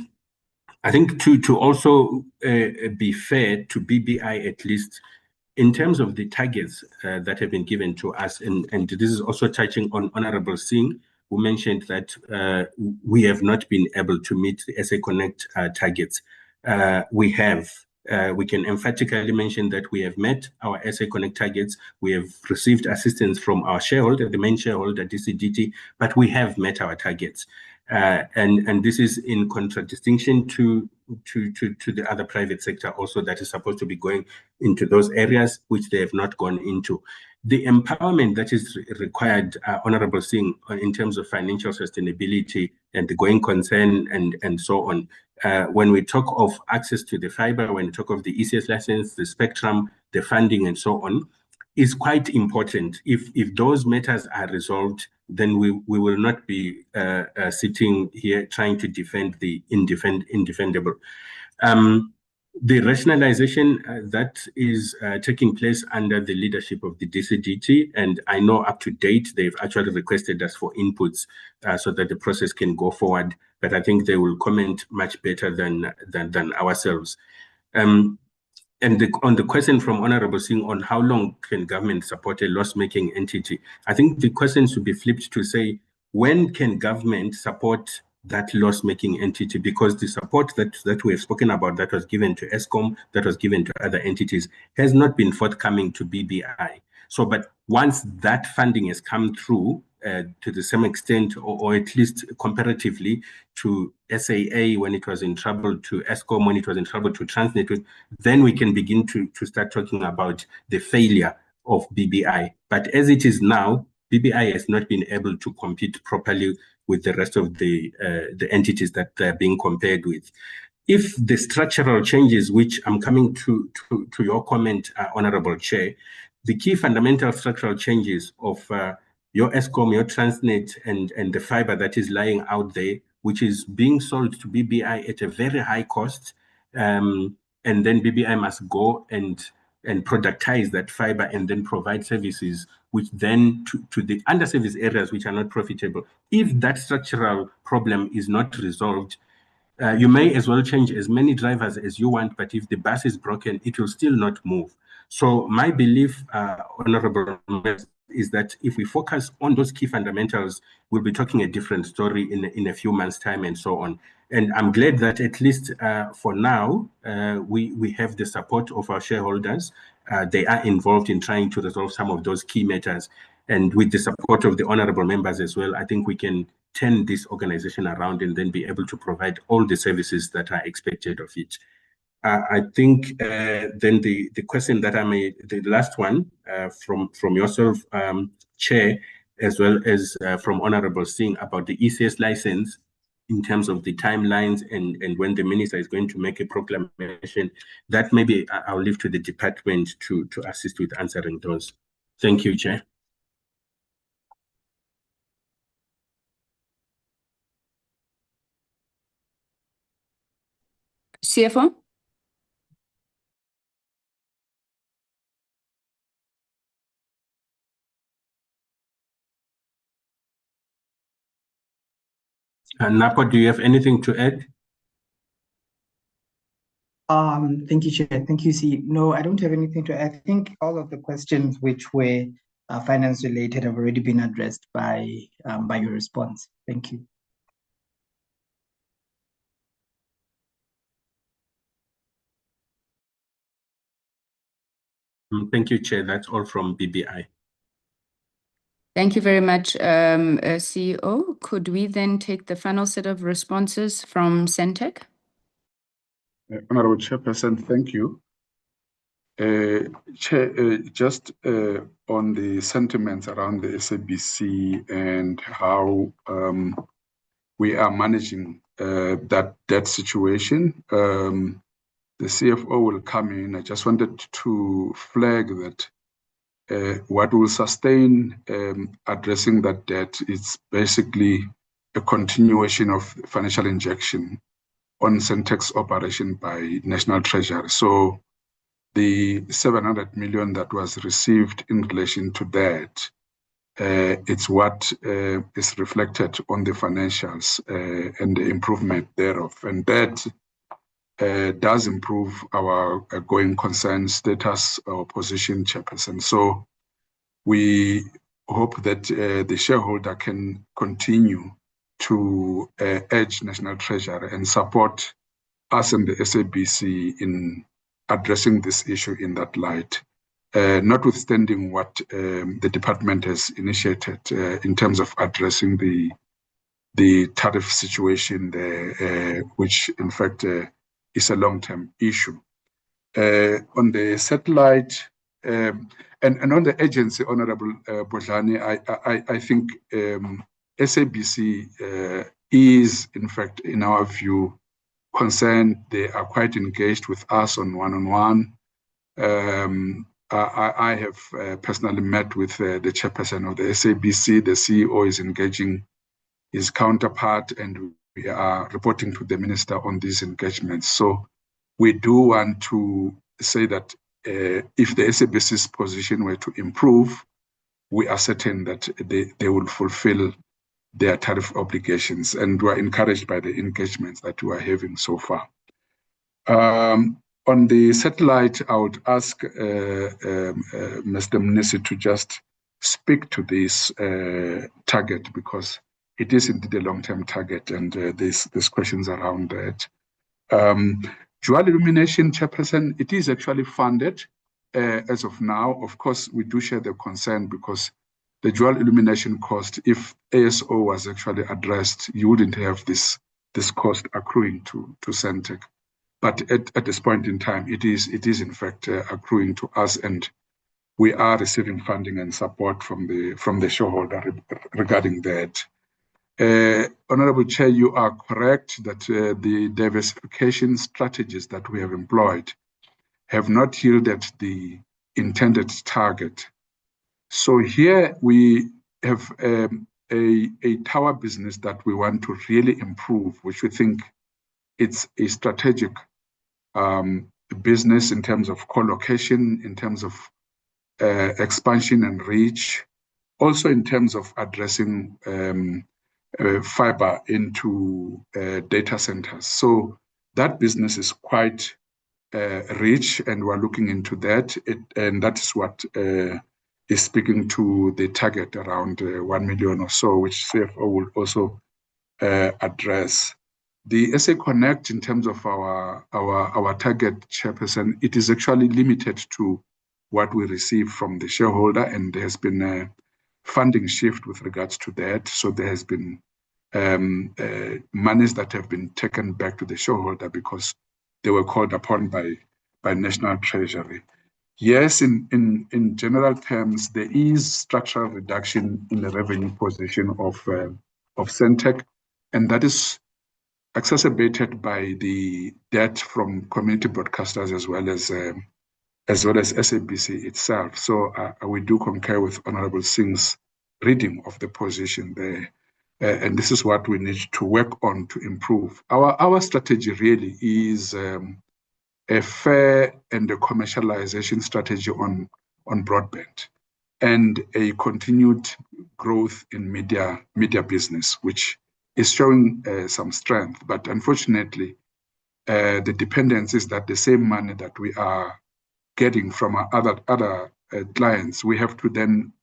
I think to also be fair to BBI, at least in terms of the targets that have been given to us, and this is also touching on Honorable Singh, who mentioned that we have not been able to meet the SA Connect targets. We can emphatically mention that we have met our SA Connect targets. We have received assistance from our shareholder, the main shareholder, DCDT, but we have met our targets. And this is in contradistinction to the other private sector also that is supposed to be going into those areas which they have not gone into. The empowerment that is required, Honorable Singh, in terms of financial sustainability and the going concern and so on, when we talk of access to the fiber, when we talk of the ECS license, the spectrum, the funding and so on, is quite important. If those matters are resolved, then we will not be sitting here trying to defend the indefendable. The rationalization that is taking place under the leadership of the DCDT, and I know up to date they've actually requested us for inputs so that the process can go forward, but I think they will comment much better than ourselves. And on the question from Honorable Singh on how long can government support a loss-making entity, I think the question should be flipped to say, when can government support that loss-making entity? Because the support that we have spoken about that was given to Eskom, that was given to other entities, has not been forthcoming to BBI. So, but once that funding has come through to the same extent, or at least comparatively to SAA when it was in trouble, to Eskom when it was in trouble, to Transnet, then we can begin to start talking about the failure of BBI. But as it is now, BBI has not been able to compete properly with the rest of the entities that they're being compared with. If the structural changes, which I'm coming to your comment, Honorable Chair, the key fundamental structural changes of your Eskom, your Transnet, and the fiber that is lying out there, which is being sold to BBI at a very high cost, and then BBI must go and productize that fiber and then provide services which then to the underserviced areas which are not profitable. If that structural problem is not resolved, you may as well change as many drivers as you want, but if the bus is broken, it will still not move. So my belief, Honorable Members, is that if we focus on those key fundamentals, we'll be talking a different story in a few months' time and so on. And I'm glad that at least for now, we have the support of our shareholders. They are involved in trying to resolve some of those key matters. And with the support of the honorable members as well, I think we can turn this organization around and then be able to provide all the services that are expected of it. I think then the question that I made, the last one from yourself, Chair, as well as from Honorable Singh about the ECS license in terms of the timelines and when the minister is going to make a proclamation, that maybe I'll leave to the department to assist with answering those. Thank you, Chair. CFO? Napo, do you have anything to add? Thank you, Chair. Thank you, C. No, I don't have anything to add. I think all of the questions which were finance related have already been addressed by your response. Thank you. Thank you, Chair. That's all from BBI. Thank you very much, CEO. Could we then take the final set of responses from Sentech? Honorable Chairperson, thank you. Chair, just on the sentiments around the SABC and how we are managing that situation, the CFO will come in. I just wanted to flag that what will sustain addressing that debt is basically a continuation of financial injection on Sentech's operation by National Treasury. So the 700 million that was received in relation to that, it's what is reflected on the financials and the improvement thereof. And that does improve our going concern status or position, Chairperson. So we hope that the shareholder can continue to urge National Treasury and support us and the SABC in addressing this issue in that light, notwithstanding what the department has initiated in terms of addressing the tariff situation there, which in fact is a long-term issue. On the satellite and on the agency, Honorable Bodlani, I think SABC is, in fact, in our view, concerned. They are quite engaged with us on one-on-one. I have personally met with the chairperson of the SABC. The CEO is engaging his counterpart, and we are reporting to the minister on these engagements. So we do want to say that if the SABC's position were to improve, we are certain that they will fulfill their tariff obligations, and we're encouraged by the engagements that we are having so far. On the satellite, I would ask Mr. Mnisi to just speak to this target, because it is indeed a long-term target, and there's questions around that. Dual illumination, Chairperson, it is actually funded as of now. Of course, we do share the concern because the dual illumination cost, if ASO was actually addressed, you wouldn't have this cost accruing to Sentech. But at this point in time, it is in fact accruing to us, and we are receiving funding and support from the shareholder regarding that. Honorable Chair, you are correct that the diversification strategies that we have employed have not yielded the intended target. So here we have a tower business that we want to really improve, which we think it's a strategic business in terms of co-location, in terms of expansion and reach, also in terms of addressing fiber into data centers. So that business is quite rich, and we're looking into that. And that is what is speaking to the target around 1 million or so, which CFO will also address. The SA Connect, in terms of our target, Chairperson, it is actually limited to what we receive from the shareholder, and there has been a funding shift with regards to that. So there has been monies that have been taken back to the shareholder because they were called upon by National Treasury. Yes, in general terms, there is structural reduction in the revenue position of Sentech, and that is exacerbated by the debt from community broadcasters as well as SABC itself. So we do concur with Honorable Singh's reading of the position there, and this is what we need to work on to improve. Our strategy really is a fair and a commercialization strategy on broadband, and a continued growth in media business, which is showing some strength. But unfortunately, the dependence is that the same money that we are getting from our other clients, we have to then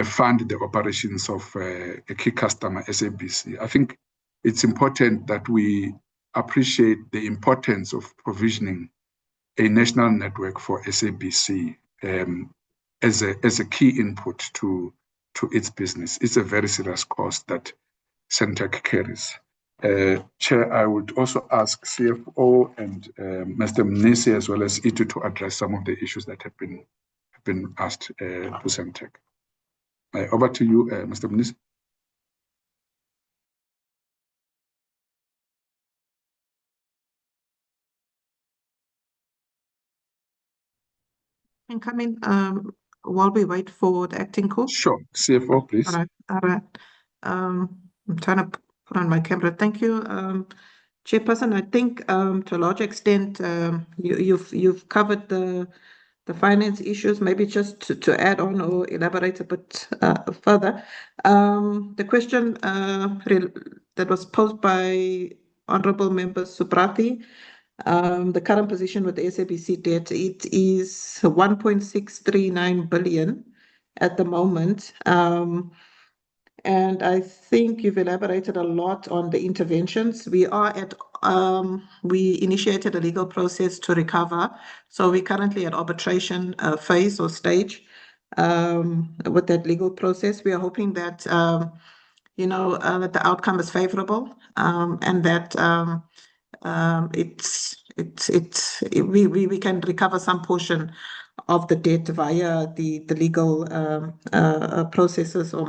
fund the operations of a key customer, SABC. I think it's important that we appreciate the importance of provisioning a national network for SABC as a key input to its business. It's a very serious cost that Sentech carries. Chair, I would also ask CFO and Mr. Mnisi as well as Itu to address some of the issues that have been asked to Sentech. Over to you, Mr. Mnisi. Can come in while we wait for the acting call. Sure, CFO, please. All right. I'm trying to put on my camera. Thank you, Chairperson. I think to a large extent you've covered the finance issues. Maybe just to add on or elaborate a bit further. The question that was posed by Honourable Member Suprati. The current position with the SABC debt, it is 1.639 billion at the moment. And I think you've elaborated a lot on the interventions. We initiated a legal process to recover. So we're currently at arbitration phase or stage with that legal process. We are hoping that, that the outcome is favorable and that we can recover some portion of the debt via the legal processes or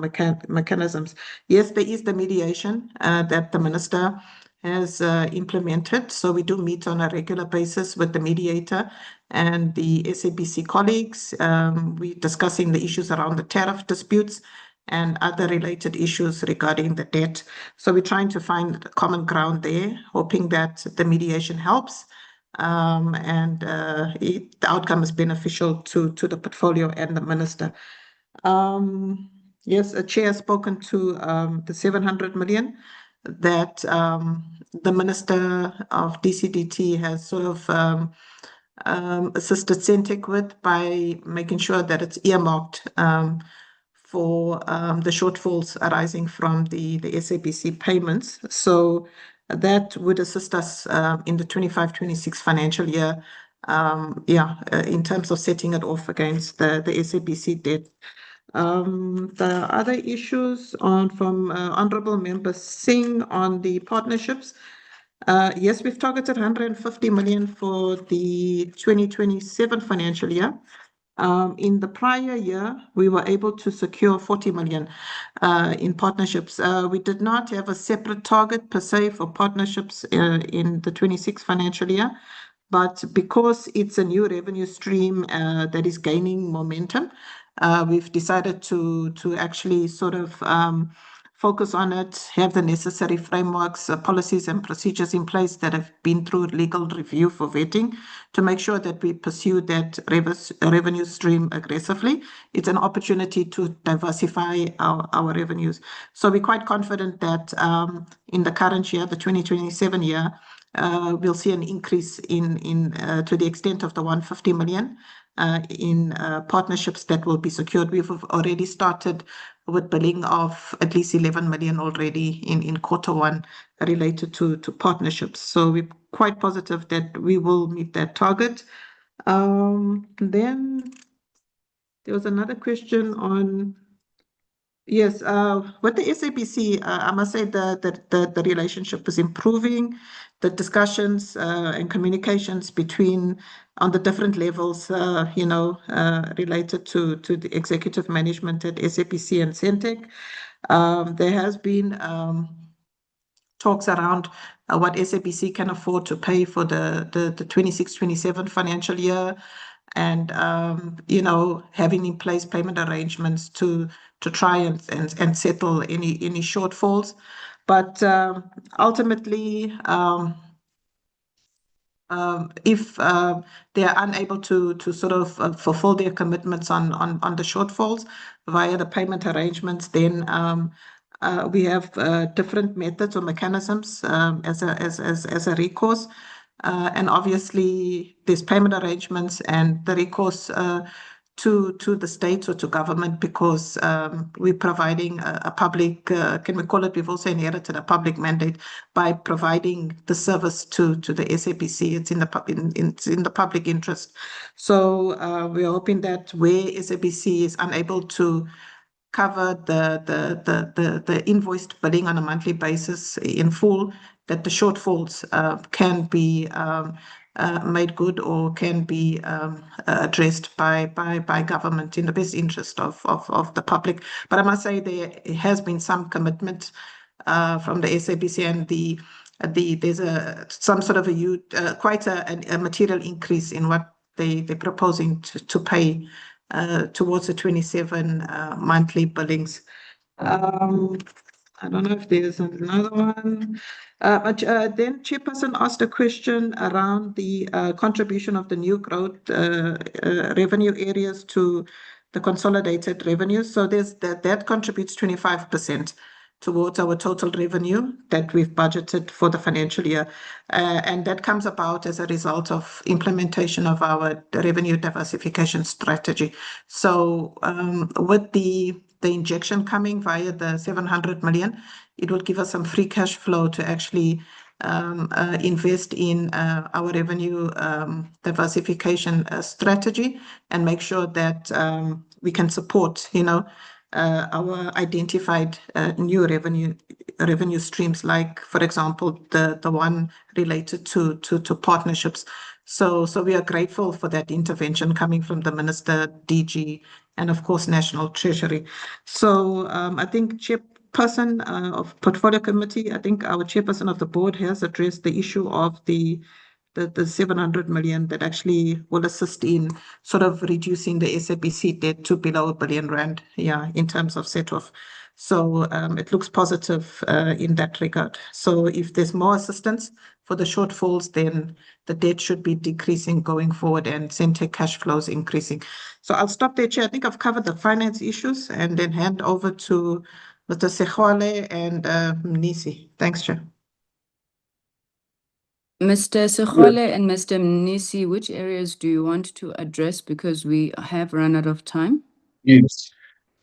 mechanisms. Yes, there is the mediation that the minister has implemented. So we do meet on a regular basis with the mediator and the SABC colleagues. We're discussing the issues around the tariff disputes and other related issues regarding the debt. So we're trying to find common ground there, hoping that the mediation helps and the outcome is beneficial to the portfolio and the minister. Yes, a chair has spoken to the 700 million that the Minister of DCDT has sort of assisted Sentech with by making sure that it's earmarked for the shortfalls arising from the SABC payments. So that would assist us in the 25-26 financial year in terms of setting it off against the SABC debt. The other issues from Honourable Member Singh on the partnerships. Yes, we've targeted 150 million for the 2027 financial year. In the prior year, we were able to secure 40 million in partnerships. We did not have a separate target per se for partnerships in the 26 financial year, but because it's a new revenue stream that is gaining momentum, we've decided to actually sort of focus on it, have the necessary frameworks, policies and procedures in place that have been through legal review for vetting to make sure that we pursue that revenue stream aggressively. It's an opportunity to diversify our revenues. So we're quite confident that in the current year, the 2027 year, we'll see an increase in to the extent of the 150 million in partnerships that will be secured. We've already started with billing of at least 11 million already in quarter one related to partnerships. So we're quite positive that we will meet that target. Then there was another question on, yes, with the SABC, I must say the relationship is improving. The discussions and communications between on the different levels, related to the executive management at SABC and Sentech. There has been talks around what SABC can afford to pay for the 26-27 financial year, and having in place payment arrangements to try and settle any shortfalls. But ultimately, if they are unable to sort of fulfill their commitments on the shortfalls via the payment arrangements, then we have different methods or mechanisms as a recourse. And obviously, there's payment arrangements and the recourse to the states or to government, because we're providing a public, can we call it, we've also inherited a public mandate by providing the service to the SABC. It's in the public interest. So we're hoping that where SABC is unable to cover the invoiced billing on a monthly basis in full, that the shortfalls can be made good or can be addressed by government in the best interest of the public. But I must say there has been some commitment from the SABC, and there's some sort of quite a material increase in what they're proposing to pay towards the 27 monthly billings. I don't know if there's another one. But then Chairperson asked a question around the contribution of the new growth revenue areas to the consolidated revenue. So there's that contributes 25% towards our total revenue that we've budgeted for the financial year. And that comes about as a result of implementation of our revenue diversification strategy. So with the injection coming via the 700 million, it will give us some free cash flow to actually invest in our revenue diversification strategy and make sure that we can support, our identified new revenue streams, like, for example, the one related to partnerships. So we are grateful for that intervention coming from the Minister, DG, and of course, National Treasury. So I think Chairperson of Portfolio Committee, I think our Chairperson of the board has addressed the issue of the 700 million that actually will assist in sort of reducing the SABC debt to below R1 billion, in terms of set-off. So it looks positive in that regard. So if there's more assistance for the shortfalls, then the debt should be decreasing going forward and Sentech cash flows increasing. So I'll stop there, Chair. I think I've covered the finance issues and then hand over to Mr. Sehwale and Mnisi. Thanks, Chair. Mr. Sehwale and Mr. Mnisi, which areas do you want to address, because we have run out of time? Yes.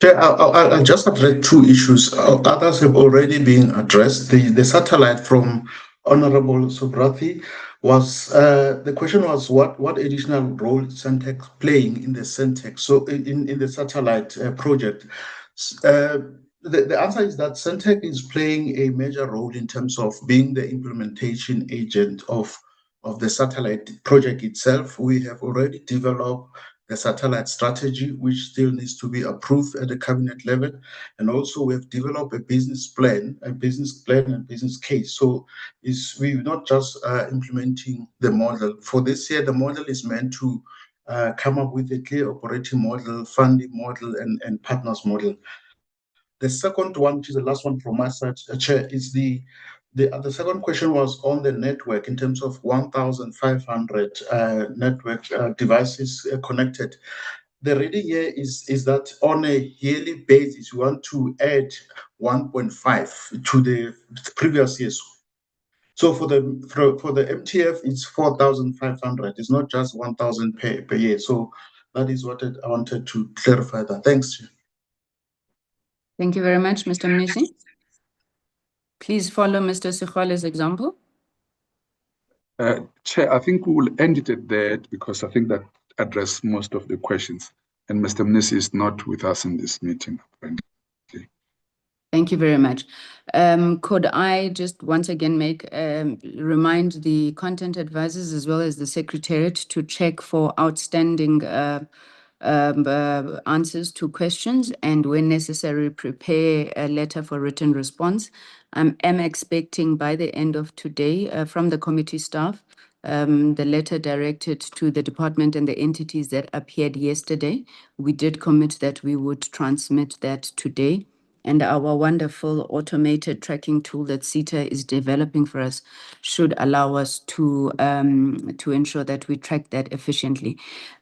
I'll just address two issues. Others have already been addressed. The satellite from Honorable Subrathi, was the question was what additional role is Sentech playing in the Sentech, so in the satellite project. The answer is that Sentech is playing a major role in terms of being the implementation agent of the satellite project itself. We have already developed the satellite strategy, which still needs to be approved at the cabinet level. And also we have developed a business plan and business case. So we're not just implementing the model. For this year, the model is meant to come up with a clear operating model, funding model, and partners model. The second one, which is the last one from my side, Chair, is the second question was on the network in terms of 1,500 network devices connected. The reading here is that on a yearly basis, we want to add 1.5 to the previous years. So for the MTF, it's 4,500. It's not just 1,000 per year. So that is what I wanted to clarify that. Thanks, Chair. Thank you very much, Mr. Mnisi. Please follow Mr. Sikhwale's example. Chair, I think we will end it at that because I think that addressed most of the questions. And Mr. Mnisi is not with us in this meeting, apparently. Thank you very much. Could I just once again remind the content advisors as well as the Secretariat to check for outstanding answers to questions, and when necessary, prepare a letter for written response. I am expecting by the end of today from the committee staff the letter directed to the department and the entities that appeared yesterday. We did commit that we would transmit that today. And our wonderful automated tracking tool that CETA is developing for us should allow us to ensure that we track that efficiently.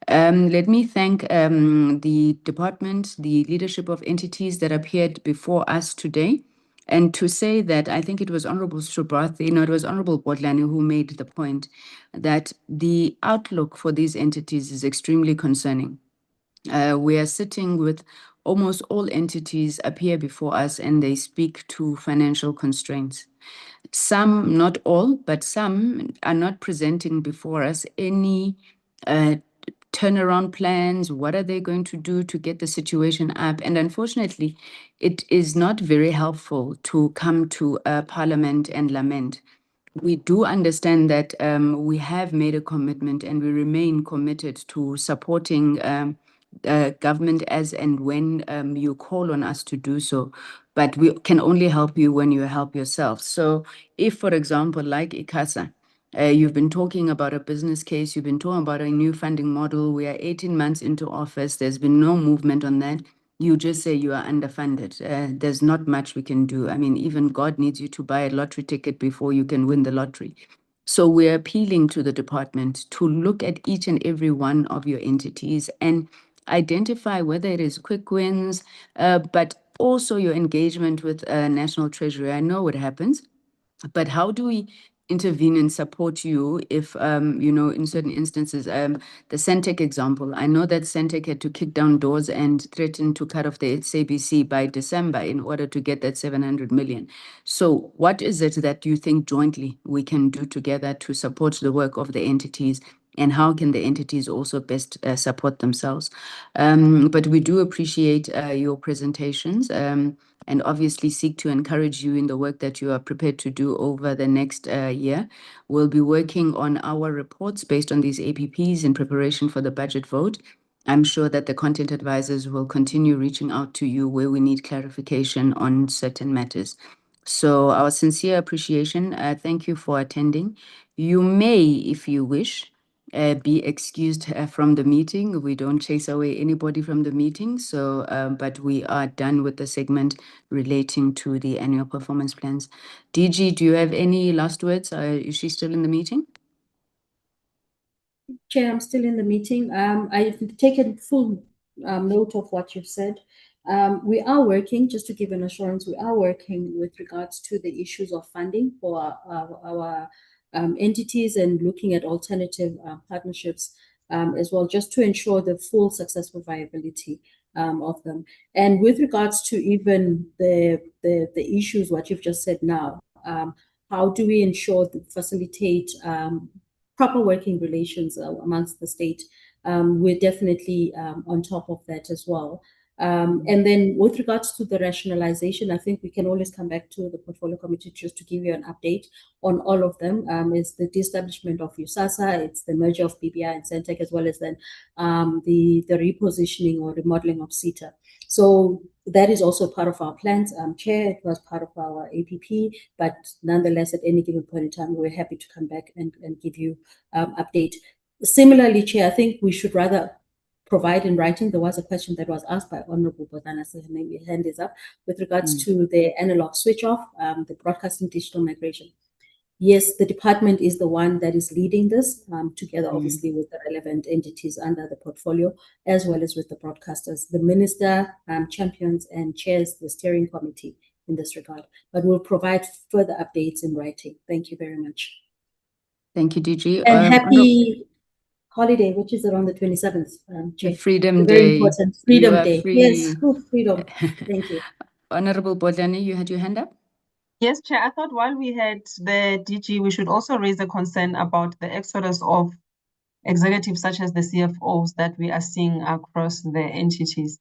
Let me thank the department, the leadership of entities that appeared before us today. And to say that I think it was Honorable Subrathi, it was Honorable Bodlani who made the point that the outlook for these entities is extremely concerning. We are sitting with almost all entities appear before us and they speak to financial constraints. Some, not all, but some are not presenting before us any turnaround plans. What are they going to do to get the situation up? And unfortunately, it is not very helpful to come to Parliament and lament. We do understand that we have made a commitment and we remain committed to supporting government as and when you call on us to do so, but we can only help you when you help yourself. So if, for example, like ICASA, you've been talking about a business case, you've been talking about a new funding model, we are 18 months into office, there's been no movement on that, you just say you are underfunded. There's not much we can do. I mean, even God needs you to buy a lottery ticket before you can win the lottery. So we're appealing to the department to look at each and every one of your entities and identify whether it is quick wins, but also your engagement with National Treasury. I know what happens, but how do we intervene and support you if, in certain instances, the Sentech example, I know that Sentech had to kick down doors and threaten to cut off the SABC by December in order to get that 700 million. So what is it that you think jointly we can do together to support the work of the entities? And how can the entities also best support themselves? But we do appreciate your presentations and obviously seek to encourage you in the work that you are prepared to do over the next year. We'll be working on our reports based on these APPs in preparation for the budget vote. I'm sure that the content advisors will continue reaching out to you where we need clarification on certain matters. So our sincere appreciation. Thank you for attending. You may, if you wish, be excused from the meeting. We don't chase away anybody from the meeting. So, but we are done with the segment relating to the annual performance plans. DG, do you have any last words? Is she still in the meeting? Chair, I'm still in the meeting. I've taken full note of what you've said. We are working, just to give an assurance, we are working with regards to the issues of funding for our entities and looking at alternative partnerships as well, just to ensure the full successful viability of them. And with regards to even the issues, what you've just said now, how do we ensure to facilitate proper working relations amongst the state? We're definitely on top of that as well. And then with regards to the rationalization, I think we can always come back to the portfolio committee just to give you an update on all of them. It's the de-establishment of ICASA, it's the merger of BBI and Sentech, as well as then the repositioning or remodeling of CETA. So that is also part of our plans. Chair, it was part of our APP, but nonetheless, at any given point in time, we're happy to come back and give you update. Similarly, Chair, I think we should rather provide in writing. There was a question that was asked by Honorable Bodana, so maybe her hand is up, with regards to the analog switch off, the broadcasting digital migration. Yes, the department is the one that is leading this, together obviously with the relevant entities under the portfolio, as well as with the broadcasters. The minister champions and chairs the steering committee in this regard, but we'll provide further updates in writing. Thank you very much. Thank you, DG. And happy holiday, which is around the 27th. Chair. Freedom Very Day. important. Freedom You are Day. free. Yes, freedom. Thank you. Honorable Bodlani, you had your hand up? Yes, Chair. I thought while we had the DG, we should also raise a concern about the exodus of executives such as the CFOs that we are seeing across the entities.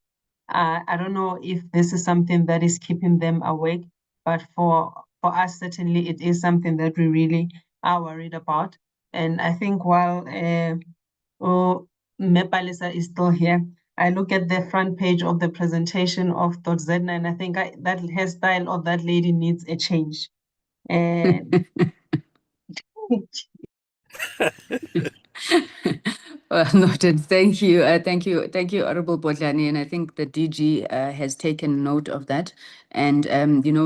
I don't know if this is something that is keeping them awake, but for us, certainly it is something that we really are worried about. And I think while Mepalisa is still here, I look at the front page of the presentation of ZADNA, and I think that hairstyle of that lady needs a change. And Noted. Thank you. Thank you, Honorable Bodlani. And I think the DG has taken note of that. And,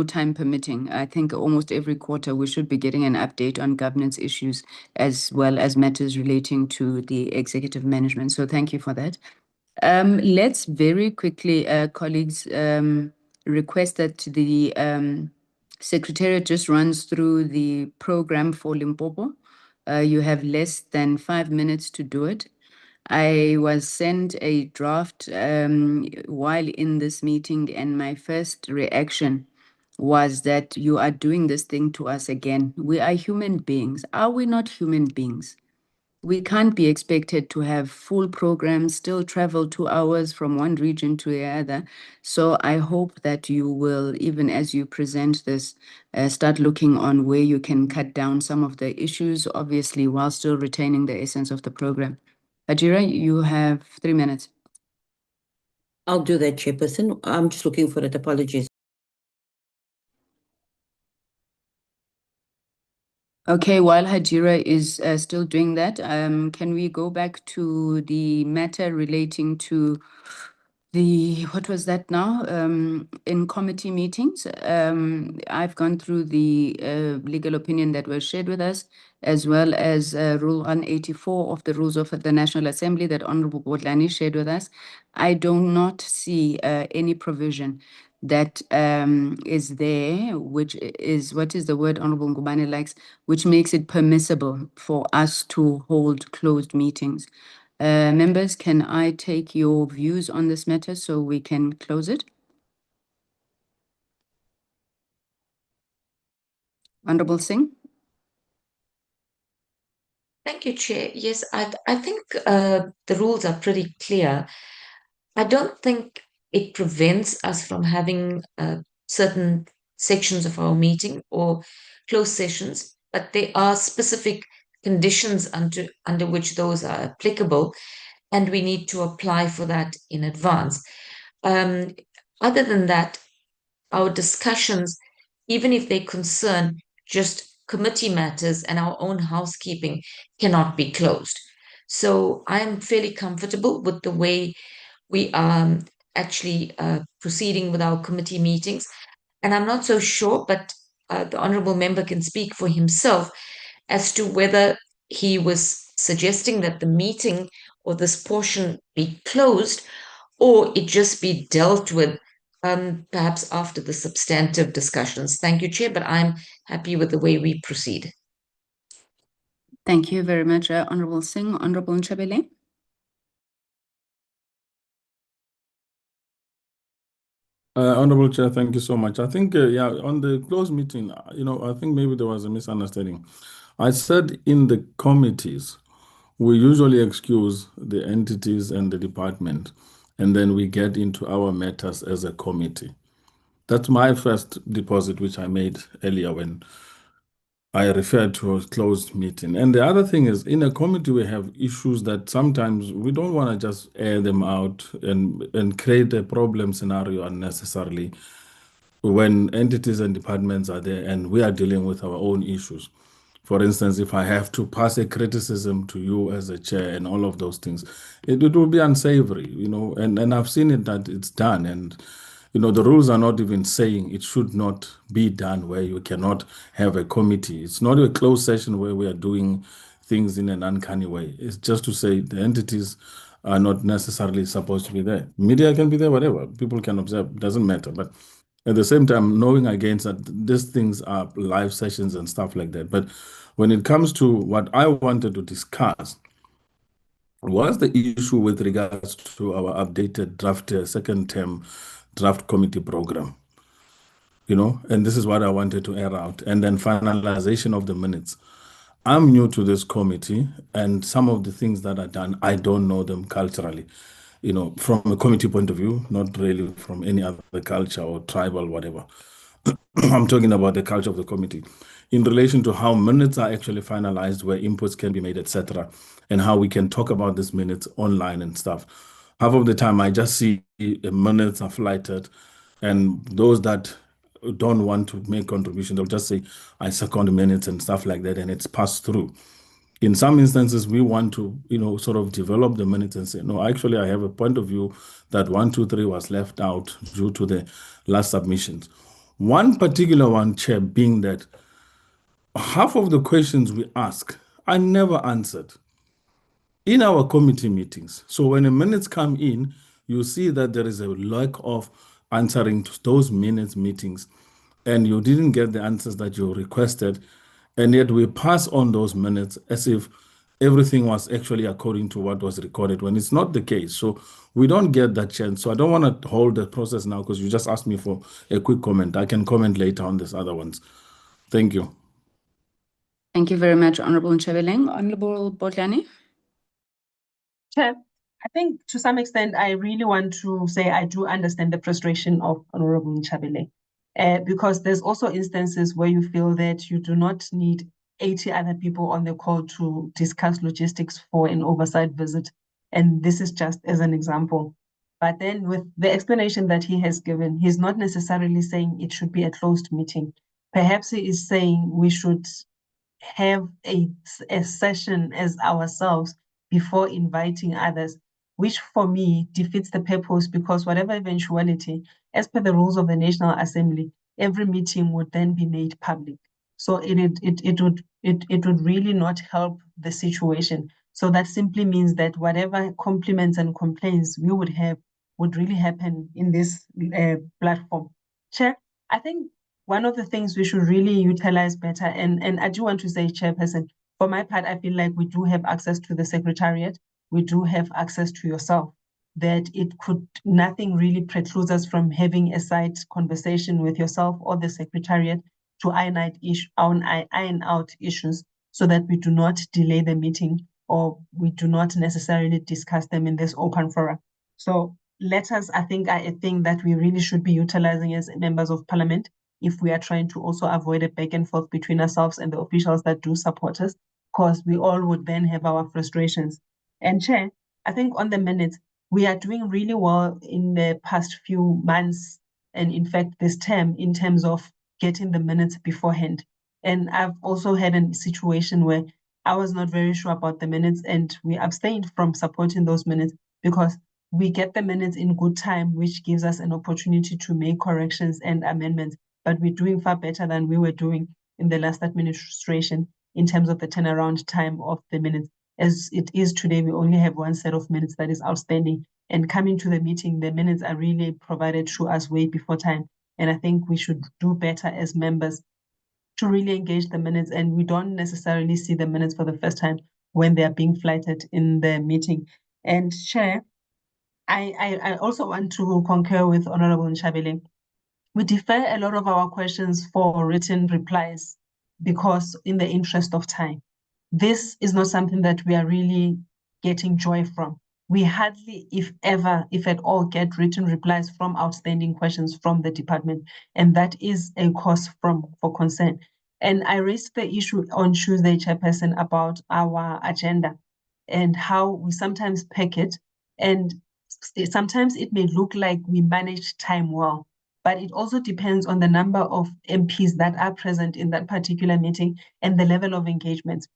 time permitting, I think almost every quarter we should be getting an update on governance issues as well as matters relating to the executive management. So thank you for that. Let's very quickly, colleagues, request that the Secretariat just runs through the program for Limpopo. You have less than 5 minutes to do it. I was sent a draft while in this meeting, and my first reaction was that you are doing this thing to us again. We are human beings. Are we not human beings? We can't be expected to have full programs, still travel 2 hours from one region to the other. So I hope that you will, even as you present this, start looking on where you can cut down some of the issues, obviously, while still retaining the essence of the program. Ajira, you have 3 minutes. I'll do that, Chairperson. I'm just looking for it. Apologies. Okay, while Hajira is still doing that, can we go back to the matter relating to what was that now? In committee meetings, I've gone through the legal opinion that was shared with us, as well as Rule 184 of the Rules of the National Assembly that Honorable Bodlani shared with us. I do not see any provision that is there, which is, what is the word Honorable Ngubane likes, which makes it permissible for us to hold closed meetings. Members, can I take your views on this matter so we can close it? Honorable Singh? Thank you, Chair. Yes, I think the rules are pretty clear. I don't think it prevents us from having certain sections of our meeting or closed sessions, but there are specific conditions under which those are applicable, and we need to apply for that in advance. Other than that, our discussions, even if they concern just committee matters and our own housekeeping, cannot be closed. So I am fairly comfortable with the way we are actually proceeding with our committee meetings. And I'm not so sure, but the honorable member can speak for himself as to whether he was suggesting that the meeting or this portion be closed or it just be dealt with perhaps after the substantive discussions. Thank you, Chair, but I'm happy with the way we proceed. Thank you very much, Honorable Singh. Honorable Nchabele? Honorable Chair, thank you so much. I think, yeah, on the closed meeting, I think maybe there was a misunderstanding. I said in the committees, we usually excuse the entities and the department, and then we get into our matters as a committee. That's my first deposit, which I made earlier when I referred to a closed meeting. And the other thing is, in a committee, we have issues that sometimes we don't want to just air them out and create a problem scenario unnecessarily when entities and departments are there and we are dealing with our own issues. For instance, if I have to pass a criticism to you as a chair and all of those things, it will be unsavory, and I've seen it that it's done. And, the rules are not even saying it should not be done where you cannot have a committee. It's not a closed session where we are doing things in an uncanny way. It's just to say the entities are not necessarily supposed to be there. Media can be there, whatever. People can observe, doesn't matter. But at the same time, knowing against that these things are live sessions and stuff like that. But when it comes to what I wanted to discuss was the issue with regards to our updated draft second term draft committee program. And this is what I wanted to air out. And then finalization of the minutes. I'm new to this committee, and some of the things that are done, I don't know them culturally. From a committee point of view, not really from any other culture or tribal, whatever. I'm talking about the culture of the committee in relation to how minutes are actually finalized, where inputs can be made, etc., and how we can talk about these minutes online and stuff. Half of the time, I just see minutes are flighted, and those that don't want to make contribution, they'll just say, I second minutes and stuff like that, and it's passed through. In some instances, we want to, sort of develop the minutes and say, no, actually, I have a point of view that 1, 2, 3 was left out due to the last submissions. One particular one, Chair, being that half of the questions we ask are never answered in our committee meetings. So when the minutes come in, you see that there is a lack of answering to those minutes meetings, and you didn't get the answers that you requested, and yet we pass on those minutes as if everything was actually according to what was recorded, when it's not the case. So we don't get that chance. So I don't want to hold the process now because you just asked me for a quick comment. I can comment later on these other ones. Thank you. Thank you very much, Honorable Ntshabeleng. Honorable Botlani. Chair, I think to some extent, I really want to say I do understand the frustration of Honorable Ntshabeleng, because there's also instances where you feel that you do not need 80 other people on the call to discuss logistics for an oversight visit. And this is just as an example. But then with the explanation that he has given, he's not necessarily saying it should be a closed meeting. Perhaps he is saying we should have a session as ourselves before inviting others, which for me defeats the purpose, because whatever eventuality, as per the rules of the National Assembly, every meeting would then be made public. So it would really not help the situation. So that simply means that whatever compliments and complaints we would have would really happen in this platform. Chair, I think one of the things we should really utilize better, and I do want to say, Chairperson, for my part, I feel like we do have access to the Secretariat. We do have access to yourself, that nothing really precludes us from having a side conversation with yourself or the Secretariat to iron out issues so that we do not delay the meeting or we do not necessarily discuss them in this open forum. So I think that we really should be utilizing as members of Parliament if we are trying to also avoid a back and forth between ourselves and the officials that do support us, because we all would then have our frustrations. And Chair, I think on the minutes, we are doing really well in the past few months, and in fact this term, in terms of getting the minutes beforehand. And I've also had a situation where I was not very sure about the minutes and we abstained from supporting those minutes because we get the minutes in good time, which gives us an opportunity to make corrections and amendments. But we're doing far better than we were doing in the last administration in terms of the turnaround time of the minutes. As it is today, we only have one set of minutes that is outstanding. And coming to the meeting, the minutes are really provided to us way before time. And I think we should do better as members to really engage the minutes. And we don't necessarily see the minutes for the first time when they are being flighted in the meeting. And Chair, I also want to concur with Honorable Nchabeleng. We defer a lot of our questions for written replies because in the interest of time. This is not something that we are really getting joy from. We hardly, if ever, if at all, get written replies from outstanding questions from the department. And that is a cause for concern. And I raised the issue on Tuesday, Chairperson, about our agenda and how we sometimes pack it. And sometimes it may look like we manage time well, but it also depends on the number of MPs that are present in that particular meeting and the level of engagement.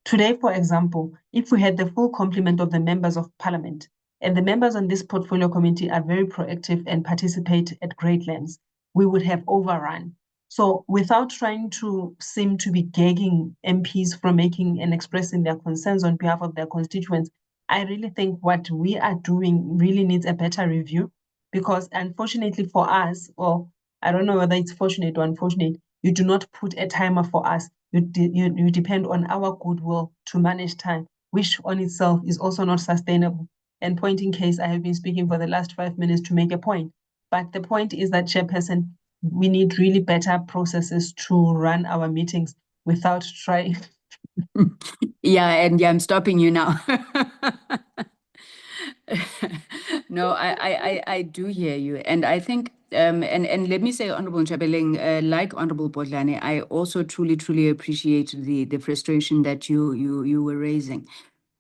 Today, for example, if we had the full complement of the members of parliament, and the members on this portfolio committee are very proactive and participate at great lengths, we would have overrun. So without trying to seem to be gagging MPs from making and expressing their concerns on behalf of their constituents, I really think what we are doing really needs a better review, because unfortunately for us, or I don't know whether it's fortunate or unfortunate, you do not put a timer for us. You depend on our goodwill to manage time, which on itself is also not sustainable. And point in case, I have been speaking for the last 5 minutes to make a point. But the point is that, Chairperson, we need really better processes to run our meetings without trying. Yeah, and I'm stopping you now. No, I do hear you. And I think, and let me say, Honorable Nchabeleng, like Honorable Bodlane, I also truly appreciate the frustration that you were raising.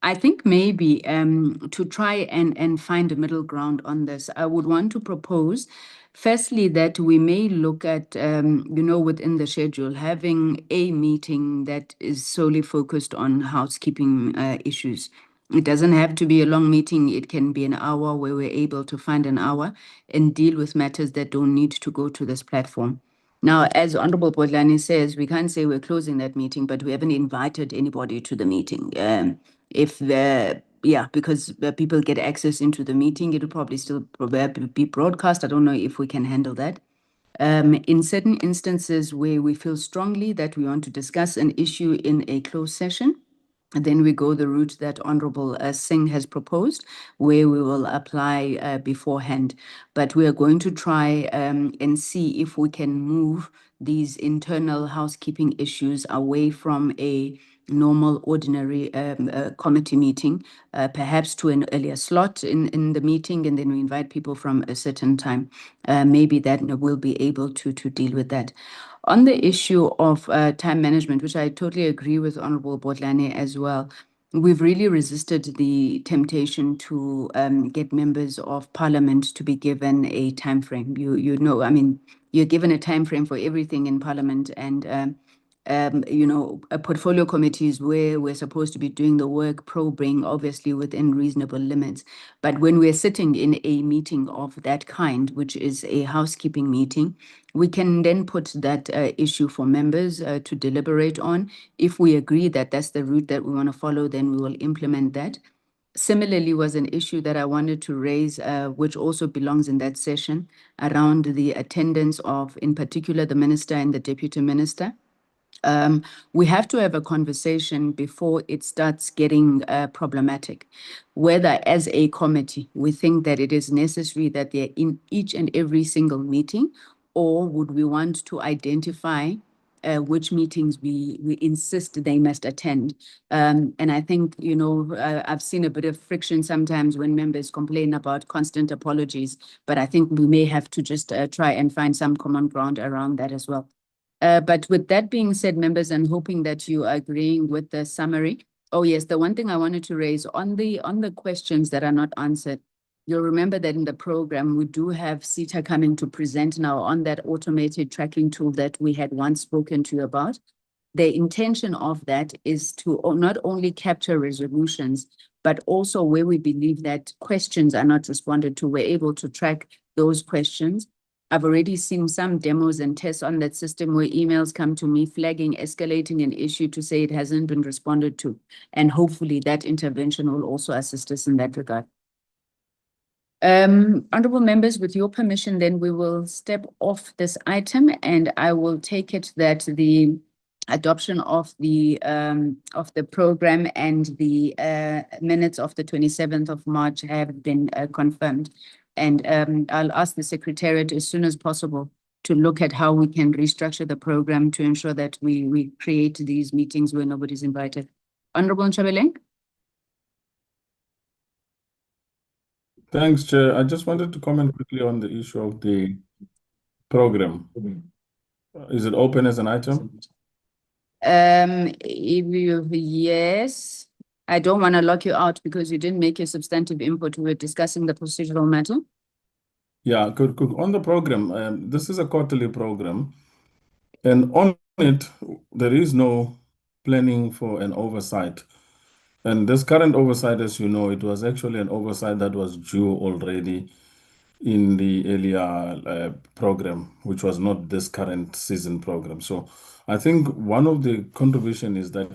I think maybe to try and find a middle ground on this, I would want to propose, firstly, that we may look at, within the schedule, having a meeting that is solely focused on housekeeping issues. It doesn't have to be a long meeting. It can be an hour where we're able to find an hour and deal with matters that don't need to go to this platform. Now, as Honorable Bodlane says, we can't say we're closing that meeting, but we haven't invited anybody to the meeting. Because people get access into the meeting, it'll probably still be broadcast. I don't know if we can handle that. In certain instances where we feel strongly that we want to discuss an issue in a closed session, and then we go the route that Honorable Singh has proposed, where we will apply beforehand. But we are going to try and see if we can move these internal housekeeping issues away from a normal, ordinary committee meeting, perhaps to an earlier slot in the meeting, and then we invite people from a certain time. Maybe that we'll be able to deal with that. On the issue of time management, which I totally agree with Honorable Bodlane as well, we've really resisted the temptation to get members of parliament to be given a time frame. You're given a time frame for everything in parliament, and a portfolio committee is where we're supposed to be doing the work, probing, obviously within reasonable limits. But when we're sitting in a meeting of that kind, which is a housekeeping meeting, we can then put that issue for members to deliberate on. If we agree that that's the route that we want to follow, then we will implement that. Similarly, was an issue that I wanted to raise, which also belongs in that session, around the attendance of, in particular, the minister and the deputy minister. We have to have a conversation before it starts getting problematic, whether as a committee we think that it is necessary that they're in each and every single meeting, or would we want to identify which meetings we insist they must attend. And I think, I've seen a bit of friction sometimes when members complain about constant apologies, but I think we may have to just try and find some common ground around that as well. But with that being said, members, I'm hoping that you are agreeing with the summary. Oh yes, the one thing I wanted to raise on the questions that are not answered, you'll remember that in the program, we do have CETA coming to present now on that automated tracking tool that we had once spoken to you about. The intention of that is to not only capture resolutions, but also where we believe that questions are not responded to, we're able to track those questions. I've already seen some demos and tests on that system where emails come to me flagging, escalating an issue to say it hasn't been responded to. And hopefully that intervention will also assist us in that regard. Honorable members, with your permission, then we will step off this item, and I will take it that the adoption of the program and the minutes of the 27th of March have been confirmed. And I'll ask the Secretariat as soon as possible to look at how we can restructure the program to ensure that we create these meetings where nobody's invited. Honorable Nchabeleng? Thanks, Chair. I just wanted to comment quickly on the issue of the program. Is it open as an item? Yes. I don't want to lock you out because you didn't make a substantive input. We were discussing the procedural matter. Yeah, good. On the program, this is a quarterly program, and on it, there is no planning for an oversight. And this current oversight, as you know, it was actually an oversight that was due already in the earlier program, which was not this current season program. So I think one of the contribution is that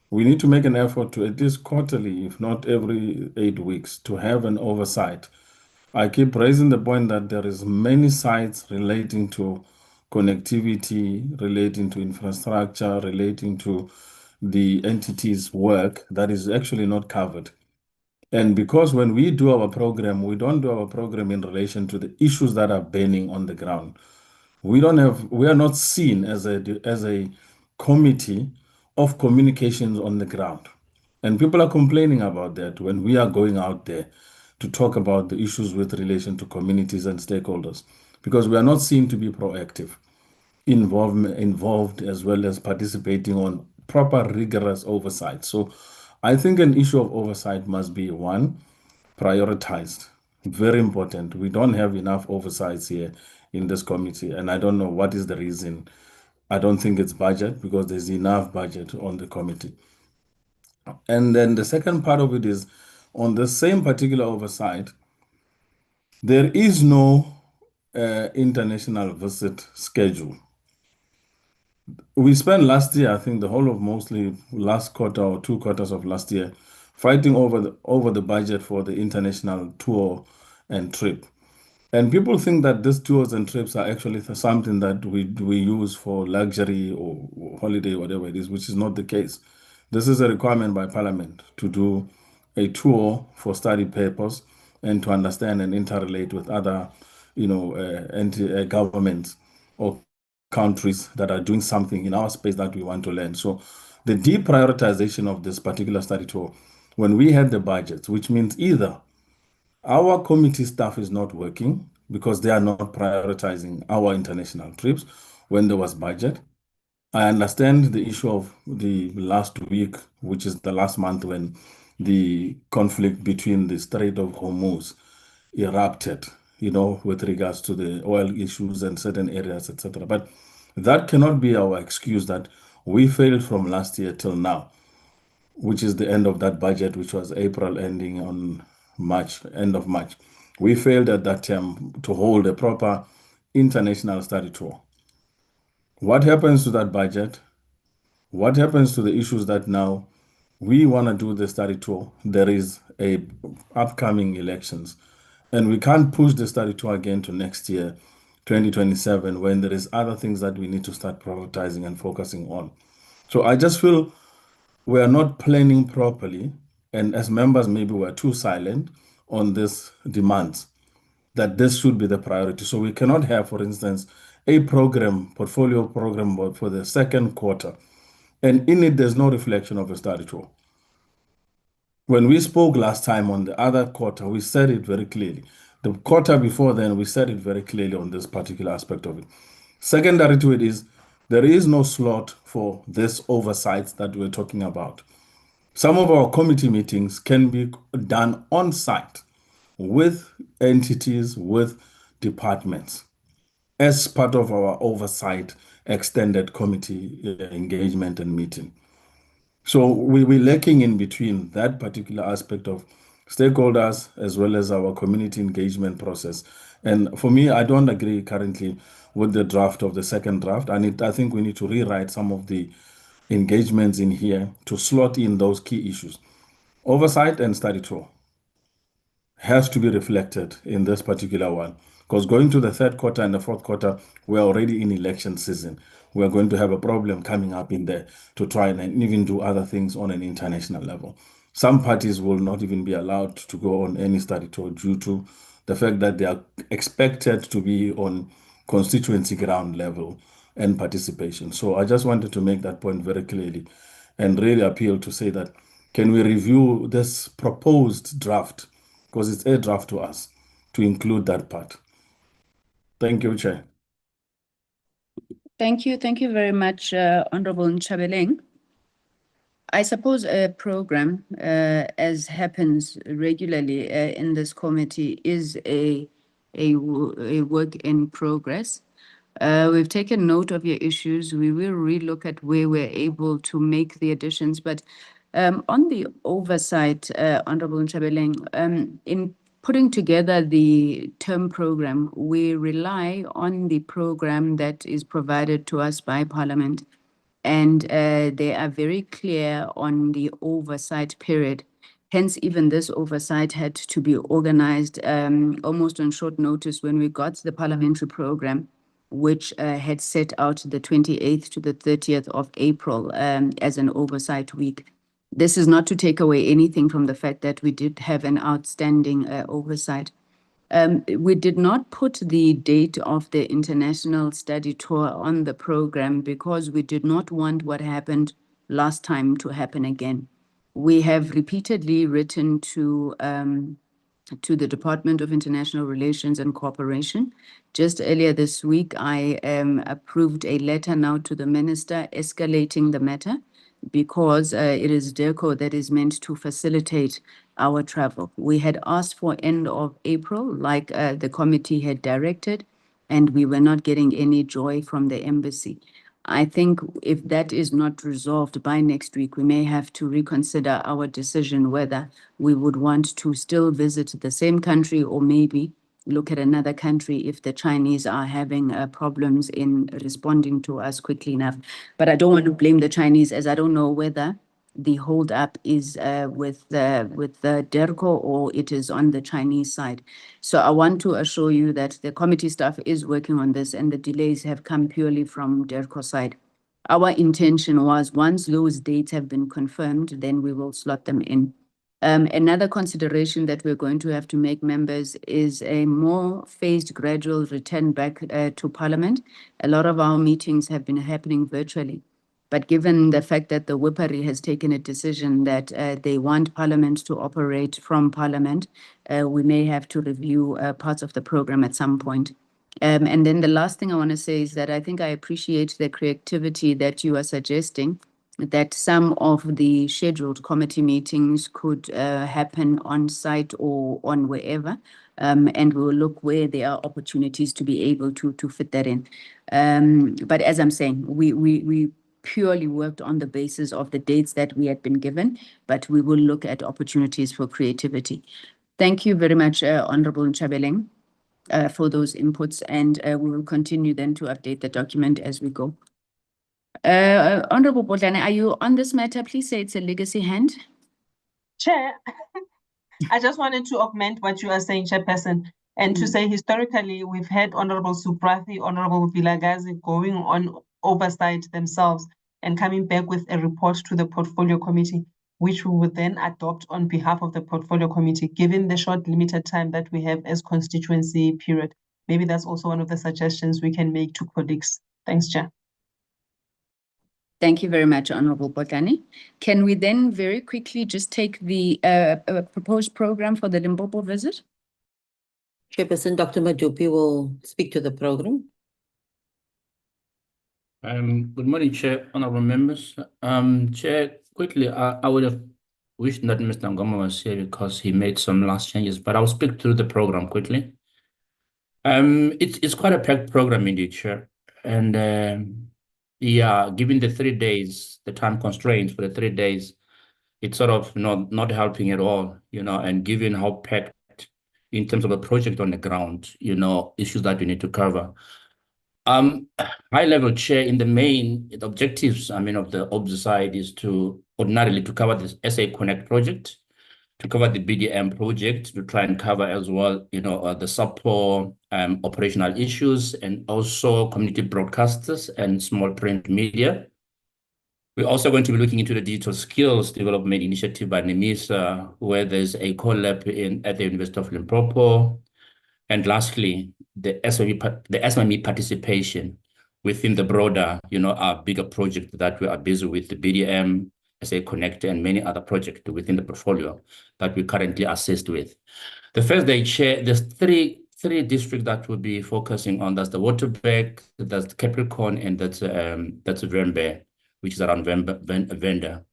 we need to make an effort to at least quarterly, if not every 8 weeks, to have an oversight. I keep raising the point that there is many sites relating to connectivity, relating to infrastructure, relating to the entity's work that is actually not covered. And because when we do our program, we don't do our program in relation to the issues that are burning on the ground. We are not seen as a committee of communications on the ground. And people are complaining about that when we are going out there to talk about the issues with relation to communities and stakeholders, because we are not seen to be proactive, involved as well as participating on proper rigorous oversight. So I think an issue of oversight must be one, prioritized. Very important. We don't have enough oversights here in this committee, and I don't know what is the reason. I don't think it's budget, because there's enough budget on the committee. And then the second part of it is on the same particular oversight, there is no international visit schedule. We spent last year, I think the whole of mostly last quarter or 2 quarters of last year, fighting over the budget for the international tour and trip. And people think that these tours and trips are actually something that we use for luxury or holiday, whatever it is, which is not the case. This is a requirement by Parliament to do a tour for study purpose and to understand and interrelate with other, governments or countries that are doing something in our space that we want to learn. So the deprioritization of this particular study tour, when we had the budgets, which means either our committee staff is not working because they are not prioritizing our international trips when there was budget. I understand the issue of the last week, which is the last month when the conflict between the Strait of Hormuz erupted, with regards to the oil issues and certain areas, etc. But that cannot be our excuse that we failed from last year till now, which is the end of that budget, which was April ending on March, end of March. We failed at that time to hold a proper international study tour. What happens to that budget? What happens to the issues that now we want to do the study tour? There is a upcoming elections, and we can't push the study tour again to next year, 2027, when there is other things that we need to start prioritizing and focusing on. So I just feel we are not planning properly, and as members, maybe we're too silent on this demands that this should be the priority. So we cannot have, for instance, a portfolio program for the second quarter, and in it, there's no reflection of a study tour. When we spoke last time on the other quarter, we said it very clearly. The quarter before then, we said it very clearly on this particular aspect of it. Secondary to it is, there is no slot for this oversight that we're talking about. Some of our committee meetings can be done on site with entities, with departments, as part of our oversight extended committee engagement and meeting. So we're lacking in between that particular aspect of stakeholders as well as our community engagement process. And for me, I don't agree currently with the draft of the second draft. I think we need to rewrite some of the engagements in here to slot in those key issues. Oversight and study tour has to be reflected in this particular one, Because going to the third quarter and the fourth quarter, we're already in election season. We're going to have a problem coming up in there to try and even do other things on an international level. Some parties will not even be allowed to go on any study tour due to the fact that they are expected to be on constituency ground level and participation. So I just wanted to make that point very clearly and really appeal to say that, can we review this proposed draft, because it's a draft to us, to include that part. Thank you, Chair. Thank you. Thank you very much, Honorable Nchabeleng. I suppose a program, as happens regularly in this committee, is a work in progress. We've taken note of your issues. We will relook at where we're able to make the additions. But on the oversight, Honorable Nchabeleng, in putting together the term program, we rely on the program that is provided to us by Parliament. And they are very clear on the oversight period. Hence, even this oversight had to be organized almost on short notice when we got the parliamentary program, which had set out the 28th to the 30th of April as an oversight week. This is not to take away anything from the fact that we did have an outstanding oversight. We did not put the date of the international study tour on the program because we did not want what happened last time to happen again. We have repeatedly written to the Department of International Relations and Cooperation. Just earlier this week, I approved a letter now to the minister escalating the matter because it is DIRCO that is meant to facilitate our travel. We had asked for end of April, like the committee had directed, and we were not getting any joy from the embassy. I think if that is not resolved by next week, we may have to reconsider our decision whether we would want to still visit the same country or maybe look at another country if the Chinese are having problems in responding to us quickly enough. But I don't want to blame the Chinese, as I don't know whether the holdup is with the DIRCO or it is on the Chinese side. So I want to assure you that the committee staff is working on this and the delays have come purely from DIRCO side. Our intention was once those dates have been confirmed, then we will slot them in. Another consideration that we're going to have to make, members, is a more phased gradual return back to Parliament. A lot of our meetings have been happening virtually. But given the fact that the Whippery has taken a decision that they want Parliament to operate from Parliament, we may have to review parts of the program at some point. And then the last thing I want to say is that I think I appreciate the creativity that you are suggesting, that some of the scheduled committee meetings could happen on site or on wherever. And we'll look where there are opportunities to be able to fit that in. But as I'm saying, we purely worked on the basis of the dates that we had been given, but we will look at opportunities for creativity. Thank you very much, Honorable Nchabeleng, for those inputs, and we will continue then to update the document as we go. Honorable Bodlane, are you on this matter? Please say it's a legacy hand. Chair, I just wanted to augment what you are saying, Chairperson, and to say historically, we've had Honorable Suprathi, Honorable Vilagazi going on oversight themselves and coming back with a report to the Portfolio Committee, which we would then adopt on behalf of the Portfolio Committee, given the short limited time that we have as constituency period. Maybe that's also one of the suggestions we can make to colleagues. Thanks, Chair. Thank you very much, Honorable Botani. Can we then very quickly just take the proposed program for the Limpopo visit? Chairperson Dr. Madupi will speak to the program. Good morning, Chair, honorable members. Chair, quickly, I would have wished that Mr. Ngoma was here because he made some last changes, but I'll speak through the program quickly. It's quite a packed program indeed, Chair. And yeah, given the 3 days, the time constraints for the 3 days, it's sort of not helping at all, and given how packed in terms of a project on the ground, issues that we need to cover. High level, Chair, in the main, the objectives, of the OBS side is to ordinarily to cover this SA Connect project, to cover the BDM project, to try and cover as well, the support operational issues, and also community broadcasters and small print media. We're also going to be looking into the digital skills development initiative by NEMISA, where there's a collab at the University of Limpopo. And lastly, the SME participation within the broader, our bigger project that we are busy with, the BDM, SA Connect, and many other projects within the portfolio that we currently assist with. The first day chair, there's three districts that we'll be focusing on. That's the Waterberg, that's the Capricorn, and that's Vembe, which is around Venda.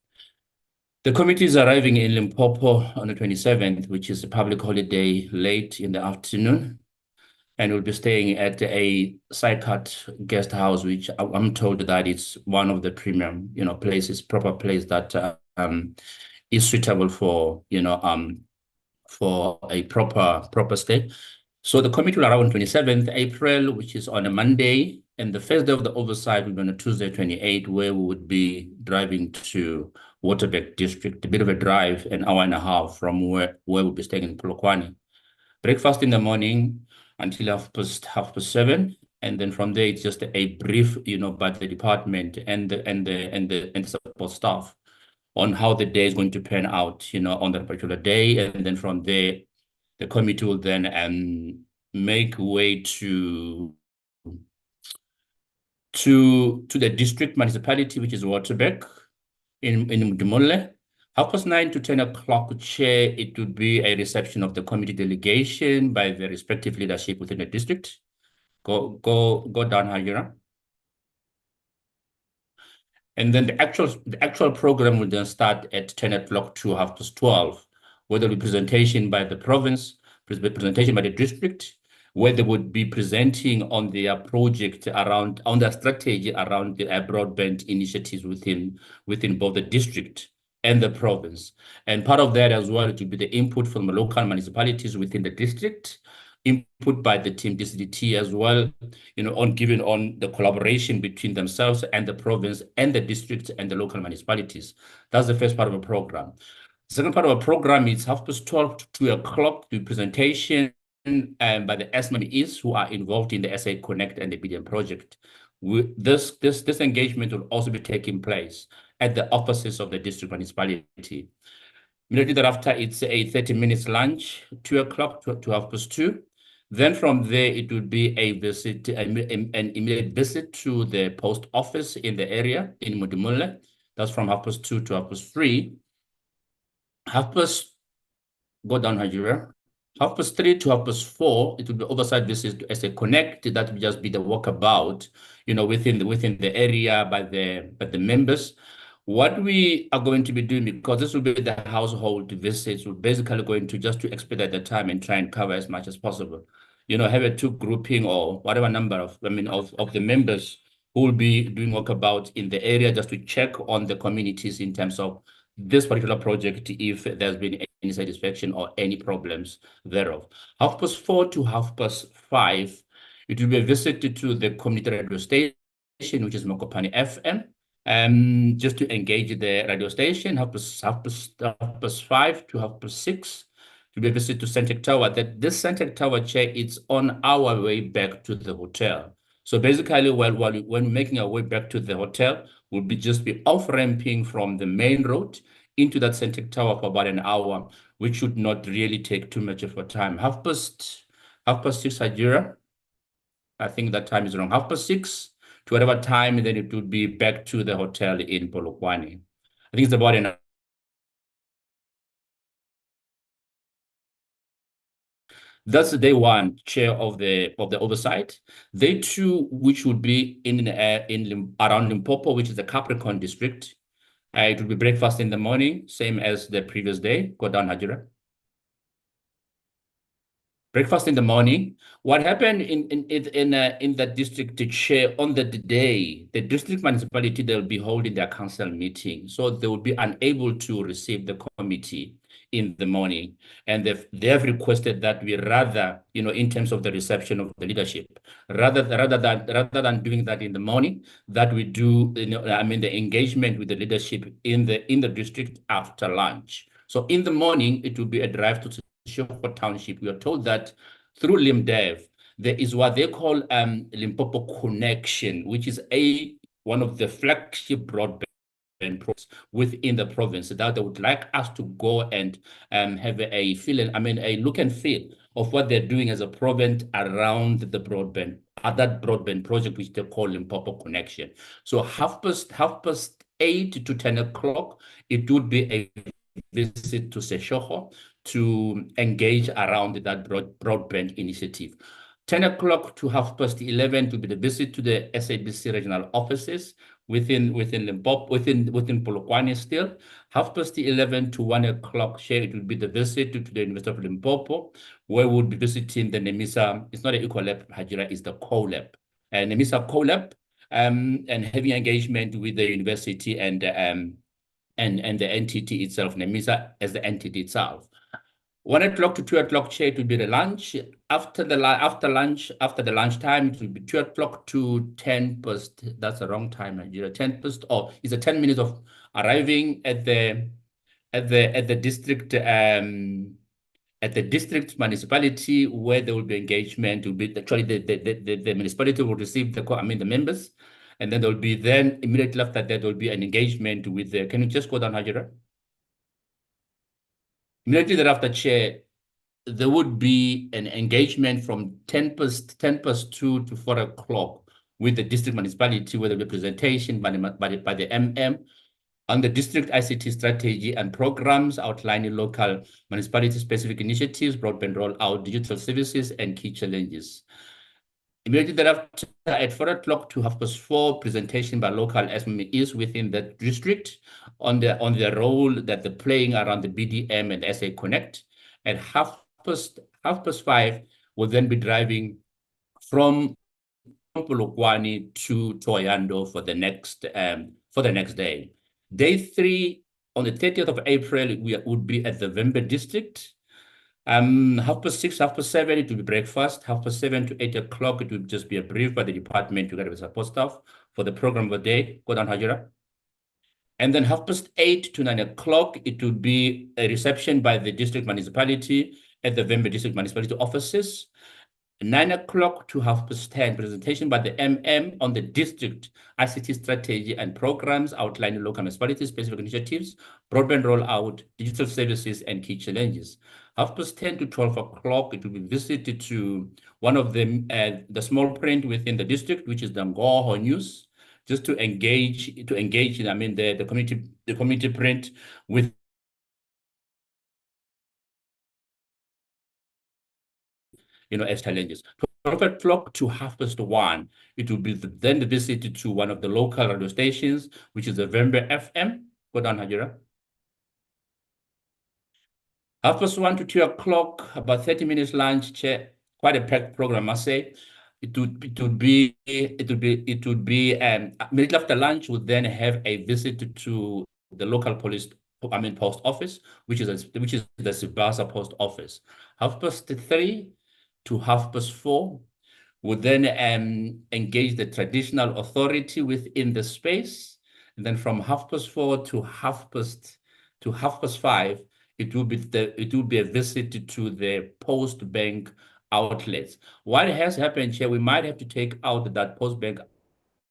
The committee is arriving in Limpopo on the 27th, which is a public holiday late in the afternoon. And we'll be staying at a Sycat guest house, which I'm told that it's one of the premium, places, proper place that is suitable for, for a proper stay. So the committee will arrive on 27th April, which is on a Monday, and the first day of the oversight will be on a Tuesday, 28th, where we would be driving to Waterberg district, a bit of a drive, an hour and a half from where we'll be staying in Polokwane. Breakfast in the morning until half past 7, and then from there it's just a brief, by the department and the support staff on how the day is going to pan out, on that particular day, and then from there the committee will then make way to the district municipality, which is Waterberg in Mdimole. 9:30 to 10 o'clock, chair, it would be a reception of the committee delegation by the respective leadership within the district. Go down, Hajira. And then the actual program will then start at 10 o'clock to 12:30, where there will be presentation by the province, presentation by the district, where they would be presenting on their project on their strategy around the broadband initiatives within both the district and the province. And part of that as well, it will be the input from the local municipalities within the district, input by the team DCDT as well, on the collaboration between themselves and the province and the district and the local municipalities. That's the first part of the program. The second part of the program is 12:30 to 2 o'clock, the presentation by the SMEs who are involved in the SA Connect and the BDM project. This engagement will also be taking place at the offices of the district municipality. Immediately thereafter, it's a 30 minutes lunch, 2 o'clock to 2:30. Then from there, it would be an immediate visit to the post office in the area in Mudimule. That's from 2:30 to 3:30. Go down, Hajira. 3:30 to 4:30, it will be oversight visits as a connect. That will just be the walkabout, within the area by the members. What we are going to be doing, because this will be the household visits, we're basically going to just to expedite the time and try and cover as much as possible. Have a two grouping or whatever number of the members who will be doing walkabout in the area just to check on the communities in terms of this particular project, if there's been any satisfaction or any problems thereof. 4:30 to 5:30, it will be a visit to the community radio station, which is Mokopane FM, just to engage the radio station. 5:30 to 6:30, to be a visit to Sentech Tower. This Sentech Tower, chair, it's on our way back to the hotel. So basically, when making our way back to the hotel, we'll just be off-ramping from the main road into that Sentech Tower for about an hour, which should not really take too much of our time. 6:30, Hajira. I think that time is wrong. 6:30 to whatever time, then it would be back to the hotel in Polokwane. I think it's about an hour. That's day one, chair of the oversight. Day two, which would be around Limpopo, which is the Capricorn district. It will be breakfast in the morning, same as the previous day. Go down, Hajira. Breakfast in the morning. What happened in that district, to chair, on the day, the district municipality, they'll be holding their council meeting. So they will be unable to receive the committee in the morning. And they have requested that we rather, in terms of the reception of the leadership, rather than doing that in the morning, that we do, the engagement with the leadership in the district after lunch. So in the morning, it will be a drive to Seshego Township. We are told that through LIMDEV, there is what they call Limpopo Connection, which is one of the flagship broadband projects within the province that they would like us to go and have a feeling, a look and feel of what they're doing as a province around the broadband, that broadband project, which they call Limpopo Connection. So half past 8 to 10 o'clock, it would be a visit to Seshego to engage around that broadband initiative. 10 o'clock to 11:30 to be the visit to the SABC regional offices within Limpopo, within Polokwane still. 11:30 to 1 o'clock, it will be the visit to the University of Limpopo, where we'll be visiting the NEMISA. It's not an Ecolab, Hajira, it's the CoLab. NEMISA CoLab, and having engagement with the university and the entity itself, NEMISA as the entity itself. 1 o'clock to 2 o'clock, it will be the lunch. After the lunchtime, it will be 2 o'clock to 10 past. That's the wrong time, Nigeria. 10 past. Oh, it's a 10 minutes of arriving at the district municipality, where there will be engagement. Will be actually the municipality will receive the members, and then there will be immediately after that there will be an engagement with the. Can you just go down, Hajira? Immediately thereafter, Chair, there would be an engagement from 10 past 2 to 4 o'clock with the district municipality, with a representation by the MM on the district ICT strategy and programs outlining local municipality-specific initiatives, broadband rollout, digital services, and key challenges. Immediately thereafter, at 4 o'clock to 4:30, presentation by local SMEs within the district on the role that they're playing around the BDM and SA Connect. At 5:30, we'll then be driving from Polokwane to Thohoyandou for the next day. Day 3, on the 30th of April, we would be at the Vembe district. 6:30, 7:30, it will be breakfast. 7:30 to 8 o'clock, it will just be a brief by the department together with support staff for the program of the day. Go down, Hajira. And then 8:30 to 9 o'clock, it will be a reception by the district municipality at the Vembe district municipality offices. 9 o'clock to 10:30, presentation by the MM on the district ICT strategy and programs outlining local municipality-specific initiatives, broadband rollout, digital services, and key challenges. 10:30 to 12 o'clock, it will be visited to one of the small print within the district, which is the Ngoho News, just to engage in, the community print with as challenges. 12 o'clock to 1:30, it will be then visited to one of the local radio stations, which is the Vembe FM. Go down, Hajira. 1:30 to 2 o'clock, about 30 minutes lunch, Chair. Quite a packed program, I say. It would be immediately after lunch, we'll then have a visit to the local post office, which is the Sibasa post office. 3:30 to 4:30, would then engage the traditional authority within the space. And then from 4:30 to 5:30, it will be a visit to the post bank outlets. What has happened here, we might have to take out that post bank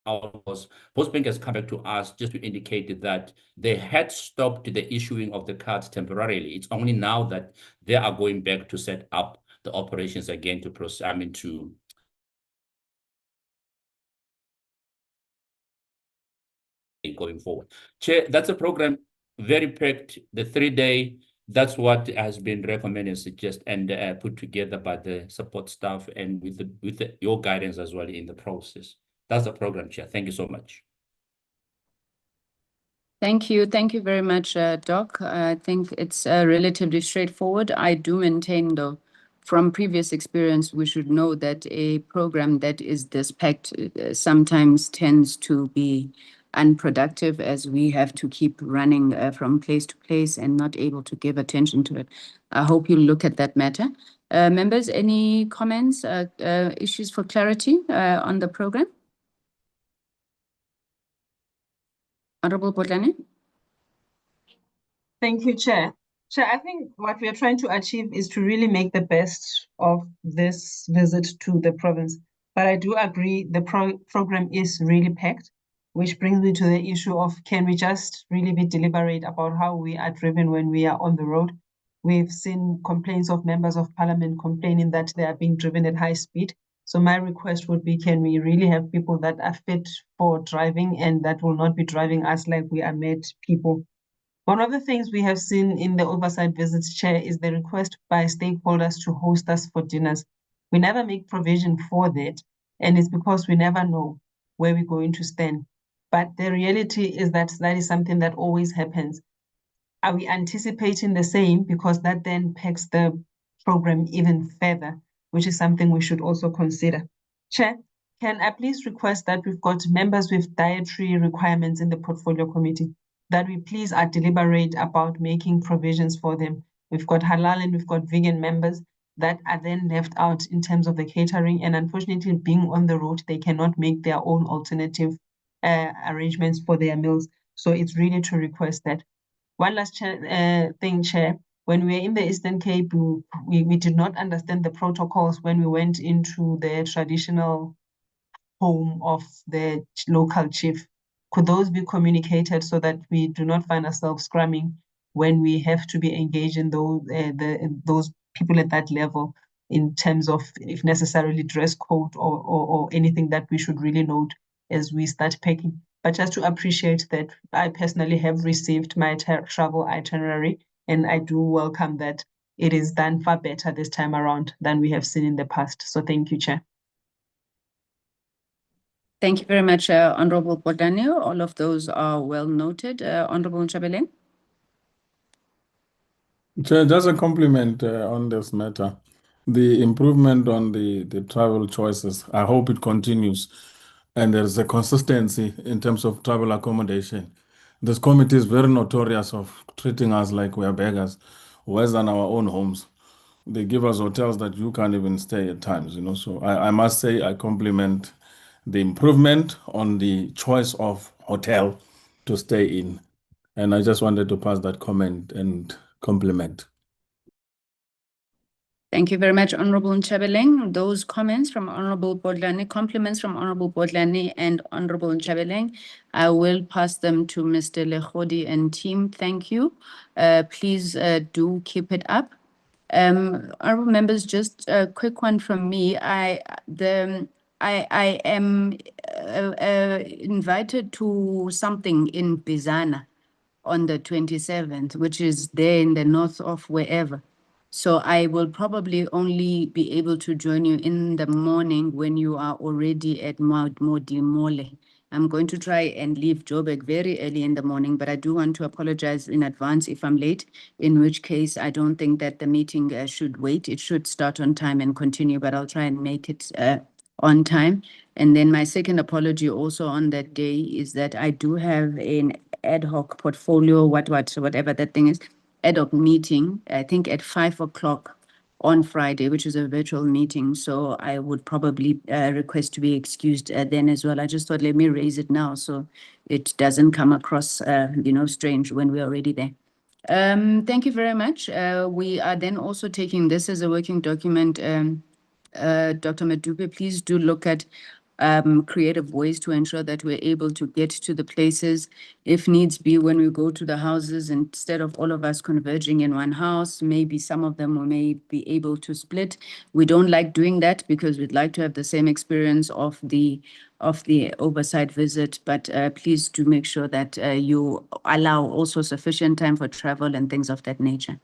outlets. Post bank has come back to us just to indicate that they had stopped the issuing of the cards temporarily. It's only now that they are going back to set up the operations again to going forward. Chair, that's a program very packed, the 3-day. That's what has been recommended, suggest, and put together by the support staff and with your guidance as well in the process. That's the program, Chair. Thank you so much. Thank you. Thank you very much, Doc. I think it's relatively straightforward. I do maintain, though, from previous experience, we should know that a program that is this packed sometimes tends to be unproductive, as we have to keep running from place to place and not able to give attention to it. I hope you'll look at that matter. Members, any comments, issues for clarity on the program? Honorable Bodlani. Thank you, Chair. So I think what we are trying to achieve is to really make the best of this visit to the province. But I do agree the program is really packed, which brings me to the issue of can we just really be deliberate about how we are driven when we are on the road? We've seen complaints of members of parliament complaining that they are being driven at high speed. So my request would be, can we really have people that are fit for driving and that will not be driving us like we are mad people? One of the things we have seen in the oversight visits, Chair, is the request by stakeholders to host us for dinners. We never make provision for that, and it's because we never know where we're going to stand. But the reality is that that is something that always happens. Are we anticipating the same? Because that then packs the program even further, which is something we should also consider. Chair, can I please request that we've got members with dietary requirements in the portfolio committee, that we please are deliberate about making provisions for them. We've got halal and we've got vegan members that are then left out in terms of the catering, and unfortunately being on the road, they cannot make their own alternative arrangements for their meals. So it's really to request that. One last thing, Chair. When we were in the Eastern Cape, we did not understand the protocols when we went into the traditional home of the local chief. Could those be communicated so that we do not find ourselves scrumming when we have to be engaged in those people at that level in terms of, if necessarily, dress code or anything that we should really note as we start packing? But just to appreciate that I personally have received my travel itinerary, and I do welcome that it is done far better this time around than we have seen in the past. So thank you, Chair. Thank you very much, Honorable Botani. All of those are well noted. Honorable Nchabeleng. Chair, just a compliment on this matter. The improvement on the travel choices, I hope it continues. And there's a consistency in terms of travel accommodation. This committee is very notorious of treating us like we are beggars, worse than our own homes. They give us hotels that you can't even stay at times, you know. So I must say I compliment the improvement on the choice of hotel to stay in. And I just wanted to pass that comment and compliment. Thank you very much, Honorable Nchabeleng. Those comments from Honorable Bodlani, compliments from Honorable Bodlani and Honorable Nchabeleng, I will pass them to Mr. Lekhodi and team. Thank you. Please do keep it up. Honorable members, just a quick one from me. I am invited to something in Bizana on the 27th, which is there in the north of wherever. So I will probably only be able to join you in the morning when you are already at Modimole. I'm going to try and leave Joburg very early in the morning, but I do want to apologize in advance if I'm late, in which case I don't think that the meeting should wait. It should start on time and continue, but I'll try and make it on time. And then my second apology also on that day is that I do have an ad hoc portfolio, whatever that thing is, ad hoc meeting, I think at 5 o'clock on Friday, which is a virtual meeting. So I would probably request to be excused then as well. I just thought, let me raise it now so it doesn't come across, strange when we're already there. Thank you very much. We are then also taking this as a working document. Dr. Madube, please do look at creative ways to ensure that we're able to get to the places, if needs be, when we go to the houses, instead of all of us converging in one house, maybe some of them we may be able to split. We don't like doing that because we'd like to have the same experience of the oversight visit, but please do make sure that you allow also sufficient time for travel and things of that nature.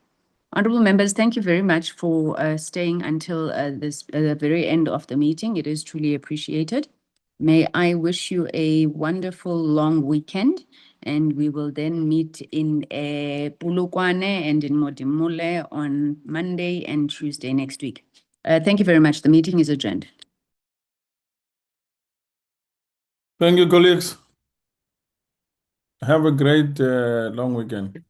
Honorable members, thank you very much for staying until the very end of the meeting. It is truly appreciated. May I wish you a wonderful long weekend, and we will then meet in Polokwane and in Modimole on Monday and Tuesday next week. Thank you very much. The meeting is adjourned. Thank you, colleagues. Have a great long weekend.